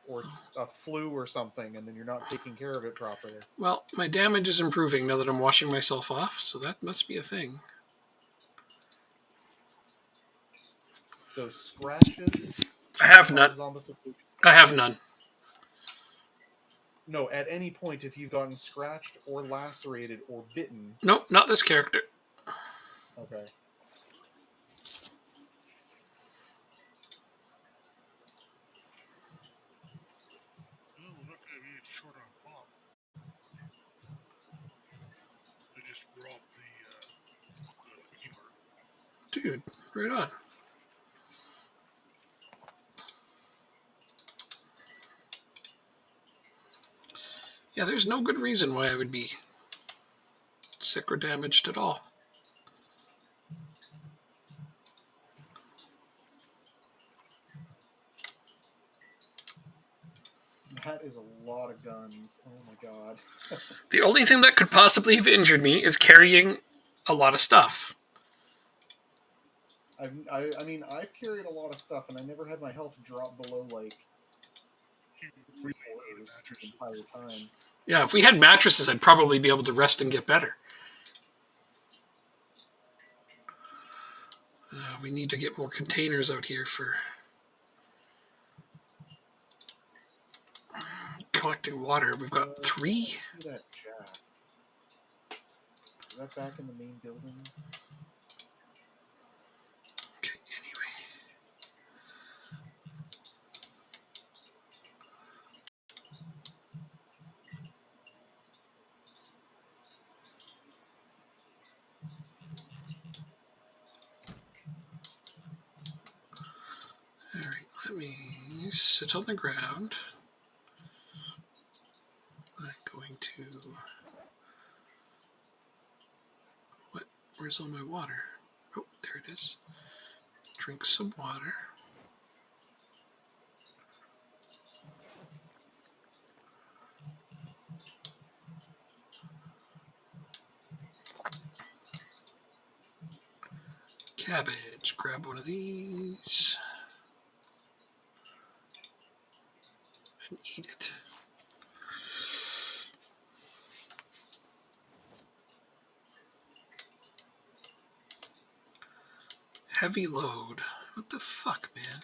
or it's a flu or something, and then you're not taking care of it properly. Well, my damage is improving now that I'm washing myself off, so that must be a thing. So scratches. I have none. I have none. No, at any point, if you've gotten scratched or lacerated or bitten. Nope, not this character. Okay. Oh, look at me, it's short on pop. I just dropped the keeper. Dude, right on. Yeah, there's no good reason why I would be sick or damaged at all. That is a lot of guns. Oh my god. The only thing that could possibly have injured me is carrying a lot of stuff. I mean, I've carried a lot of stuff, and I never had my health drop below, like, 3/4 the entire time. Yeah, if we had mattresses, I'd probably be able to rest and get better. We need to get more containers out here for collecting water. We've got 3. That jack. Is that back in the main building? Okay, anyway. All right, let me sit on the ground. I'm going to... What? Where's all my water? Oh, there it is. Drink some water. Cabbage. Grab one of these. And eat it. Heavy load. What the fuck, man?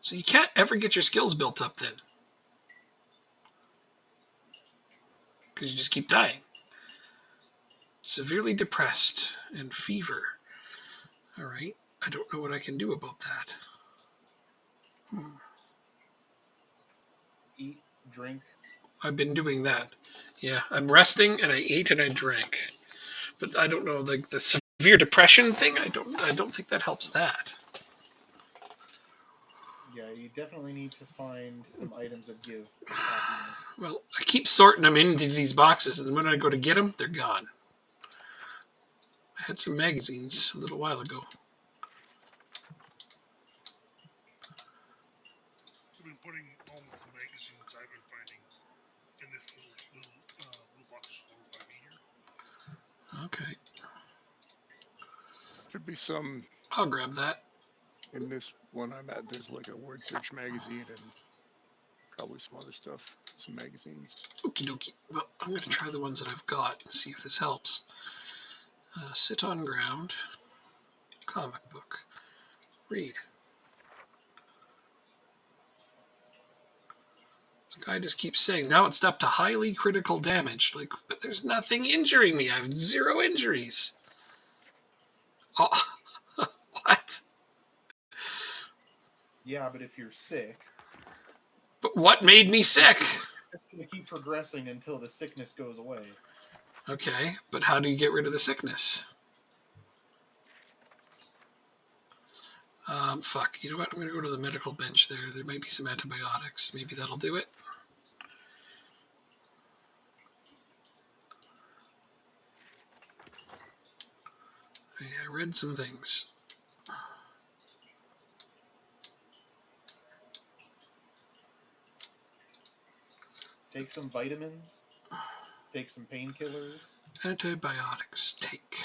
So you can't ever get your skills built up then. Because you just keep dying. Severely depressed and fever. All right. I don't know what I can do about that. Eat, drink. I've been doing that. Yeah, I'm resting and I ate and I drank. But I don't know, like the severe depression thing, I don't think that helps that. Yeah, you definitely need to find some items that give happiness. Well, I keep sorting them into these boxes, and when I go to get them, they're gone. I had some magazines a little while ago. I've been putting all of the magazines I've been finding in this little box over by me here. Okay. Should be some I'll grab that. in this one I'm at. There's like a word search magazine and probably some other stuff. Some magazines. Okie dokie. Well, I'm going to try the ones that I've got and see if this helps. Sit on ground. Comic book. Read. The guy just keeps saying, now it's up to highly critical damage. Like, but there's nothing injuring me. I have 0 injuries. Oh, what? Yeah, but if you're sick, But what made me sick? it's going to keep progressing until the sickness goes away. Okay, but how do you get rid of the sickness? Fuck. You know what? I'm going to go to the medical bench there. There might be some antibiotics. Maybe that'll do it. Yeah, I read some things. Take some vitamins. Take some painkillers. Antibiotics. Take.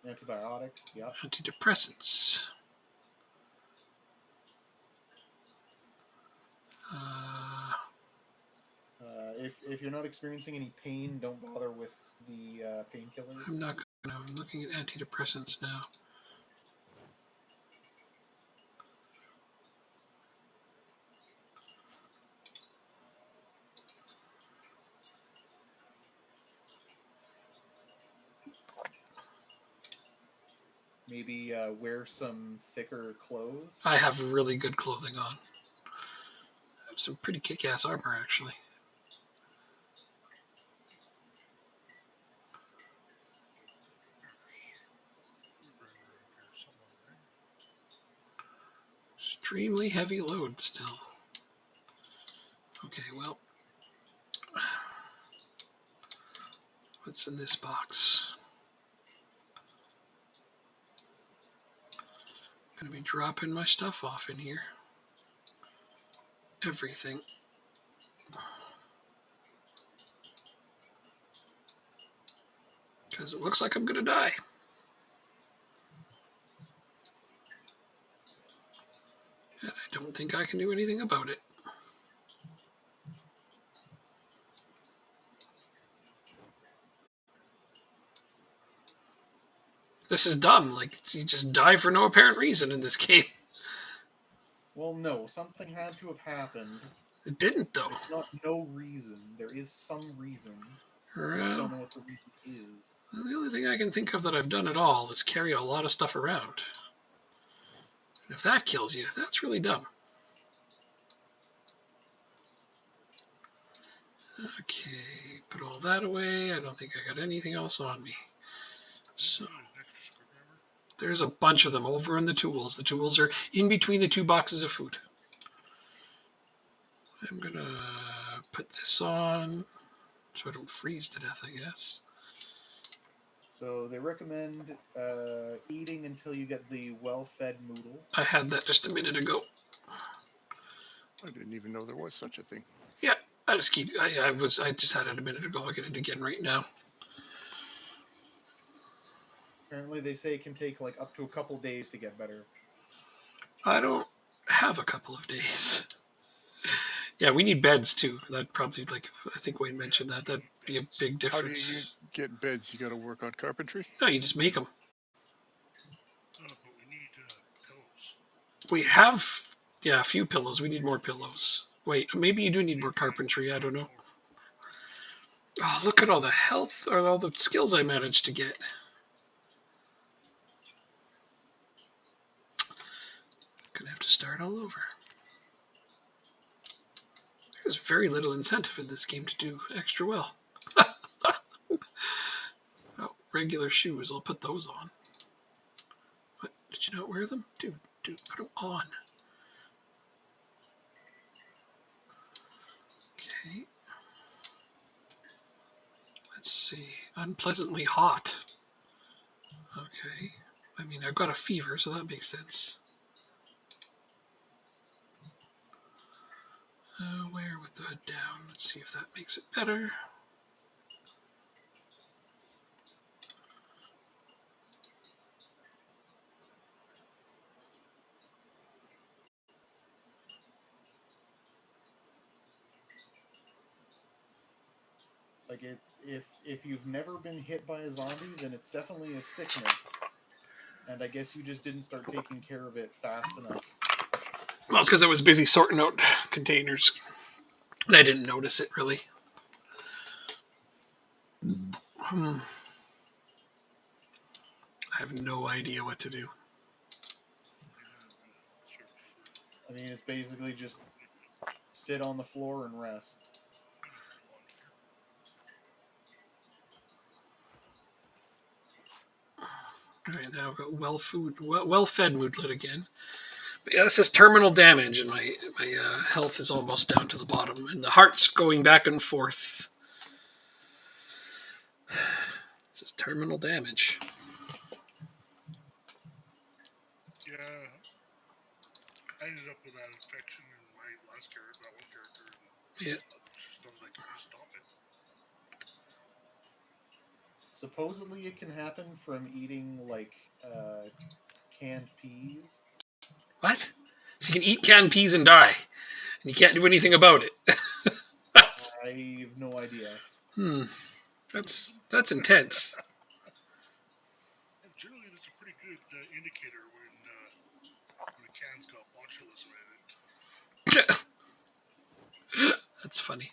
Antibiotics. Yep. Antidepressants. If you're not experiencing any pain, don't bother with the painkillers. I'm not going to. I'm looking at antidepressants now. Maybe wear some thicker clothes. I have really good clothing on. I have some pretty kick-ass armor, actually. Extremely heavy load still. Okay, well. What's in this box? I'm going to be dropping my stuff off in here. Everything. Because it looks like I'm going to die. And I don't think I can do anything about it. This is dumb. Like, you just die for no apparent reason in this game. Well, no, something had to have happened. It didn't, though. There's not no reason. There is some reason. I just Well, don't know what the reason is. the only thing I can think of that I've done at all is carry a lot of stuff around. If that kills you, that's really dumb. Okay, put all that away. I don't think I got anything else on me. So there's a bunch of them over in the tools. The tools are in between the 2 boxes of food. I'm gonna put this on so I don't freeze to death, I guess. So they recommend eating until you get the well-fed noodle. I had that just a minute ago. I didn't even know there was such a thing. Yeah, I just keep. I just had it a minute ago. I'll get it again right now. Apparently, they say it can take like up to a couple days to get better. I don't have a couple of days. Yeah, we need beds too. That probably, like, I think Wayne mentioned that. That'd be a big difference. How do you get beds? You got to work on carpentry? No, you just make them. But we need pillows. We have, yeah, a few pillows. We need more pillows. Wait, maybe you do need more carpentry. I don't know. Oh, look at all the health or all the skills I managed to get. Gonna have to start all over. There's very little incentive in this game to do extra well. Oh, regular shoes. I'll put those on. What? Did you not wear them? Dude, put them on. Okay. Let's see. Unpleasantly hot. Okay. I mean, I've got a fever, so that makes sense. Where with the hood down? Let's see if that makes it better. Like if you've never been hit by a zombie, then it's definitely a sickness. And I guess you just didn't start taking care of it fast enough. Well, it's because I was busy sorting out containers. And I didn't notice it, really. I have no idea what to do. I mean, it's basically just sit on the floor and rest. All right, now I've got well-fed moodlet again. But yeah, this is terminal damage, and my health is almost down to the bottom, and the heart's going back and forth. This is terminal damage. Yeah. I ended up with that infection in my last character, that one character. And Yeah. I was like, just stop it. Supposedly it can happen from eating, like, canned peas. What? So you can eat canned peas and die, and you can't do anything about it. I have no idea. That's intense. And generally, that's a pretty good indicator when a can's got botulism in it. That's funny.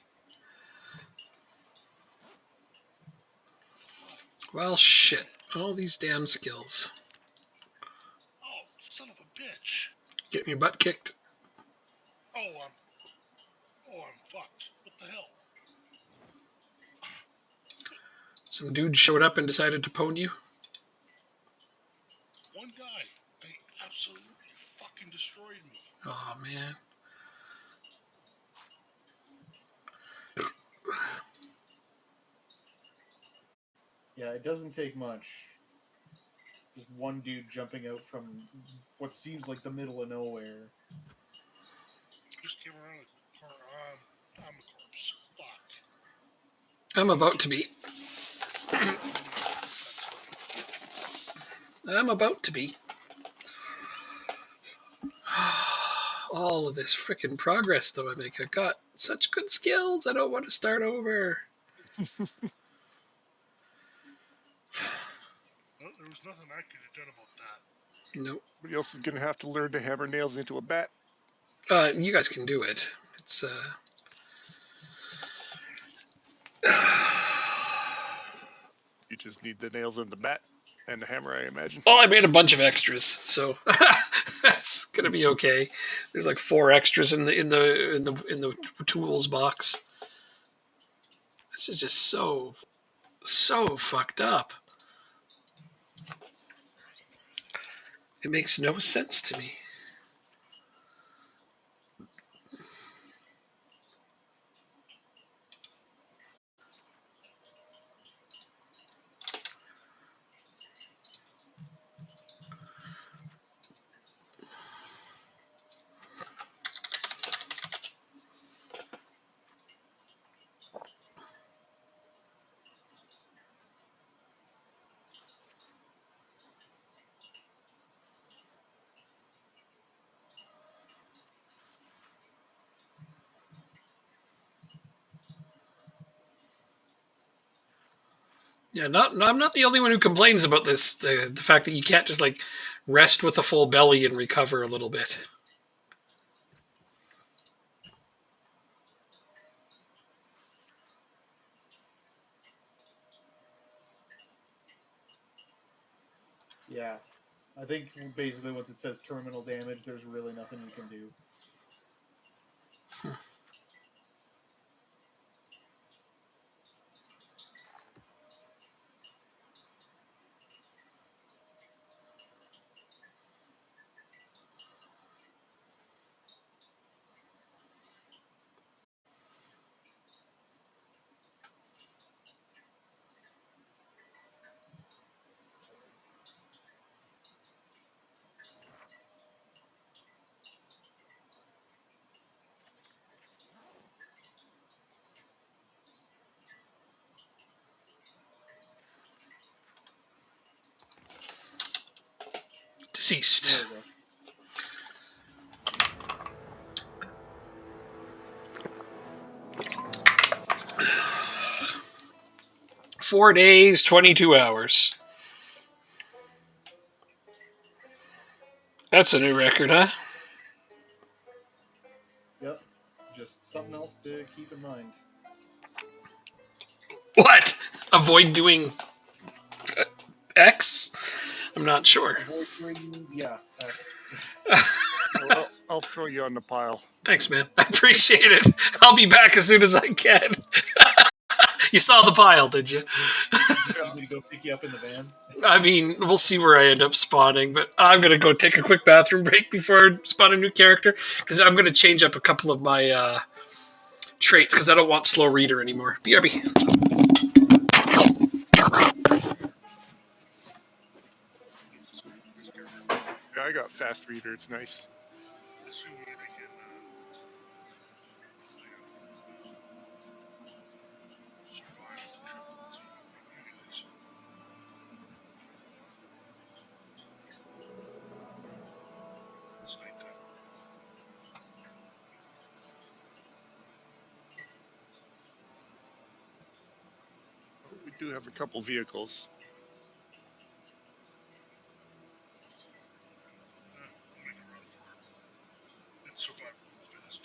Well, shit. All these damn skills. Oh, son of a bitch! Getting your butt kicked. Oh, I'm fucked. What the hell? Some dude showed up and decided to pwn you. One guy, he absolutely fucking destroyed me. Oh, man. Yeah, it doesn't take much. Just one dude jumping out from what seems like the middle of nowhere. Just came around the corner. I'm a corpse. Fuck. I'm about to be. I'm about to be. All of this freaking progress, though, I make. I got such good skills. I don't want to start over. Well, there was nothing I could have done about that. Nope. Somebody else is going to have to learn to hammer nails into a bat. You guys can do it. It's You just need the nails and the bat and the hammer, I imagine. Well, I made a bunch of extras, so that's gonna be okay. There's like 4 extras in the tools box. This is just so fucked up. It makes no sense to me. Yeah, I'm not the only one who complains about this. The fact that you can't just like rest with a full belly and recover a little bit. Yeah. I think basically once it says terminal damage, there's really nothing you can do. Deceased. There we go. 4 days, 22 hours. That's a new record, huh? Yep. Just something else to keep in mind. What? Avoid doing X? I'm not sure. Avoid doing, yeah. I'll throw you on the pile. Thanks, man. I appreciate it. I'll be back as soon as I can. You saw the pile, did you? I'm going to go pick you up in the van. I mean, we'll see where I end up spawning, but I'm going to go take a quick bathroom break before I spawn a new character, because I'm going to change up a couple of my traits, because I don't want slow reader anymore. BRB. This character, Yeah, I got fast reader. It's nice. assuming I can, survive the trip anyway, so. It's nighttime. We do have a couple vehicles. I'll make a run for it. It's survival of the fittest.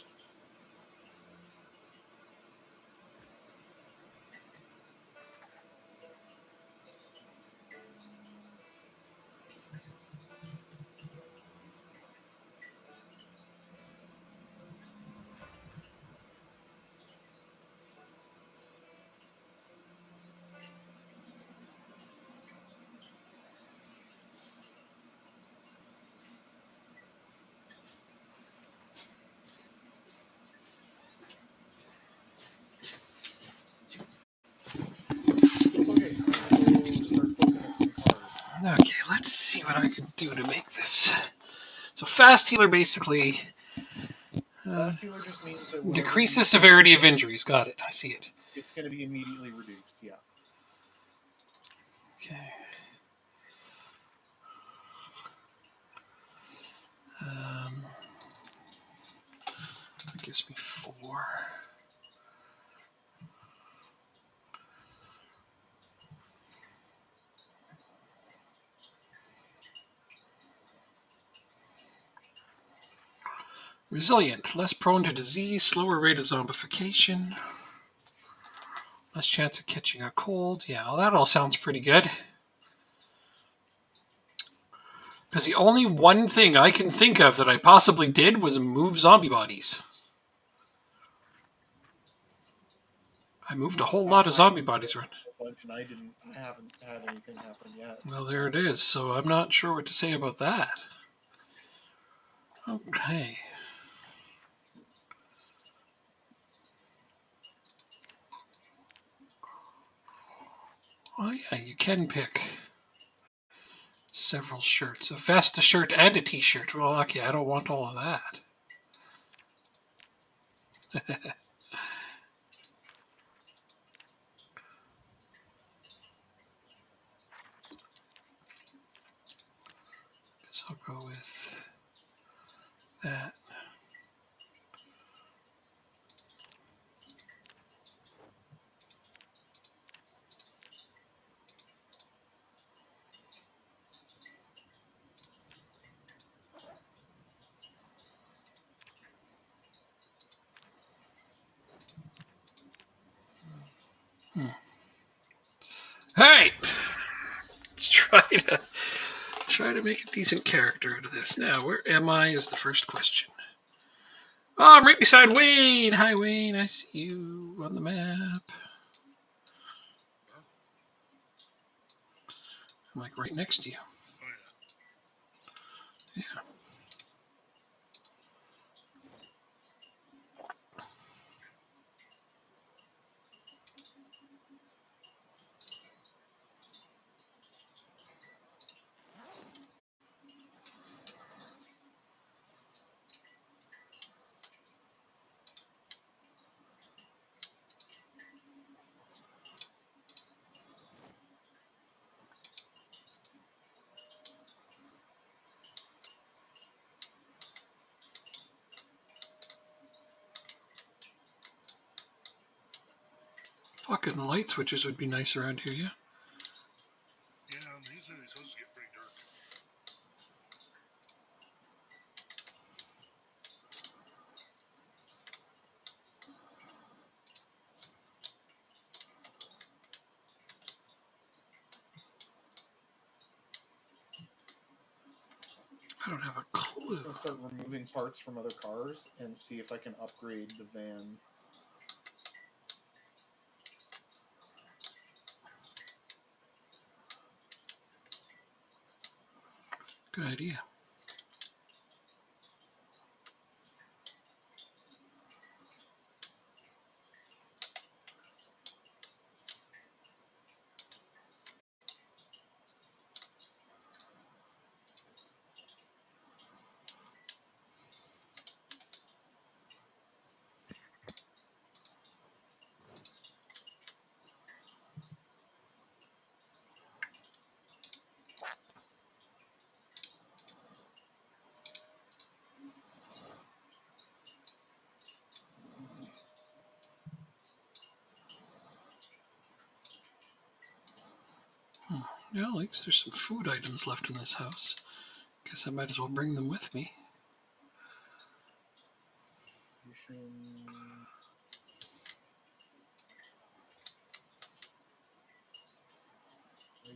Okay. Start looking at some cards. Okay, let's see what I can do to make this. So fast healer basically Fast healer just means that whatever decreases you- severity of injuries. Got it. I see it. It's going to be immediately reduced, yeah. Okay. That gives me 4. Resilient, less prone to disease, slower rate of zombification, less chance of catching a cold. Yeah, well, that all sounds pretty good. Because the only one thing I can think of that I possibly did was move zombie bodies. I moved a whole lot of zombie bodies around. And I haven't had anything happen yet. Well, there it is. So I'm not sure what to say about that. Okay. Oh yeah, you can pick several shirts. A vest, a shirt, and a t-shirt. Well, okay, I don't want all of that. So I'll go with that. All right. Let's try to make a decent character out of this. Now, where am I is the first question. Oh, I'm right beside Wayne. Hi, Wayne. I see you on the map. I'm like right next to you. Oh, Yeah. Fucking light switches would be nice around here, yeah? yeah, these are supposed to get pretty dark. I don't have a I'm clue. gonna start removing parts from other cars and see if I can upgrade the van. Good idea. Yeah, at least there's some food items left in this house. Guess I might as well bring them with me.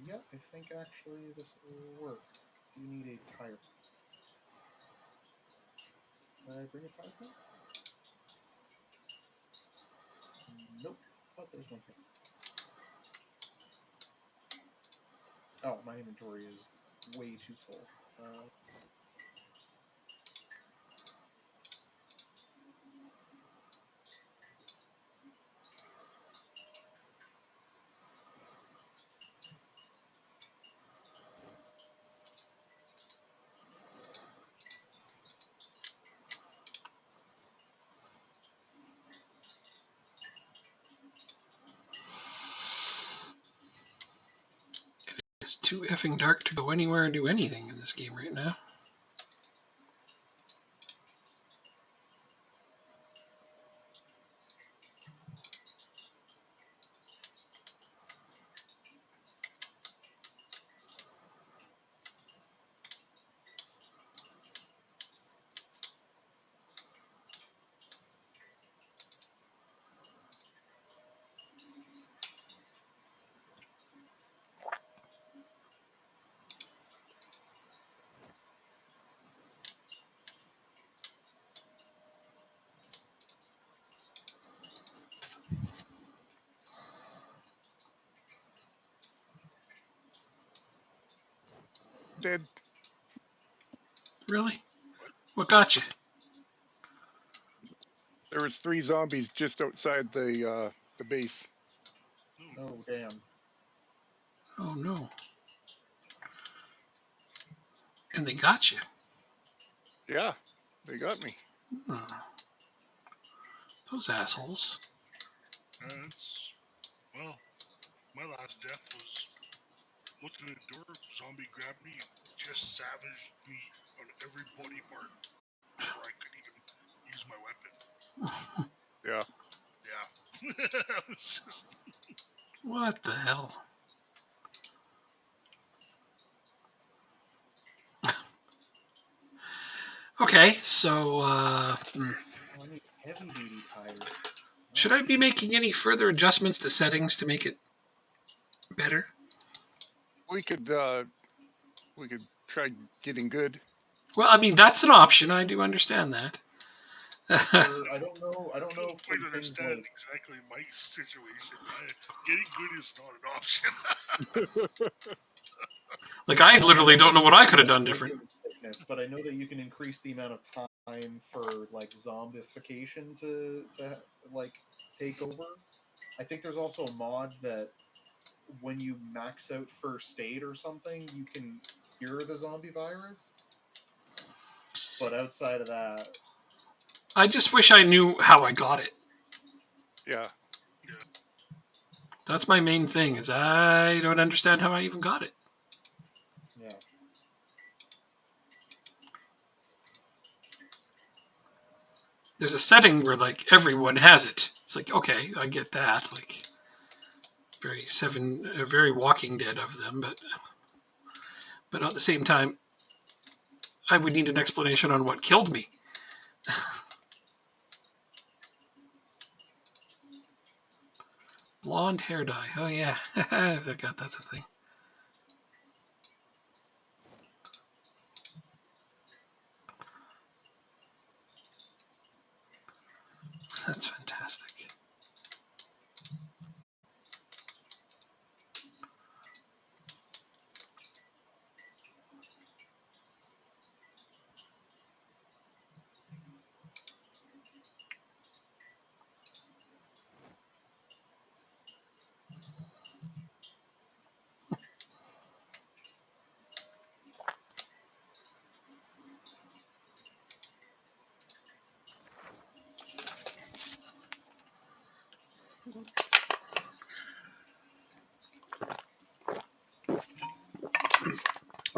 Yeah, I think actually this will work. You need a tire. Can I bring a tire pack? Nope. Thought there was one here. Oh, my inventory is way too full. It's too effing dark to go anywhere and do anything in this game right now. Dead. Really? What got you? There was 3 zombies just outside the base. Oh damn. Oh no. And they got you. Yeah, they got me. Those assholes. It's, well, my last death was looking at the door, zombie grabbed me and just savaged me on every body part before I could even use my weapon. Yeah. Yeah. It was just, What the hell? Okay, so I need heavy duty tires. should I be making any further adjustments to settings to make it better? We could try getting good. Well, I mean that's an option. I do understand that. I don't know. I don't I know don't quite for things understand like exactly Mike's situation. Getting good is not an option. Like I literally don't know what I could have done different. sickness, but I know that you can increase the amount of time for like zombification to like take over. I think there's also a mod that when you max out first aid or something, you can cure the zombie virus. But outside of that, I just wish I knew how I got it. Yeah. That's my main thing. Is I don't understand how I even got it. yeah. There's a setting where like everyone has it. It's like okay, I get that. Like very Walking Dead of them, but at the same time, I would need an explanation on what killed me. Blonde hair dye. Oh yeah, I forgot that's a thing. That's fantastic.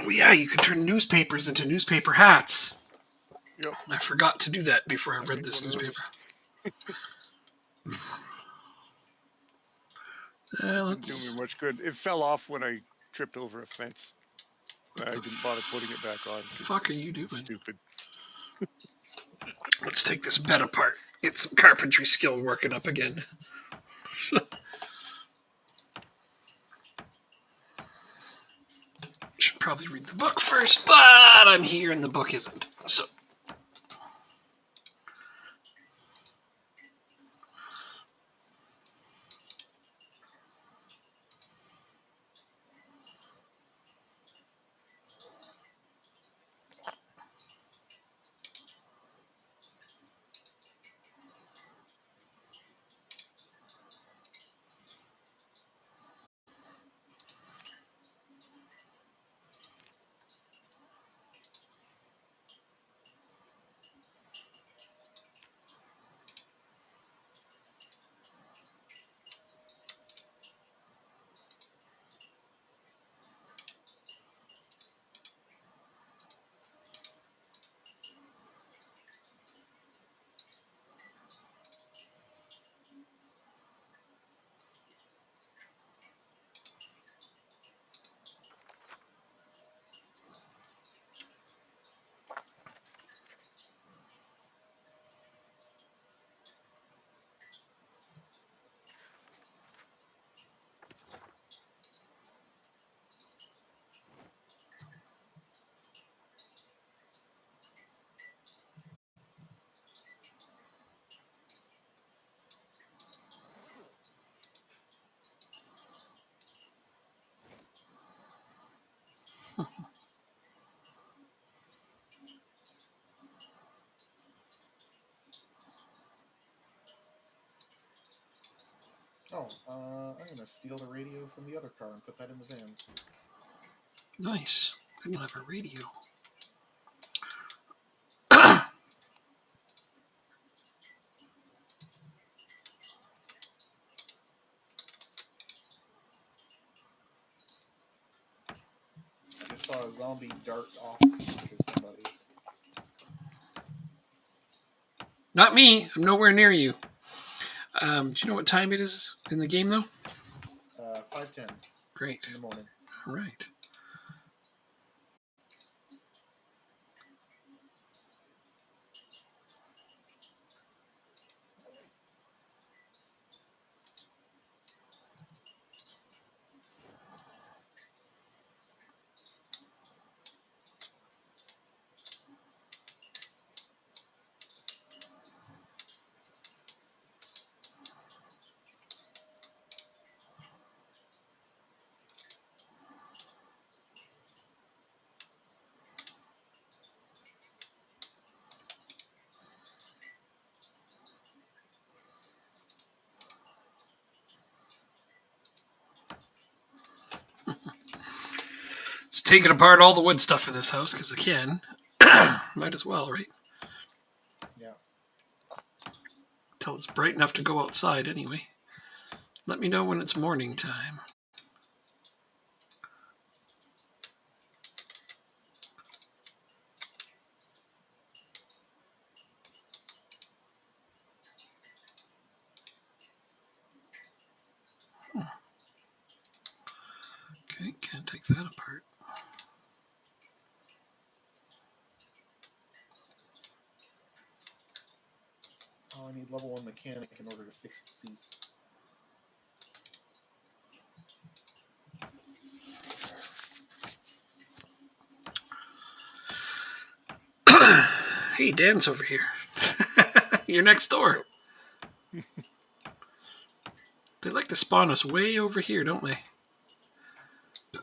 Oh yeah, you could turn newspapers into newspaper hats. Yep. I forgot to do that before I read Make this one of newspaper. those. Didn't do me much good. It fell off when I tripped over a fence. I didn't bother putting it back on. Fuck are you doing? Stupid. Let's take this bed apart. Get some carpentry skill working up again. Should probably read the book first, but I'm here and the book isn't. So I'm gonna steal the radio from the other car and put that in the van. Nice. Then you'll have a radio. I just saw a zombie dart off to somebody. Not me. I'm nowhere near you. Do you know what time it is in the game, though? 5:10 Great. in the morning. All right. Just taking apart all the wood stuff in this house because I can. Might as well, right? Yeah. Till it's bright enough to go outside anyway. Let me know when it's morning time. Okay, can't take that apart. Oh, I need level 1 mechanic in order to fix the seats. Hey, Dan's over here. You're next door. They like to spawn us way over here, don't they? Do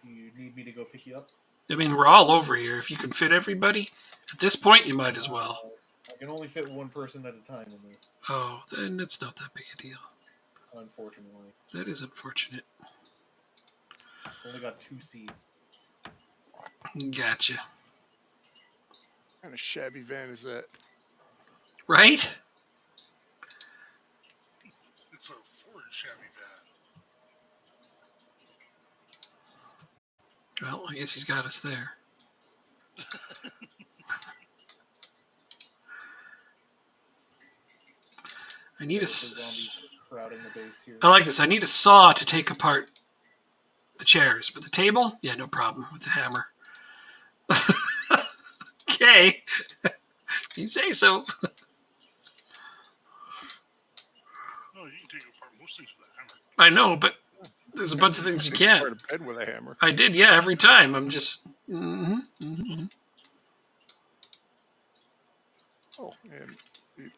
you need me to go pick you up? I mean, we're all over here. If you can fit everybody, at this point, you might as well. I can only fit one person at a time in this. Oh, then it's not that big a deal. Unfortunately. That is unfortunate. It's only got 2 seats. Gotcha. What kind of shabby van is that? Right? It's a Ford shabby van. Well, I guess he's got us there. I need a. Zombies crowding the base here. I like this. I need a saw to take apart the chairs, but the table, yeah, no problem with the hammer. Okay, you say so. No, you can take apart most things with a hammer. I know, but there's a bunch of things you can't. Part of bed with a hammer. I did, yeah, every time. I'm just. Oh, and it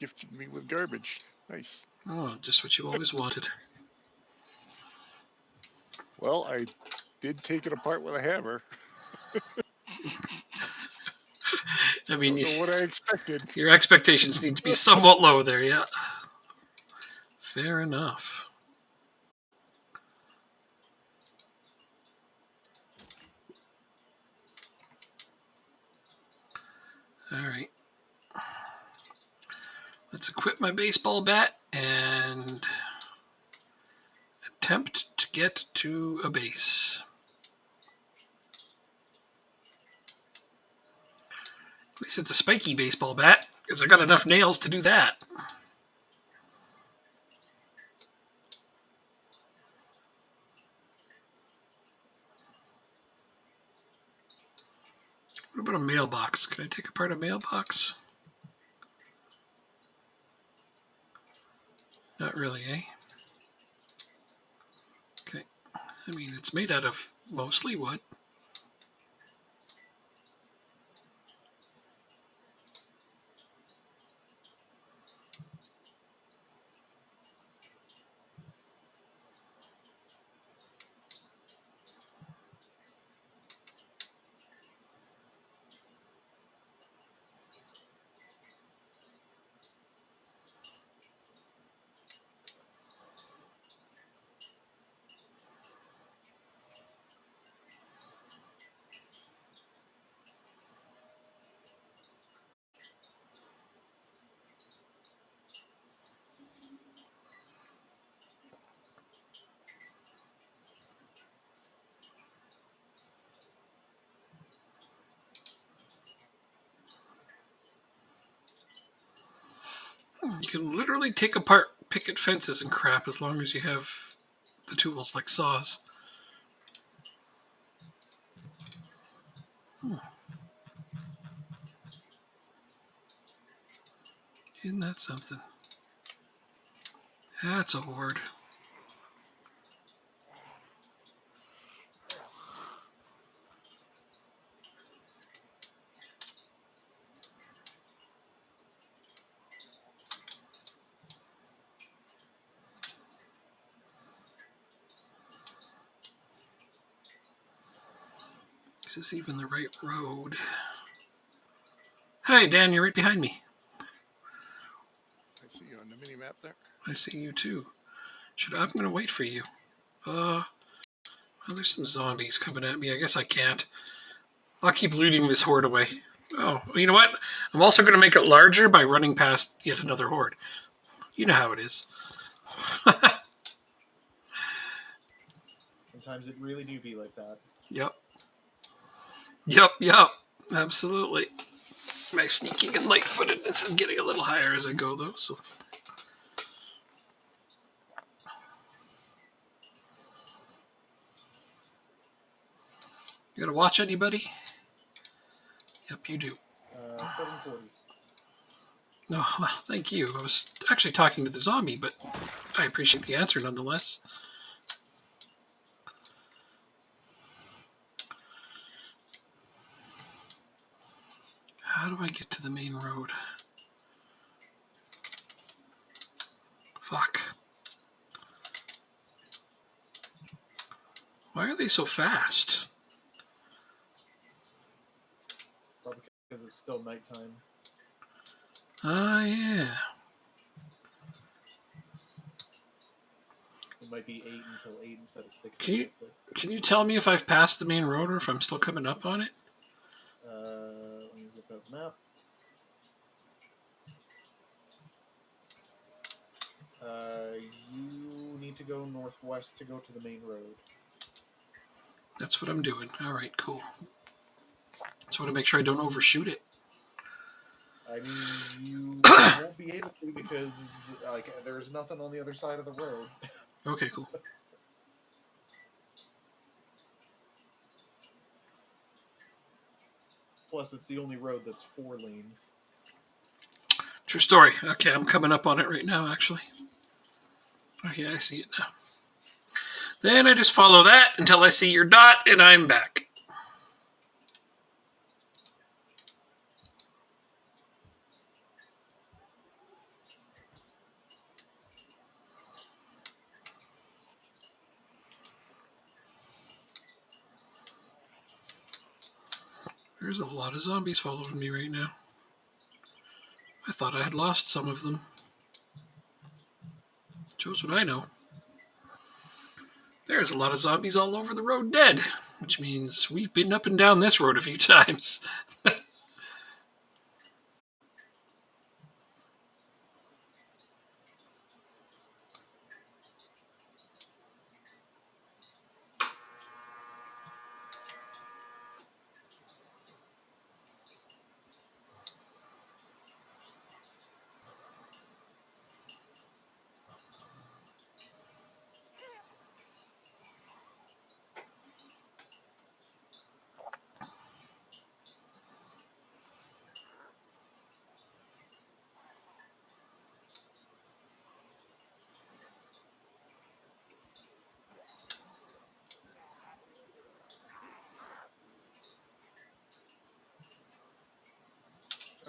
gifted me with garbage. Nice. Oh, just what you always wanted. Well, I did take it apart with a hammer. I mean, Don't know what I expected. your expectations need to be somewhat low there, yeah. Fair enough. All right. Let's equip my baseball bat and attempt to get to a base. At least it's a spiky baseball bat, because I got enough nails to do that. What about a mailbox? Can I take apart a mailbox? Not really, eh? Okay. I mean, it's made out of mostly wood. You can literally take apart picket fences and crap as long as you have the tools, like saws. Isn't that something? That's a horde. Is this even the right road? Hey, Dan, you're right behind me. I see you on the mini map there. I see you too. I'm going to wait for you. Well, there's some zombies coming at me. I guess I can't. I'll keep looting this horde away. Oh, well, you know what? I'm also going to make it larger by running past yet another horde. You know how it is. Sometimes it really do be like that. Yep. Absolutely. My sneaking and light-footedness is getting a little higher as I go, though. So. You gotta watch anybody? Yep, you do. 740. No, well, thank you. I was actually talking to the zombie, but I appreciate the answer nonetheless. How do I get to the main road? Fuck. Why are they so fast? Probably because it's still nighttime. Ah, yeah. It might be 8 until 8 instead of 6. Can you tell me if I've passed the main road or if I'm still coming up on it? Let me look up the map. You need to go northwest to go to the main road. That's what I'm doing. All right, cool. Just want to make sure I don't overshoot it. I mean, you won't be able to because there's nothing on the other side of the road. Okay, cool. Plus, it's the only road that's 4 lanes. True story. Okay, I'm coming up on it right now, actually. Okay, I see it now. Then I just follow that until I see your dot, and I'm back. There's a lot of zombies following me right now. I thought I had lost some of them. Shows what I know. There's a lot of zombies all over the road dead, which means we've been up and down this road a few times.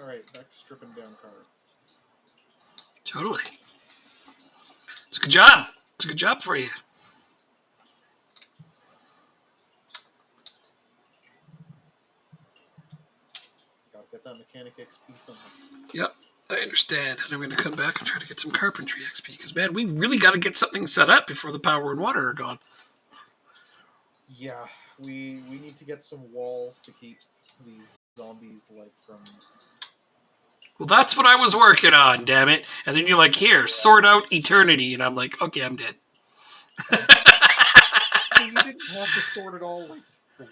Alright, back to stripping down cars. Totally. It's a good job. It's a good job for you. Gotta get that mechanic XP somehow. Yep, I understand. And I'm going to come back and try to get some carpentry XP. Because, man, we really got to get something set up before the power and water are gone. Yeah, we need to get some walls to keep these zombies, from... Well, that's what I was working on, damn it. And then you're like, here, sort out eternity. And I'm like, okay, I'm dead. You didn't have to sort it all,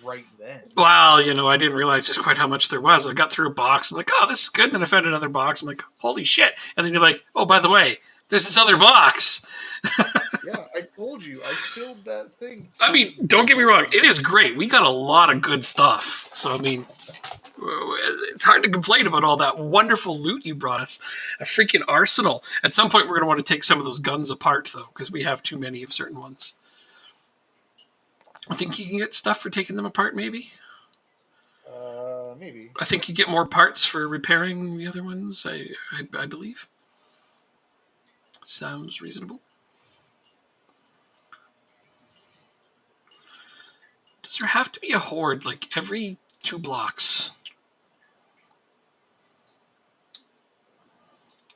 right then. Well, you know, I didn't realize just quite how much there was. I got through a box. I'm like, oh, this is good. Then I found another box. I'm like, holy shit. And then you're like, oh, by the way, there's this other box. Yeah, I told you. I filled that thing. I mean, don't get me wrong. It is great. We got a lot of good stuff. So, I mean, it's hard to complain about all that wonderful loot you brought us. A freaking arsenal. At some point, we're going to want to take some of those guns apart, though, because we have too many of certain ones. I think you can get stuff for taking them apart, maybe? Maybe. I think you get more parts for repairing the other ones, I believe. Sounds reasonable. Does there have to be a horde, like, every 2 blocks?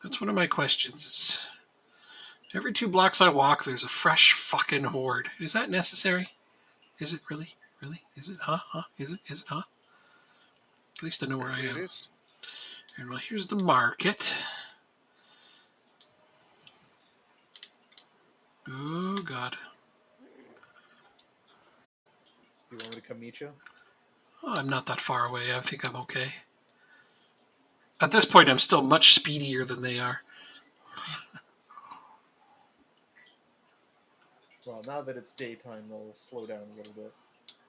That's one of my questions. Every 2 blocks I walk, there's a fresh fucking horde. Is that necessary? Is it really? Really? Is it? Huh? Is it? Huh? At least I know where I am. It is. And well, here's the market. Oh, God. Do you want me to come meet you? Oh, I'm not that far away. I think I'm okay. At this point, I'm still much speedier than they are. Well, now that it's daytime, they'll slow down a little bit.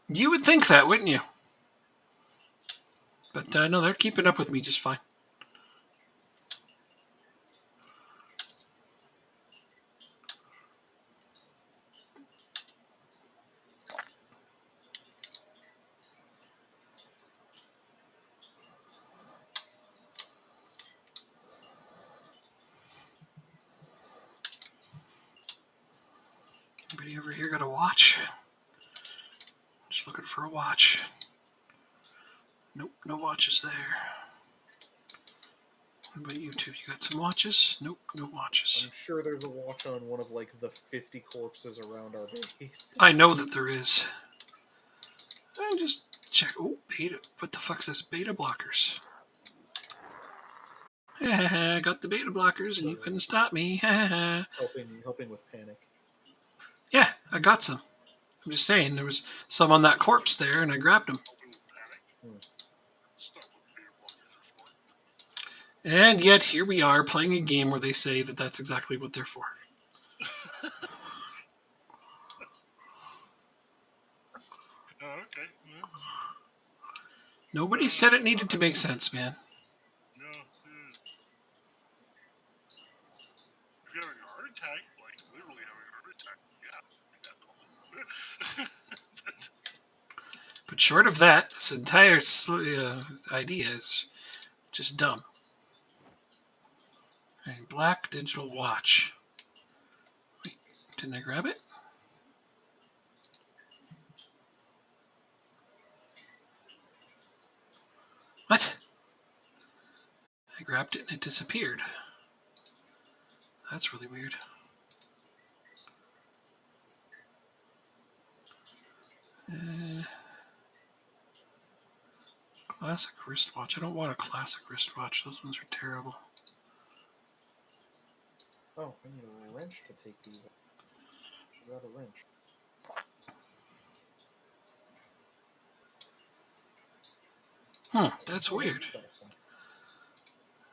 You would think that, wouldn't you? But no, they're keeping up with me just fine. Anybody over here got a watch? Just looking for a watch. Nope, no watches there. What about you two? You got some watches? Nope, no watches. I'm sure there's a watch on one of, like, the 50 corpses around our base. I know that there is. I just check. Oh, beta. What the fuck's this? Beta blockers. I got the beta blockers and you couldn't stop me. helping with panic. Yeah, I got some. I'm just saying, there was some on that corpse there and I grabbed them. And yet, here we are playing a game where they say that that's exactly what they're for. Okay. Well, Nobody said it needed to make sense, man. no. If you're having a heart attack, like literally having a heart attack, yeah. But short of that, this entire idea is just dumb. A black digital watch. Wait, didn't I grab it? What? I grabbed it and it disappeared. That's really weird. Classic wristwatch. I don't want a classic wristwatch. Those ones are terrible. Oh, I need a wrench to take these off. I got a wrench. That's weird.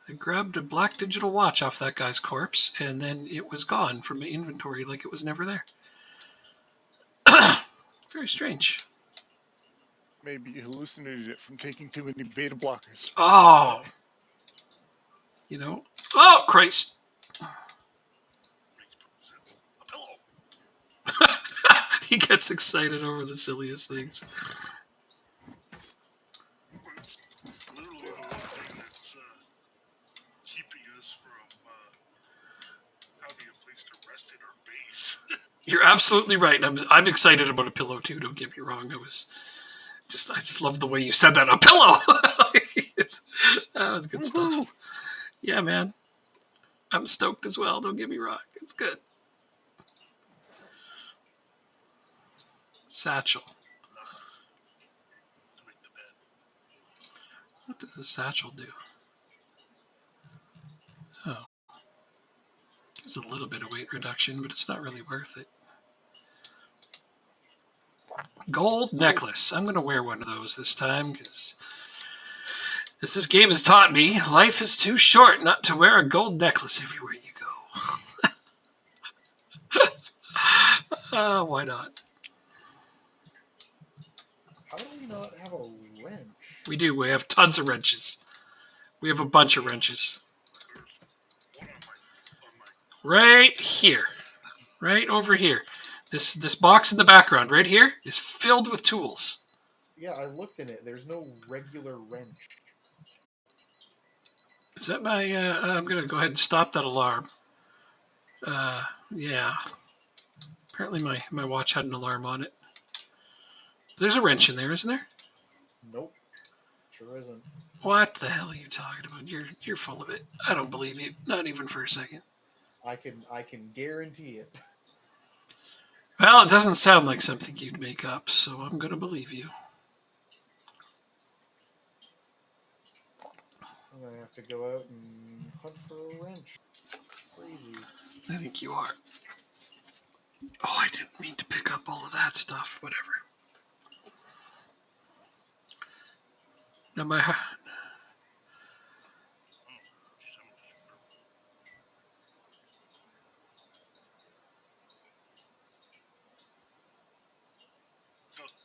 I grabbed a black digital watch off that guy's corpse, and then it was gone from my inventory like it was never there. Very strange. Maybe you hallucinated it from taking too many beta blockers. Oh! You know? Oh, Christ! A pillow. He gets excited over the silliest things. It's literally the one thing that's keeping us from having a place to rest in our base. You're absolutely right. I'm excited about a pillow too. Don't get me wrong. I just love the way you said that. A pillow. That was good stuff. Yeah, man. I'm stoked as well. Don't get me wrong. It's good. Satchel. To make the bed. What does a satchel do? Oh. Gives a little bit of weight reduction, but it's not really worth it. Gold necklace. I'm going to wear one of those this time because, as this game has taught me, life is too short not to wear a gold necklace everywhere you go. Why not? How do we not have a wrench? We do. We have tons of wrenches. We have a bunch of wrenches. There's one on my Right here. Right over here. This box in the background right here is filled with tools. Yeah, I looked in it. There's no regular wrench. Is that my... I'm going to go ahead and stop that alarm. Yeah. Apparently my watch had an alarm on it. There's a wrench in there, isn't there? Nope. Sure isn't. What the hell are you talking about? You're full of it. I don't believe you. Not even for a second. I can guarantee it. Well, it doesn't sound like something you'd make up, so I'm going to believe you. I'm gonna have to go out and hunt for a wrench. Crazy. I think you are. Oh, I didn't mean to pick up all of that stuff. Whatever. Now my... got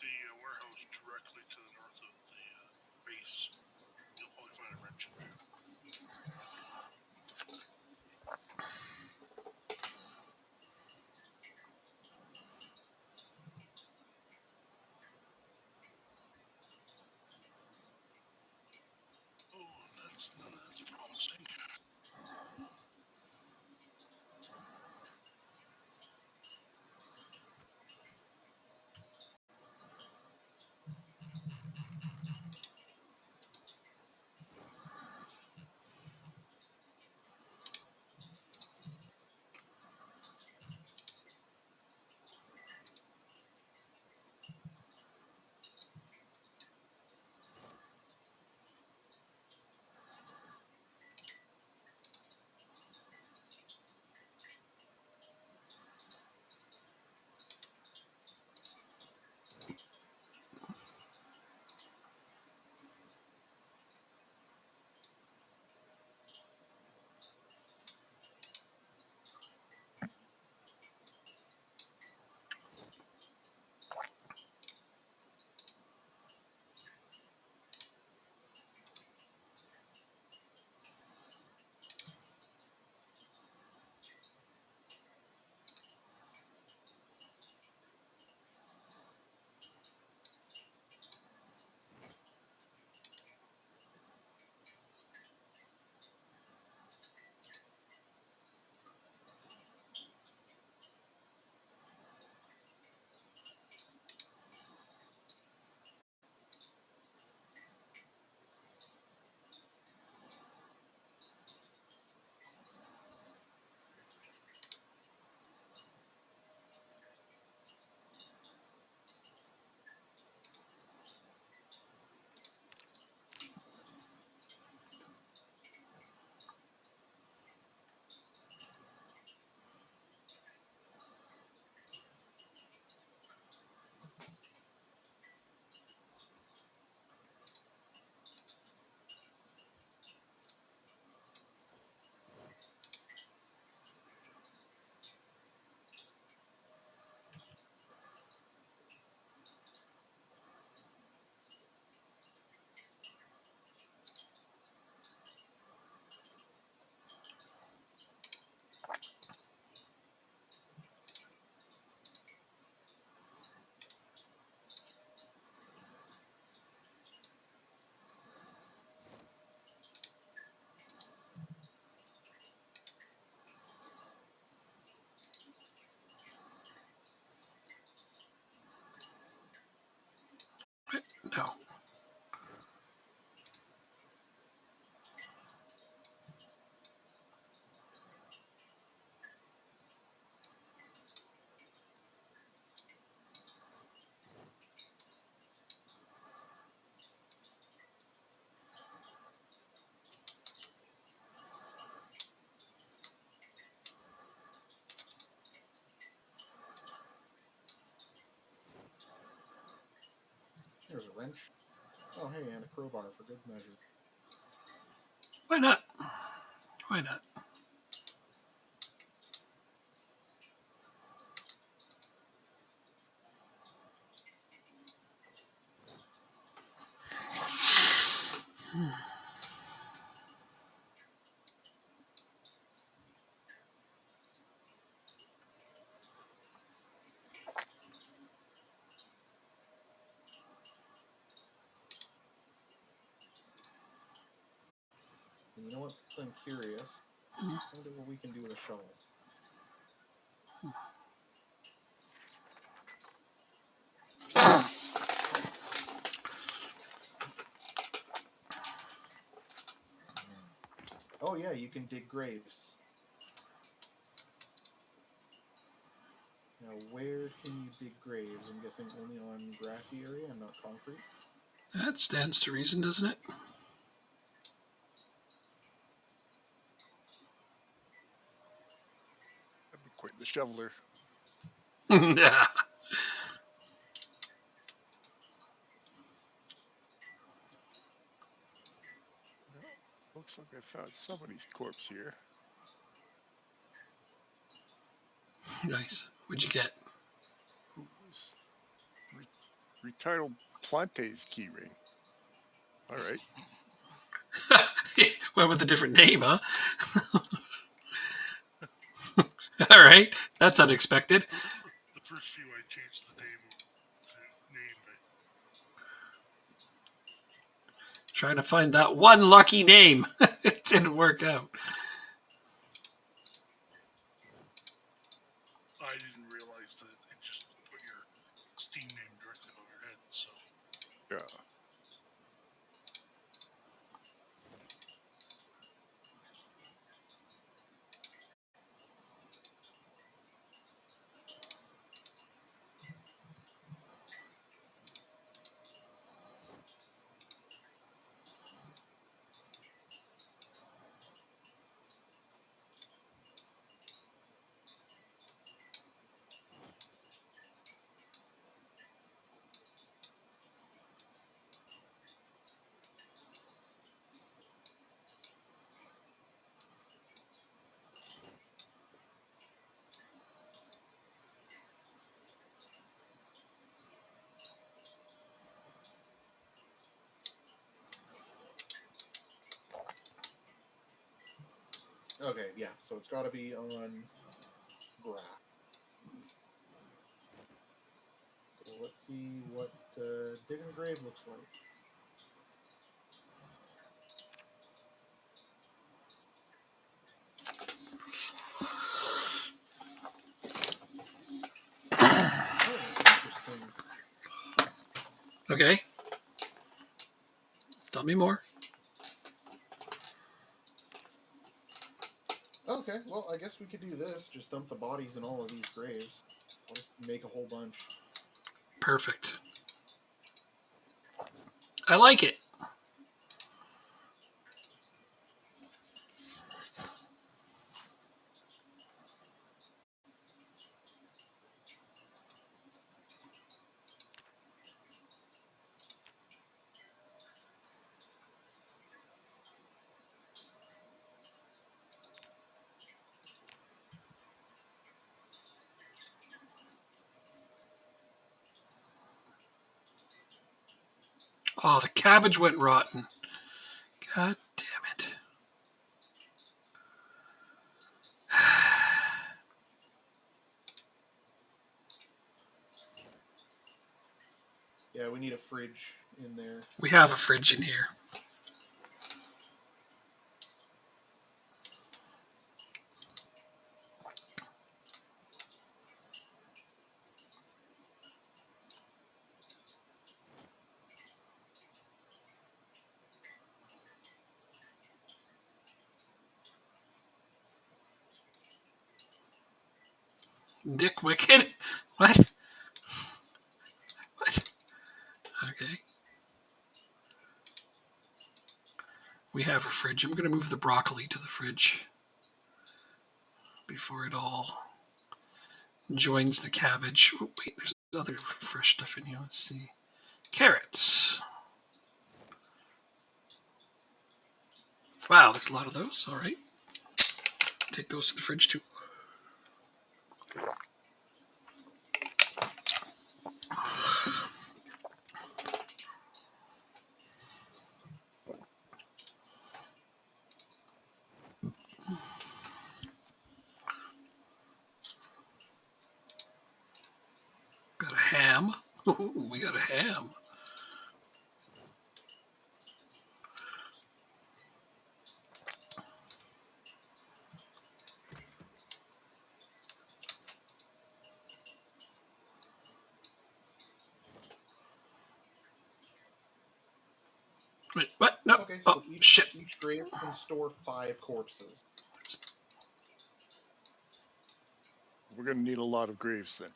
the warehouse directly to the north of the base. You'll probably find a wrench in there. Oh, that's promising. No. There's a wrench. Oh, hey, and a crowbar for good measure. Why not? Why not? And you know what? Since I'm curious, I wonder what we can do with a shovel. Oh yeah, you can dig graves. Now, where can you dig graves? I'm guessing only on grassy area and not concrete. That stands to reason, doesn't it? I'd be quite the shoveler. Yeah. Well, looks like I found somebody's corpse here. Nice. What'd you get? Who was retitled Plante's keyring? All right. Went with a different name, huh? All right. That's unexpected. The first few I changed the name but Trying to find that one lucky name. It didn't work out. I didn't realize that it just put your Steam name directly above your head, so Yeah. Okay, yeah, so it's got to be on grass. So let's see what digging a grave looks like. Oh, interesting. Okay. Tell me more. Okay, well, I guess we could do this. Just dump the bodies in all of these graves. I'll just make a whole bunch. Perfect. I like it. Oh, the cabbage went rotten. God damn it. Yeah, we need a fridge in there. We have a fridge in here. Dick Wicked? What? What? Okay. We have a fridge. I'm going to move the broccoli to the fridge before it all joins the cabbage. Oh, wait, there's other fresh stuff in here. Let's see. Carrots. Wow, there's a lot of those. All right. Take those to the fridge too. Got a ham. Ooh, we got a ham. Wait, what? No. Okay, Oh, so shit. each grave can store 5 corpses. We're gonna need a lot of graves then.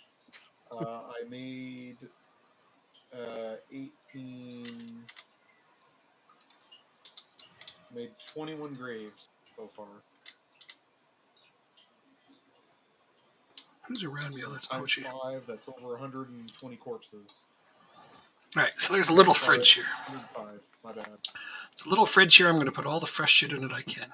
I made 18. Made 21 graves so far. Who's around me? Oh, that's Times Ochi. 5, that's over 120 corpses. All right, so there's a little Sorry, fridge here. 105, my bad. There's a little fridge here. I'm going to put all the fresh shit in it I can.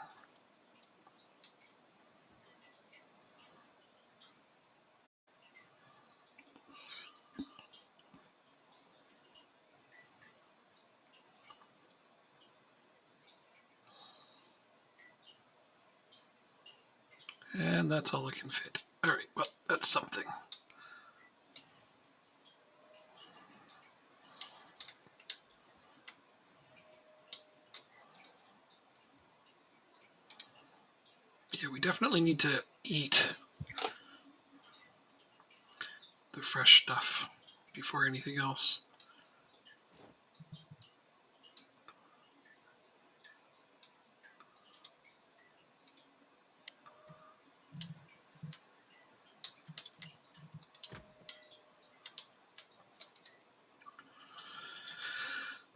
And that's all I can fit. All right, well, that's something. Yeah, we definitely need to eat the fresh stuff before anything else.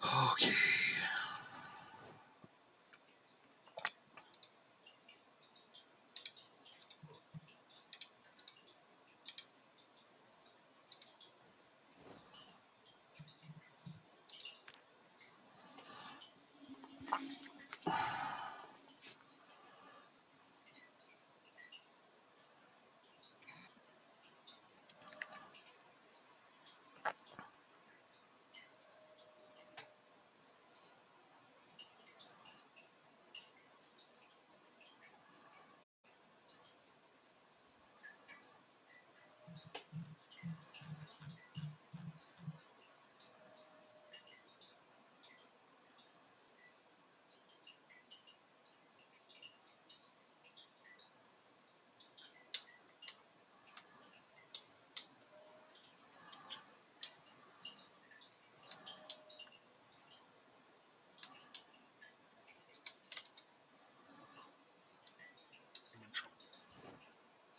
Okay.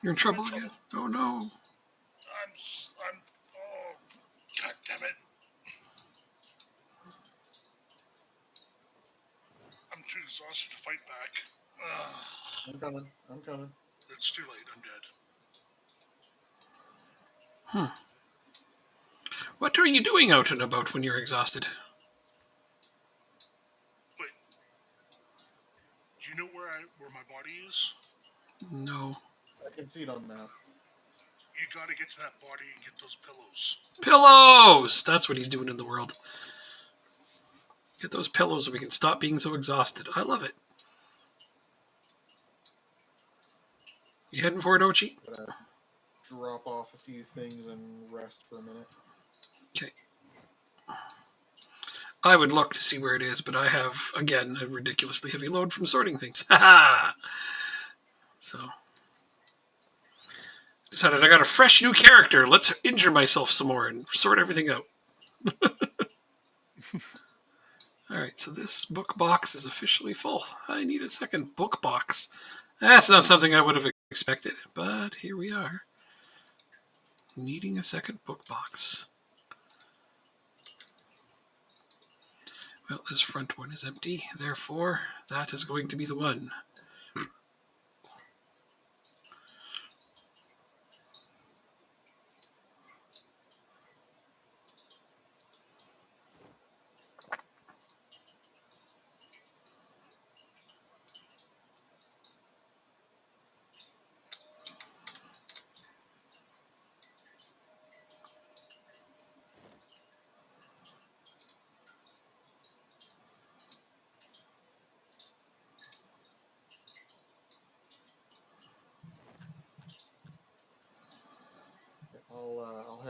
You're in trouble again? Oh no. Oh, god damn it. I'm too exhausted to fight back. I'm coming. I'm coming. It's too late. I'm dead. What are you doing out and about when you're exhausted? Wait. Do you know where my body is? No. I can see it on the map. You gotta get to that body and get those pillows. Pillows! That's what he's doing in the world. Get those pillows so we can stop being so exhausted. I love it. You heading for it, Ochi? Gotta drop off a few things and rest for a minute. Okay. I would look to see where it is, but I have, again, a ridiculously heavy load from sorting things. Ha So, decided I got a fresh new character. Let's injure myself some more and sort everything out. Alright, so this book box is officially full. I need a second book box. That's not something I would have expected, but here we are. Needing a second book box. Well, this front one is empty, therefore that is going to be the one.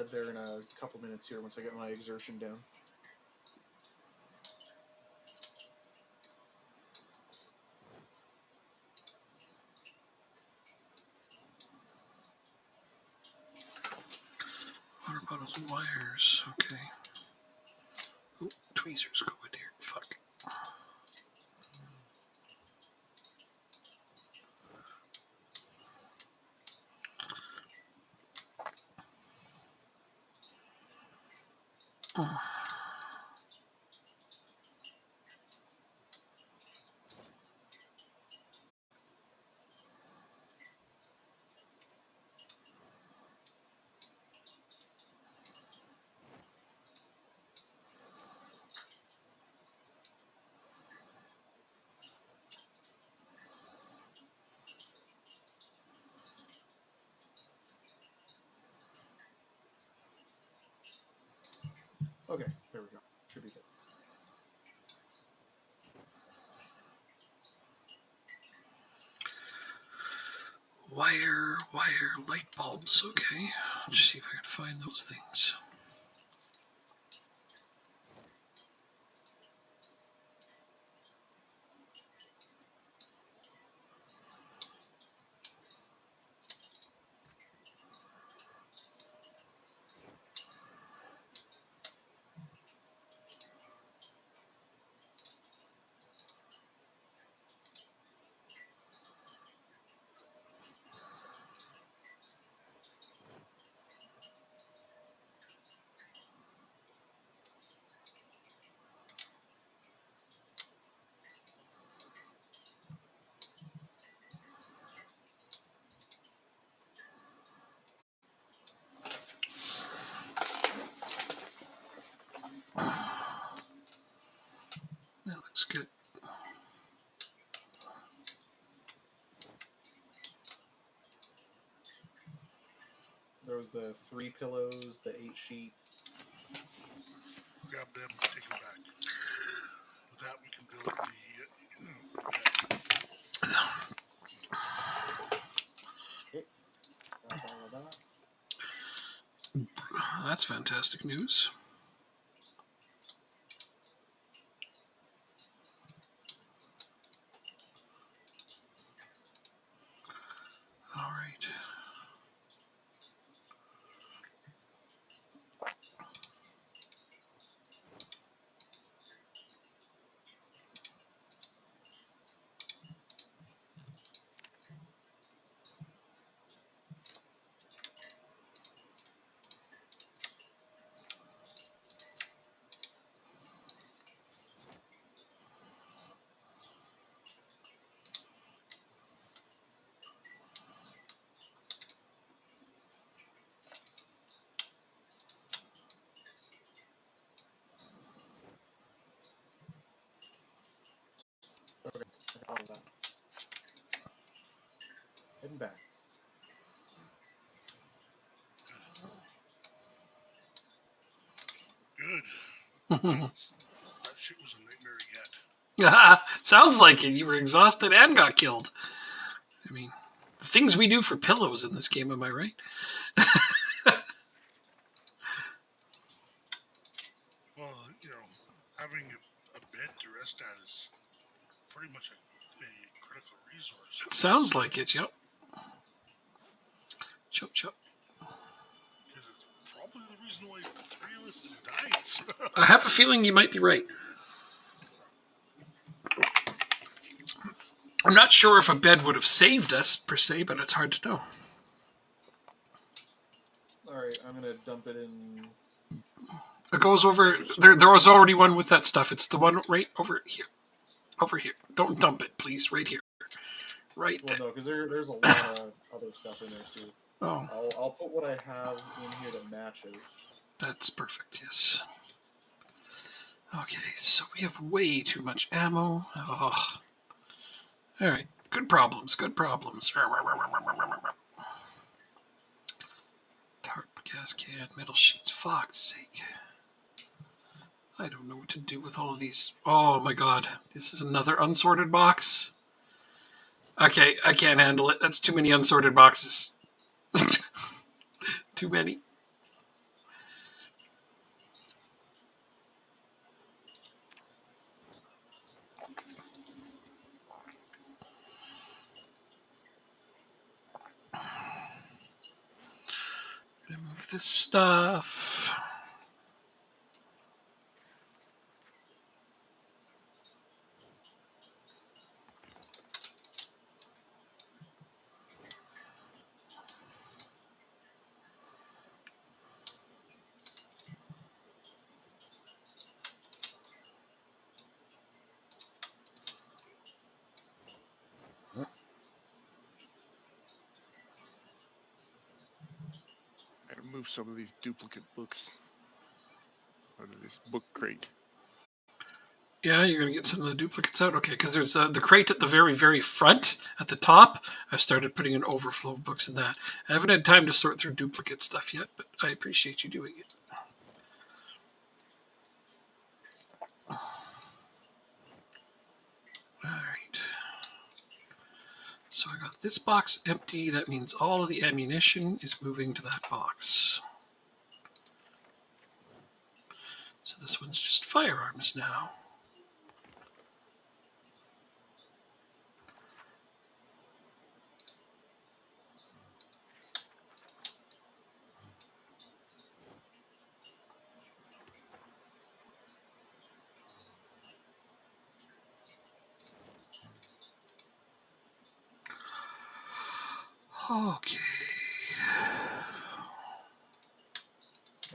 head there in a couple minutes here once I get my exertion down. Water bottles and wires. Okay. Ooh, tweezers go in here. Fuck. Okay, there we go. Should be good. Wire, light bulbs. Okay. Let's see if I can find those things. That looks good. There was the 3 pillows, the 8 sheets. Grab them, take them back. With that, we can build the. Okay, got all of that. That's fantastic news. All right. Okay, I got all of that. Heading back. Good. That shit was a nightmare yet. Sounds like it. You were exhausted and got killed. I mean, the things we do for pillows in this game, am I right? Well, having a bed to rest at is pretty much a critical resource. It sounds like it, yep. Chop, chop. Because it's probably the reason why 3 of us has died. I have a feeling you might be right. I'm not sure if a bed would have saved us, per se, but it's hard to know. Alright, I'm gonna dump it in. It goes over... There was already one with that stuff. It's the one right over here. Over here. Don't dump it, please. Right here. Right Well, there. no, because there's a lot of other stuff in there, too. Oh, I'll put what I have in here that matches. that's perfect, yes. Okay, so we have way too much ammo. Oh. Alright, good problems, good problems. Tarp, gas can, metal sheets, fuck's sake. I don't know what to do with all of these. Oh my god, this is another unsorted box. Okay, I can't handle it. That's too many unsorted boxes. Too many. Take this stuff. Gotta move some of these duplicate books out of this book crate. Yeah, you're going to get some of the duplicates out? Okay, because there's the crate at the very, very front, at the top. I've started putting an overflow of books in that. I haven't had time to sort through duplicate stuff yet, but I appreciate you doing it. All right. So I got this box empty. That means all of the ammunition is moving to that box. So this one's just firearms now. Okay.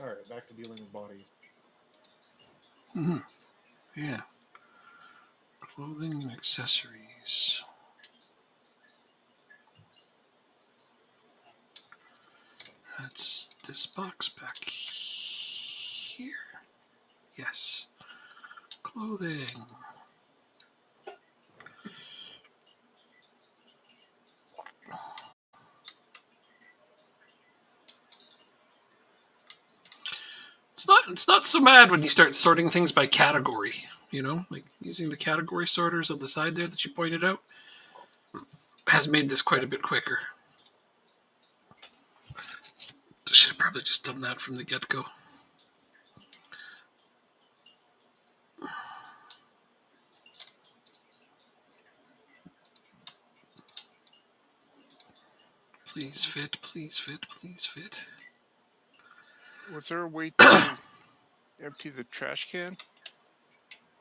All right, back to dealing with bodies. Mm-hmm. Yeah. Clothing and accessories. That's this box back here. Yes. Clothing. It's not so bad when you start sorting things by category, you know, like using the category sorters on the side there that you pointed out has made this quite a bit quicker. Should have probably just done that from the get-go. Please fit, please fit, please fit. Was there a way to empty the trash can?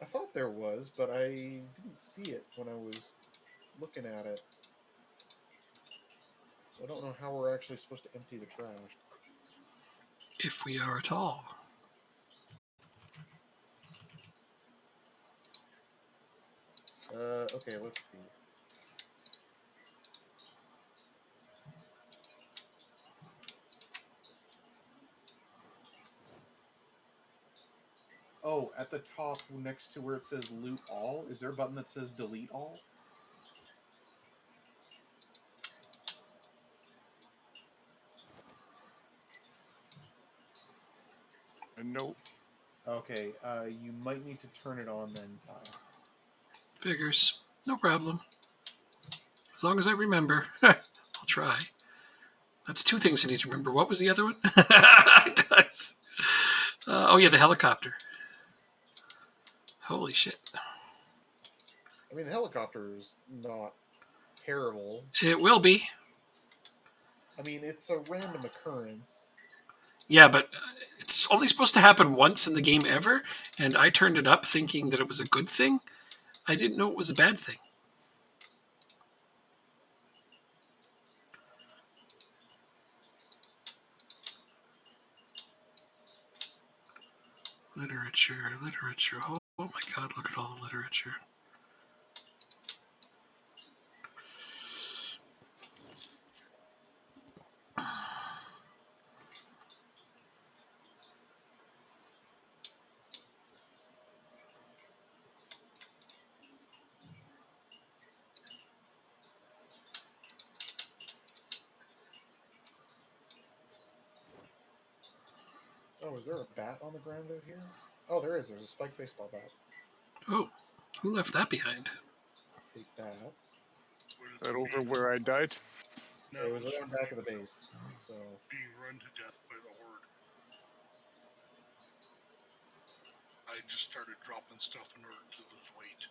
I thought there was, but I didn't see it when I was looking at it. So I don't know how we're actually supposed to empty the trash. If we are at all. Okay, let's see. Oh, at the top next to where it says loot all, is there a button that says delete all? No. Okay, you might need to turn it on then, Ty. Figures. No problem. As long as I remember. I'll try. That's two things I need to remember. What was the other one? That's, oh, yeah, the helicopter. Holy shit. I mean, the helicopter is not terrible. It will be. I mean, it's a random occurrence. Yeah, but it's only supposed to happen once in the game ever, and I turned it up thinking that it was a good thing. I didn't know it was a bad thing. Literature, literature. Oh my god, look at all the literature. Oh, is there a bat on the ground out here? Oh, there is. There's a spiked baseball bat. Oh, who left that behind? Take that. What Is is that it over being where I died? No, It was it's around back of the base. So being run to death by the horde. I just started dropping stuff in order to lose weight.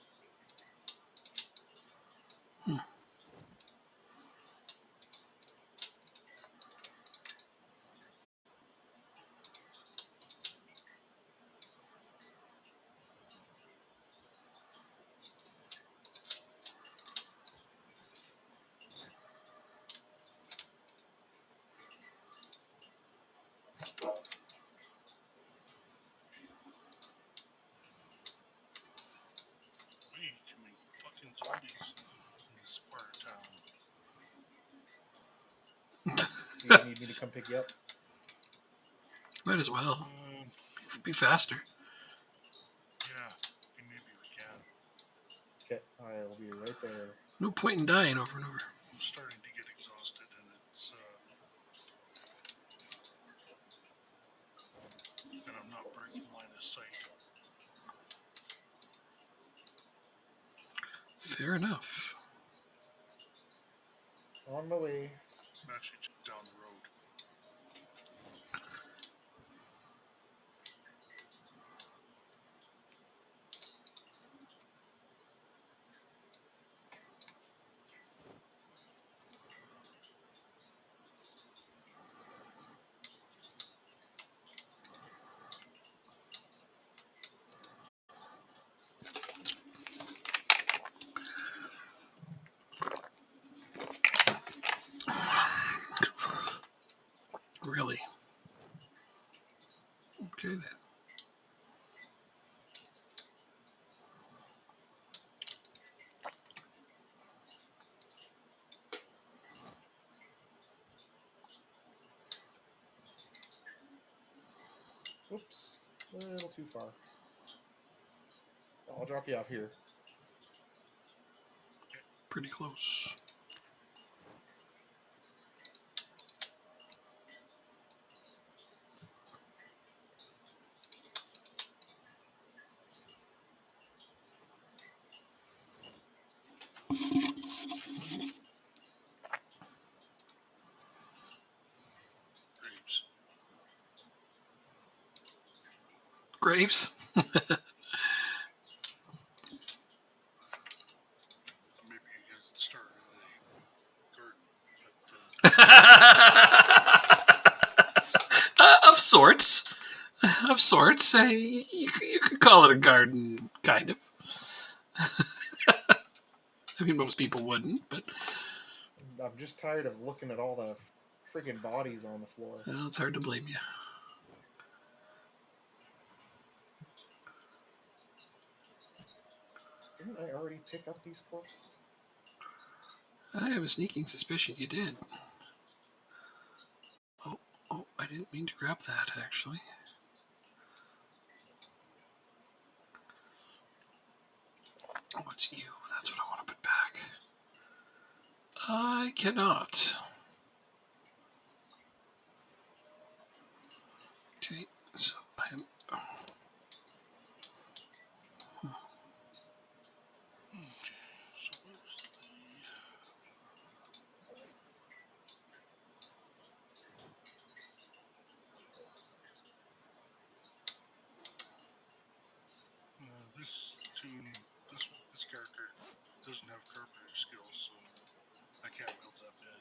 need me to come pick you up? Might as well. Um, Be faster. yeah, maybe we can. Okay, I will be right there. No point in dying over and over. I'm starting to get exhausted, and I'm not breaking line of sight. Fair enough. On my way. I'm actually just down the road. Really? Okay then. Oops, a little too far. I'll drop you off here. Pretty close. Graves. Graves? Maybe you guys start a garden, Of sorts. Of sorts. You could call it a garden, kind of. I mean, most people wouldn't, but I'm just tired of looking at all the friggin' bodies on the floor. well, it's hard to blame you. Didn't I already pick up these corpses? I have a sneaking suspicion you did. Oh, I didn't mean to grab that, actually. Oh, it's you. That's what I want to put back. I cannot. Okay, so I'm... this character doesn't have carpenter skills, so I can't build that bed.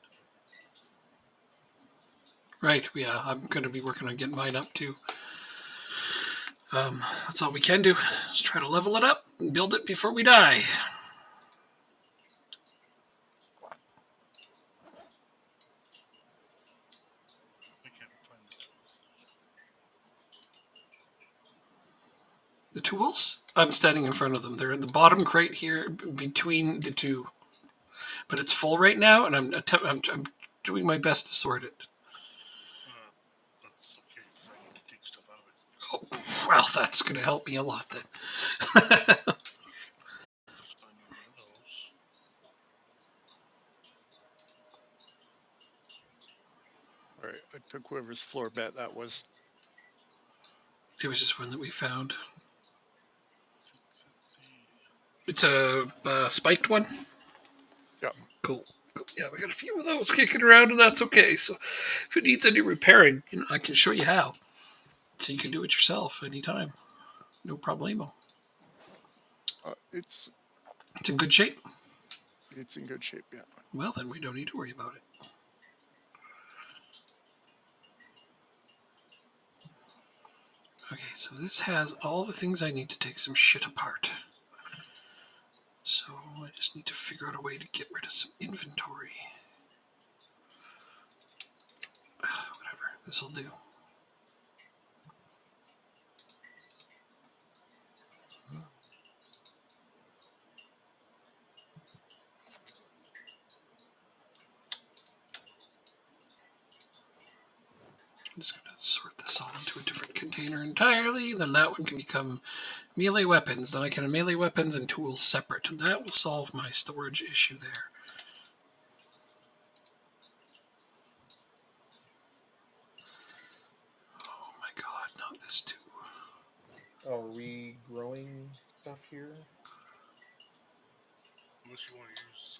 Right, yeah, I'm going to be working on getting mine up, too. That's all we can do. Let's try to level it up and build it before we die. I can't find the tools. The tools? I'm standing in front of them. They're in the bottom crate here between the two. But it's full right now, and I'm doing my best to sort it. That's okay, because I need to take stuff out of it. Oh, well, that's going to help me a lot then. Just find me one of those. All right, I took whoever's floor bet that was. It was just one that we found. It's a spiked one? Yeah. Cool. Yeah, we got a few of those kicking around, and that's okay. So if it needs any repairing, I can show you how. So you can do it yourself anytime. No problemo. It's It's in good shape. in good shape, yeah. Well, then we don't need to worry about it. Okay, so this has all the things I need to take some shit apart. So I just need to figure out a way to get rid of some inventory. Whatever, this'll do. sort this all into a different container entirely. Then that one can become melee weapons. Then I can have melee weapons and tools separate. And that will solve my storage issue there. Oh my god, not this too. Oh, are we growing stuff here? Unless you want to use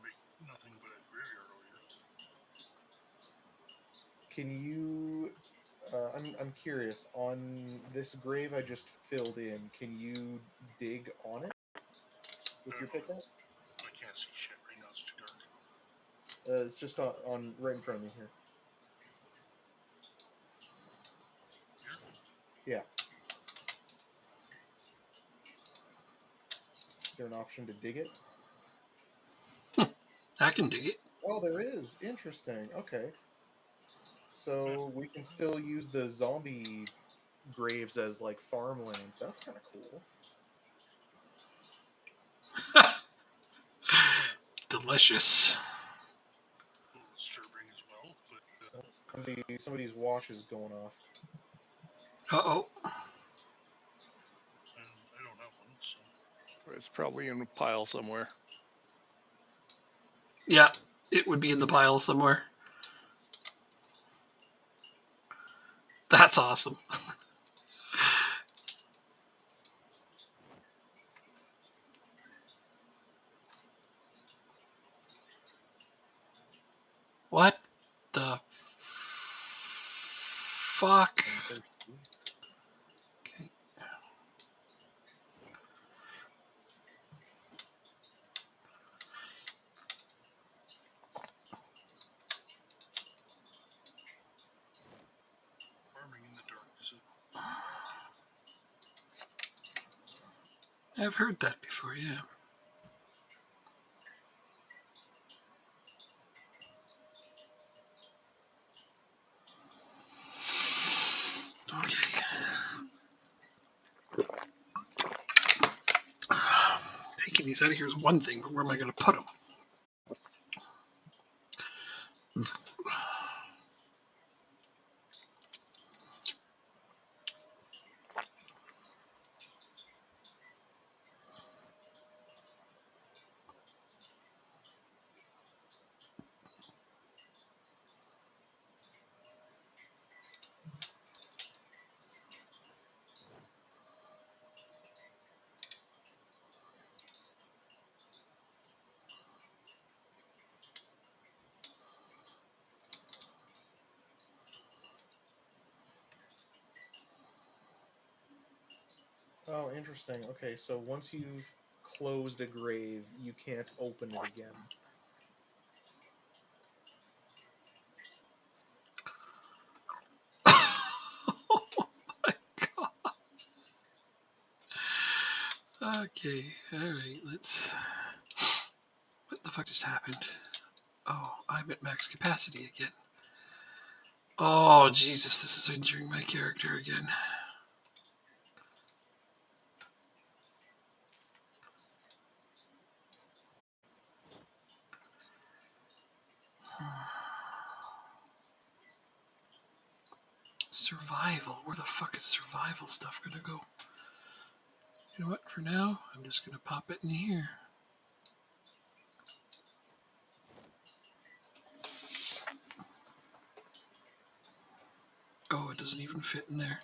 make nothing but a graveyard over here. Can you? I'm curious. On this grave I just filled in, can you dig on it with your pickaxe? I can't see shit right now. It's too dark. It's just on right in front of me here. Here? Yeah. Is there an option to dig it? I can dig it. Oh, there is. Interesting. Okay. So we can still use the zombie graves as like farmland. That's kind of cool. Delicious. A little disturbing as well, but Somebody's watch is going off. Uh-oh. I don't have one, so It's probably in a pile somewhere. Yeah, it would be in the pile somewhere. That's awesome. What the fuck? Okay. farming in the dark is I've heard that before, yeah. Okay. Taking these out of here is one thing, but where am I going to put them? Oh, interesting. Okay, so once you've closed a grave, you can't open it again. Okay, alright, let's... What the fuck just happened? Oh, I'm at max capacity again. Oh, Jesus, this is injuring my character again. Survival. Where the fuck is survival stuff gonna go? You know what? For now, I'm just gonna pop it in here. Oh, it doesn't even fit in there.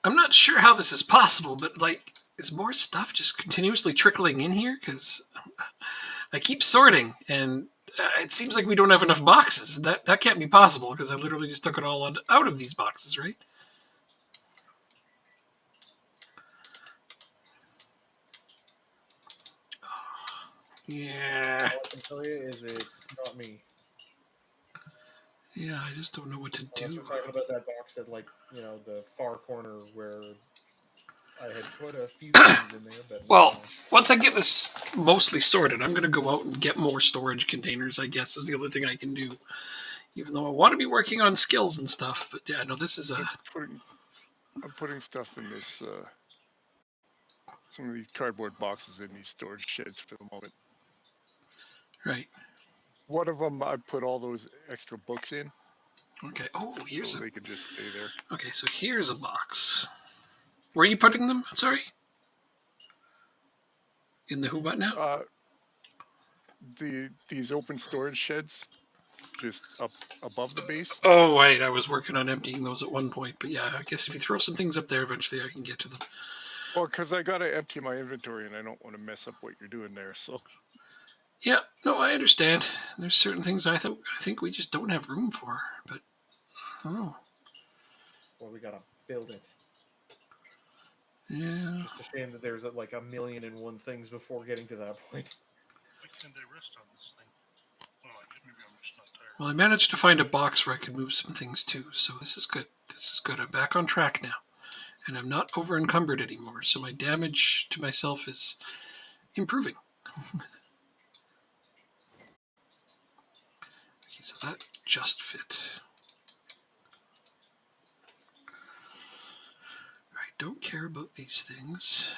I'm not sure how this is possible, but like, is more stuff just continuously trickling in here? Because I keep sorting, and it seems like we don't have enough boxes. That can't be possible, because I literally just took it all out of these boxes, right? Yeah. All I can tell you is it's not me. Yeah, I just don't know what to Unless do. we're talking about that box at like, the far corner where I had put a few things in there, but Well, once I get this mostly sorted, I'm going to go out and get more storage containers, I guess, is the only thing I can do. Even though I want to be working on skills and stuff. But yeah, no, this is a... I'm putting stuff in this some of these cardboard boxes in these storage sheds for the moment. Right. One of them, I put all those extra books in, Okay. Oh, here's so a. they could just stay there. Okay, so here's a box. Where are you putting them? Sorry. In the who what now? These open storage sheds, just up above the base. Oh, wait. I was working on emptying those at one point, but yeah, I guess if you throw some things up there, eventually I can get to them. Well, because I gotta empty my inventory, and I don't want to mess up what you're doing there. So Yeah. No, I understand. There's certain things I think we just don't have room for, but oh, Well, we gotta build it. yeah. Just a shame that there's like a million and one things before getting to that point. Why can't I rest on this thing? Oh, I guess maybe I'm just not tired. Well, I managed to find a box where I could move some things too, so this is good. This is good. I'm back on track now, and I'm not over encumbered anymore. So my damage to myself is improving. Okay, so that just fit. I don't care about these things.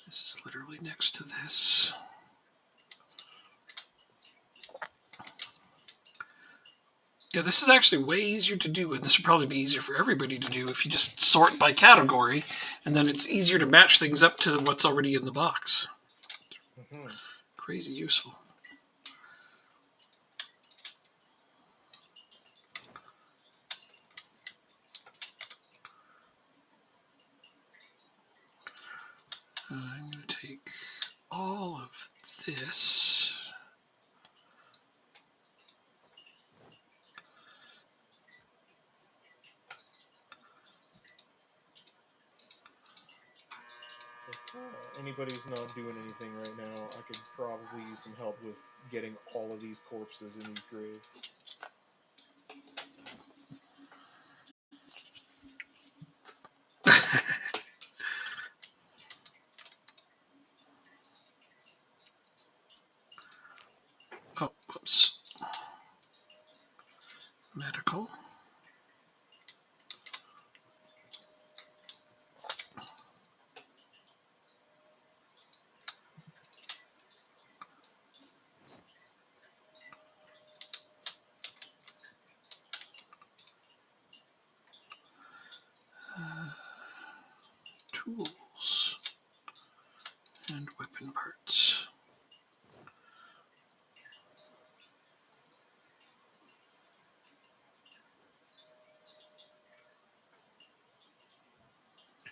This is literally next to this. Yeah, this is actually way easier to do, and this would probably be easier for everybody to do if you just sort by category, and then it's easier to match things up to what's already in the box. Mm-hmm. Crazy useful. I'm going to take all of this. If anybody's not doing anything right now, I could probably use some help with getting all of these corpses in these graves. Oh, whoops. Medical. Tools. And weapon parts.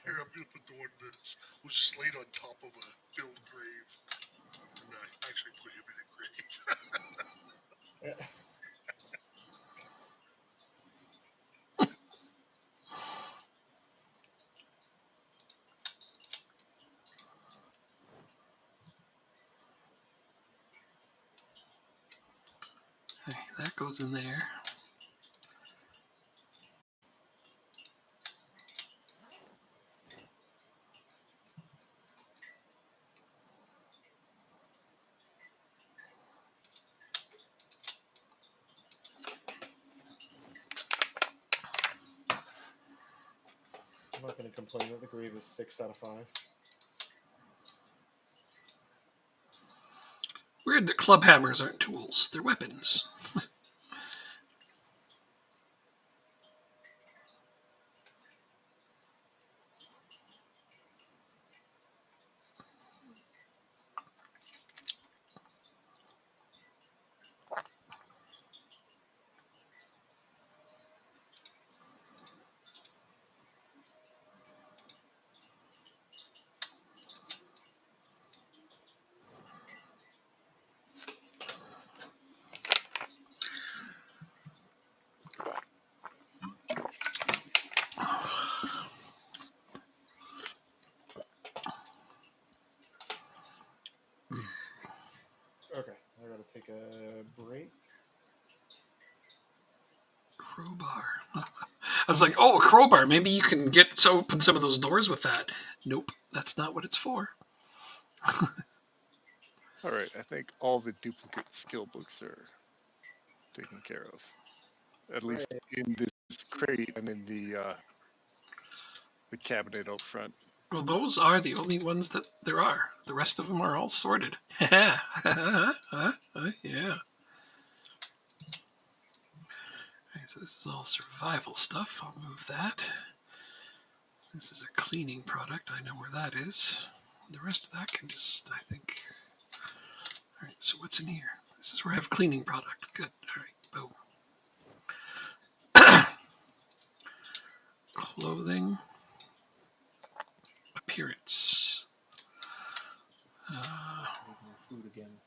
Here, I'm gonna put the one that was just laid on top of a filled grave, and actually put him in a grave. Okay, that goes in there. I'm not going to complain that the grave is 6 out of 5. Weird that club hammers aren't tools. They're weapons. Okay, I gotta take a break. Crowbar. was like, oh, a crowbar. Maybe you can open some of those doors with that. Nope, that's not what it's for. All right, I think all the duplicate skill books are taken care of. At least in this crate and in the cabinet out front. Well, those are the only ones that there are. The rest of them are all sorted. Yeah. Okay, so this is all survival stuff. I'll move that. This is a cleaning product. I know where that is. The rest of that can just, I think. All right, so what's in here? This is where I have cleaning product. Good. All right, boom. Clothing. Appearance. Food again.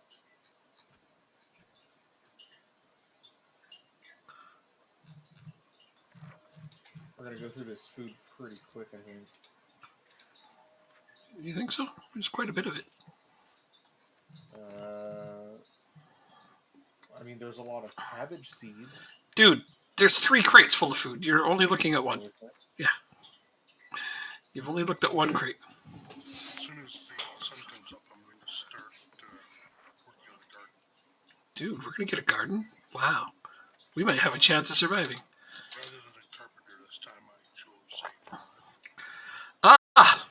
We're gonna go through this food pretty quick, I think. You think so? There's quite a bit of it. I mean, there's a lot of cabbage seeds. Dude, there's 3 crates full of food. You're only looking at one. Yeah. You've only looked at one crate. As soon as the sun comes up, I'm going to start working on the garden. Dude, we're going to get a garden? Wow. We might have a chance of surviving. Rather than a carpenter this time, I chose a Ah!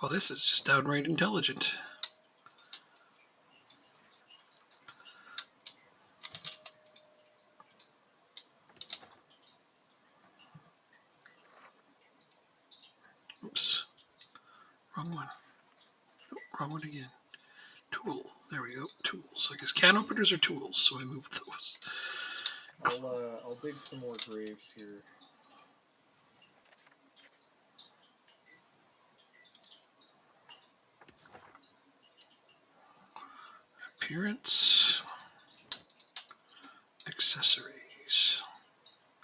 Well, this is just downright intelligent. Oops. Wrong one. Nope, wrong one again. Tool. There we go. Tools. I guess can openers are tools, so I moved those. I'll dig some more graves here. Appearance. Accessories.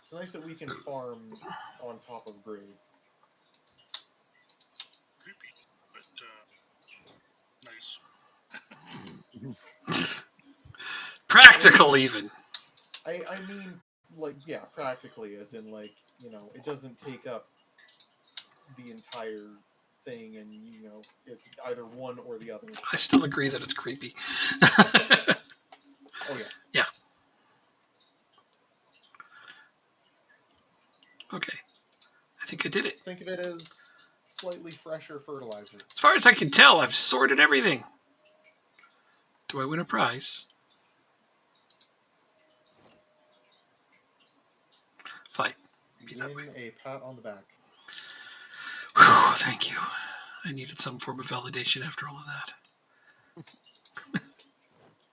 It's nice that we can farm on top of grave. creepy, but nice. Practical, even. I mean, like, yeah, practically, as in, like, you know, it doesn't take up the entire thing, and, you know, it's either one or the other. I still agree that it's creepy. Oh, yeah. Yeah. Okay. I think I did it. Think of it as slightly fresher fertilizer. As far as I can tell, I've sorted everything. Do I win a prize? Fine. Be that way. Win a pat on the back. Whew, thank you. I needed some form of validation after all of that.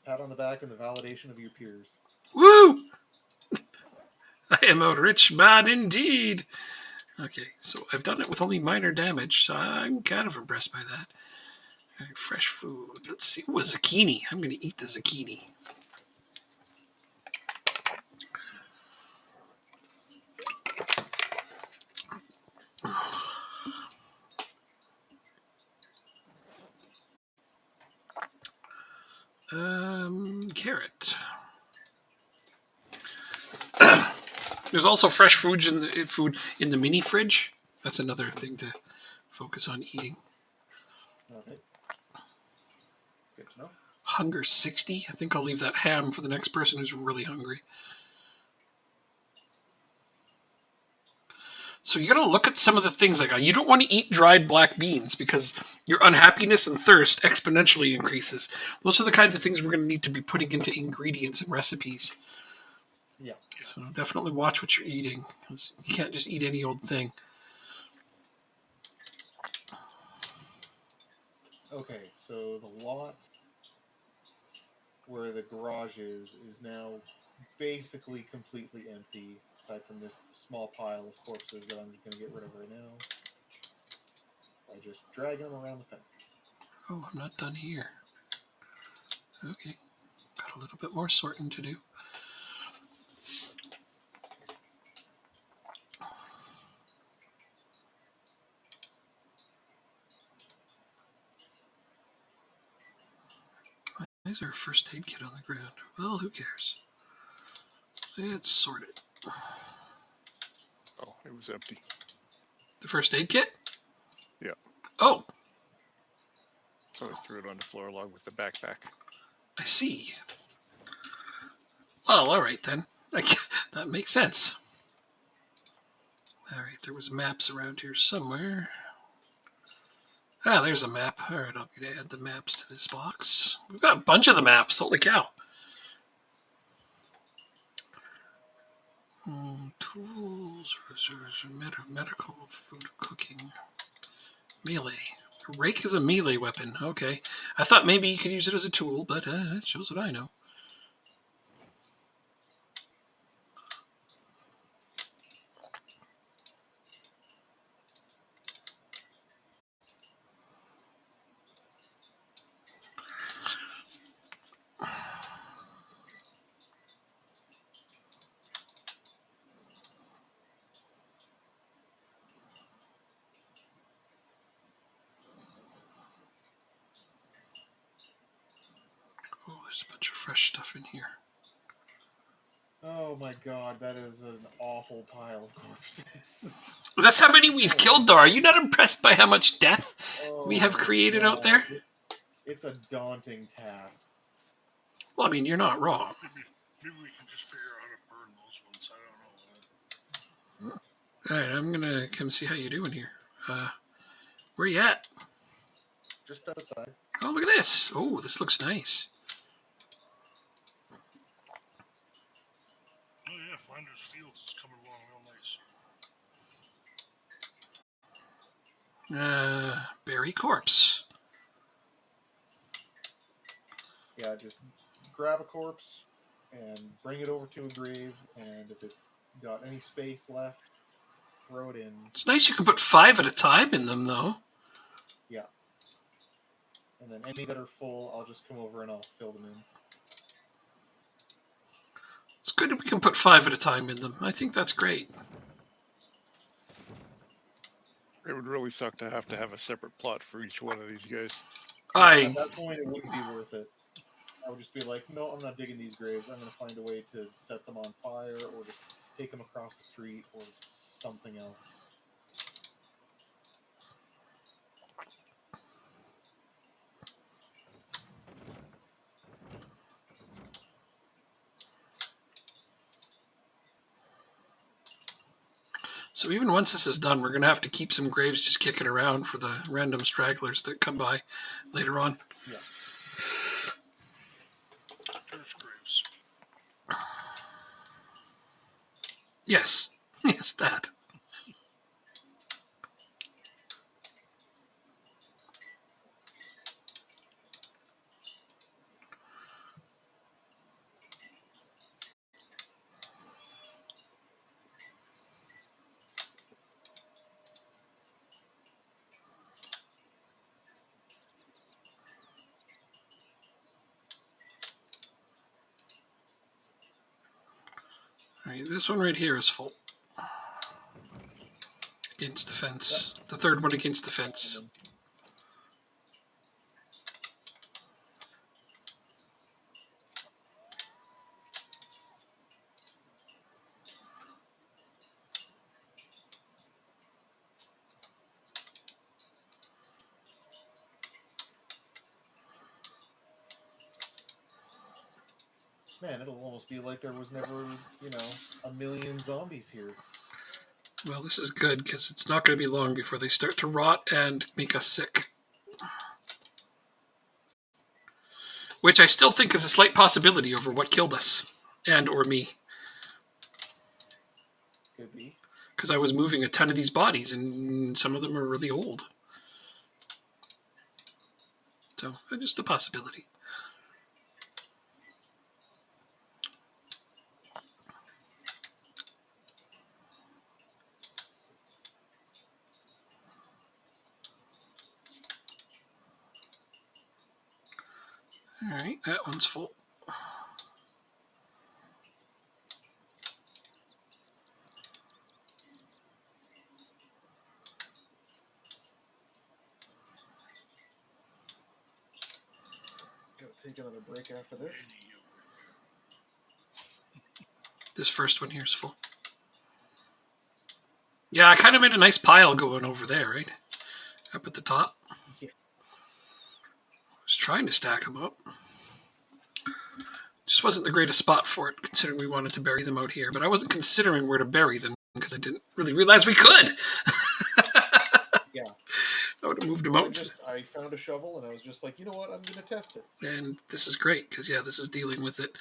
Pat on the back and the validation of your peers. Woo! I am a rich man indeed. Okay, so I've done it with only minor damage, so I'm kind of impressed by that. Right, fresh food. Let's see. Ooh, a zucchini. I'm going to eat the zucchini. Carrot. There's also fresh food in the mini fridge. That's another thing to focus on eating. Okay. Good to know. Hunger 60. I think I'll leave that ham for the next person who's really hungry. So you got to look at some of the things like you don't want to eat dried black beans because your unhappiness and thirst exponentially increases. Those are the kinds of things we're going to need to be putting into ingredients and recipes. Yeah. So definitely watch what you're eating. You can't just eat any old thing. Okay, so the lot where the garage is now basically completely empty, aside from this small pile of corpses that I'm going to get rid of right now. By just dragging them around the fence. Oh, I'm not done here. Okay, got a little bit more sorting to do. Why is there a first aid kit on the ground? Well, who cares? It's sorted. Oh, it was empty. The first aid kit? Yeah. Oh, So I threw it on the floor along with the backpack. I see. Well, all right then. That makes sense. All right, there was maps around here somewhere. Ah, there's a map. All right, I'm going to add the maps to this box. We've got a bunch of the maps. Holy cow. Tools, reserves, medical, food, cooking, melee. Rake is a melee weapon. Okay. I thought maybe you could use it as a tool, but it shows what I know. Oh, there's a bunch of fresh stuff in here. Oh my god, that is an awful pile of corpses. That's how many we've killed, though. Are you not impressed by how much death we have my created out there? God. It's a daunting task. Well, I mean, you're not wrong. Maybe we can just figure out how to burn those ones. I don't know. All right, I'm going to come see how you're doing here. Where you at? Just outside. Oh, look at this. Oh, this looks nice. Oh yeah, Flanders Fields is coming along real nice. Berry corpse. Yeah, just grab a corpse and bring it over to a grave, and if it's got any space left, throw it in. It's nice you can put 5 at a time in them, though. Yeah. And then any that are full, I'll just come over and I'll fill them in. It's good that we can put 5 at a time in them. I think that's great. It would really suck to have a separate plot for each one of these guys. At that point, it wouldn't be worth it. I would just be like, no, I'm not digging these graves. I'm going to find a way to set them on fire, or just take them across the street, or something else. So even once this is done, we're going to have to keep some graves just kicking around for the random stragglers that come by later on. Yeah. Church graves. Yes. Yes, that. All right, this one right here is full. Against the fence. Yep. The third one against the fence. Man, it'll almost be like there was never, a million zombies here. Well, this is good, because it's not going to be long before they start to rot and make us sick. Which I still think is a slight possibility over what killed us. And or me. Could be. Because I was moving a ton of these bodies, and some of them are really old. So, just a possibility. All right, that one's full. Gotta take another break after this. This first one here is full. Yeah, I kind of made a nice pile going over there, right? Up at the top. Yeah. I was trying to stack them up. Just wasn't the greatest spot for it, considering we wanted to bury them out here. But I wasn't considering where to bury them because I didn't really realize we could. Yeah. I would have moved them I out. I found a shovel and I was just like, you know what, I'm gonna test it. And this is great because yeah, this is dealing with it,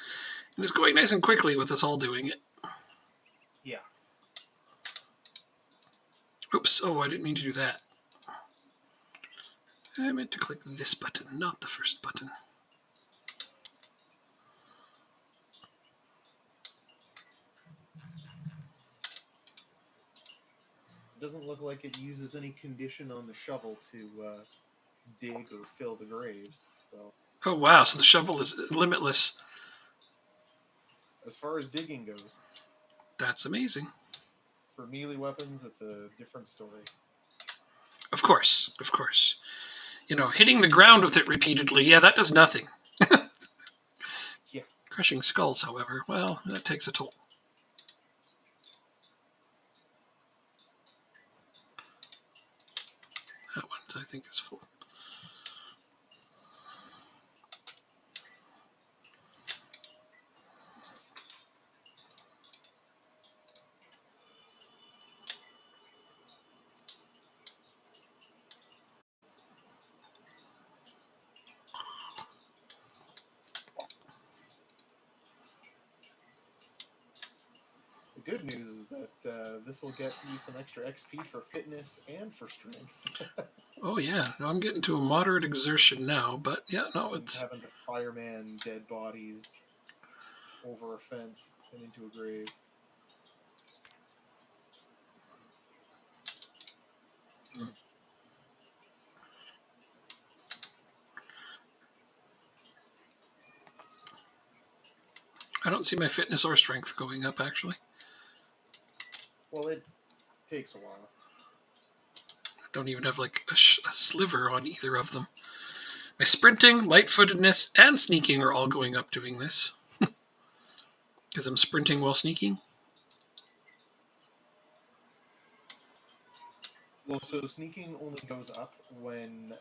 and it's going nice and quickly with us all doing it. Yeah. Oops! Oh, I didn't mean to do that. I meant to click this button, not the first button. It doesn't look like it uses any condition on the shovel to dig or fill the graves. So Oh wow! So the shovel is limitless. as far as digging goes, That's amazing. for melee weapons, it's a different story. Of course, of course. You know, hitting the ground with it repeatedly, yeah, that does nothing. Yeah. Crushing skulls, however, well, that takes a toll. That one, I think, is full. The good news is that this will get you some extra XP for fitness and for strength. Oh yeah, no, I'm getting to a moderate exertion now, but yeah, no, And it's having to fireman dead bodies over a fence and into a grave. I don't see my fitness or strength going up actually. Well, it takes a while. I don't even have like a sliver on either of them. My sprinting, light-footedness, and sneaking are all going up doing this. Because I'm sprinting while sneaking. Well, so sneaking only goes up when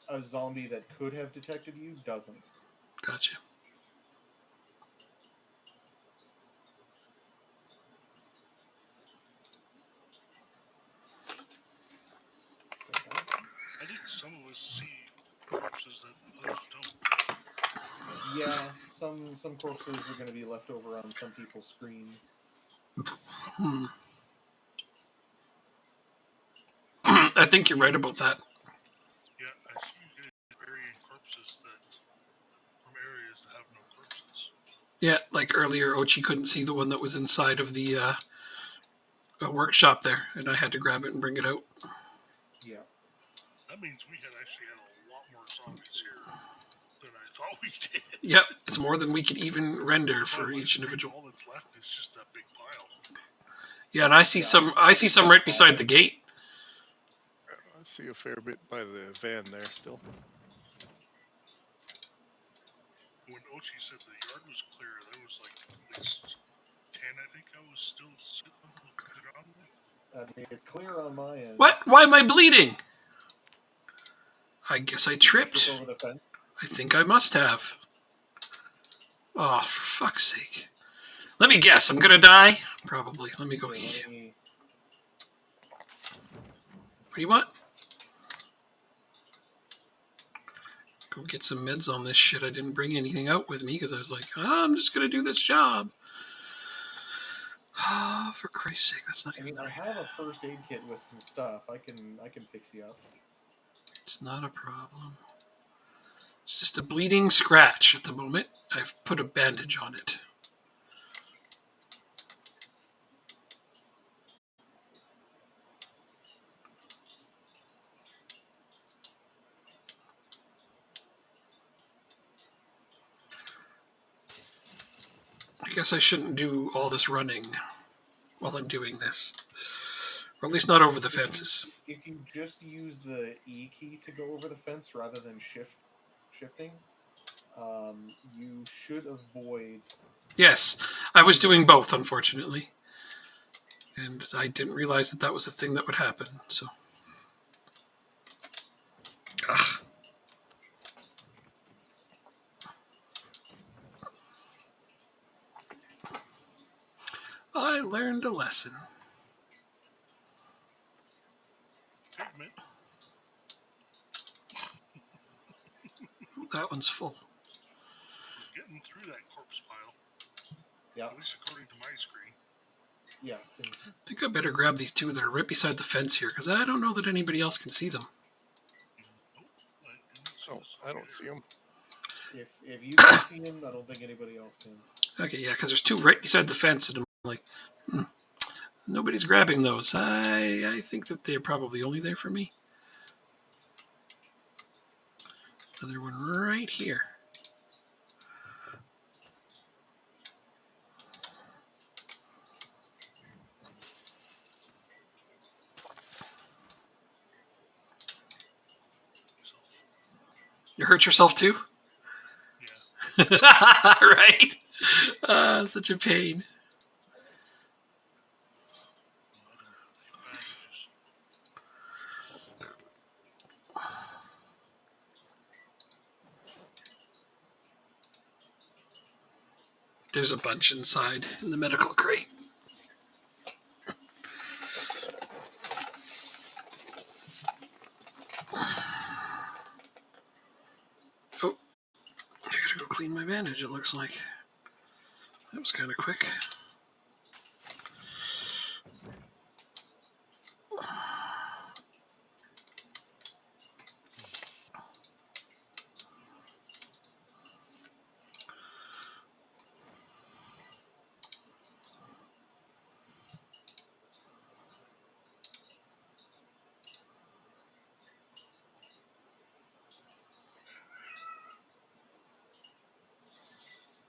a zombie that could have detected you doesn't. Gotcha. I think some of us see corpses that others don't. Yeah, some corpses are going to be left over on some people's screens. I think you're right about that. Yeah, I see you guys burying corpses that from areas that have no corpses. Yeah, like earlier, Ochi couldn't see the one that was inside of the workshop there, and I had to grab it and bring it out. Yeah. That means we had actually had a lot more zombies here than I thought we did. Yep, it's more than we could even render for Well, each individual. All that's left is just that big pile. Yeah, and I see some. I see some right beside the gate. I see a fair bit by the van there still. When Ochi said the yard was clear, there was like at least 10, I think I was still sitting on the ground. I made it clear on my end. What? Why am I bleeding? I guess I tripped. Trip over the fence. I think I must have. Oh, for fuck's sake. Let me guess, I'm gonna die? Probably. Let me go eat. What do you want? Go get some meds on this shit. I didn't bring anything out with me because I was like, I'm just gonna do this job. Oh, for Christ's sake, that's not even I have a first aid kit with some stuff. I can fix you up. It's not a problem. It's just a bleeding scratch at the moment. I've put a bandage on it. I guess I shouldn't do all this running while I'm doing this. Or at least not over the fences. If you just use the E key to go over the fence rather than shifting, you should avoid. Yes, I was doing both, unfortunately. And I didn't realize that that was a thing that would happen. So, ugh. I learned a lesson. Hey, man. That one's full. We're getting through that corpse pile. Yeah, At least according to my screen. yeah. I think I better grab these two that are right beside the fence here, because I don't know that anybody else can see them. Nope. I didn't see Oh, this I don't either. see them. If you can see him, I don't think anybody else can. Okay, yeah, because there's two right beside the fence, and I'm like, nobody's grabbing those. I think that they're probably only there for me. Another one right here. You hurt yourself too? Yeah. Right? Such a pain. Bandages. There's a bunch inside in the medical crate. Oh, I gotta go clean my bandage, it looks like. That was kind of quick.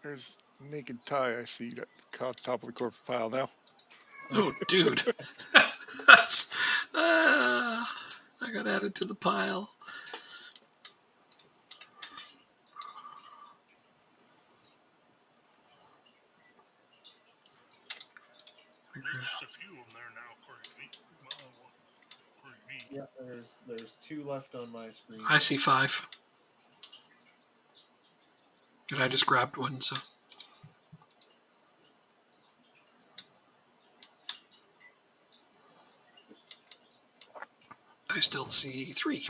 There's naked tie I see at the top of the corpse pile now. Oh, dude. That's. I got added to the pile. There's just a few of them there now, according to me. Well, according to me. Yeah, there's two left on my screen. I see 5. And I just grabbed one, so. I still see 3.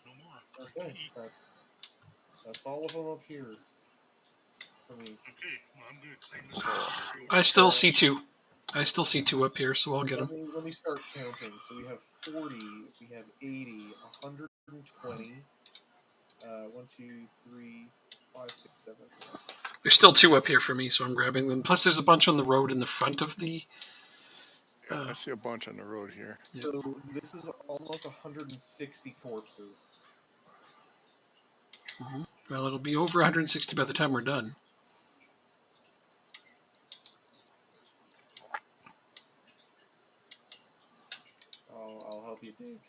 No more. Okay, that's all of them up here for me. Okay, well, I'm going to clean this up. I still see 2. I still see 2 up here, so I'll get them. Let me start counting. So we have 40, we have 80, 120. 1, 2, 3, 5, 6, 7. There's still 2 up here for me, so I'm grabbing them. Plus, there's a bunch on the road in the front of the. Yeah, I see a bunch on the road here. Yeah. So this is almost 160 corpses. Well, it'll be over 160 by the time we're done. I'll help you dig.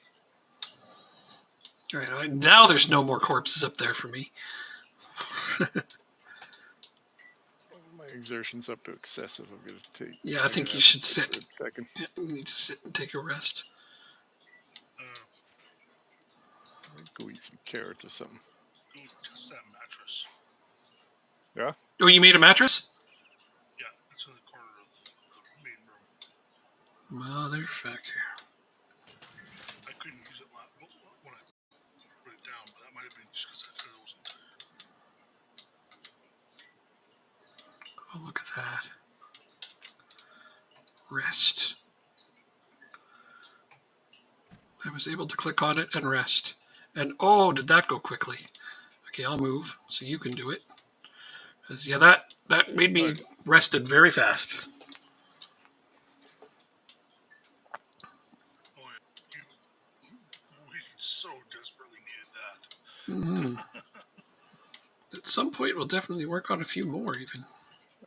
All right, now there's no more corpses up there for me. My exertion's up to excessive. I'm going to take. Yeah, I think you should sit. A second. Yeah, you need to sit and take a rest. Go eat some carrots or something. Go test that mattress. Yeah? Oh, you made a mattress? Yeah, it's in the corner of the main room. Motherfucker. I couldn't use it when I put it down, but that might have been just because I said it wasn't tired. Oh, look at that. Rest. I was able to click on it and rest. And oh, did that go quickly? Okay, I'll move so you can do it. Because, yeah, that made me rested very fast. Oh, yeah. We so desperately needed that. At some point, we'll definitely work on a few more, even.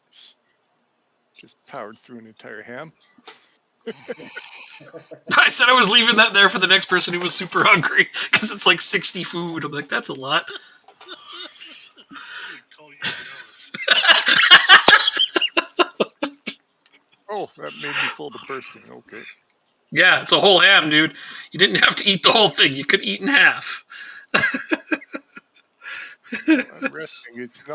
Nice. Just powered through an entire ham. I said I was leaving that there for the next person who was super hungry because it's like 60 food. I'm like, that's a lot. They call you jealous. Oh, that made me full to bursting. Okay. Yeah, it's a whole ham, dude. You didn't have to eat the whole thing. You could eat in half. I'm resting. It's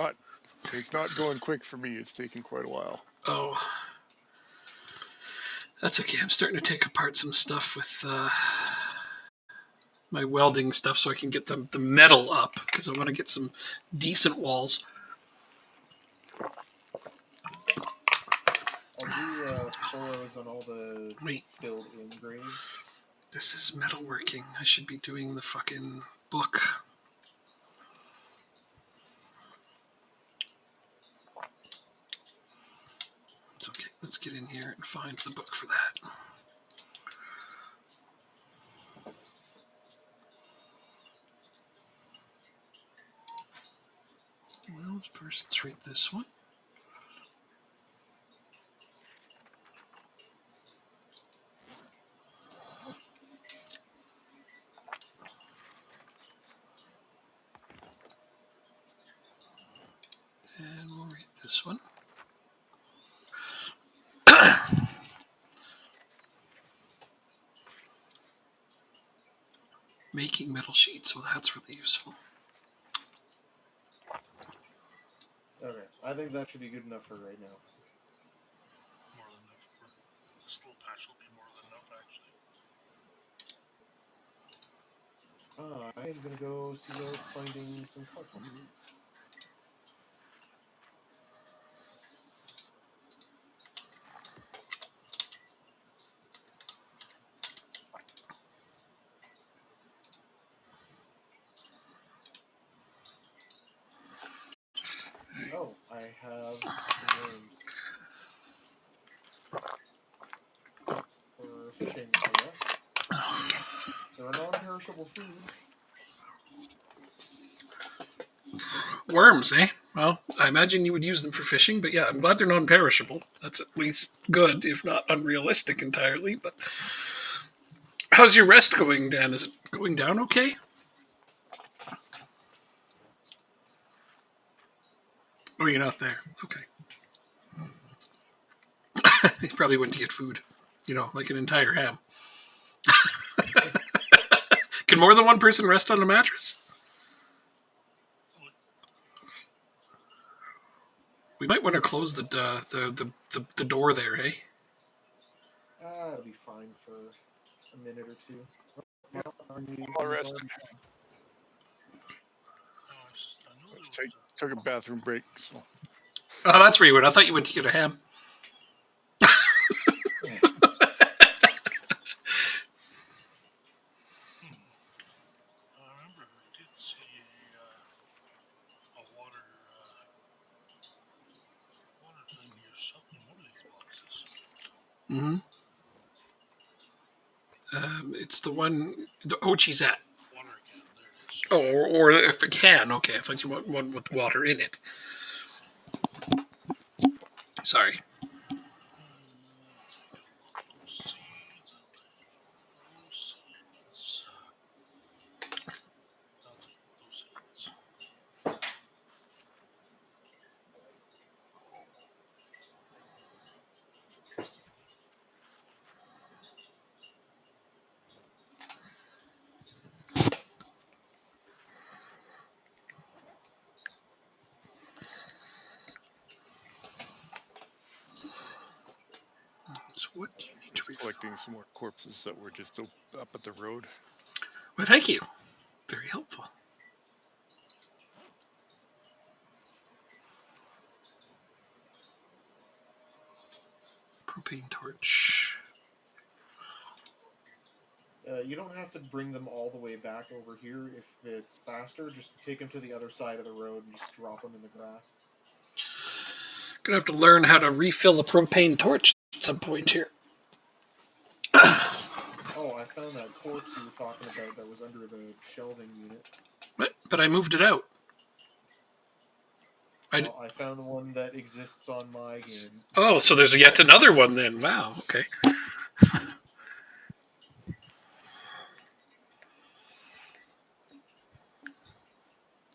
not going quick for me. It's taking quite a while. Oh, that's okay. I'm starting to take apart some stuff with my welding stuff so I can get the metal up because I want to get some decent walls. I'll do furrows on all the Wait, build-in graves. this is metalworking. I should be doing the fucking book. It's okay. Let's get in here and find the book for that. Well, first let's read this one. And we'll read this one. Making metal sheets. Well, that's really useful. Okay, I think that should be good enough for right now. More than enough. This little patch will be more than enough, actually. I am gonna go see about finding some cardboard. Oh, I have some worms. For fishing, I guess. They're a non-perishable food. Worms, eh? Well, I imagine you would use them for fishing, but yeah, I'm glad they're non-perishable. That's at least good, if not unrealistic entirely. But how's your rest going, Dan? Is it going down okay? Oh, you're not there. Okay. You probably went to get food. You know, like an entire ham. Can more than one person rest on a mattress? We might want to close the door there, eh? It'll be fine for a minute or two. All rested. Let's took a bathroom break. So. Oh, that's where you went. I thought you went to get a ham. Mm-hmm. It's the one the Ochi's at. Oh, or if it can, okay. I thought you want one with water in it. Sorry. So what do you need to collecting some more corpses that were just up at the road. Well, thank you. Very helpful. Propane torch. You don't have to bring them all the way back over here if it's faster. Just take them to the other side of the road and just drop them in the grass. Gonna have to learn how to refill the propane torch at some point here. Oh, I found that corpse you were talking about that was under the shelving unit. What? But I moved it out. I found one that exists on my game. Oh, so there's yet another one then. Wow, okay.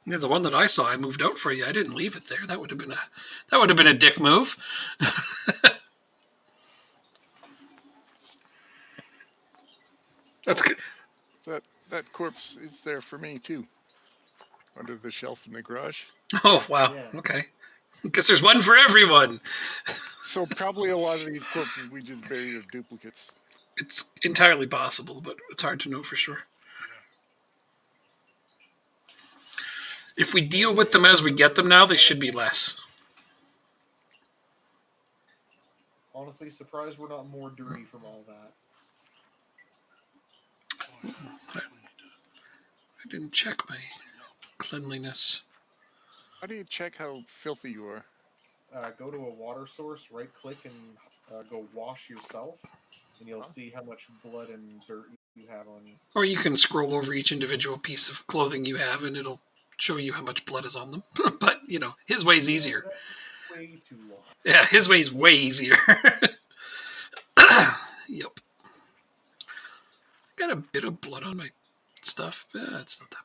Yeah, the one that I saw, I moved out for you. I didn't leave it there. That would have been a dick move. That's good. That corpse is there for me too, under the shelf in the garage. Oh wow. Yeah. Okay. Guess there's one for everyone. So probably a lot of these corpses we just buried are duplicates. It's entirely possible, but it's hard to know for sure. If we deal with them as we get them now, they should be less. Honestly, surprised we're not more dirty from all that. I didn't check my cleanliness. How do you check how filthy you are? Go to a water source, right click, and go wash yourself, and you'll see how much blood and dirt you have on you. Or you can scroll over each individual piece of clothing you have, and it'll show you how much blood is on them. But, his way's easier. That's way too long. Yeah, his way's way easier. Yep. Got a bit of blood on my stuff. It's not that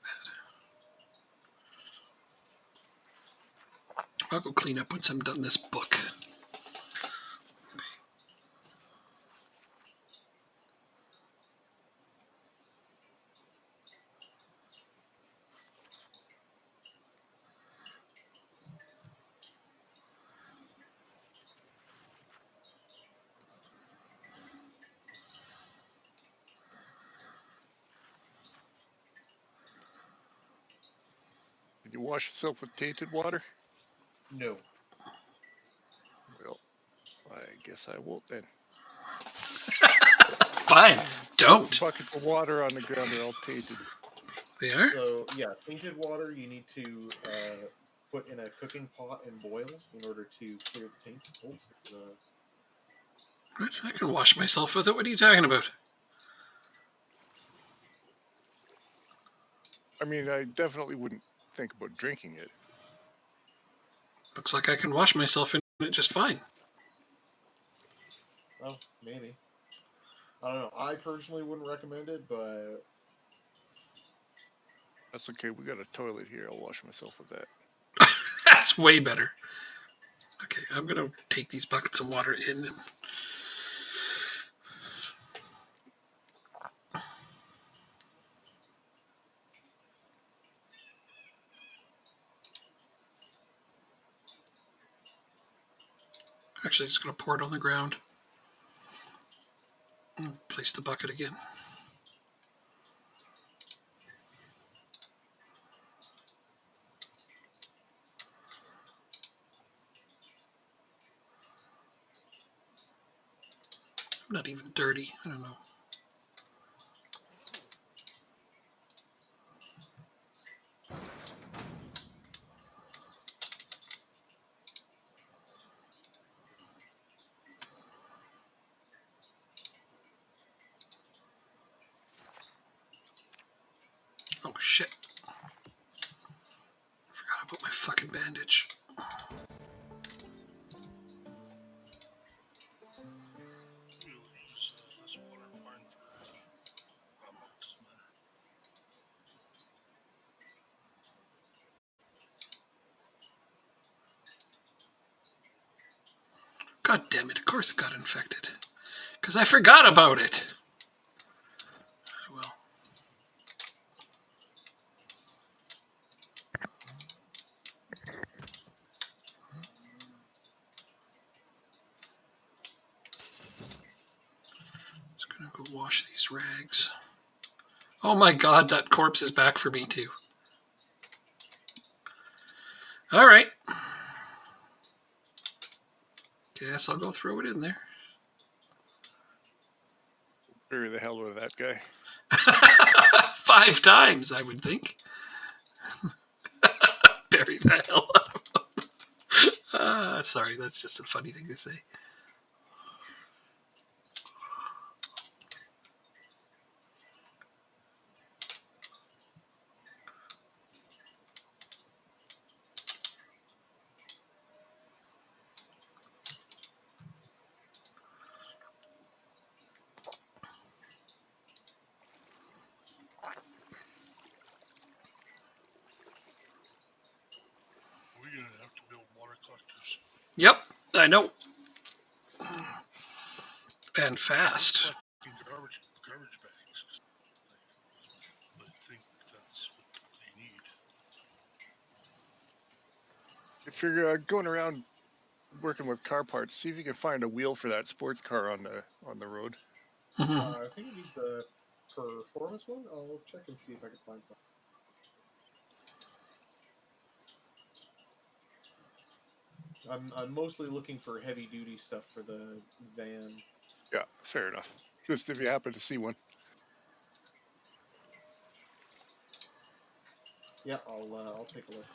bad. I'll go clean up once I'm done this book. Did you wash yourself with tainted water? No. Well, I guess I won't then. Fine, don't. Buckets of water on the ground are all tainted. They are? So yeah, tainted water you need to put in a cooking pot and boil in order to clear the taint. What? I can wash myself with it. What are you talking about? I mean, I definitely wouldn't think about drinking it. Looks like I can wash myself in it just fine. Well, maybe. I don't know. I personally wouldn't recommend it, but That's okay. We got a toilet here. I'll wash myself with that. That's way better. Okay, I'm going to take these buckets of water in. Actually, just going to pour it on the ground. And place the bucket again. I'm not even dirty. I don't know. Oh, shit. I forgot about my fucking bandage. God damn it, of course it got infected. Because I forgot about it. Well. Just gonna go wash these rags. Oh my god, that corpse is back for me too. Alright. Guess I'll go throw it in there. Bury the hell out of that guy. 5 times, I would think. Bury the hell out of him. Sorry, that's just a funny thing to say. Yep, I know. And fast. Collecting garbage bags. I think that's what they need. If you're going around working with car parts, see if you can find a wheel for that sports car on the road. Mhm. I think it needs a performance one. I'll check and see if I can find something. I'm mostly looking for heavy duty stuff for the van. Yeah, fair enough. Just if you happen to see one. Yeah, I'll take a look.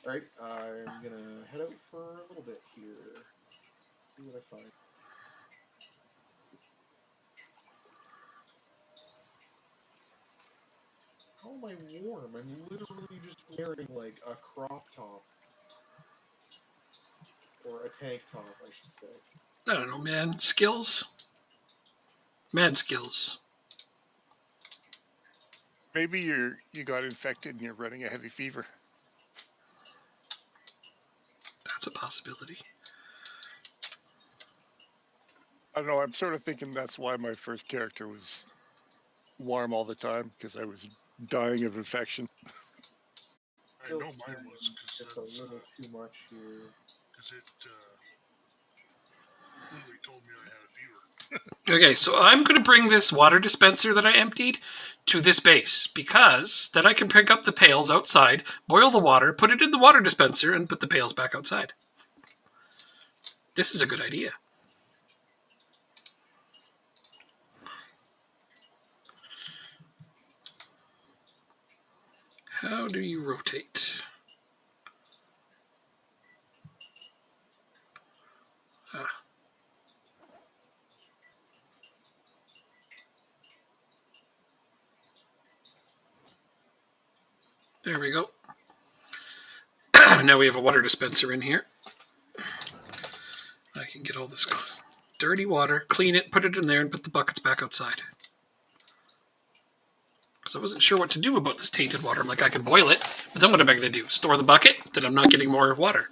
All right, I'm gonna head out for a little bit here. See what I find. How am I warm? I'm literally just wearing like a crop top or a tank top, I should say. I don't know, man. Skills? Mad skills. Maybe you got infected and you're running a heavy fever. That's a possibility. I don't know. I'm sort of thinking that's why my first character was warm all the time, because I was dying of infection. I know mine was because Just a little too much here. it literally told me I had a fever. Okay, so I'm going to bring this water dispenser that I emptied to this base because then I can pick up the pails outside, boil the water, put it in the water dispenser, and put the pails back outside. This is a good idea. How do you rotate? Ah, there we go. Now we have a water dispenser in here. I can get all this dirty water, clean it, put it in there, and put the buckets back outside. Because I wasn't sure what to do about this tainted water. I'm like, I could boil it, but then what am I going to do? Store the bucket? Then I'm not getting more water.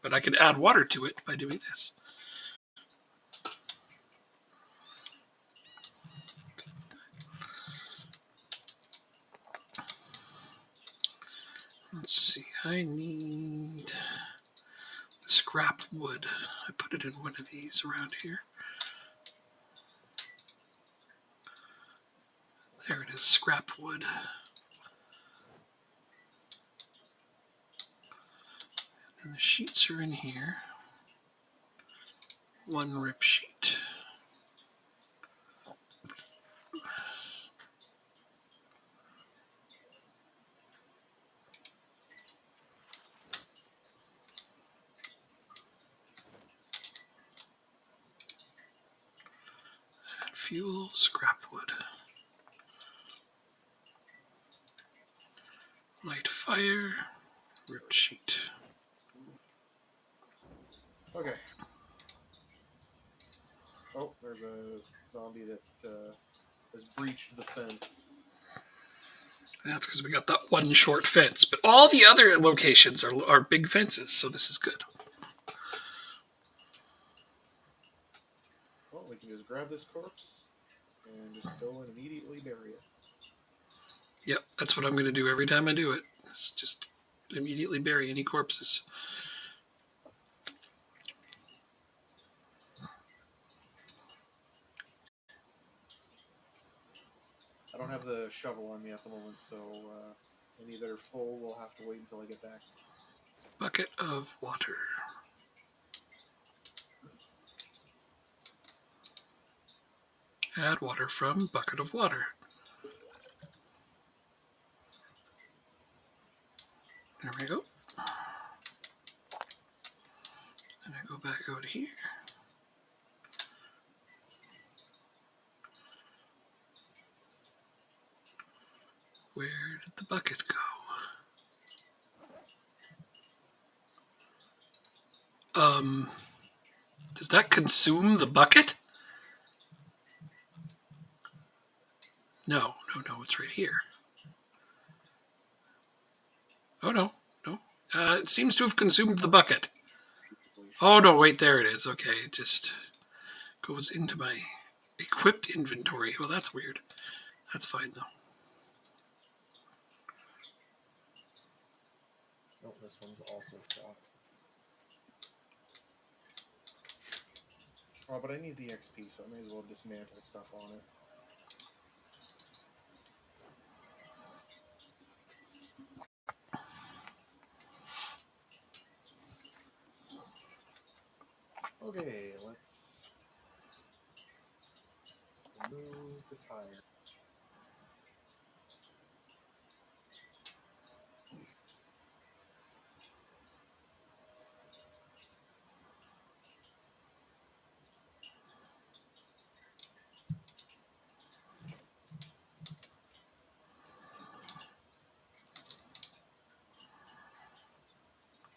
But I could add water to it by doing this. Let's see, I need scrap wood. I put it in one of these around here. There it is, scrap wood. And the sheets are in here. One rip sheet. Add fuel, scrap wood. Light fire, ripped sheet. Okay. Oh, there's a zombie that has breached the fence. That's because we got that one short fence. But all the other locations are big fences, so this is good. Well, we can just grab this corpse and just go and immediately bury it. Yep, that's what I'm going to do every time I do it. It's just immediately bury any corpses. I don't have the shovel on me at the moment, so any that are full will have to wait until I get back. Bucket of water. Add water from bucket of water. There we go. And I go back out here. Where did the bucket go? Does that consume the bucket? No, it's right here. Oh no. It seems to have consumed the bucket. Oh, no, wait, there it is. Okay, it just goes into my equipped inventory. Well, that's weird. That's fine, though. Nope, this one's also shot. Oh, but I need the XP, so I may as well dismantle stuff on it. Okay, let's remove the tire.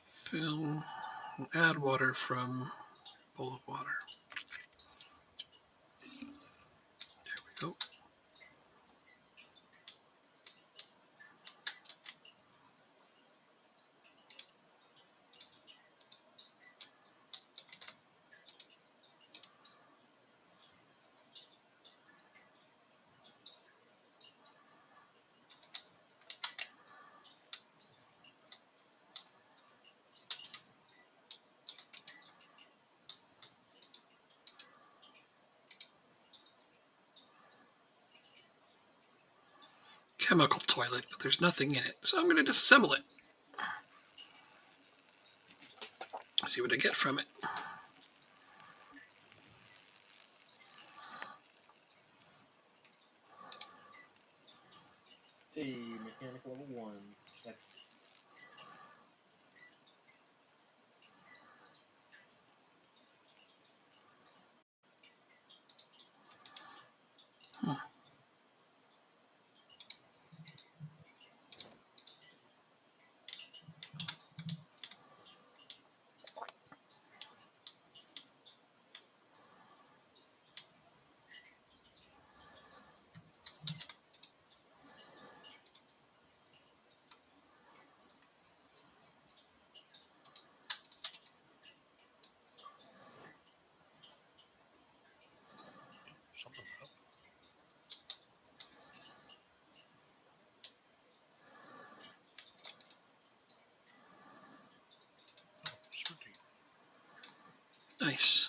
Fill, add water from bowl of water. There we go. Chemical toilet, but there's nothing in it. So I'm going to disassemble it. See what I get from it. Hey, mechanic level 1. That's Something up. Oh, serpentine. Nice.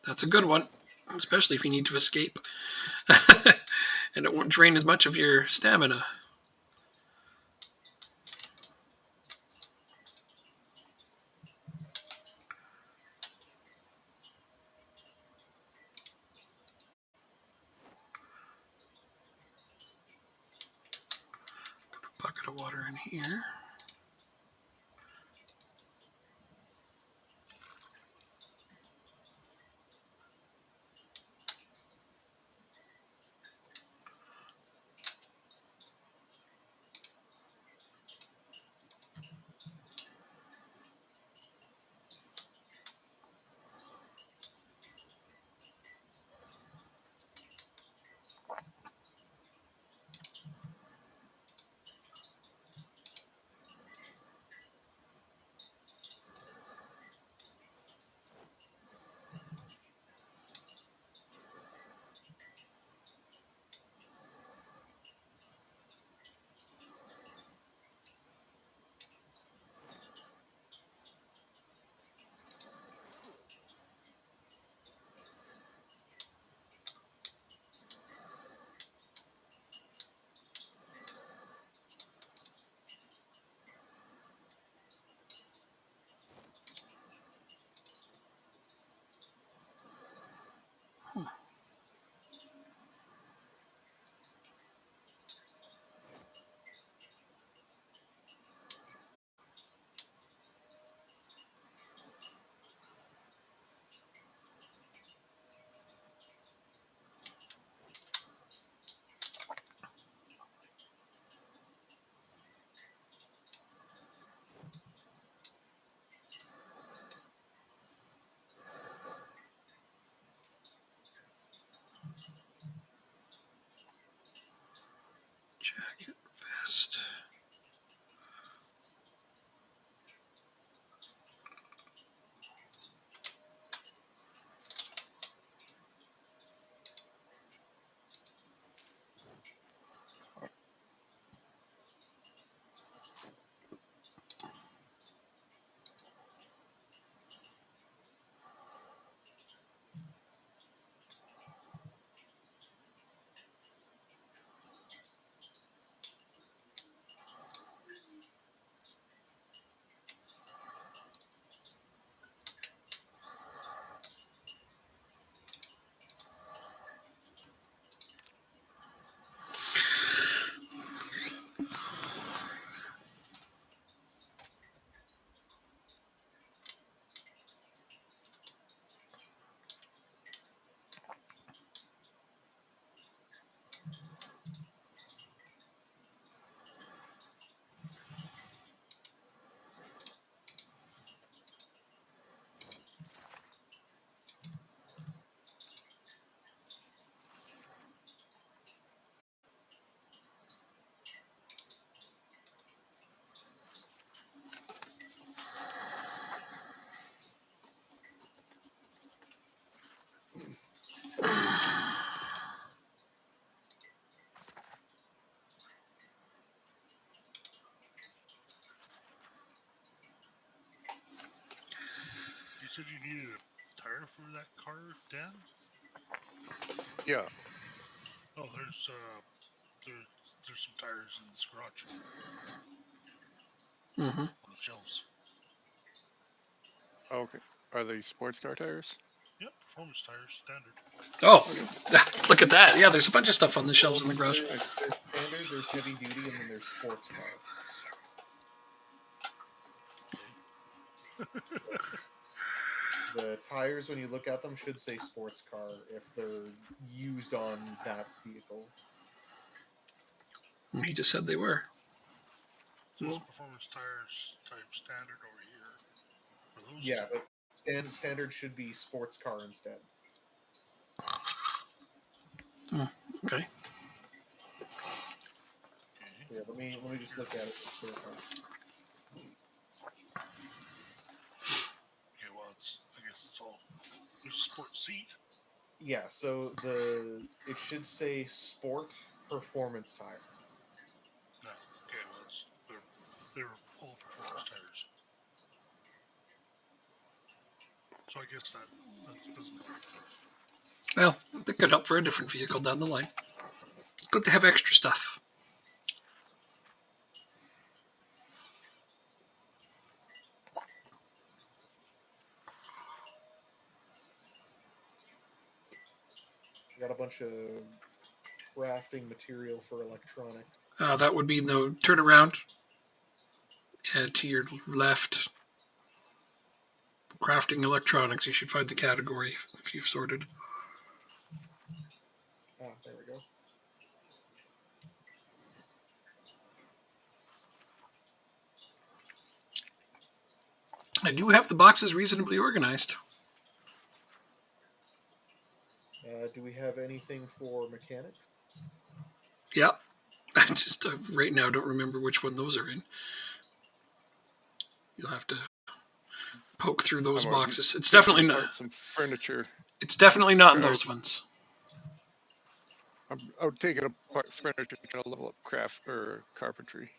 That's a good one, especially if you need to escape. And it won't drain as much of your stamina. Put a bucket of water in here. Jacket, vest. said you needed a tire for that car, Dan? Yeah. Oh, there's some tires in this garage Mm-hmm. on the shelves. Okay. Are they sports car tires? Yep, performance tires, standard. Oh, look at that. Yeah, there's a bunch of stuff on the shelves in the garage. There's standard, there's heavy duty, and then there's sports car. The tires, when you look at them, should say sports car if they're used on that vehicle. He just said they were. So Well, performance tires type standard over here. For those Yeah, two. but standard should be sports car instead. okay. Okay. Yeah, let me just look at it. Okay, well, I guess it's all. There's a sport seat. Yeah, so it should say sport performance tire. No. Okay, well, they're all performance tires. So I guess that doesn't matter. Well, they could help for a different vehicle down the line. Good to have extra stuff. Got a bunch of crafting material for electronic. That would be the turnaround. To your left. Crafting electronics. You should find the category if you've sorted. Ah, there we go. I do have the boxes reasonably organized. Do we have anything for mechanics? Yeah. I just right now don't remember which one those are in. You'll have to poke through those boxes. It's definitely not. Some furniture. It's definitely not in those ones. I'm taking apart furniture to try to level up craft or carpentry.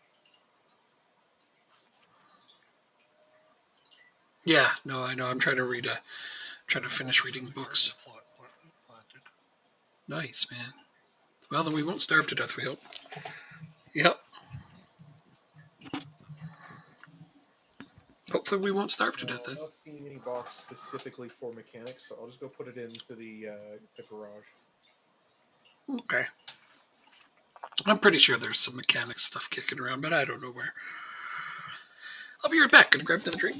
Yeah, no, I know. I'm trying to trying to finish reading books. Nice, man. Well, then we won't starve to death, we hope. Yep. Hopefully we won't starve to death then. I'm not seeing any box specifically for mechanics, so I'll just go put it into the garage. Okay. I'm pretty sure there's some mechanics stuff kicking around, but I don't know where. I'll be right back. Gonna grab another drink.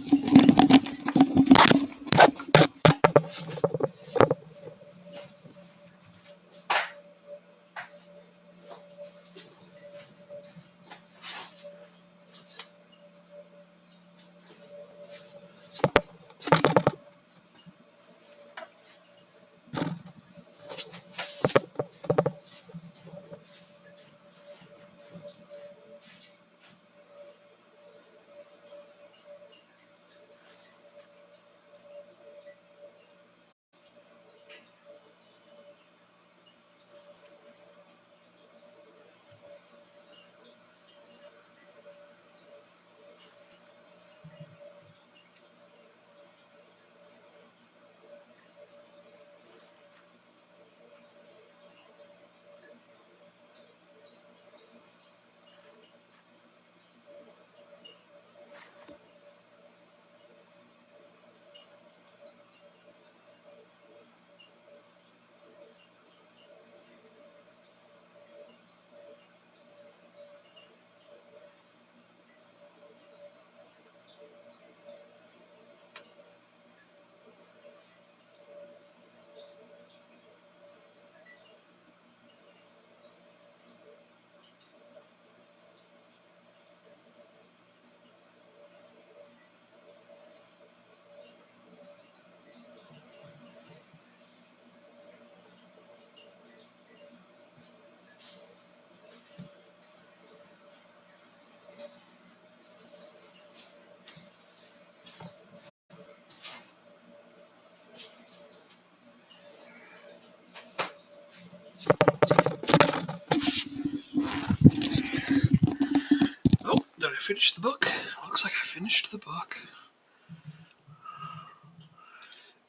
Oh, did I finish the book? Looks like I finished the book.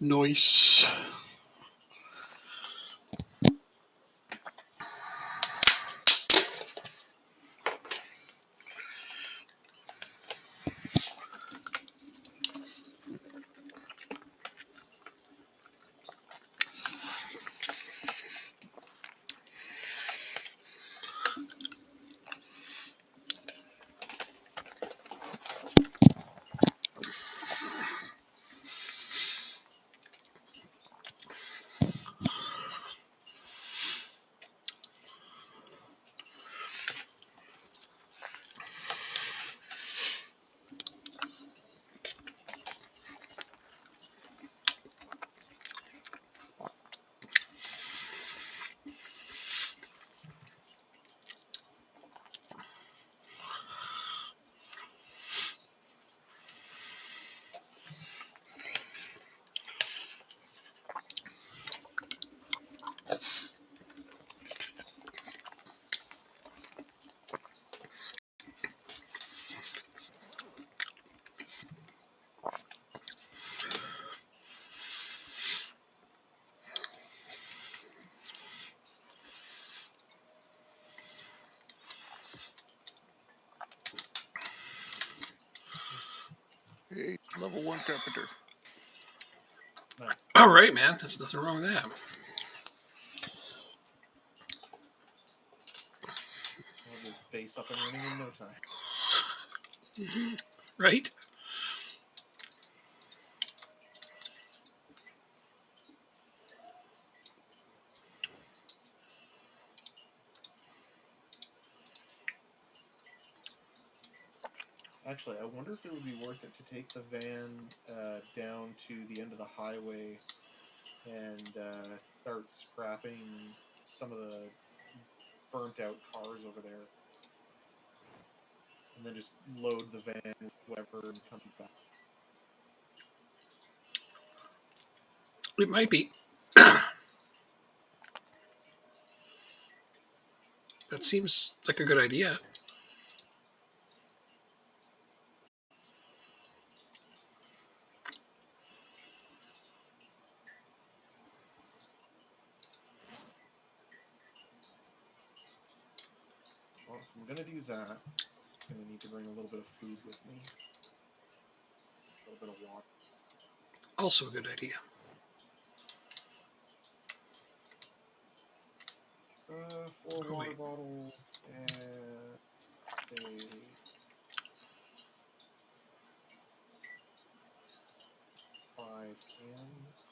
Nice. Hey, level 1 carpenter. Nice. All right, man. There's nothing wrong with that. We'll have this base up and running in no time. Right? Actually, I wonder if it would be worth it to take the van down to the end of the highway and start scrapping some of the burnt out cars over there, and then just load the van with whoever and come back. It might be. That seems like a good idea. Well, if I'm gonna do that, I'm gonna need to bring a little bit of food with me, a little bit of water. Also a good idea. 4 Oh, water wait. bottles and say 5 cans.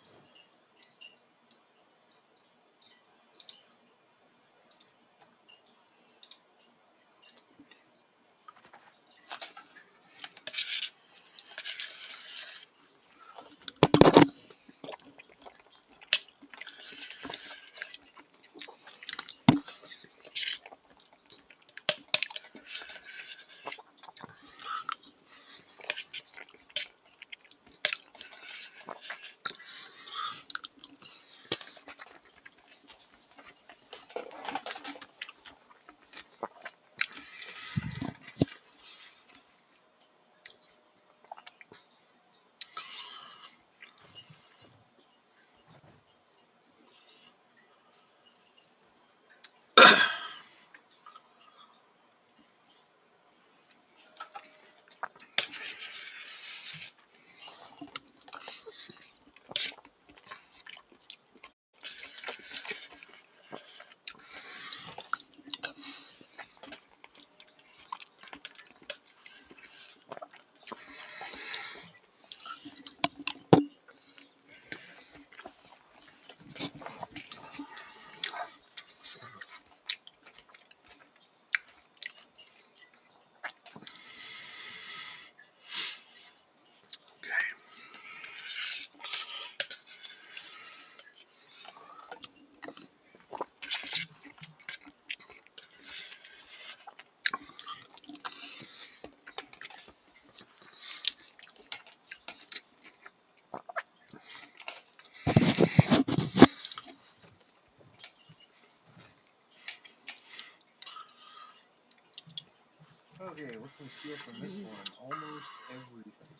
Okay, what can we steal from this one? Almost everything.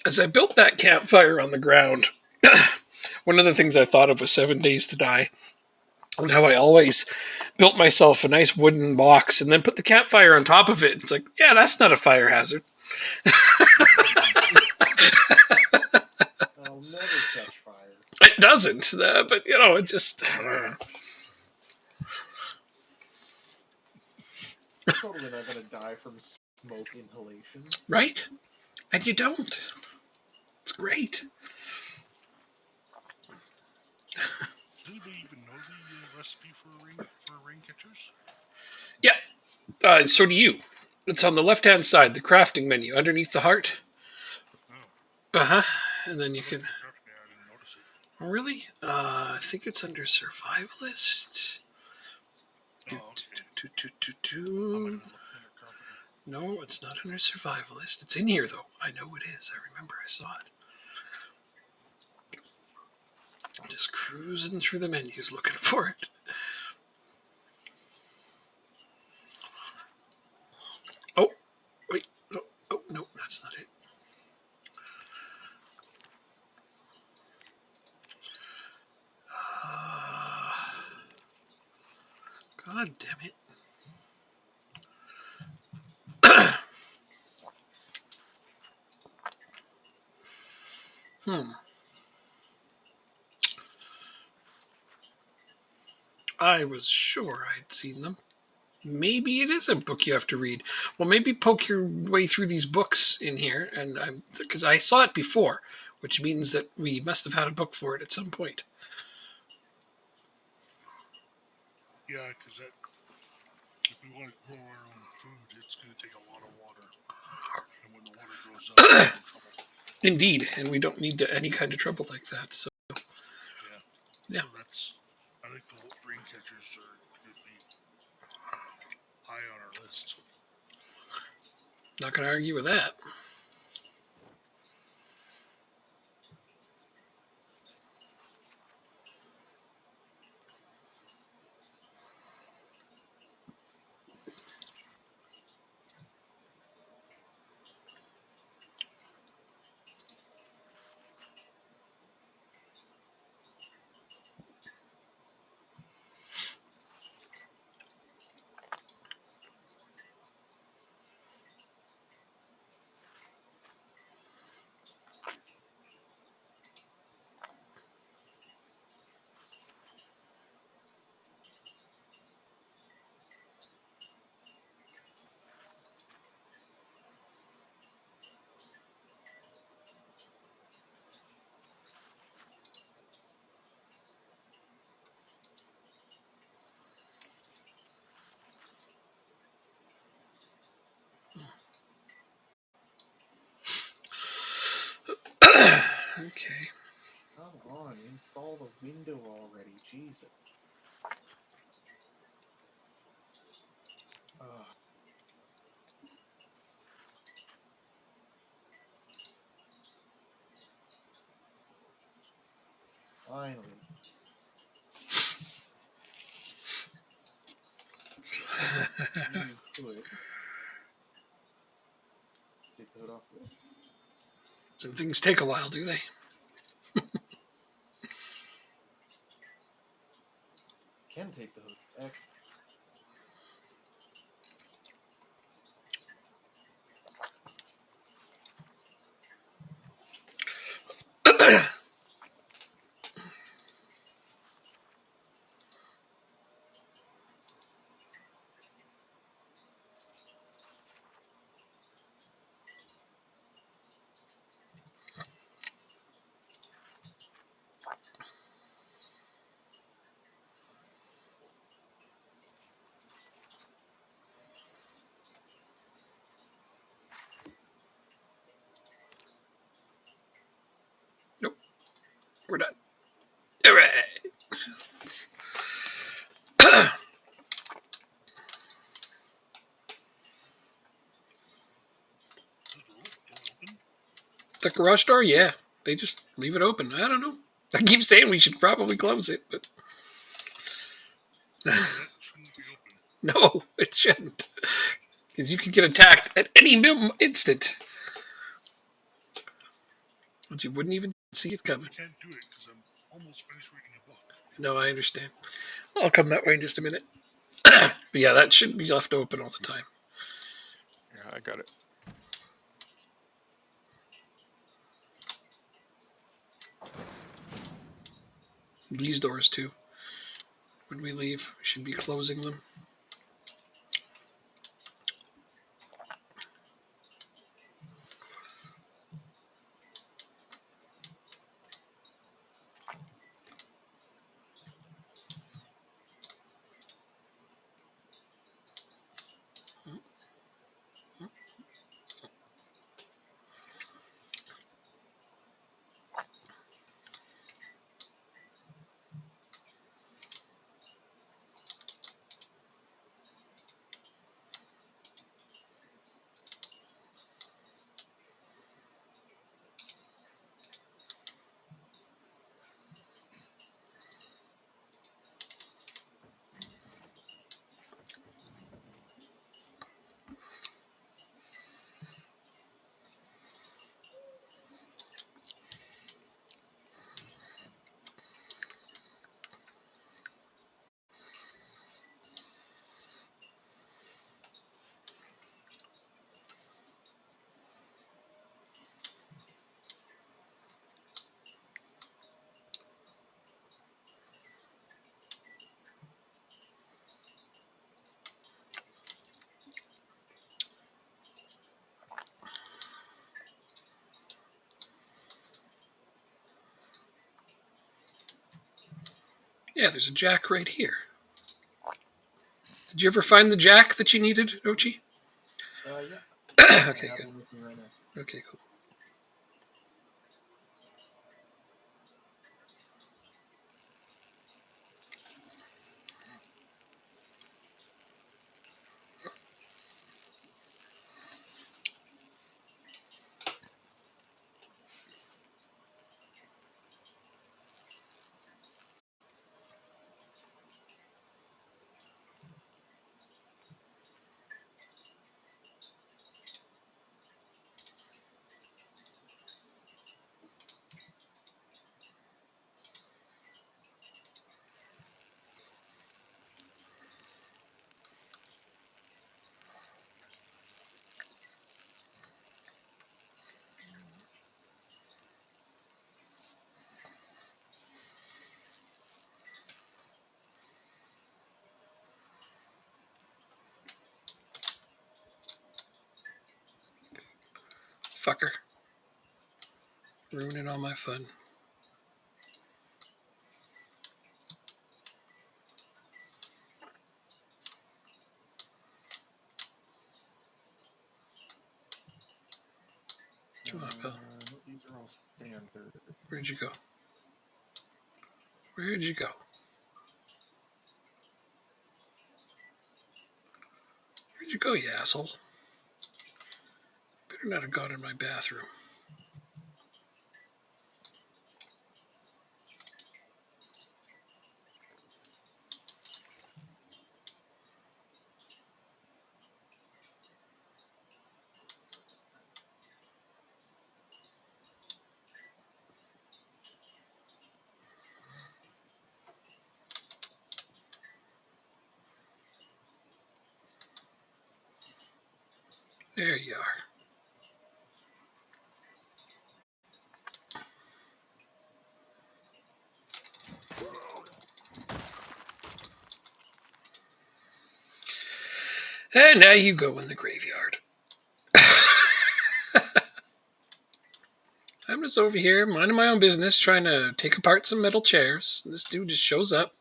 As I built that campfire on the ground, one of the things I thought of was 7 Days to Die, and how I always built myself a nice wooden box and then put the campfire on top of it. It's like, yeah, that's not a fire hazard. I'll never catch fire. It doesn't, but it just. Totally not gonna die from smoke inhalation. Right? And you don't. It's great. Does anybody even know the recipe for rain catchers? Yeah, so do you. It's on the left-hand side, the crafting menu, underneath the heart. Oh. Uh-huh. And then you can... I didn't notice it. Oh, really? I think it's under survivalist. Oh, okay. No, it's not under survivalist. It's in here, though. I know it is. I remember I saw it. Just cruising through the menus looking for it. Oh, wait. No, oh, no, that's not it. God damn it. I was sure I'd seen them. Maybe it is a book you have to read. Well, maybe poke your way through these books in here, and because I saw it before, which means that we must have had a book for it at some point. Yeah, because if we want to grow our own food, it's going to take a lot of water. And when the water goes up, we're in trouble. Indeed, and we don't need any kind of trouble like that. So yeah. So I think the rain catchers are going to be high on our list. Not going to argue with that. Okay. Come on, install the window already, Jesus. Finally. You could take the hood off this. Some things take a while, do they? Can take the hood. Excellent. Nope. We're done. Hooray! The garage door? Yeah. They just leave it open. I don't know. I keep saying we should probably close it, but That shouldn't be open. no, it shouldn't. Because you could get attacked at any instant. But you wouldn't even see it I coming. can't do it because I'm almost finished reading a book. No, I understand. I'll come that way in just a minute. But yeah, that shouldn't be left open all the time. Yeah, I got it. These doors too. When we leave, we should be closing them. Yeah, there's a jack right here. Did you ever find the jack that you needed, Ochi? Yeah. Okay, I have good. one with me right now. Okay, cool. Fucker. Ruining all my fun. Come on, pal. These are all standard. Where'd you go? Where'd you go? Where'd you go, you asshole? Better not have gone in my bathroom. There you are. And now you go in the graveyard. I'm just over here minding my own business, trying to take apart some metal chairs. This dude just shows up.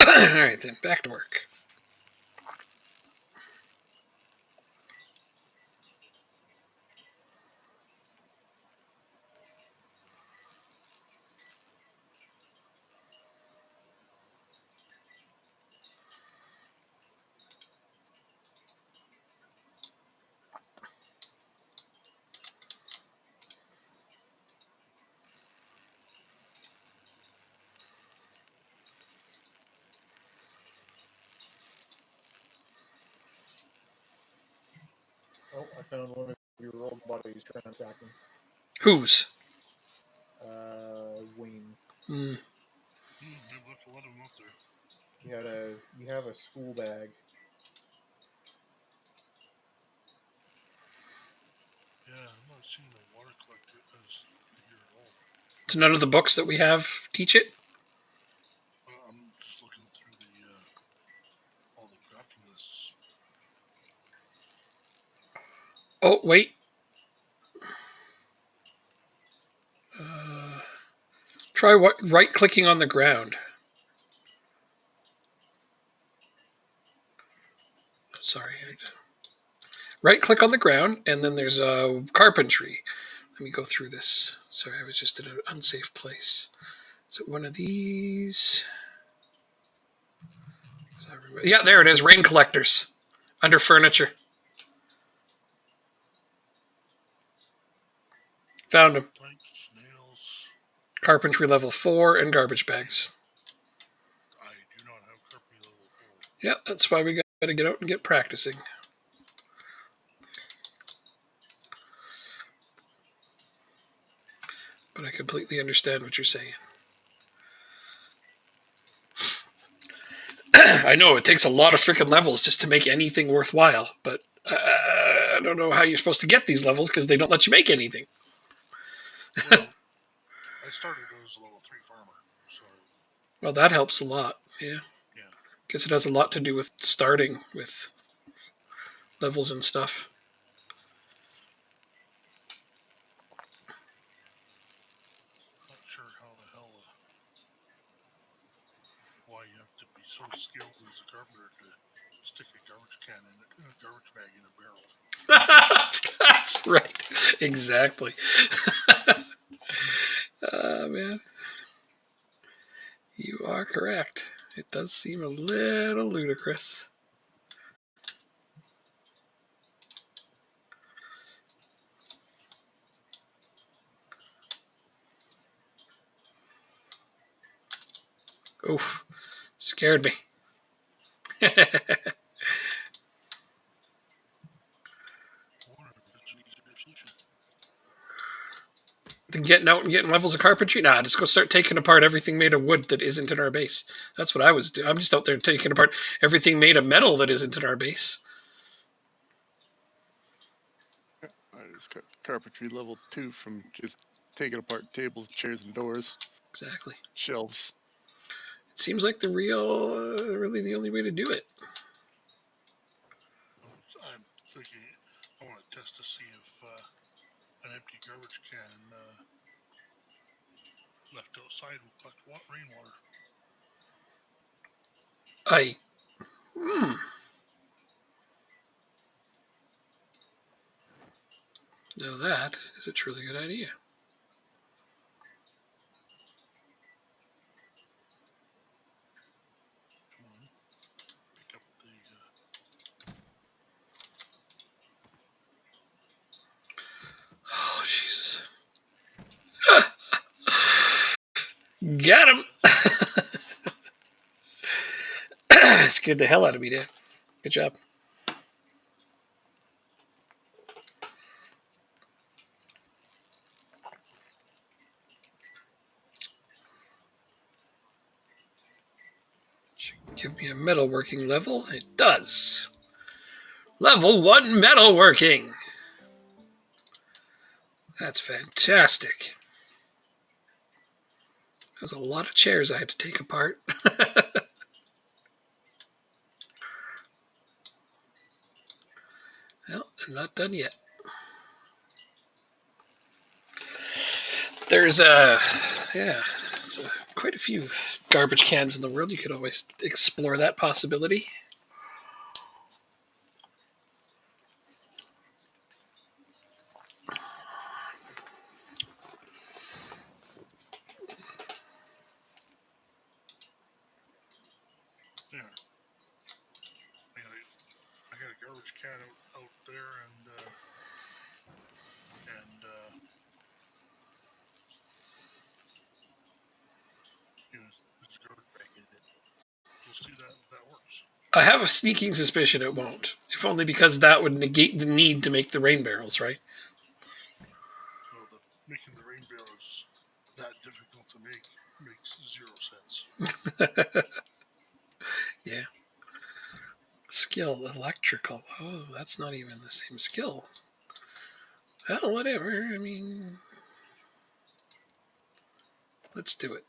All right, then, back to work. Oh, I found one of your old bodies transacting. Whose? Wayne's. They've left a lot of them up there. You have a school bag. Yeah, I'm not seeing the water collector as here at all. So none of the books that we have teach it? I'm just looking through all the crafting lists. Oh, wait. Try right-clicking on the ground. Sorry. Right-click on the ground, and then there's a carpentry. Let me go through this. Sorry, I was just in an unsafe place. Is it one of these? Yeah, there it is. Rain collectors. Under furniture. Found them. Planks, nails. Carpentry level 4 and garbage bags. I do not have carpentry level 4. Yeah, that's why we got to get out and get practicing. But I completely understand what you're saying. I know it takes a lot of freaking levels just to make anything worthwhile, but I don't know how you're supposed to get these levels because they don't let you make anything. Well, I started as a level 3 farmer, so... Well, that helps a lot, yeah. Yeah. Guess it has a lot to do with starting with levels and stuff. Not sure how the hell... why you have to be so skilled as a carpenter to stick a garbage can in a garbage bag in a barrel. That's right. Exactly. Man. You are correct. It does seem a little ludicrous. Oof. Scared me. Then getting out and getting levels of carpentry? Nah, just go start taking apart everything made of wood that isn't in our base. That's what I was doing. I'm just out there taking apart everything made of metal that isn't in our base. I just got carpentry level 2 from just taking apart tables, chairs, and doors. Exactly. Shelves. It seems like really the only way to do it. I'm thinking I want to test to see if an empty garbage can left outside will collect rainwater. Now that is a truly good idea. Pick up the... Oh, Jesus. Got him! Scared the hell out of me, Dan. Good job. Should give me a metalworking level. It does. Level 1 metalworking. That's fantastic. There's a lot of chairs I had to take apart. Well, I'm not done yet. There's quite a few garbage cans in the world. You could always explore that possibility. Yeah. I got a garbage can out there and there's a garbage bag in it. We'll see that works. I have a sneaking suspicion it won't. If only because that would negate the need to make the rain barrels, right? Well, making the rain barrels that difficult to make makes zero sense. Yeah. Skill, electrical. Oh, that's not even the same skill. Well, whatever. I mean, let's do it.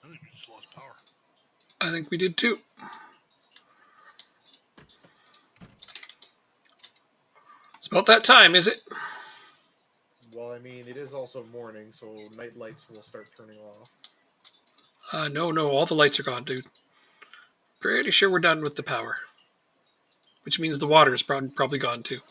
I think we just lost power. I think we did too. It's about that time, is it? Well, I mean, it is also morning, so night lights will start turning off. No, all the lights are gone, dude. Pretty sure we're done with the power. Which means the water is probably gone too.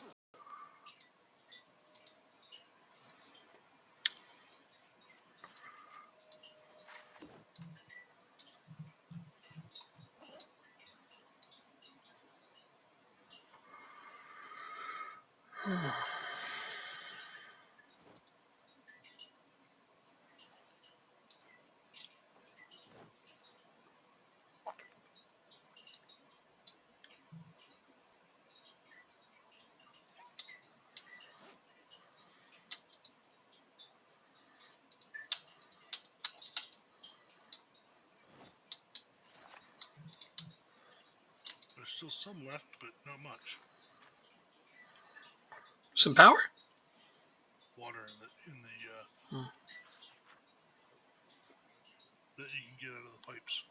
There's still some left, but not much. Some power? Water in the that you can get out of the pipes.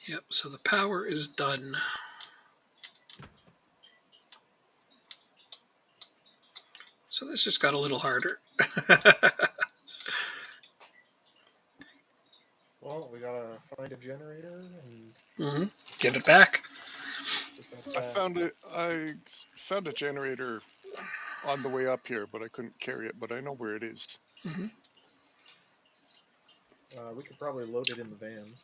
Yep, so the power is done. So this just got a little harder. Well, we gotta find a generator and Get it back. get that I back. found a generator on the way up here, but I couldn't carry it. But I know where it is. We could probably load it in the van.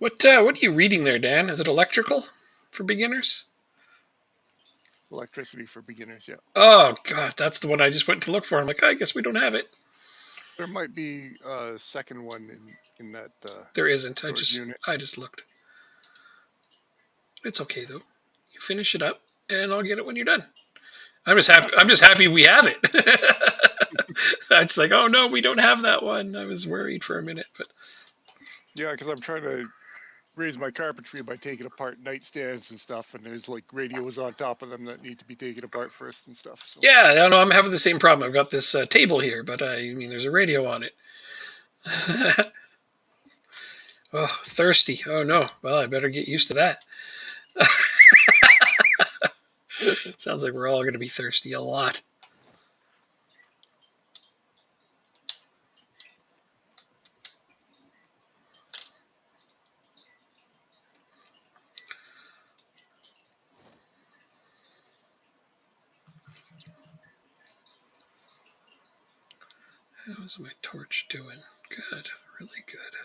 What are you reading there, Dan? Is it electrical for beginners? Electricity for beginners, yeah. Oh God, that's the one I just went to look for. I'm like, I guess we don't have it. There might be a second one in that There isn't. storage unit. I just looked. It's okay though. You finish it up, and I'll get it when you're done. I'm just happy. I'm just happy we have it. It's like, oh no, we don't have that one. I was worried for a minute, but Yeah, because I'm trying to raise my carpentry by taking apart nightstands and stuff, and there's like radios on top of them that need to be taken apart first and stuff. So yeah, I don't know. I'm having the same problem. I've got this table here, but I mean, there's a radio on it. Oh, thirsty. Oh no. Well, I better get used to that. Sounds like we're all going to be thirsty a lot. How's my torch doing? Good. Really good.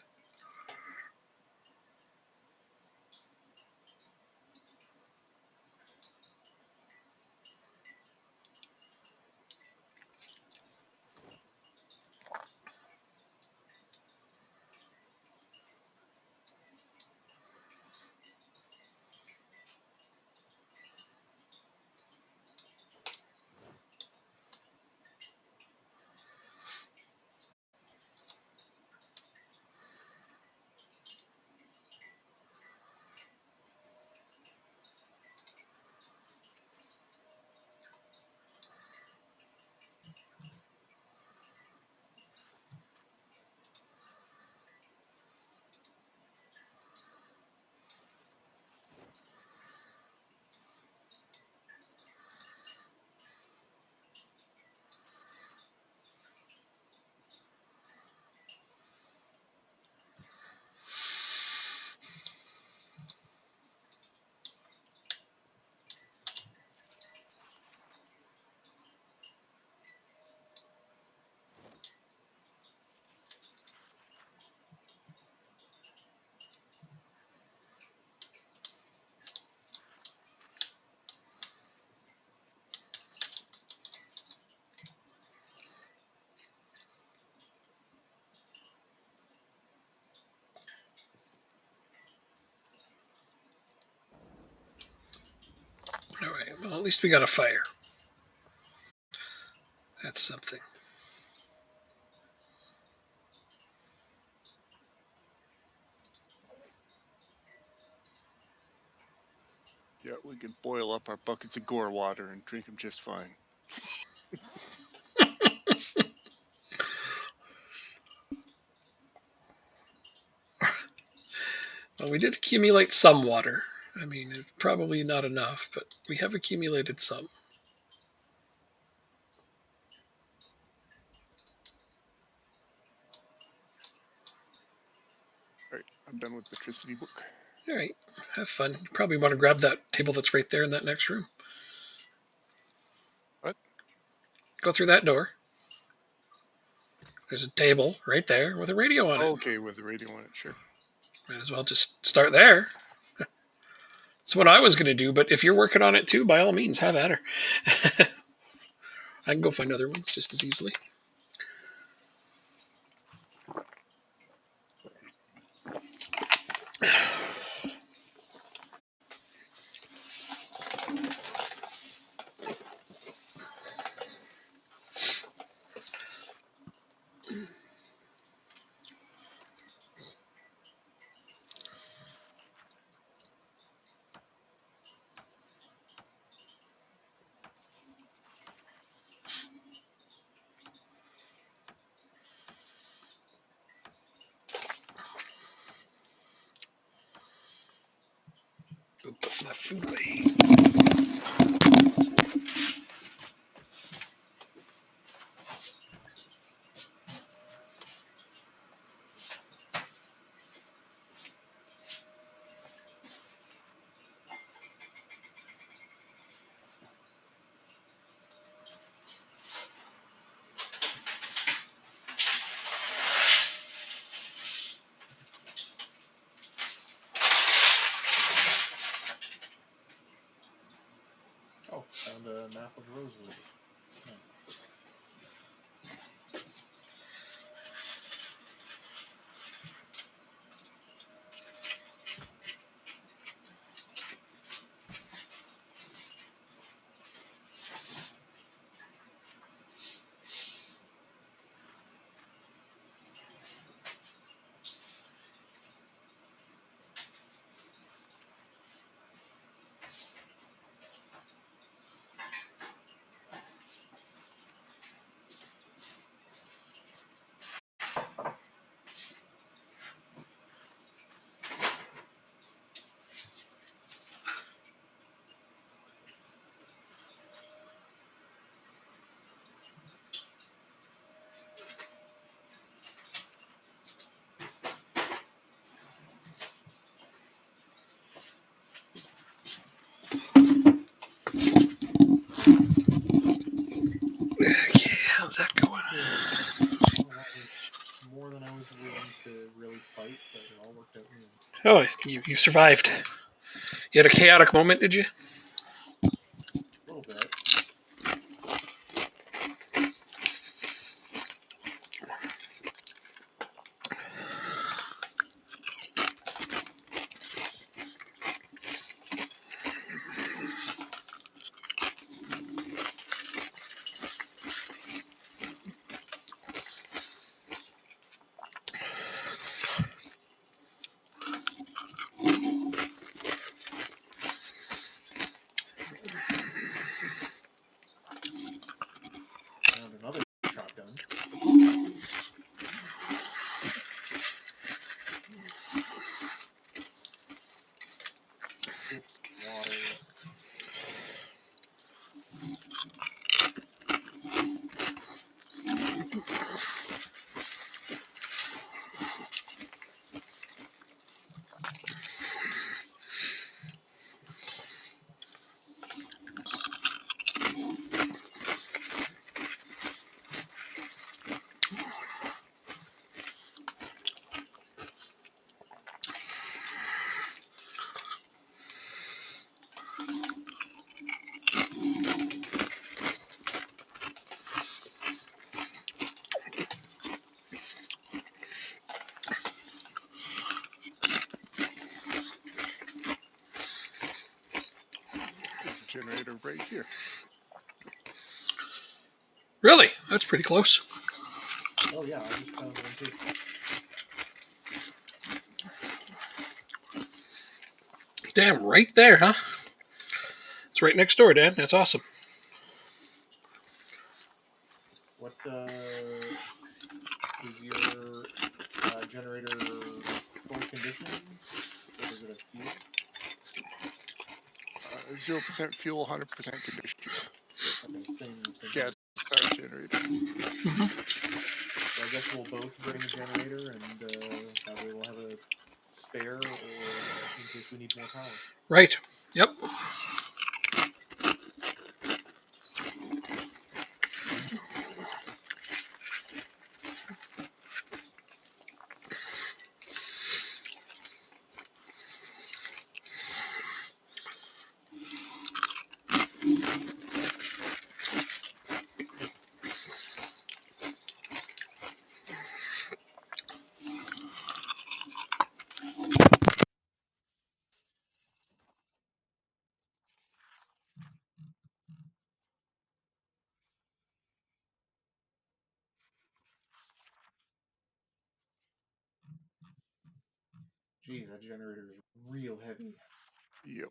All right. Well, at least we got a fire. That's something. yeah, we could boil up our buckets of gore water and drink them just fine. Well, we did accumulate some water. I mean, probably not enough, but we have accumulated some. All right, I'm done with the electricity book. All right. Have fun. You probably want to grab that table that's right there in that next room. What? Go through that door. There's a table right there with a radio on it. Okay, with the radio on it, sure. Might as well just start there. That's what I was going to do, but if you're working on it too, by all means, have at her. I can go find other ones just as easily. Go put my food away. half of Rosalie. No. Okay, how's that going? Well, that was more than I was willing to really fight, but it all worked out in the end. Oh, you survived. You had a chaotic moment, did you? A little bit. Found another shotgun. Oops, water. There's a generator right here. Really? That's pretty close. Oh yeah, I just found one too. Damn, right there, huh? It's right next door, Dan. That's awesome. What is your generator full condition, or is it a fuel? 0% fuel, 100% condition. Okay, same. Gas power generator. So I guess we'll both bring a generator, and that way we'll have a spare, or in case we need more power. Right. Yep. Geez, that generator is real heavy. Yep.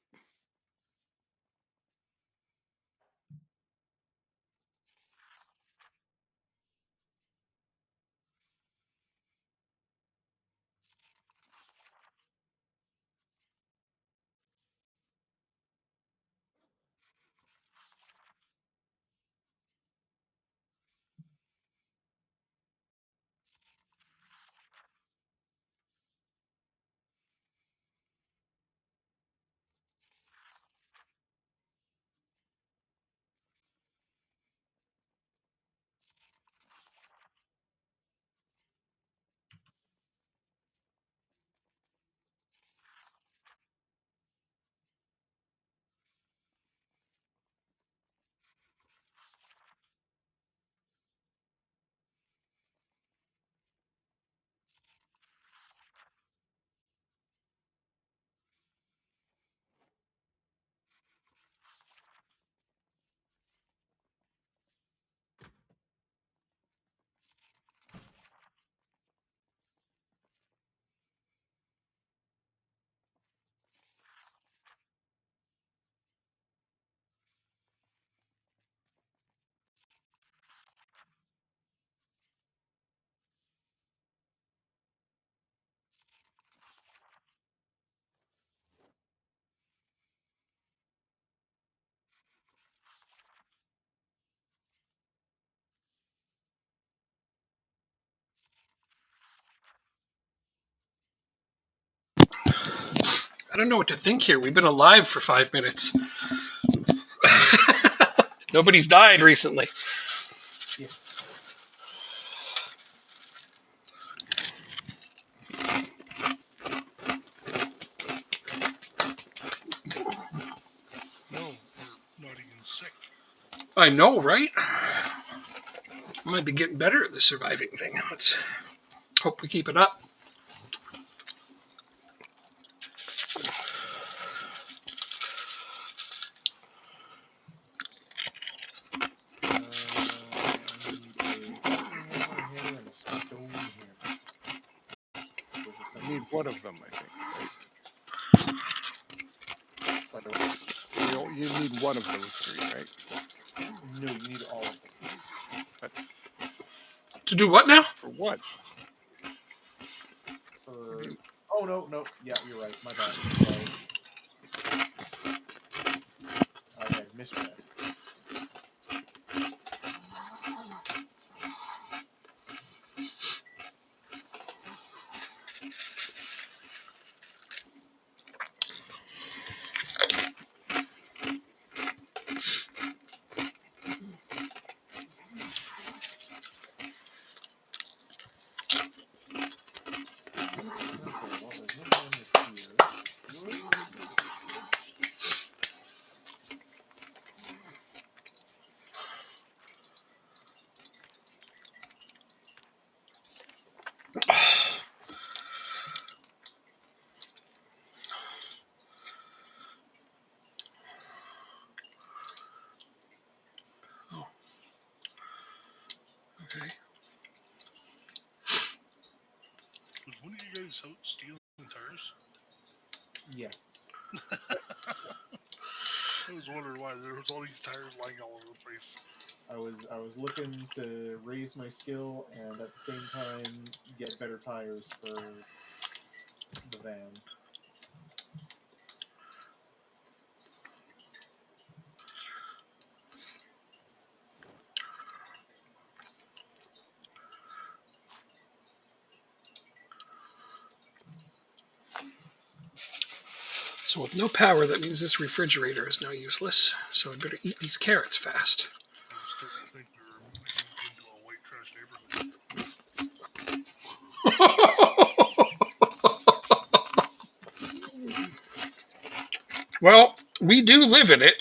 I don't know what to think here. We've been alive for 5 minutes. Nobody's died recently. Yeah. No, we're not even sick. I know, right? I might be getting better at the surviving thing. Let's hope we keep it up. You need one of them, I think, right? You need one of those three, right? No, you need all of them. But To do what now? for what? Oh, no. Yeah, you're right. My bad. Sorry. I had misread. Okay, well, there's no damage here. Okay. Was one of you guys out stealing tires? Yes. I was wondering why there was all these tires lying all over the place. I was looking to raise my skill and at the same time get better tires for the van. So with no power, that means this refrigerator is now useless. So I better eat these carrots fast. I was starting to think we moved into a white trash neighborhood. Well, we do live in it.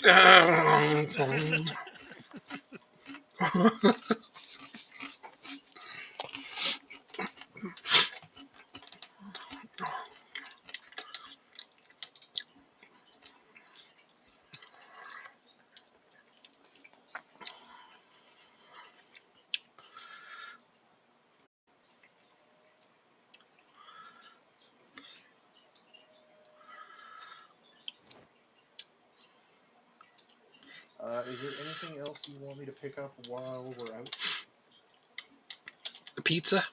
Is there anything else you want me to pick up while we're out? The pizza.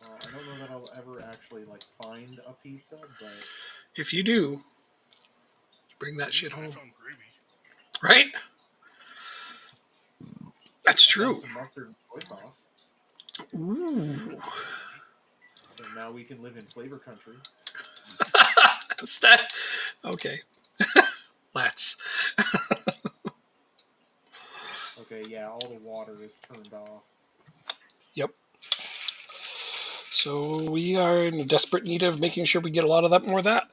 I don't know that I'll ever actually find a pizza, but If you do, bring that shit I home. found gravy. Right? That's I found true. some mustard and soy sauce. Ooh. So now we can live in flavor country. That's that. Okay. Let's. Okay, yeah, all the water is turned off. Yep. So we are in desperate need of making sure we get a lot of that, more of that.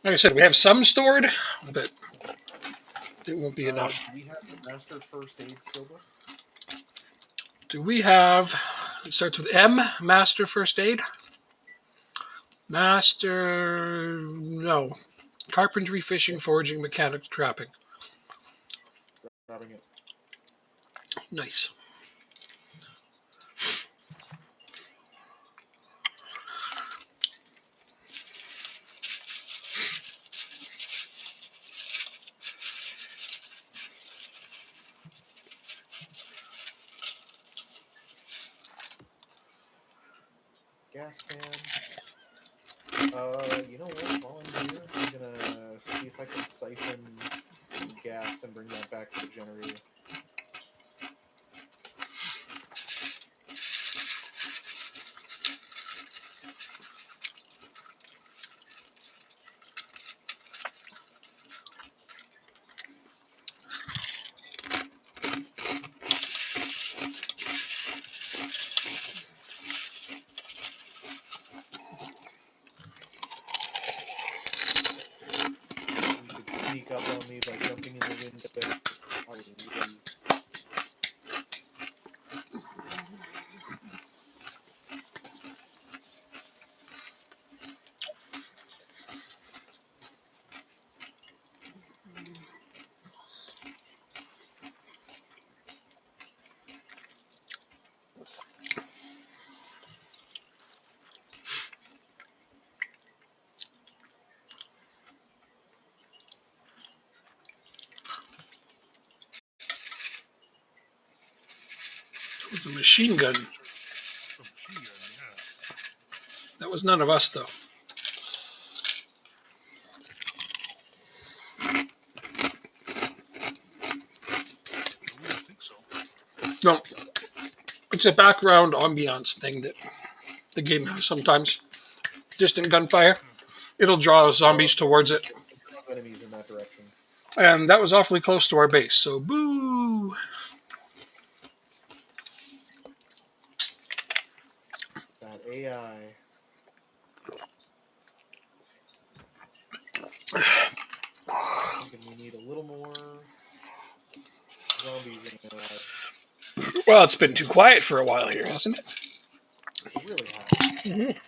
Like I said, we have some stored, but it won't be enough. Do we have the master first aid skill book? Do we have... It starts with M, Master First Aid. Master... No. Carpentry, fishing, foraging, mechanics, trapping. Grabbing it. Nice. Gas can. You know what? While I'm here, I'm gonna see if I can siphon some gas and bring that back to the generator. You could sneak up on me by jumping in the window. I would leave. It was a machine gun. A machine gun, yeah. That was none of us, though. I wouldn't think so. No, it's a background ambiance thing that the game has sometimes. Distant gunfire. It'll draw zombies towards it. Enemies in that direction. And that was awfully close to our base, so boo! That AI. Thinking we need a little more zombies in there. Well, it's been too quiet for a while here, hasn't it? It really has.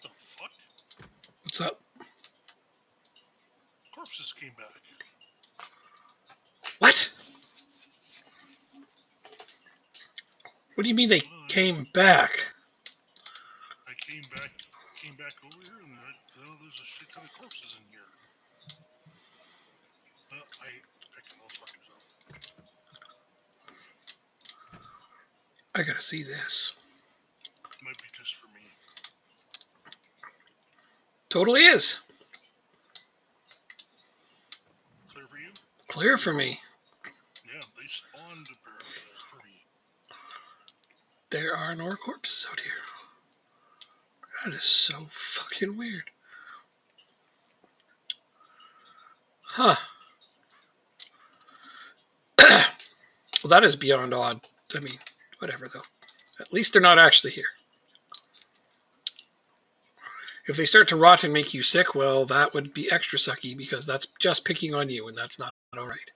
The fuck? What's up? Corpses came back. What? What do you mean they came back? I came back over here, and there's a shit ton of corpses in here. I picking those fuckers up. I gotta see this. Might be just for me. Totally is. Clear for you? Clear for me. Yeah, they spawned apparently for me. There are no corpses out here. That is so fucking weird. Huh. Well, that is beyond odd. I mean, whatever though. At least they're not actually here. If they start to rot and make you sick, well, that would be extra sucky because that's just picking on you, and that's not all right.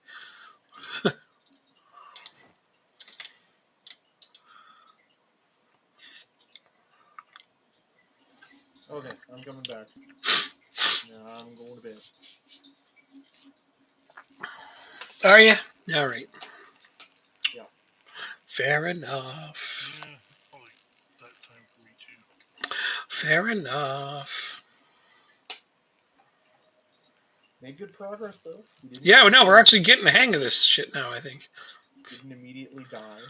Okay, I'm coming back. Now I'm going to bed. Are you? All right. Yeah. Fair enough. Yeah, probably that time for me too. Fair enough. Made good progress though. Yeah, well, no, we're actually getting the hang of this shit now, I think. Didn't immediately die.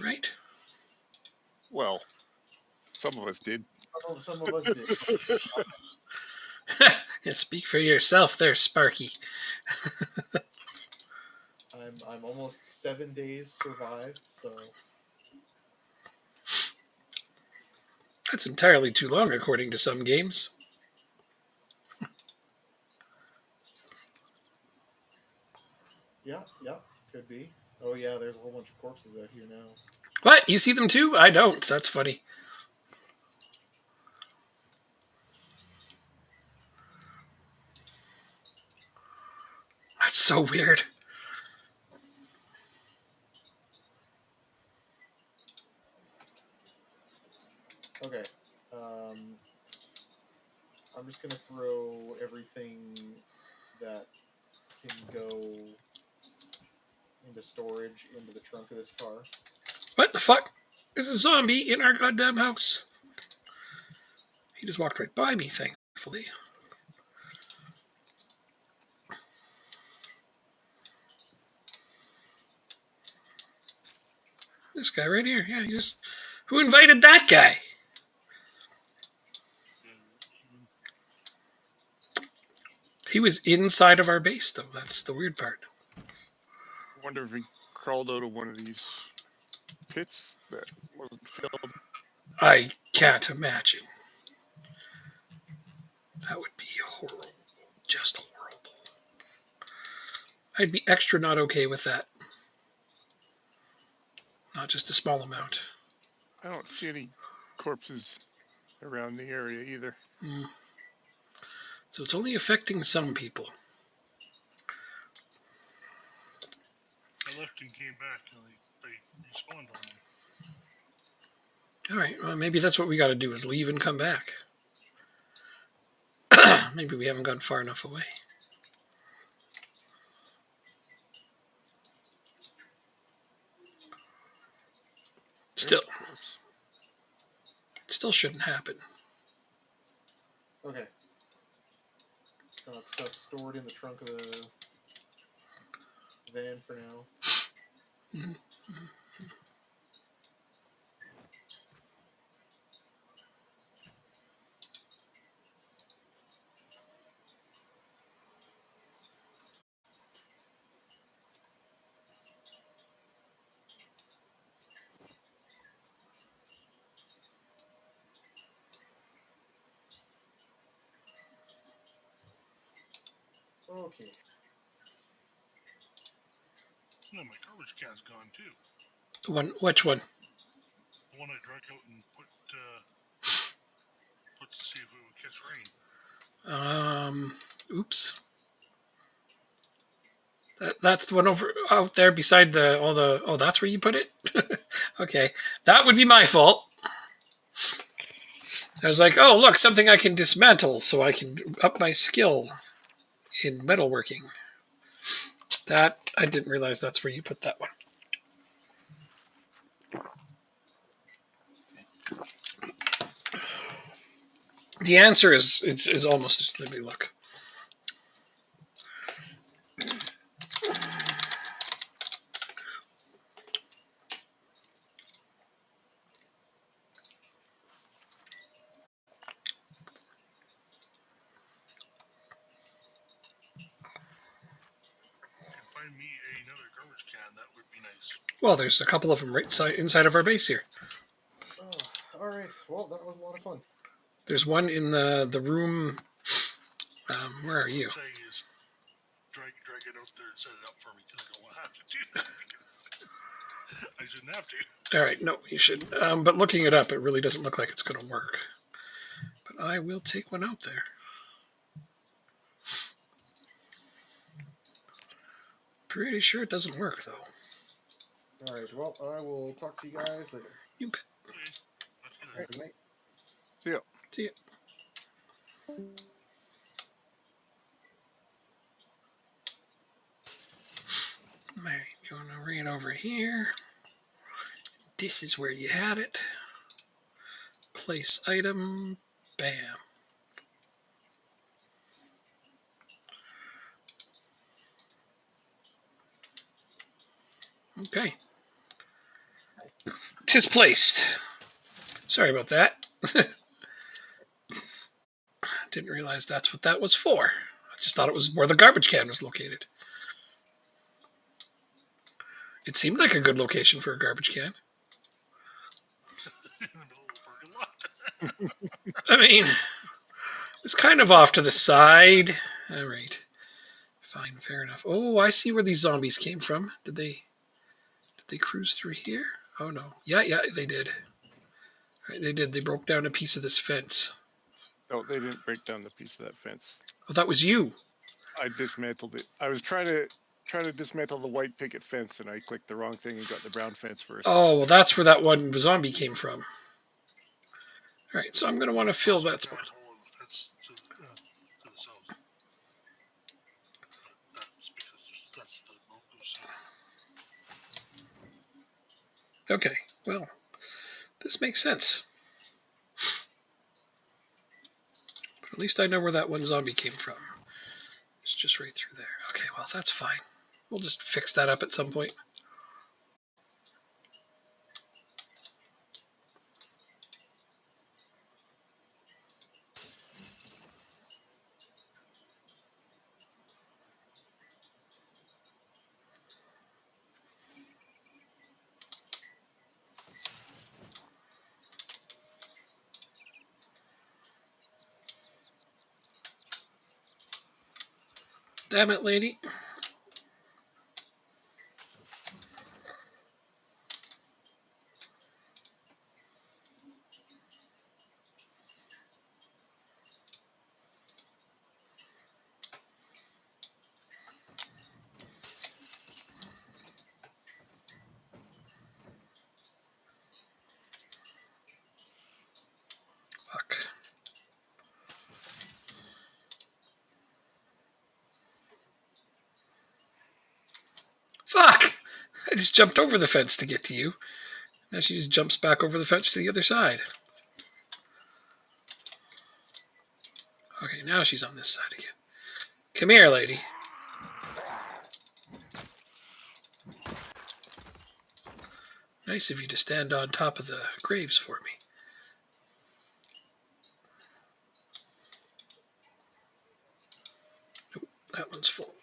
Right? Well, some of us did. Some of us did. Yeah, speak for yourself there, Sparky. I'm almost 7 days survived, so That's entirely too long, according to some games. yeah, could be. Oh yeah, there's a whole bunch of corpses out here now. What? You see them too? I don't. That's funny. That's so weird. Okay. I'm just gonna throw everything that can go into storage into the trunk of this car. What the fuck? There's a zombie in our goddamn house. He just walked right by me, thankfully. This guy right here. Yeah, he just... Who invited that guy? He was inside of our base, though. That's the weird part. I wonder if he crawled out of one of these pits that wasn't filled. I can't imagine. That would be horrible. Just horrible. I'd be extra not okay with that. Not just a small amount. I don't see any corpses around the area either. So it's only affecting some people. I left and came back and they respawned on me. All right, well, maybe that's what we got to do is leave and come back. Maybe we haven't gone far enough away. Still shouldn't happen. Okay. Got stuff stored in the trunk of the van for now. Okay. No, my garbage can's gone too. Which one? The one I drank out and put to see if it would catch rain. Oops. That's the one over out there beside all the. Oh, that's where you put it. Okay, that would be my fault. I was like, oh look, something I can dismantle, so I can up my skill in metalworking. That I didn't realize that's where you put that one. The answer is almost. Let me look. another garbage can, that would be nice. Well, there's a couple of them right inside of our base here. All right. Well, that was a lot of fun. There's one in the room. Where are you? Say is drag it out there and set it up for me because I don't want to have to do that. I shouldn't have to. All right, no, you should. But looking it up, it really doesn't look like it's going to work. But I will take one out there. Pretty sure it doesn't work, though. All right. Well, I will talk to you guys later. You bet. All right. Good night. See ya. See ya. All right, going right over here. This is where you had it. Place item. Bam. Okay. Tis placed. Sorry about that. Didn't realize that's what that was for. I just thought it was where the garbage can was located. It seemed like a good location for a garbage can. In the middle of the parking lot. I mean, it's kind of off to the side. All right. Fine, fair enough. Oh, I see where these zombies came from. Did they cruise through here? Oh no. Yeah, they did. Right, they did. They broke down a piece of this fence. No, they didn't break down the piece of that fence. Oh, that was you. I dismantled it. I was trying to dismantle the white picket fence, and I clicked the wrong thing and got the brown fence first. Oh, well, that's where that one zombie came from. All right, so I'm going to want to fill that spot. That's to the south. That's because that's the local side. Okay, well, this makes sense. But at least I know where that one zombie came from. It's just right through there. Okay, well, that's fine. We'll just fix that up at some point. Damn it, lady. Fuck. Fuck! I just jumped over the fence to get to you. Now she just jumps back over the fence to the other side. Okay, now she's on this side again. Come here, lady. Nice of you to stand on top of the graves for me. Nope, that one's full.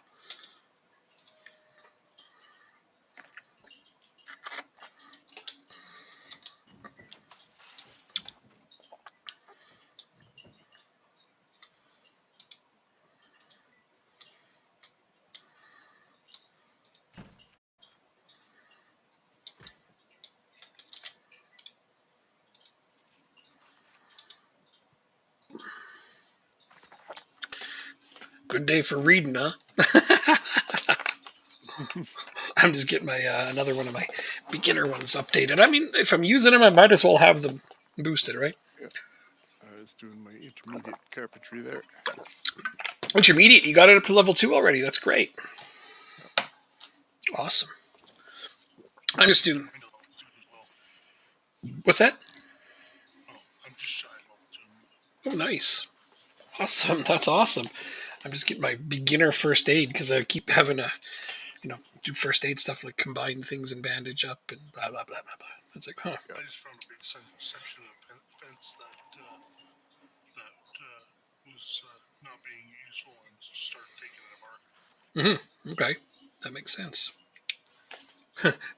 Good day for reading, huh? I'm just getting my another one of my beginner ones updated. I mean, if I'm using them, I might as well have them boosted, right? Yeah. I was doing my intermediate carpentry there. Intermediate, you got it up to level 2 already. That's great. Awesome. I'm just doing. What's that? I'm just shy of level 2. Oh, nice. Awesome. That's awesome. I'm just getting my beginner first aid because I keep having to, do first aid stuff like combine things and bandage up and blah, blah, blah, blah, blah. It's like, huh. I just found a big section of fence that was not being useful and just started taking it apart. Okay. That makes sense.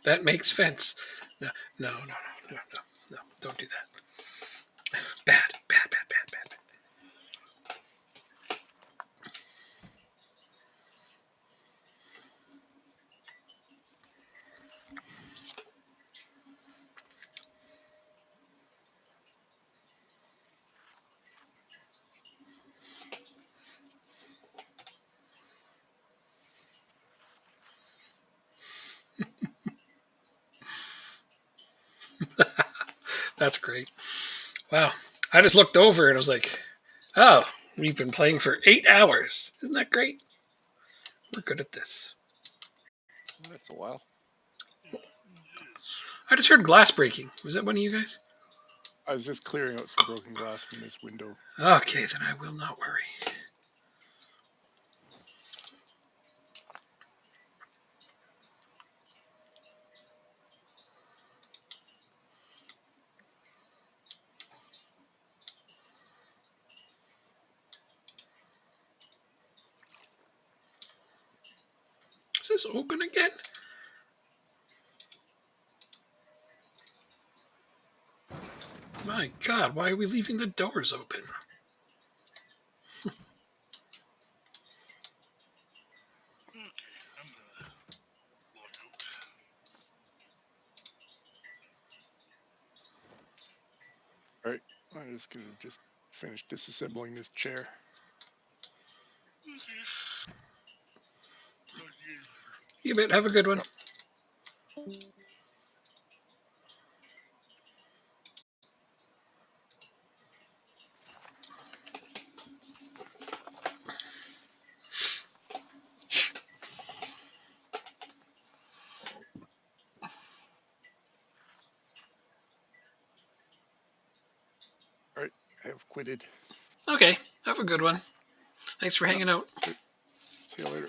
That makes sense. No, no, no, no, no, no, no. Don't do that. Bad, bad, bad, bad, bad. That's great. Wow. I just looked over and I was like, oh, we've been playing for 8 hours. Isn't that great? We're good at this. That's a while. I just heard glass breaking. Was that one of you guys? I was just clearing out some broken glass from this window. Okay, then I will not worry. Is this open again? My God, why are we leaving the doors open? Okay, I'm gonna log out. All right, I'm just gonna finish disassembling this chair. Okay. Talk to you guys later. You bet. Have a good one. All right, I have quitted. Okay, have a good one. Thanks for hanging out. See you later.